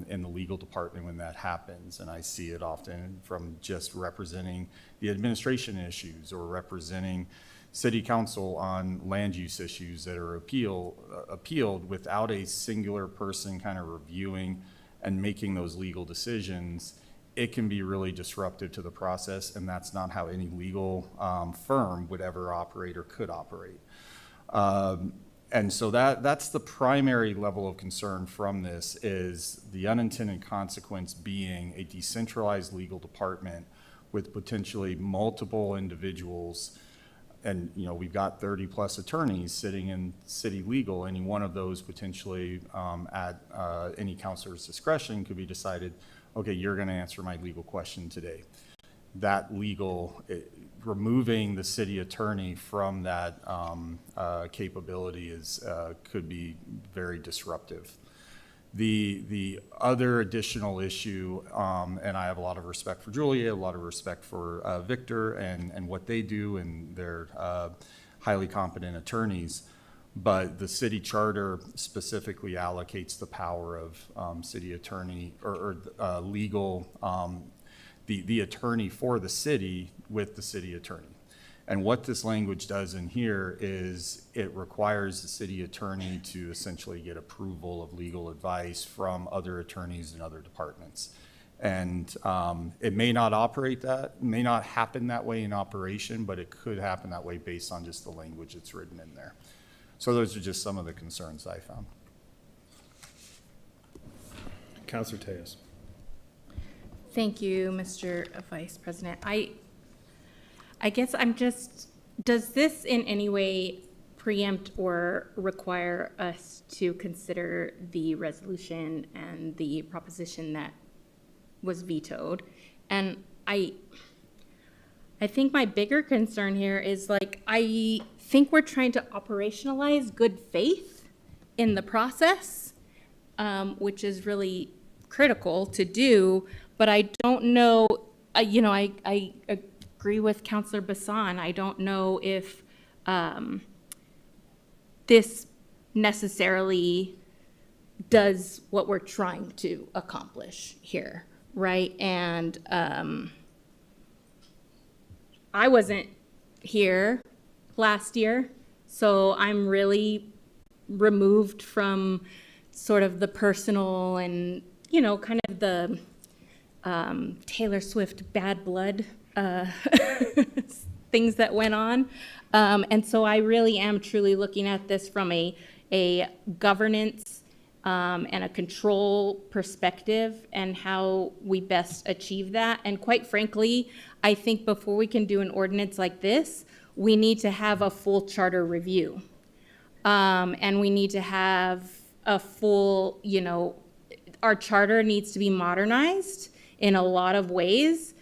in the legal department when that happens. And I see it often from just representing the administration issues or representing city council on land use issues that are appealed without a singular person kind of reviewing and making those legal decisions. It can be really disruptive to the process, and that's not how any legal firm would ever operate or could operate. And so that's the primary level of concern from this, is the unintended consequence being a decentralized legal department with potentially multiple individuals. And, you know, we've got 30 plus attorneys sitting in city legal. Any one of those potentially at any counselor's discretion could be decided, okay, you're going to answer my legal question today. That removing the city attorney from that capability could be very disruptive. The other additional issue, and I have a lot of respect for Julia, a lot of respect for Victor and what they do, and they're highly competent attorneys, but the city charter specifically allocates the power of city attorney or legal, the attorney for the city with the city attorney. And what this language does in here is it requires the city attorney to essentially get approval of legal advice from other attorneys in other departments. And it may not may not happen that way in operation, but it could happen that way based on just the language that's written in there. So those are just some of the concerns I found. Councilor Tejas. Thank you, Mr. Vice President. I guess does this in any way preempt or require us to consider the resolution and the proposition that was vetoed? And I think my bigger concern here is, like, I think we're trying to operationalize good faith in the process, which is really critical to do, but I don't know, I agree with Councilor Bassan. I don't know if this necessarily does what we're trying to accomplish here, right? And I wasn't here last year, so I'm really removed from sort of the personal and, kind of the Taylor Swift bad blood things that went on. And so I really am truly looking at this from a governance and a control perspective and how we best achieve that. And quite frankly, I think before we can do an ordinance like this, we need to have a full charter review. And we need to have a full, our charter needs to be modernized in a lot of ways.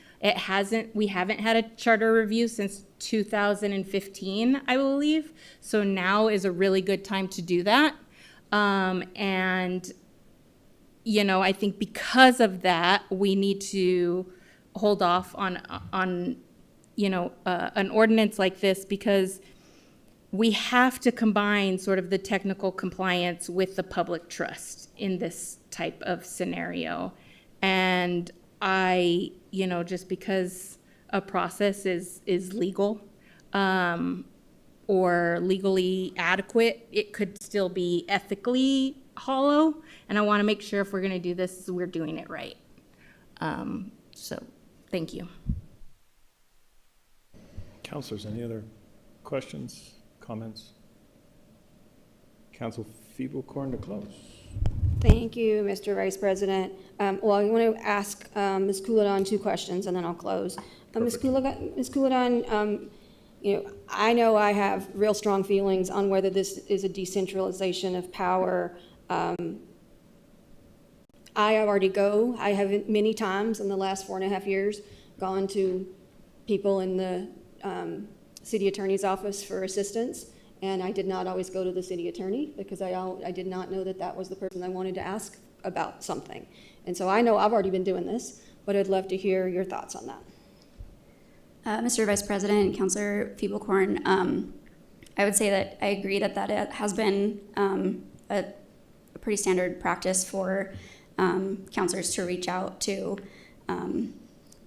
We haven't had a charter review since 2015, I believe. So now is a really good time to do that. And, you know, I think because of that, we need to hold off on you know, an ordinance like this, because we have to combine sort of the technical compliance with the public trust in this type of scenario. And you know, just because a process is legal or legally adequate, it could still be ethically hollow. And I want to make sure if we're going to do this, we're doing it right. So thank you. Councilors, any other questions, comments? Council Feeblecorn to close. Thank you, Mr. Vice President. Well, I want to ask Ms. Couladon 2 questions, and then I'll close. Ms. Couladon, you know, I know I have real strong feelings on whether this is a decentralization of power. I have many times in the last 4.5 years gone to people in the city attorney's office for assistance. And I did not always go to the city attorney because I did not know that that was the person I wanted to ask about something. And so I know I've already been doing this, but I'd love to hear your thoughts on that. Mr. Vice President and Councilor Feeblecorn, I would say that I agree that it has been a pretty standard practice for councilors to reach out to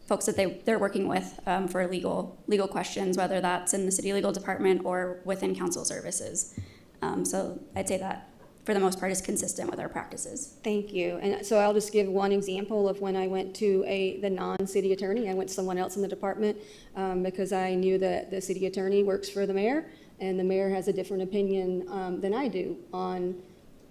folks that they're working with for legal questions, whether that's in the city legal department or within council services. So I'd say that for the most part is consistent with our practices. Thank you. And so I'll just give one example of when I went to the non-city attorney. I went to someone else in the department because I knew that the city attorney works for the mayor, and the mayor has a different opinion than I do on,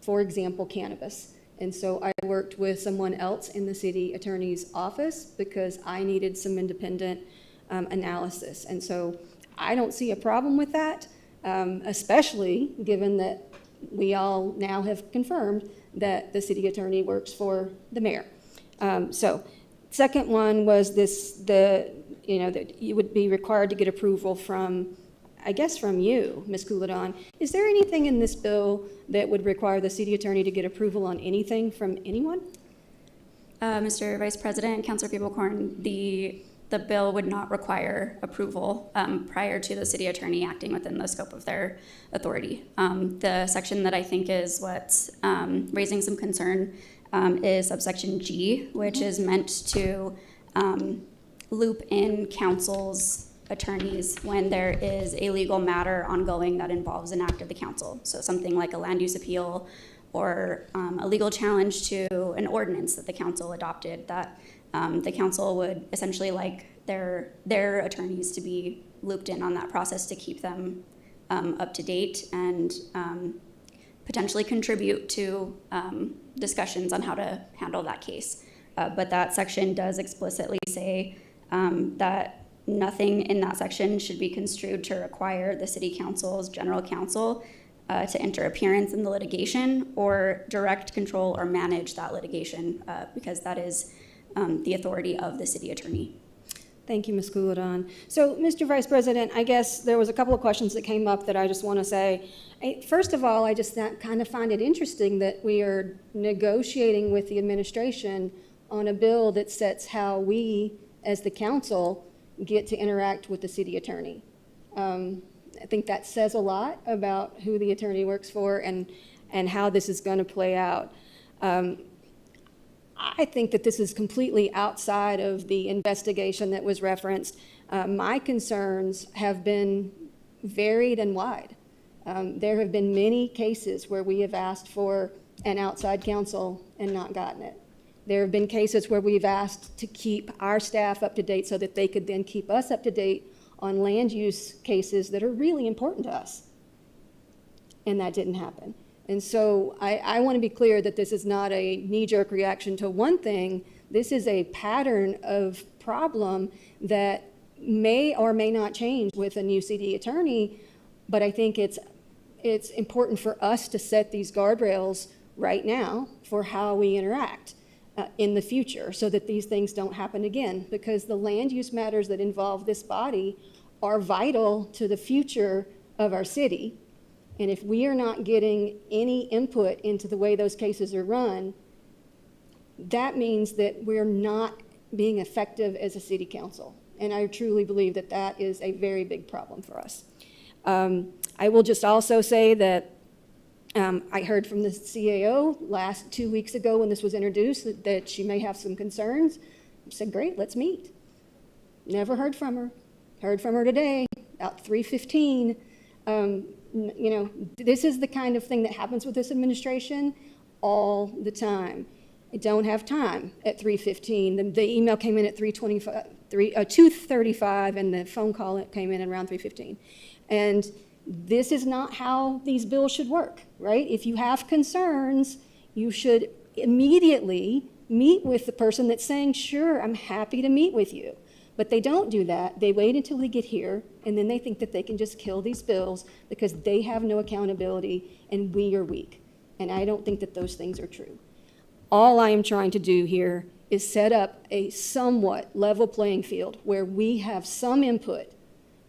for example, cannabis. And so I worked with someone else in the city attorney's office because I needed some independent analysis. And so I don't see a problem with that, especially given that we all now have confirmed that the city attorney works for the mayor. So second one was that you would be required to get approval from, I guess, from you, Ms. Couladon. Is there anything in this bill that would require the city attorney to get approval on anything from anyone? Mr. Vice President, Councilor Feeblecorn, the bill would not require approval prior to the city attorney acting within the scope of their authority. The section that I think is what's raising some concern is subsection G, which is meant to loop in council's attorneys when there is a legal matter ongoing that involves an act of the council. So something like a land use appeal or a legal challenge to an ordinance that the council adopted, that the council would essentially like their attorneys to be looped in on that process to keep them up to date and potentially contribute to discussions on how to handle that case. But that section does explicitly say that nothing in that section should be construed to require the city council's general counsel to enter appearance in the litigation or direct, control, or manage that litigation because that is the authority of the city attorney. Thank you, Ms. Couladon. So, Mr. Vice President, I guess there was a couple of questions that came up that I just want to say. First of all, I just kind of find it interesting that we are negotiating with the administration on a bill that sets how we, as the council, get to interact with the city attorney. I think that says a lot about who the attorney works for and how this is going to play out. I think that this is completely outside of the investigation that was referenced. My concerns have been varied and wide. There have been many cases where we have asked for an outside counsel and not gotten it. There have been cases where we've asked to keep our staff up to date so that they could then keep us up to date on land use cases that are really important to us. And that didn't happen. And so I want to be clear that this is not a knee-jerk reaction to one thing. This is a pattern of problem that may or may not change with a new city attorney, but I think it's important for us to set these guardrails right now for how we interact in the future so that these things don't happen again, because the land use matters that involve this body are vital to the future of our city. And if we are not getting any input into the way those cases are run, that means that we're not being effective as a city council. And I truly believe that that is a very big problem for us. I will just also say that I heard from the CAO 2 weeks ago when this was introduced that she may have some concerns. I said, great, let's meet. Never heard from her. Heard from her today, about 3:15. You know, this is the kind of thing that happens with this administration all the time. I don't have time at 3:15. The email came in at 2:35, and the phone call came in around 3:15. And this is not how these bills should work, right? If you have concerns, you should immediately meet with the person that's saying, sure, I'm happy to meet with you. But they don't do that. They wait until they get here, and then they think that they can just kill these bills because they have no accountability and we are weak. And I don't think that those things are true. All I am trying to do here is set up a somewhat level playing field where we have some input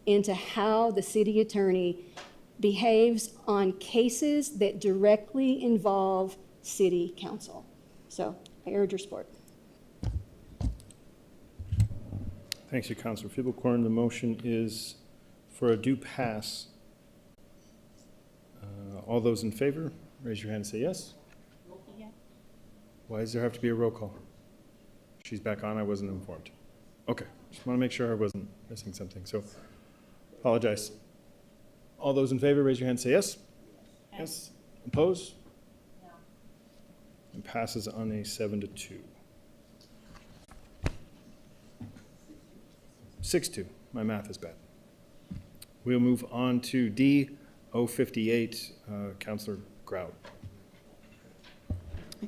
into how the city attorney behaves on cases that directly involve city council. So I urge your support. Thanks you, Councilor Fiebelkorn. The motion is for a due pass. All those in favor, raise your hand and say yes. Why does there have to be a roll call? She's back on, I wasn't informed. Okay, just want to make sure I wasn't missing something, so apologize. All those in favor, raise your hand and say yes. Yes. Oppose? No. It passes on a 7-2. 6-2, my math is bad. We'll move on to D, 058, Councilor Grout.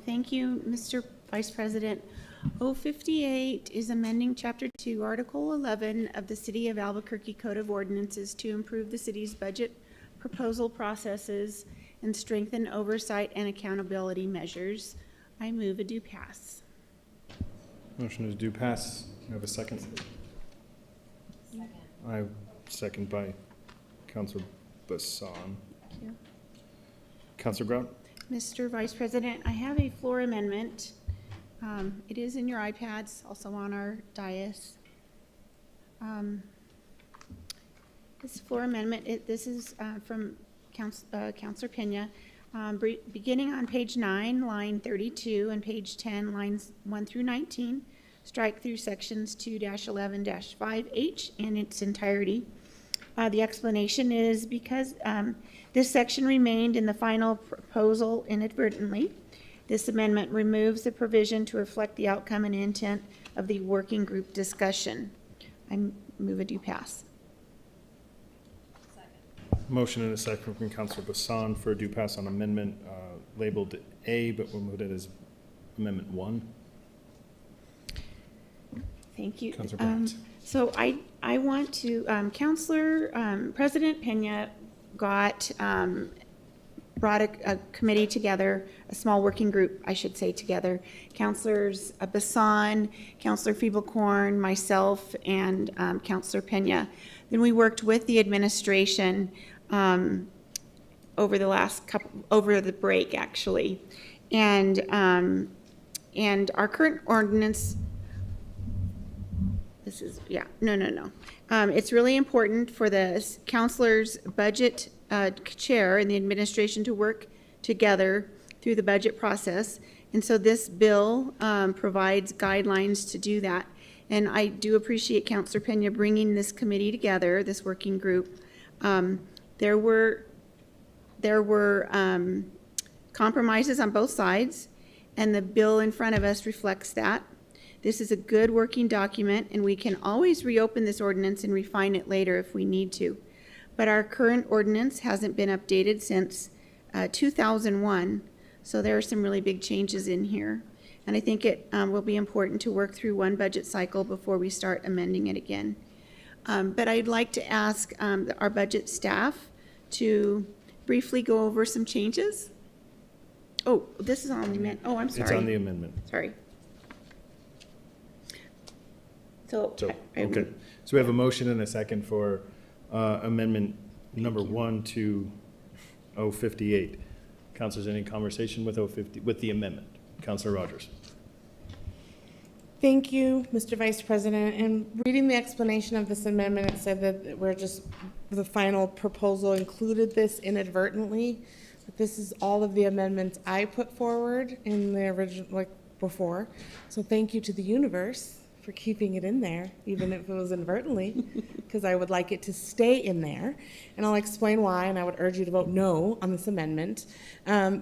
Thank you, Mr. Vice President. 058 is amending Chapter 2, Article 11 of the City of Albuquerque Code of Ordinances to improve the city's budget proposal processes and strengthen oversight and accountability measures. I move a due pass. Motion is due pass. You have a second? Second. I second by Councilor Bassan. Thank you. Councilor Grout? Mr. Vice President, I have a floor amendment. It is in your iPads, also on our dais. This floor amendment, this is from Councilor Pena. Beginning on page 9, line 32, and page 10, lines 1 through 19, strike through sections 2-11-5H in its entirety. The explanation is because this section remained in the final proposal inadvertently. This amendment removes the provision to reflect the outcome and intent of the working group discussion. I move a due pass. Motion and a second from Councilor Bassan for a due pass on amendment labeled A, but we'll move it as Amendment 1. Thank you. Councilor Brandt. So I want to, President Pena brought a committee together, a small working group, I should say, together. Councilors Bassan, Councilor Fiebelkorn, myself, and Councilor Pena. Then we worked with the administration over the break, actually. And our current ordinance, it's really important for the councilor's budget chair and the administration to work together through the budget process. And so this bill provides guidelines to do that. And I do appreciate Councilor Pena bringing this committee together, this working group. There were compromises on both sides, and the bill in front of us reflects that. This is a good working document, and we can always reopen this ordinance and refine it later if we need to. But our current ordinance hasn't been updated since 2001, so there are some really big changes in here. And I think it will be important to work through one budget cycle before we start amending it again. But I'd like to ask our budget staff to briefly go over some changes. Oh, this is on the amendment. Oh, I'm sorry. It's on the amendment. Sorry. So. So, okay. So we have a motion and a second for amendment number 1 to 058. Councilors, any conversation with 050, with the amendment? Councilor Rogers. Thank you, Mr. Vice President. And reading the explanation of this amendment, it said that the final proposal included this inadvertently. But this is all of the amendments I put forward in the original, like before. So thank you to the universe for keeping it in there, even if it was inadvertently, because I would like it to stay in there. And I'll explain why, and I would urge you to vote no on this amendment,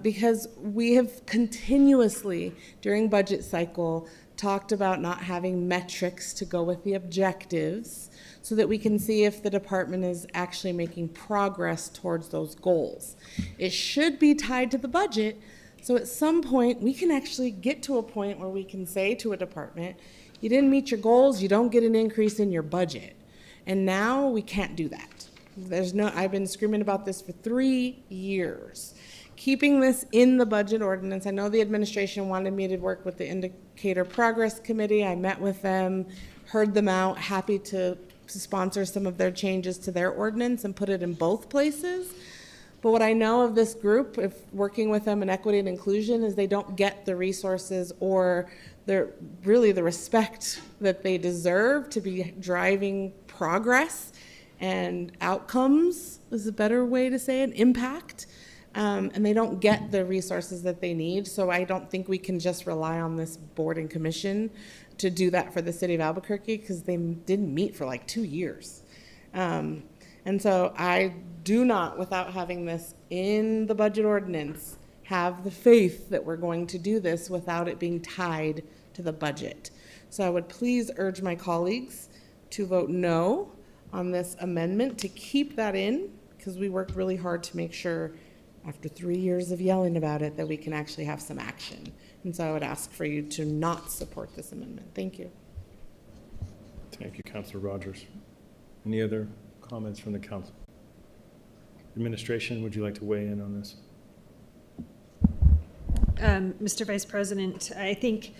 because we have continuously, during budget cycle, talked about not having metrics to go with the objectives so that we can see if the department is actually making progress towards those goals. It should be tied to the budget, so at some point, we can actually get to a point where we can say to a department, you didn't meet your goals, you don't get an increase in your budget. And now we can't do that. I've been screaming about this for 3 years. Keeping this in the budget ordinance, I know the administration wanted me to work with the Indicator Progress Committee. I met with them, heard them out, happy to sponsor some of their changes to their ordinance and put it in both places. But what I know of this group, if working with them in equity and inclusion, is they don't get the resources or really the respect that they deserve to be driving progress and outcomes is a better way to say it, impact. And they don't get the resources that they need. So I don't think we can just rely on this board and commission to do that for the city of Albuquerque, because they didn't meet for like 2 years. And so I do not, without having this in the budget ordinance, have the faith that we're going to do this without it being tied to the budget. So I would please urge my colleagues to vote no on this amendment, to keep that in, because we worked really hard to make sure after 3 years of yelling about it that we can actually have some action. And so I would ask for you to not support this amendment. Thank you. Thank you, Councilor Rogers. Any other comments from the council? Administration, would you like to weigh in on this? Mr. Vice President, I think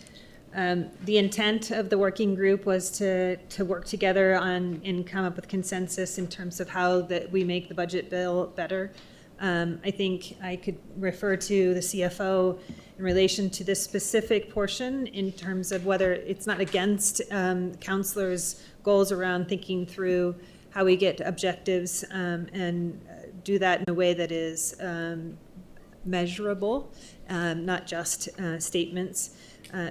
the intent of the working group was to work together on and come up with consensus in terms of how that we make the budget bill better. I think I could refer to the CFO in relation to this specific portion in terms of whether it's not against counselors' goals around thinking through how we get objectives and do that in a way that is measurable, not just statements.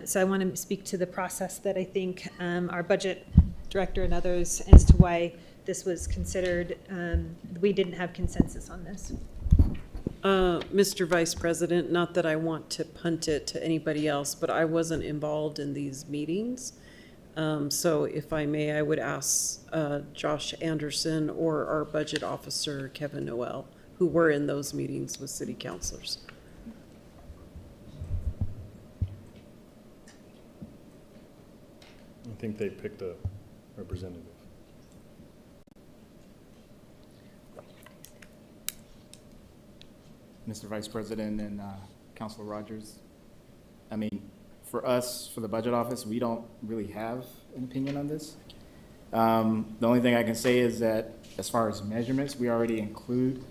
So I want to speak to the process that I think our budget director and others as to why this was considered, we didn't have consensus on this. Mr. Vice President, not that I want to punt it to anybody else, but I wasn't involved in these meetings. So if I may, I would ask Josh Anderson or our budget officer, Kevin Noel, who were in those meetings with city councilors. I think they picked a representative. Mr. Vice President and Councilor Rogers, I mean, for us, for the budget office, we don't really have an opinion on this. The only thing I can say is that as far as measurements, we already include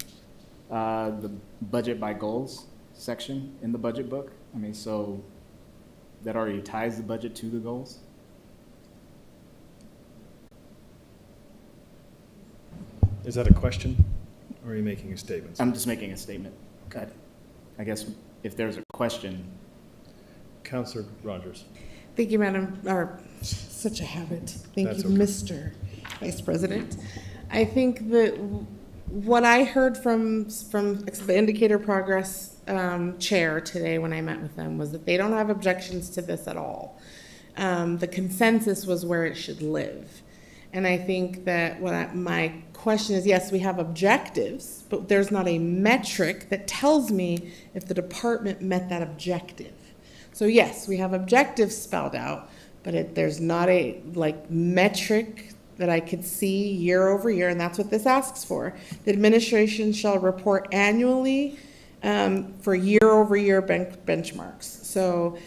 the budget by goals section in the budget book. I mean, so that already ties the budget to the goals. Is that a question, or are you making a statement? I'm just making a statement. I guess if there's a question. Councilor Rogers. Thank you, Madam, or such a habit. Thank That's you, okay. Mr. Vice President. I think that what I heard from the Indicator Progress chair today when I met with them was that they don't have objections to this at all. The consensus was where it should live. And I think that my question is, yes, we have objectives, but there's not a metric that tells me if the department met that objective. So yes, we have objectives spelled out, but there's not a metric that I could see year over year, and that's what this asks for. The administration shall report annually for year-over-year benchmarks. So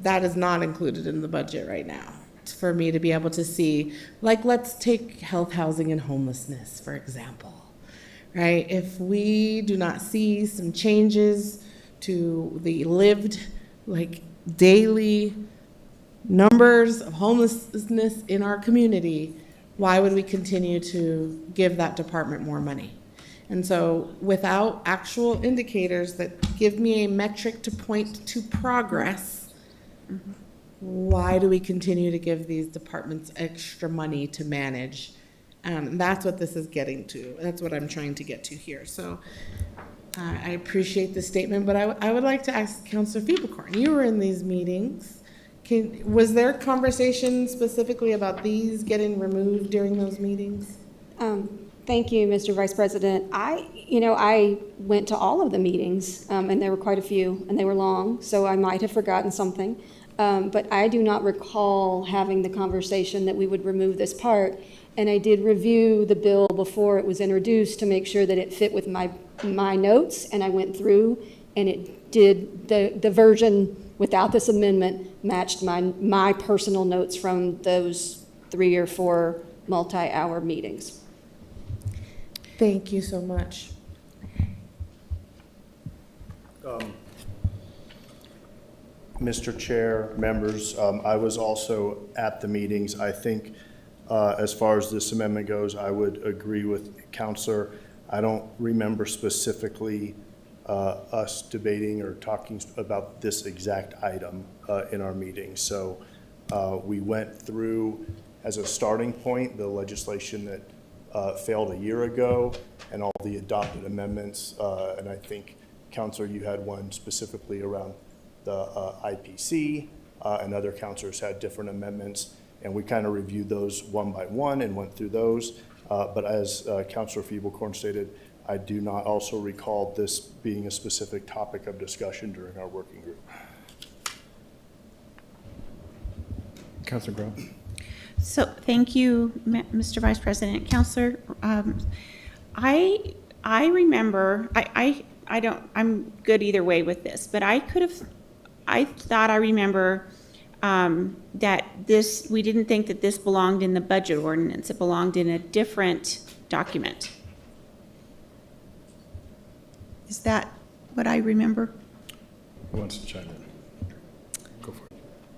that is not included in the budget right now for me to be able to see, like, let's take health, housing, and homelessness, for example, right? If we do not see some changes to the lived, like, daily numbers of homelessness in our community, why would we continue to give that department more money? And so without actual indicators that give me a metric to point to progress, why do we continue to give these departments extra money to manage? That's what this is getting to. That's what I'm trying to get to here. So I appreciate the statement, but I would like to ask Councilor Fiebelkorn, you were in these meetings. Was there conversation specifically about these getting removed during those meetings? Thank you, Mr. Vice President. I went to all of the meetings, and there were quite a few, and they were long, so I might have forgotten something. But I do not recall having the conversation that we would remove this part. And I did review the bill before it was introduced to make sure that it fit with my notes, and I went through, and it did, the version without this amendment matched my personal notes from those 3 or 4 multi-hour meetings. Thank you so much. Mr. Chair, members, I was also at the meetings. I think as far as this amendment goes, I would agree with Counselor. I don't remember specifically us debating or talking about this exact item in our meeting. So we went through, as a starting point, the legislation that failed a year ago and all the adopted amendments. And I think, Counselor, you had one specifically around the IPC, and other counselors had different amendments. And we kind of reviewed those one by one and went through those. But as Counselor Fiebelkorn stated, I do not also recall this being a specific topic of discussion during our working group. Counselor Grow. So thank you, Mr. Vice President. Counselor, I remember, I don't, I'm good either way with this, but I thought I remember that we didn't think that this belonged in the budget ordinance. It belonged in a different document. Is that what I remember? Who wants to chime in? Go for it.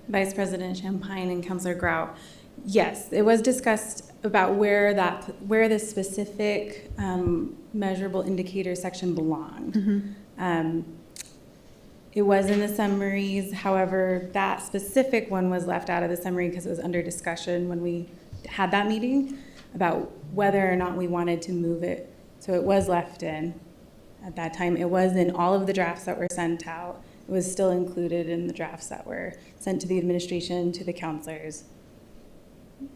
Vice President Champagne and Councilor Grau. Yes, it was discussed about where the specific measurable indicator section belonged. Mm-hmm. It was in the summaries, however, that specific one was left out of the summary because it was under discussion when we had that meeting about whether or not we wanted to move it. So it was left in at that time. It was in all of the drafts that were sent out. It was still included in the drafts that were sent to the administration, to the counselors.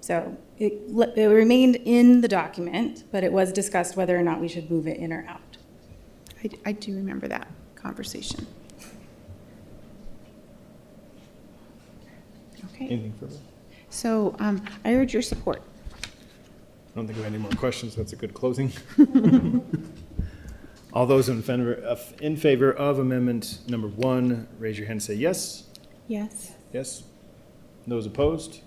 So it remained in the document, but it was discussed whether or not we should move it in or out. I do remember that conversation. Okay. Anything further? So I urge your support. I don't think we have any more questions. That's a good closing. All those in favor of amendment number 1, raise your hand and say yes. Yes. Yes. Those opposed?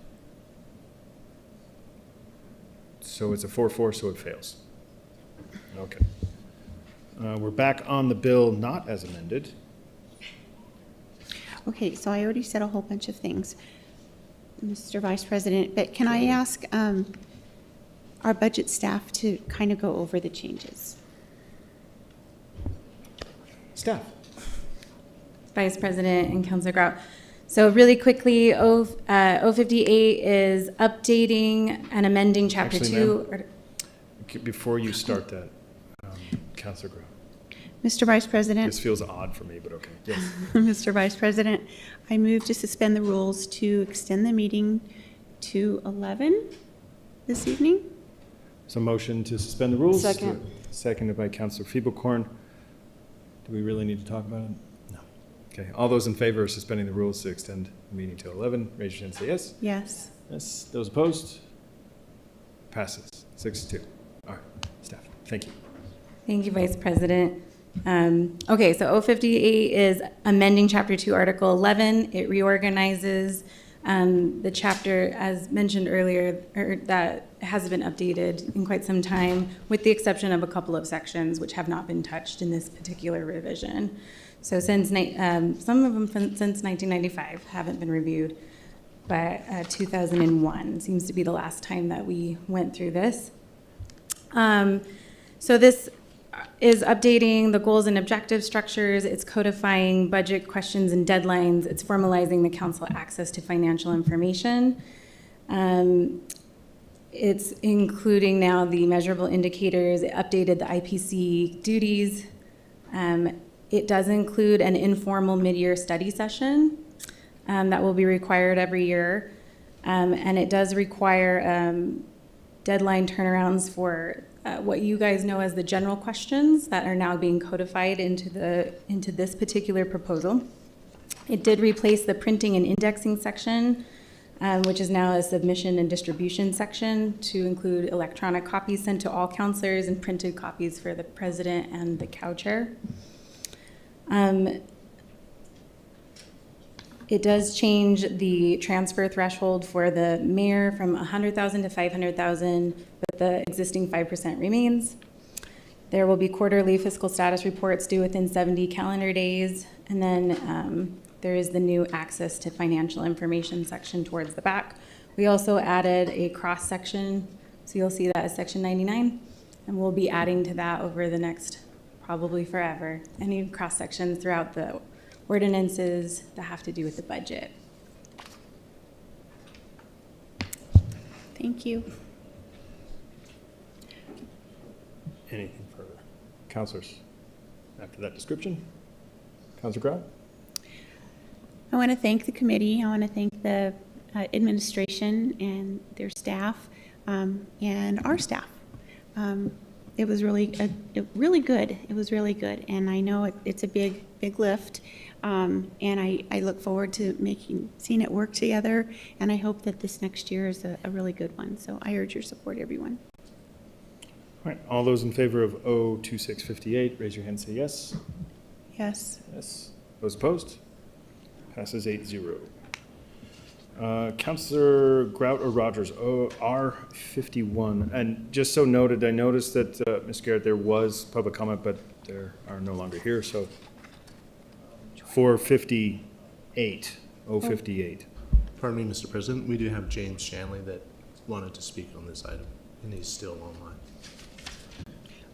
So it's a 4-4, so it fails. Okay. We're back on the bill not as amended. Okay, so I already said a whole bunch of things, Mr. Vice President, but can I ask our budget staff to kind of go over the changes? Staff. Vice President and Councilor Grau. So really quickly, 058 is updating and amending Chapter Actually, 2. Before you start that, Councilor Grau. Mr. Vice President. This feels odd for me, but okay. Yes. Mr. Vice President, I move to suspend the rules to extend the meeting to 11 this evening. So motion to suspend the rules. Second. Seconded by Councilor Fiebelkorn. Do we really need to talk about it? No. Okay. All those in favor of suspending the rules to extend the meeting till 11, raise your hand and say yes. Yes. Yes. Those opposed? Passes. 6-2. All right. Staff. Thank you. Thank you, Vice President. Okay, so 058 is amending Chapter 2, Article 11. It reorganizes the chapter, as mentioned earlier, that hasn't been updated in quite some time, with the exception of a couple of sections which have not been touched in this particular revision. So since some of them since 1995 haven't been reviewed, but 2001 seems to be the last time that we went through this. So this is updating the goals and objective structures, it's codifying budget questions and deadlines, it's formalizing the council access to financial information. It's including now the measurable indicators, it updated the IPC duties. It does include an informal mid-year study session that will be required every year. And it does require deadline turnarounds for what you guys know as the general questions that are now being codified into this particular proposal. It did replace the printing and indexing section, which is now a submission and distribution section, to include electronic copies sent to all counselors and printed copies for the president and the co-chair. It does change the transfer threshold for the mayor from 100,000 to 500,000, but the existing 5% remains. There will be quarterly fiscal status reports due within 70 calendar days, and then there is the new access to financial information section towards the back. We also added a cross section, so you'll see that as section 99, and we'll be adding to that over the next probably forever. Any cross sections throughout the ordinances that have to do with the budget. Thank you. Anything further? Councilors, after that description? Councilor Grau? I want to thank the committee. I want to thank the administration and their staff and our staff. It was really good. It was really good. And I know it's a big lift. And I look forward to seeing it work together. And I hope that this next year is a really good one. So I urge your support, everyone. All right, all those in favor of 02658, raise your hand and say yes. Yes. Yes. Those opposed? Passes 8-0. Councilor Grout or Rogers, R51. And just so noted, I noticed that, Ms. Garrett, there was public comment, but they are no longer here, so 458, 058. Pardon me, Mr. President, we do have James Shanley that wanted to speak on this item, and he's still online.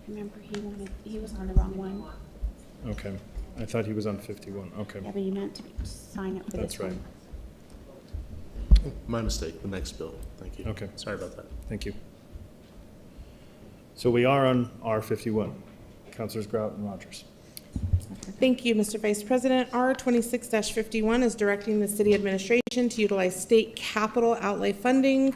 Remember, he was on the wrong one. Okay. I thought he was on 51. Okay. Yeah, but you meant to sign up for this one. That's right. My mistake, the next bill. Thank you. Okay. Sorry about that. Thank you. So we are on R51. Councilors Grout and Rogers. Thank you, Mr. Vice President. R26-51 is directing the city administration to utilize state capital outlay funding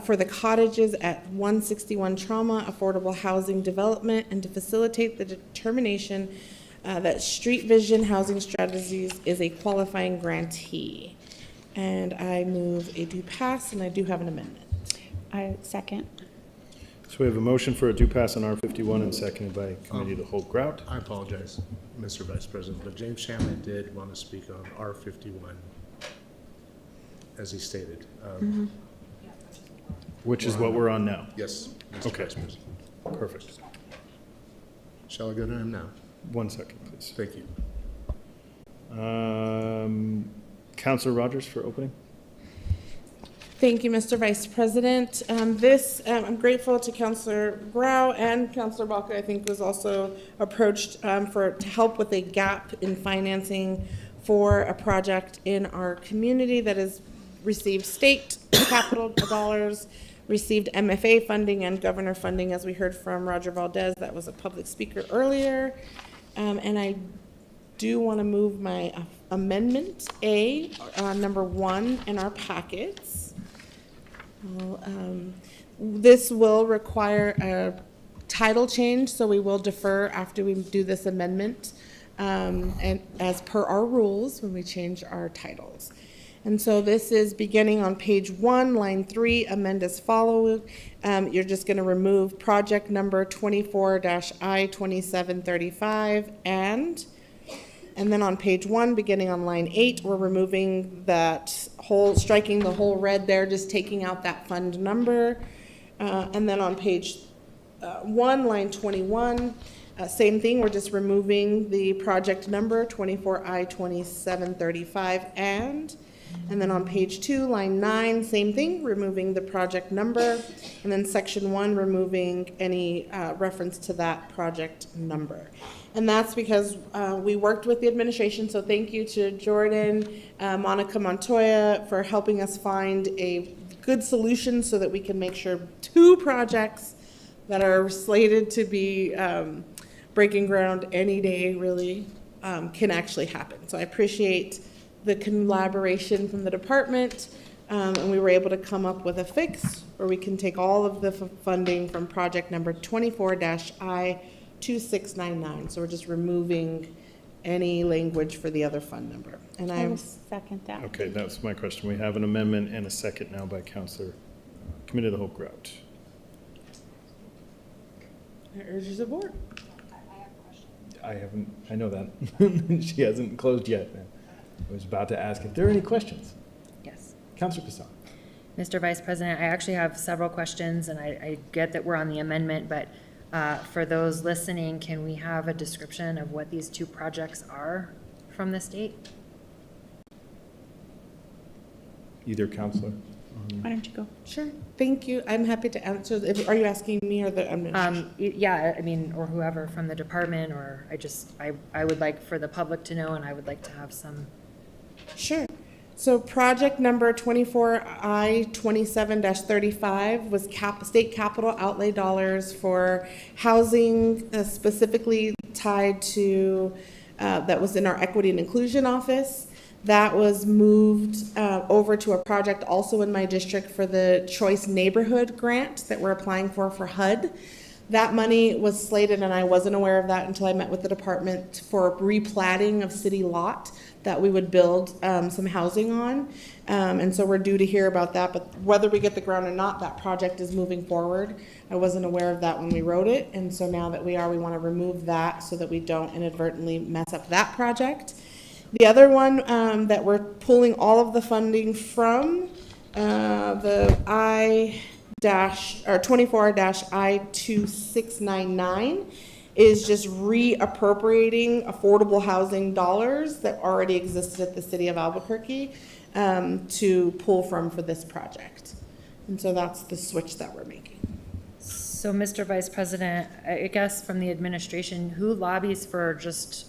for the cottages at 161 Trauma Affordable Housing Development and to facilitate the determination that Street Vision Housing Strategies is a qualifying grantee. And I move a do pass, and I do have an amendment. I second. So we have a motion for a do pass on R51 and seconded by Committee of the Whole. Grout. I apologize, Mr. Vice President, but James Shanley did want to speak on R51, as he stated. Which is what we're on now. Yes, Mr. Okay. Vice President. Perfect. Shall I go to him now? 1 second, please. Thank you. Councilor Rogers for opening. Thank you, Mr. Vice President. I'm grateful to Councilor Grau and Councilor Baca, I think was also approached to help with a gap in financing for a project in our community that has received state capital dollars, received MFA funding and governor funding, as we heard from Roger Valdez, that was a public speaker earlier. And I do want to move my amendment A, number 1 in our packets. This will require a title change, so we will defer after we do this amendment, and as per our rules when we change our titles. And so this is beginning on page 1, line 3, amend as follows. You're just going to remove project number 24-I-2735 and then on page 1, beginning on line 8, we're removing that whole, striking the whole red there, just taking out that fund number. And then on page 1, line 21, same thing, we're just removing the project number 24I-2735 and then on page 2, line 9, same thing, removing the project number, and then section 1, removing any reference to that project number. And that's because we worked with the administration, so thank you to Jordan, Monica Montoya for helping us find a good solution so that we can make sure 2 projects that are slated to be breaking ground any day really can actually happen. So I appreciate the collaboration from the department, and we were able to come up with a fix where we can take all of the funding from project number 24-I-2699. So we're just removing any language for the other fund number. And I will second that. Okay, that's my question. We have an amendment and a second now by Councilor Committee of the Whole Grout. I urge your support. I know that. She hasn't closed yet. I was about to ask if there are any questions. Yes. Councilor Passan. Mr. Vice President, I actually have several questions, and I get that we're on the amendment, but for those listening, can we have a description of what these 2 projects are from the state? Either counselor. Why don't you go? Sure. Thank you. I'm happy to answer. Are you asking me or the administration? Yeah, I mean, or whoever from the department, or I would like for the public to know, and I would like to have some. Sure. So project number 24I-27-35 was state capital outlay dollars for housing specifically tied to, that was in our equity and inclusion office. That was moved over to a project also in my district for the Choice Neighborhood Grant that we're applying for HUD. That money was slated, and I wasn't aware of that until I met with the department, for replatting of city lot that we would build some housing on. And so we're due to hear about that, but whether we get the grant or not, that project is moving forward. I wasn't aware of that when we wrote it, and so now that we are, we want to remove that so that we don't inadvertently mess up that project. The other one that we're pulling all of the funding from, the 24-I-2699, is just reappropriating affordable housing dollars that already existed at the city of Albuquerque to pull from for this project. And so that's the switch that we're making. So, Mr. Vice President, I guess from the administration, who lobbies for just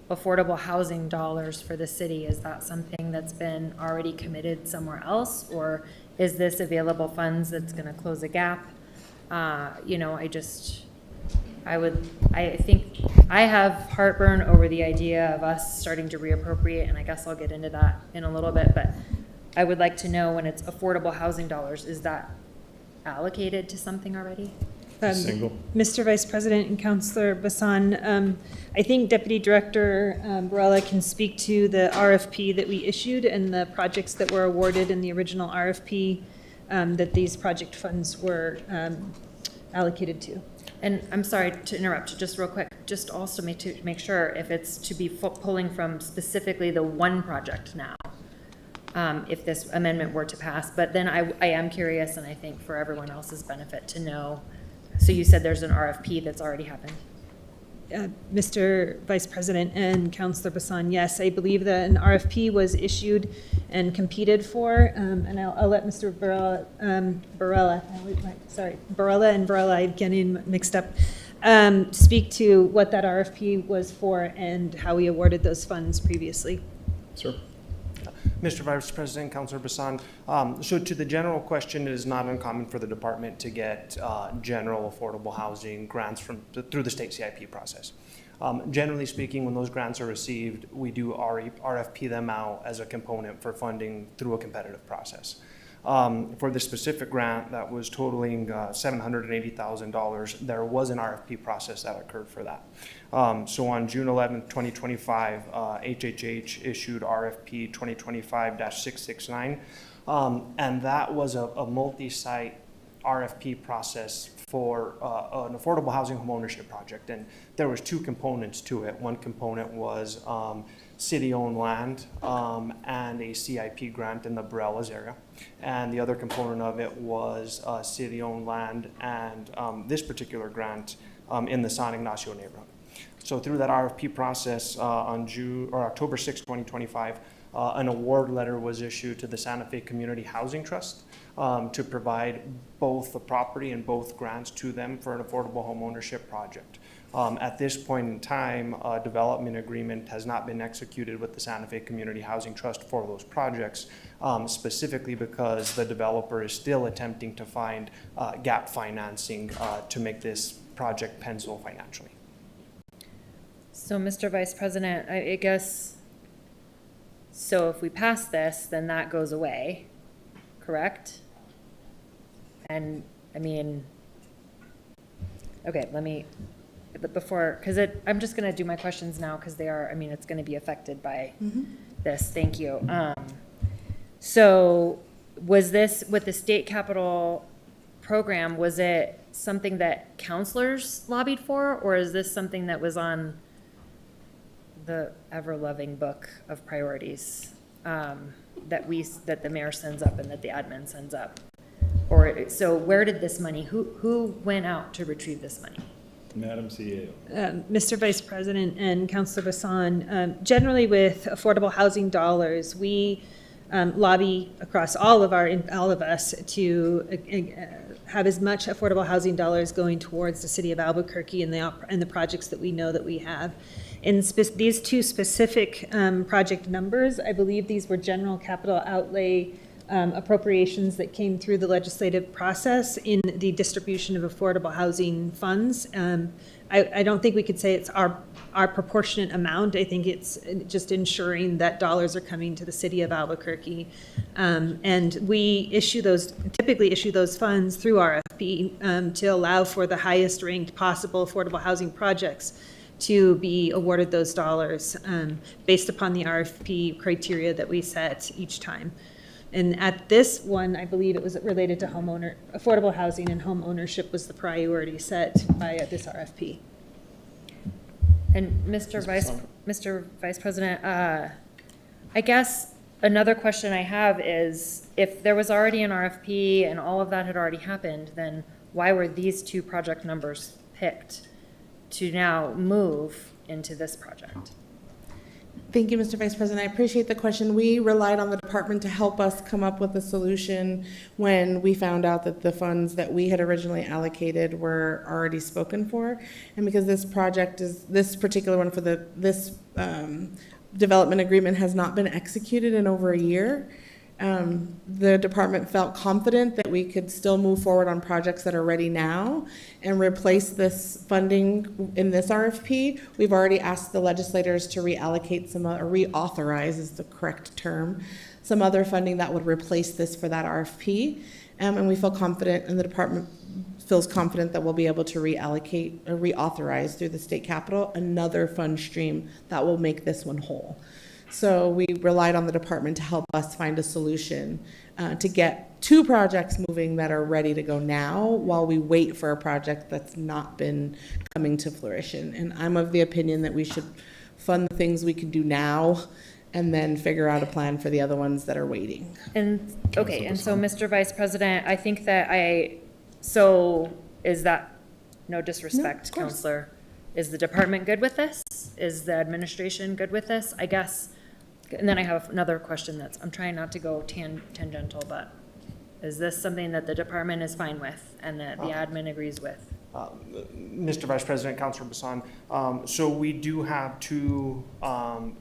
affordable housing dollars for the city? Is that something that's been already committed somewhere else, or is this available funds that's going to close a gap? You know, I think I have heartburn over the idea of us starting to reappropriate, and I guess I'll get into that in a little bit, but I would like to know, when it's affordable housing dollars, is that allocated to something already? Mr. Vice President and Councilor Bassan, I think Deputy Director Barella can speak to the RFP that we issued and the projects that were awarded in the original RFP that these project funds were allocated to. And I'm sorry to interrupt, just real quick, just also to make sure if it's to be pulling from specifically the one project now, if this amendment were to pass. But then I am curious, and I think for everyone else's benefit, to know. So you said there's an RFP that's already happened. Mr. Vice President and Councilor Bassan, yes, I believe that an RFP was issued and competed for, and I'll let Mr. Barella and Barella, I'm getting mixed up, speak to what that RFP was for and how we awarded those funds previously. Sir. Mr. Vice President, Councilor Bassan, so to the general question, it is not uncommon for the department to get general affordable housing grants through the state CIP process. Generally speaking, when those grants are received, we do RFP them out as a component for funding through a competitive process. For the specific grant that was totaling $780,000, there was an RFP process that occurred for that. So on June 11th, 2025, HHH issued RFP 2025-669, and that was a multi-site RFP process for an affordable housing homeownership project. And there was two components to it. One component was city-owned land and a CIP grant in the Barelas area. And the other component of it was city-owned land and this particular grant in the San Ignacio neighborhood. So through that RFP process on October 6, 2025, an award letter was issued to the Santa Fe Community Housing Trust to provide both the property and both grants to them for an affordable homeownership project. At this point in time, a development agreement has not been executed with the Santa Fe Community Housing Trust for those projects, specifically because the developer is still attempting to find gap financing to make this project pencil financially. So, Mr. Vice President, I guess, so if we pass this, then that goes away, correct? And, I mean, okay, but before, because I'm just going to do my questions now because they are, I mean, it's going to be affected by this. Thank you. So was this, with the state capital program, was it something that counselors lobbied for, or is this something that was on the ever-loving book of priorities that the mayor sends up and that the admin sends up? Or, so where did this money, who went out to retrieve this money? Madam CEO. Mr. Vice President and Councilor Bassan, generally with affordable housing dollars, we lobby across all of us to have as much affordable housing dollars going towards the city of Albuquerque and the projects that we know that we have. In these two specific project numbers, I believe these were general capital outlay appropriations that came through the legislative process in the distribution of affordable housing funds. I don't think we could say it's our proportionate amount. I think it's just ensuring that dollars are coming to the city of Albuquerque. And we typically issue those funds through RFP to allow for the highest ranked possible affordable housing projects to be awarded those dollars based upon the RFP criteria that we set each time. And at this one, I believe it was related to affordable housing, and home ownership was the priority set by this RFP. And Mr. Vice President, I guess another question I have is, if there was already an RFP and all of that had already happened, then why were these two project numbers picked to now move into this project? Thank you, Mr. Vice President. I appreciate the question. We relied on the department to help us come up with a solution when we found out that the funds that we had originally allocated were already spoken for. And because this particular one for this development agreement has not been executed in over a year, the department felt confident that we could still move forward on projects that are ready now and replace this funding in this RFP. We've already asked the legislators to reallocate or reauthorize is the correct term, some other funding that would replace this for that RFP. And we feel confident, and the department feels confident that we'll be able to reallocate or reauthorize through the state capital another fund stream that will make this one whole. So we relied on the department to help us find a solution to get two projects moving that are ready to go now while we wait for a project that's not been coming to fruition. And I'm of the opinion that we should fund the things we can do now and then figure out a plan for the other ones that are waiting. And, okay, and so Mr. Vice President, I think that so is that, no disrespect, No, Counselor, is the department good with this? Is the administration good with this? I guess. And then I have another question I'm trying not to go tangential, but is this something that the department is fine with and that the admin agrees with? Mr. Vice President, Councilor Bassan, so we do have two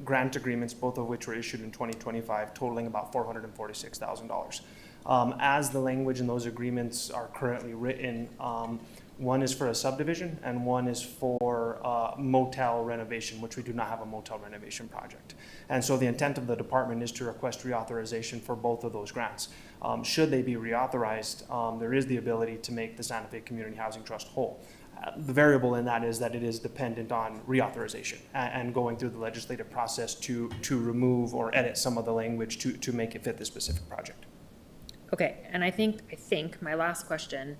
grant agreements, both of which were issued in 2025, totaling about $446,000. As the language in those agreements are currently written, one is for a subdivision and one is for motel renovation, which we do not have a motel renovation project. And so the intent of the department is to request reauthorization for both of those grants. Should they be reauthorized, there is the ability to make the Santa Fe Community Housing Trust whole. The variable in that is that it is dependent on reauthorization and going through the legislative process to remove or edit some of the language to make it fit the specific project. Okay, and I think my last question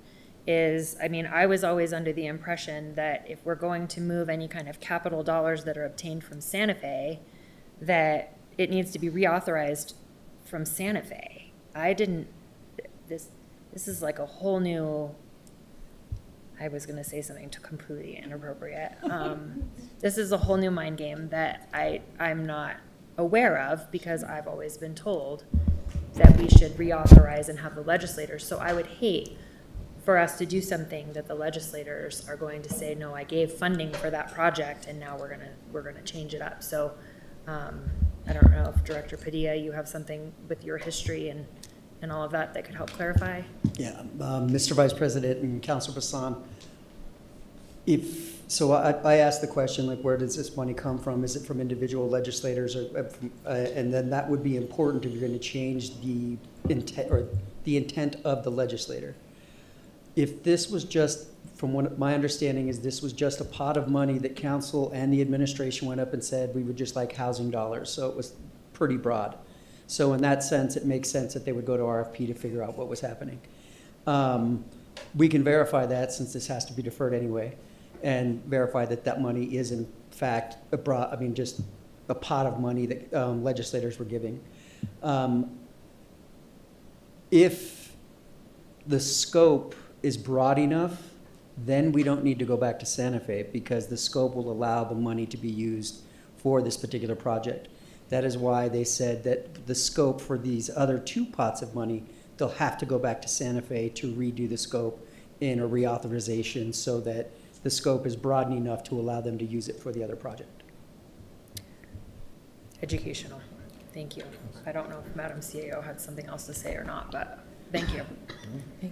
is, I mean, I was always under the impression that if we're going to move any kind of capital dollars that are obtained from Santa Fe, that it needs to be reauthorized from Santa Fe. This is like a whole new, I was gonna say something completely inappropriate. This is a whole new mind game that I'm not aware of, because I've always been told that we should reauthorize and have the legislators. So I would hate for us to do something that the legislators are going to say, no, I gave funding for that project and now we're gonna change it up. So I don't know if Director Padilla, you have something with your history and all of that could help clarify? Yeah, Mr. Vice President and Councilor Bassan, I asked the question, like, where does this money come from? Is it from individual legislators, and then that would be important if you're going to change the intent of the legislator. If this was just, from what my understanding is, this was just a pot of money that council and the administration went up and said we would just like housing dollars, so it was pretty broad. So in that sense, it makes sense that they would go to RFP to figure out what was happening. We can verify that, since this has to be deferred anyway, and verify that that money is in fact just a pot of money that legislators were giving. If the scope is broad enough, then we don't need to go back to Santa Fe, because the scope will allow the money to be used for this particular project. That is why they said that the scope for these other two pots of money, they'll have to go back to Santa Fe to redo the scope in a reauthorization, so that the scope is broad enough to allow them to use it for the other project. Educational. Thank you. I don't know if Madam CAO had something else to say or not, but thank you.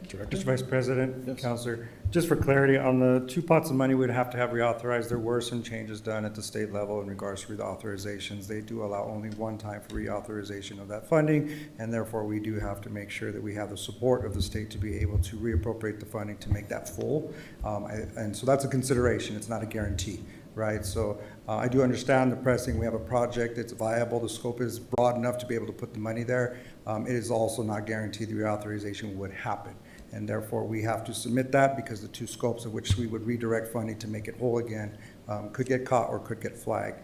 Director, Vice President, Councilor, just for clarity, on the two pots of money we'd have to have reauthorized, there were some changes done at the state level in regards to the authorizations. They do allow only one time for reauthorization of that funding, and therefore we do have to make sure that we have the support of the state to be able to reappropriate the funding to make that full. And so that's a consideration. It's not a guarantee. Right, so I do understand the pressing. We have a project that's viable. The scope is broad enough to be able to put the money there. It is also not guaranteed the reauthorization would happen, and therefore we have to submit that, because the two scopes of which we would redirect funding to make it whole again could get caught or could get flagged.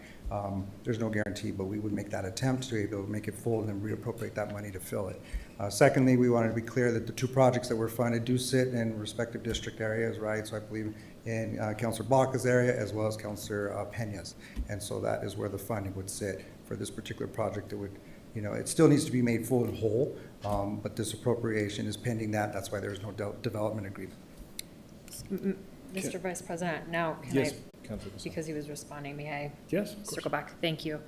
There's no guarantee, but we would make that attempt to be able to make it full and then reappropriate that money to fill it. Secondly, we wanted to be clear that the two projects that were funded do sit in respective district areas, right? So I believe in Councilor Baca's area as well as Councilor Pena's. And so that is where the funding would sit for this particular project. That would, it still needs to be made full and whole, but this appropriation is pending that. That's why there's no development agreement. Mr. Vice President, now can yes, I, because he was responding, may I yes, circle back? Thank you.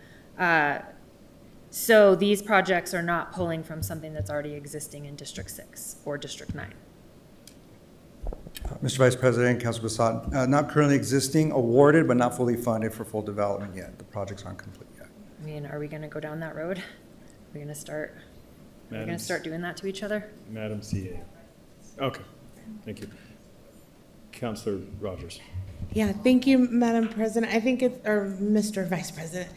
So these projects are not pulling from something that's already existing in District 6 or District 9? Mr. Vice President, Councilor Bassan, not currently existing, awarded, but not fully funded for full development yet. The projects aren't complete yet. I mean, are we going to go down that road? Are we going to start doing that to each other? Madam CA. Okay, thank you. Councilor Rogers. Yeah, thank you, Madam President. I think it's, or Mr. Vice President.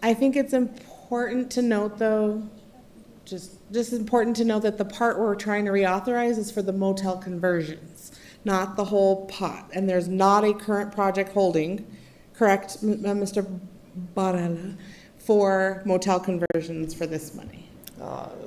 I think it's important to note, though, just important to know that the part we're trying to reauthorize is for the motel conversions, not the whole pot. And there's not a current project holding, correct, Mr. Barella, for motel conversions for this money.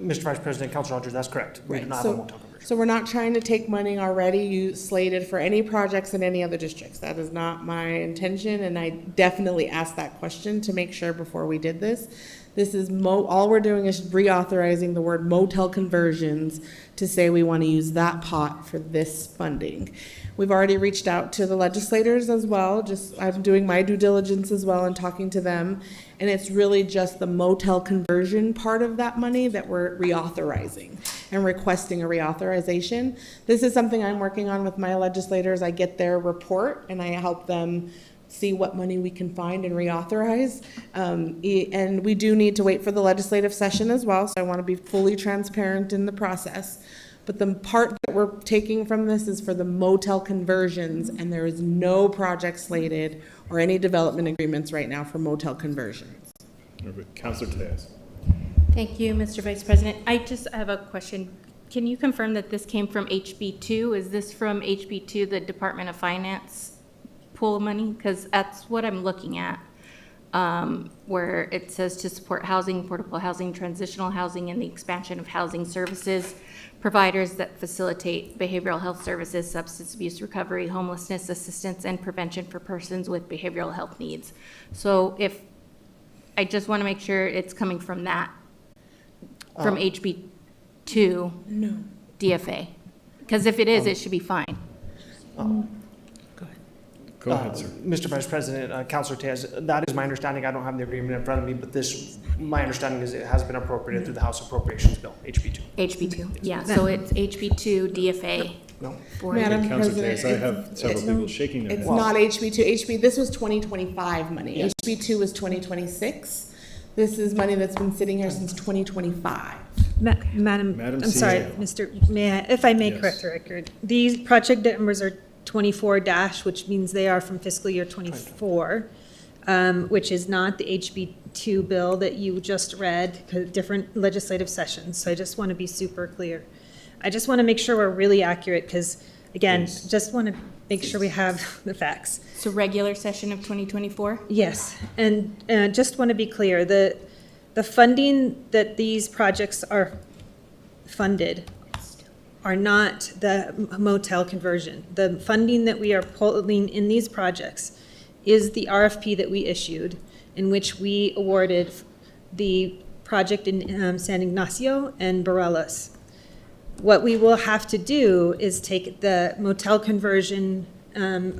Mr. Vice President, Councilor Rogers, that's correct. We do not have a motel conversion. So we're not trying to take money already slated for any projects in any other districts. That is not my intention, and I definitely asked that question to make sure before we did this. This is all we're doing is reauthorizing the word motel conversions to say we want to use that pot for this funding. We've already reached out to the legislators as well. I'm doing my due diligence as well and talking to them. And it's really just the motel conversion part of that money that we're reauthorizing and requesting a reauthorization. This is something I'm working on with my legislators. I get their report and I help them see what money we can find and reauthorize. And we do need to wait for the legislative session as well, so I want to be fully transparent in the process. But the part that we're taking from this is for the motel conversions, and there is no project slated or any development agreements right now for motel conversions. Councilor Tejas. Thank you, Mr. Vice President. I just have a question. Can you confirm that this came from HB2? Is this from HB2, the Department of Finance pool of money? Because that's what I'm looking at, where it says to support housing, affordable housing, transitional housing, and the expansion of housing services, providers that facilitate behavioral health services, substance abuse recovery, homelessness assistance, and prevention for persons with behavioral health needs. So I just want to make sure it's coming from that, from HB2 No. DFA. Because if it is, it should be fine. Go ahead, sir. Mr. Vice President, Councilor Tejas, that is my understanding. I don't have the agreement in front of me, but my understanding is it has been appropriated through the House Appropriations Bill, HB2. HB2, yeah, so it's HB2 DFA. No. Madam Councilor President, Tejas, I have several people shaking their it's heads. not HB2. This was 2025 money. Yes. HB2 was 2026. This is money that's been sitting here since 2025. Madam, Madam I'm sorry, CEO. if I may Yes. correct the record, these project numbers are 24 dash, which means they are from fiscal year 24, which is not the HB2 bill that you just read, 'cause different legislative sessions. So I just want to be super clear. I just want to make sure we're really accurate, because again, Please. just want to make sure we have the facts. So regular session of 2024? Yes, and just want to be clear, the funding that these projects are funded are not the motel conversion. The funding that we are pulling in these projects is the RFP that we issued, in which we awarded the project in San Ignacio and Barelas. What we will have to do is take the motel conversion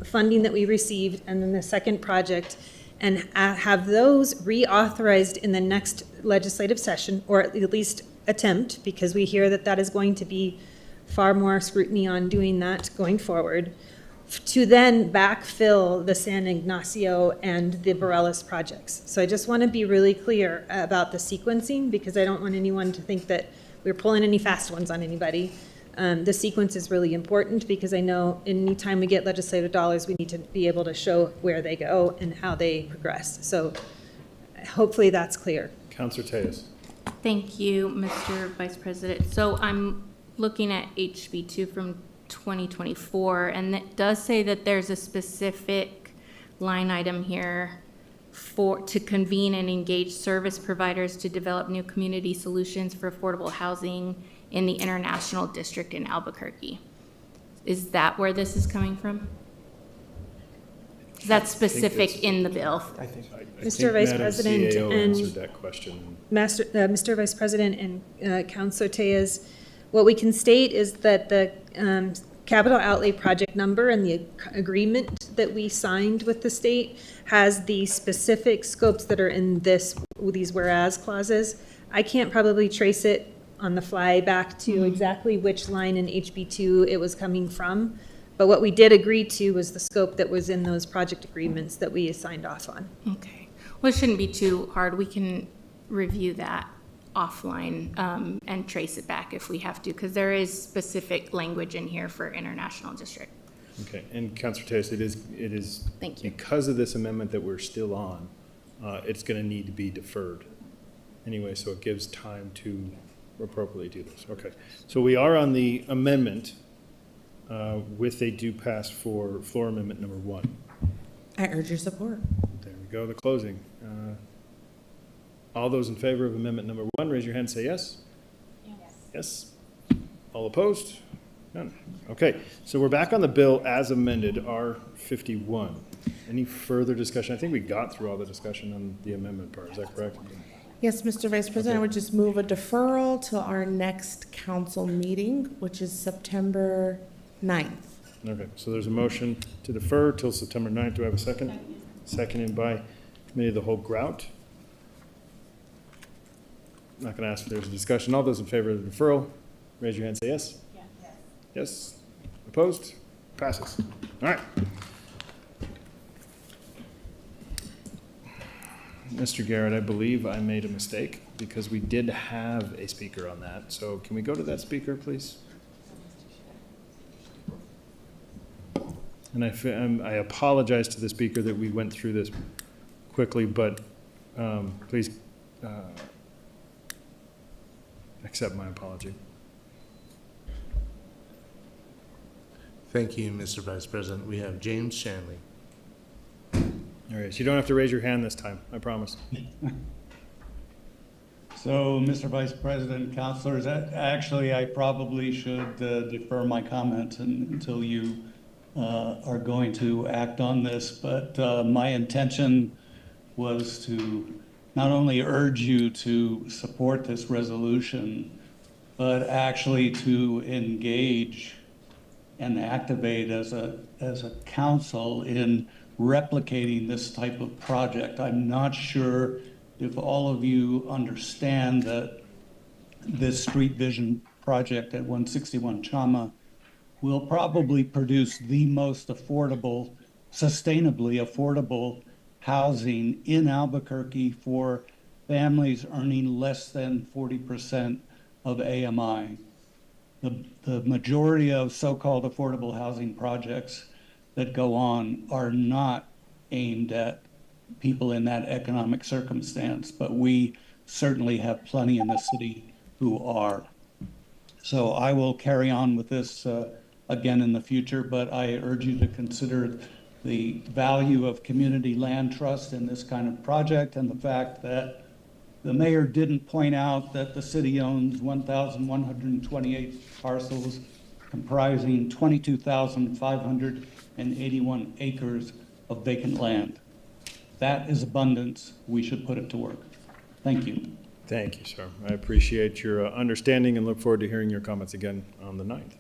funding that we received and then the second project and have those reauthorized in the next legislative session, or at least attempt, because we hear that that is going to be far more scrutiny on doing that going forward, to then backfill the San Ignacio and the Barelas projects. So I just want to be really clear about the sequencing, because I don't want anyone to think that we're pulling any fast ones on anybody. The sequence is really important, because I know anytime we get legislative dollars, we need to be able to show where they go and how they progress. So hopefully that's clear. Councilor Tejas. Thank you, Mr. Vice President. So I'm looking at HB2 from 2024, and it does say that there's a specific line item here to convene and engage service providers to develop new community solutions for affordable housing in the International District in Albuquerque. Is that where this is coming from? That's specific in the bill. I think Mr. Vice President Madam CEO and answered that question. Mr. Vice President and Councilor Tejas, what we can state is that the capital outlay project number and the agreement that we signed with the state has the specific scopes that are in these whereas clauses. I can't probably trace it on the fly back to exactly which line in HB2 it was coming from, but what we did agree to was the scope that was in those project agreements that we signed off on. Okay. Well, it shouldn't be too hard. We can review that offline and trace it back if we have to, because there is specific language in here for International District. Okay, and Councilor Tejas, it is Thank you. because of this amendment that we're still on, it's going to need to be deferred anyway, so it gives time to appropriately do this. Okay, so we are on the amendment with a due pass for floor amendment number 1. I urge your support. There we go, the closing. All those in favor of amendment number 1, raise your hand and say yes. Yes. Yes. All opposed? None. Okay, so we're back on the bill as amended, R51. Any further discussion? I think we got through all the discussion on the amendment part. Is that correct? Yes, Mr. Vice President, I would just move a deferral to our next council meeting, which is September 9th. Okay, so there's a motion to defer till September 9th. Do I have a second? Seconded by Committee of the Whole Grout. I'm not going to ask if there's a discussion. All those in favor of the deferral, raise your hand and say yes. Yes. Yes. Opposed? Passes. All right. Mr. Garrett, I believe I made a mistake because we did have a speaker on that. So can we go to that speaker, please? And I apologize to the speaker that we went through this quickly, but please accept my apology. Thank you, Mr. Vice President. We have James Shanley. All right, so you don't have to raise your hand this time, I promise. So, Mr. Vice President, councilors, actually, I probably should defer my comments until you are going to act on this, but my intention was to not only urge you to support this resolution, but actually to engage and activate as a council in replicating this type of project. I'm not sure if all of you understand that this street vision project at 161 Chama will probably produce the most affordable, sustainably affordable housing in Albuquerque for families earning less than 40% of AMI. The majority of so-called affordable housing projects that go on are not aimed at people in that economic circumstance, but we certainly have plenty in the city who are. So I will carry on with this again in the future, but I urge you to consider the value of community land trust in this kind of project and the fact that the mayor didn't point out that the city owns 1,128 parcels comprising 22,581 acres of vacant land. That is abundance. We should put it to work. Thank you. Thank you, sir. I appreciate your understanding and look forward to hearing your comments again on the 9th.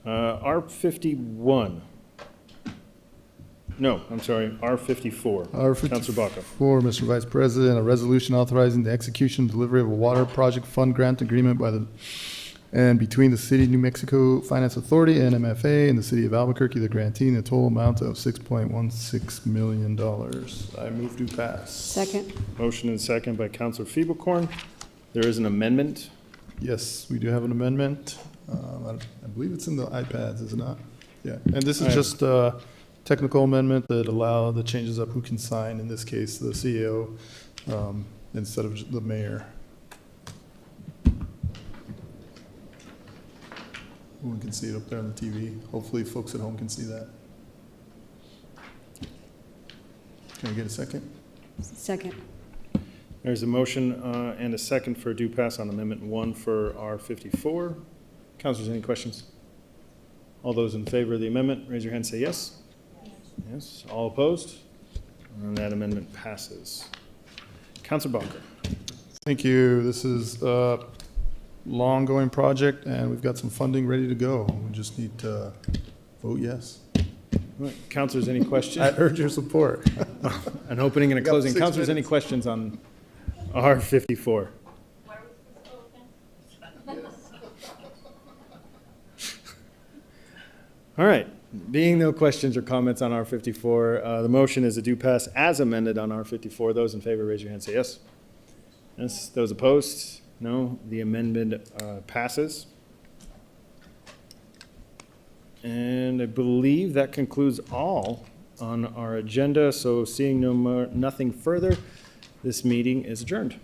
R51. No, I'm sorry, R54. Councilor Baca. For Mr. Vice President, a resolution authorizing the execution and delivery of a water project fund grant agreement between the City of New Mexico Finance Authority, NMFA, and the City of Albuquerque, the grantee, in a total amount of $6.16 million. I move to pass. Second. Motion and second by Councilor Feeblecorn. There is an amendment. Yes, we do have an amendment. I believe it's in the iPads, is it not? Yeah, and this is just a technical amendment that changes up who can sign, in this case, the CEO, instead of the mayor. We can see it up there on the TV. Hopefully folks at home can see that. Can I get a second? Second. There's a motion and a second for due pass on Amendment 1 for R54. Councilors, any questions? All those in favor of the amendment, raise your hand and say yes. Yes. All opposed? And that amendment passes. Councilor Baca. Thank you. This is a long-going project, and we've got some funding ready to go. We just need to vote yes. All right. Councilors, any questions? I urge your support. An opening and a closing. Councilors, any questions on R54? All right. Being no questions or comments on R54, the motion is a due pass as amended on R54. Those in favor, raise your hand, say yes. Yes. Those opposed? No. The amendment passes. And I believe that concludes all on our agenda. So seeing nothing further, this meeting is adjourned.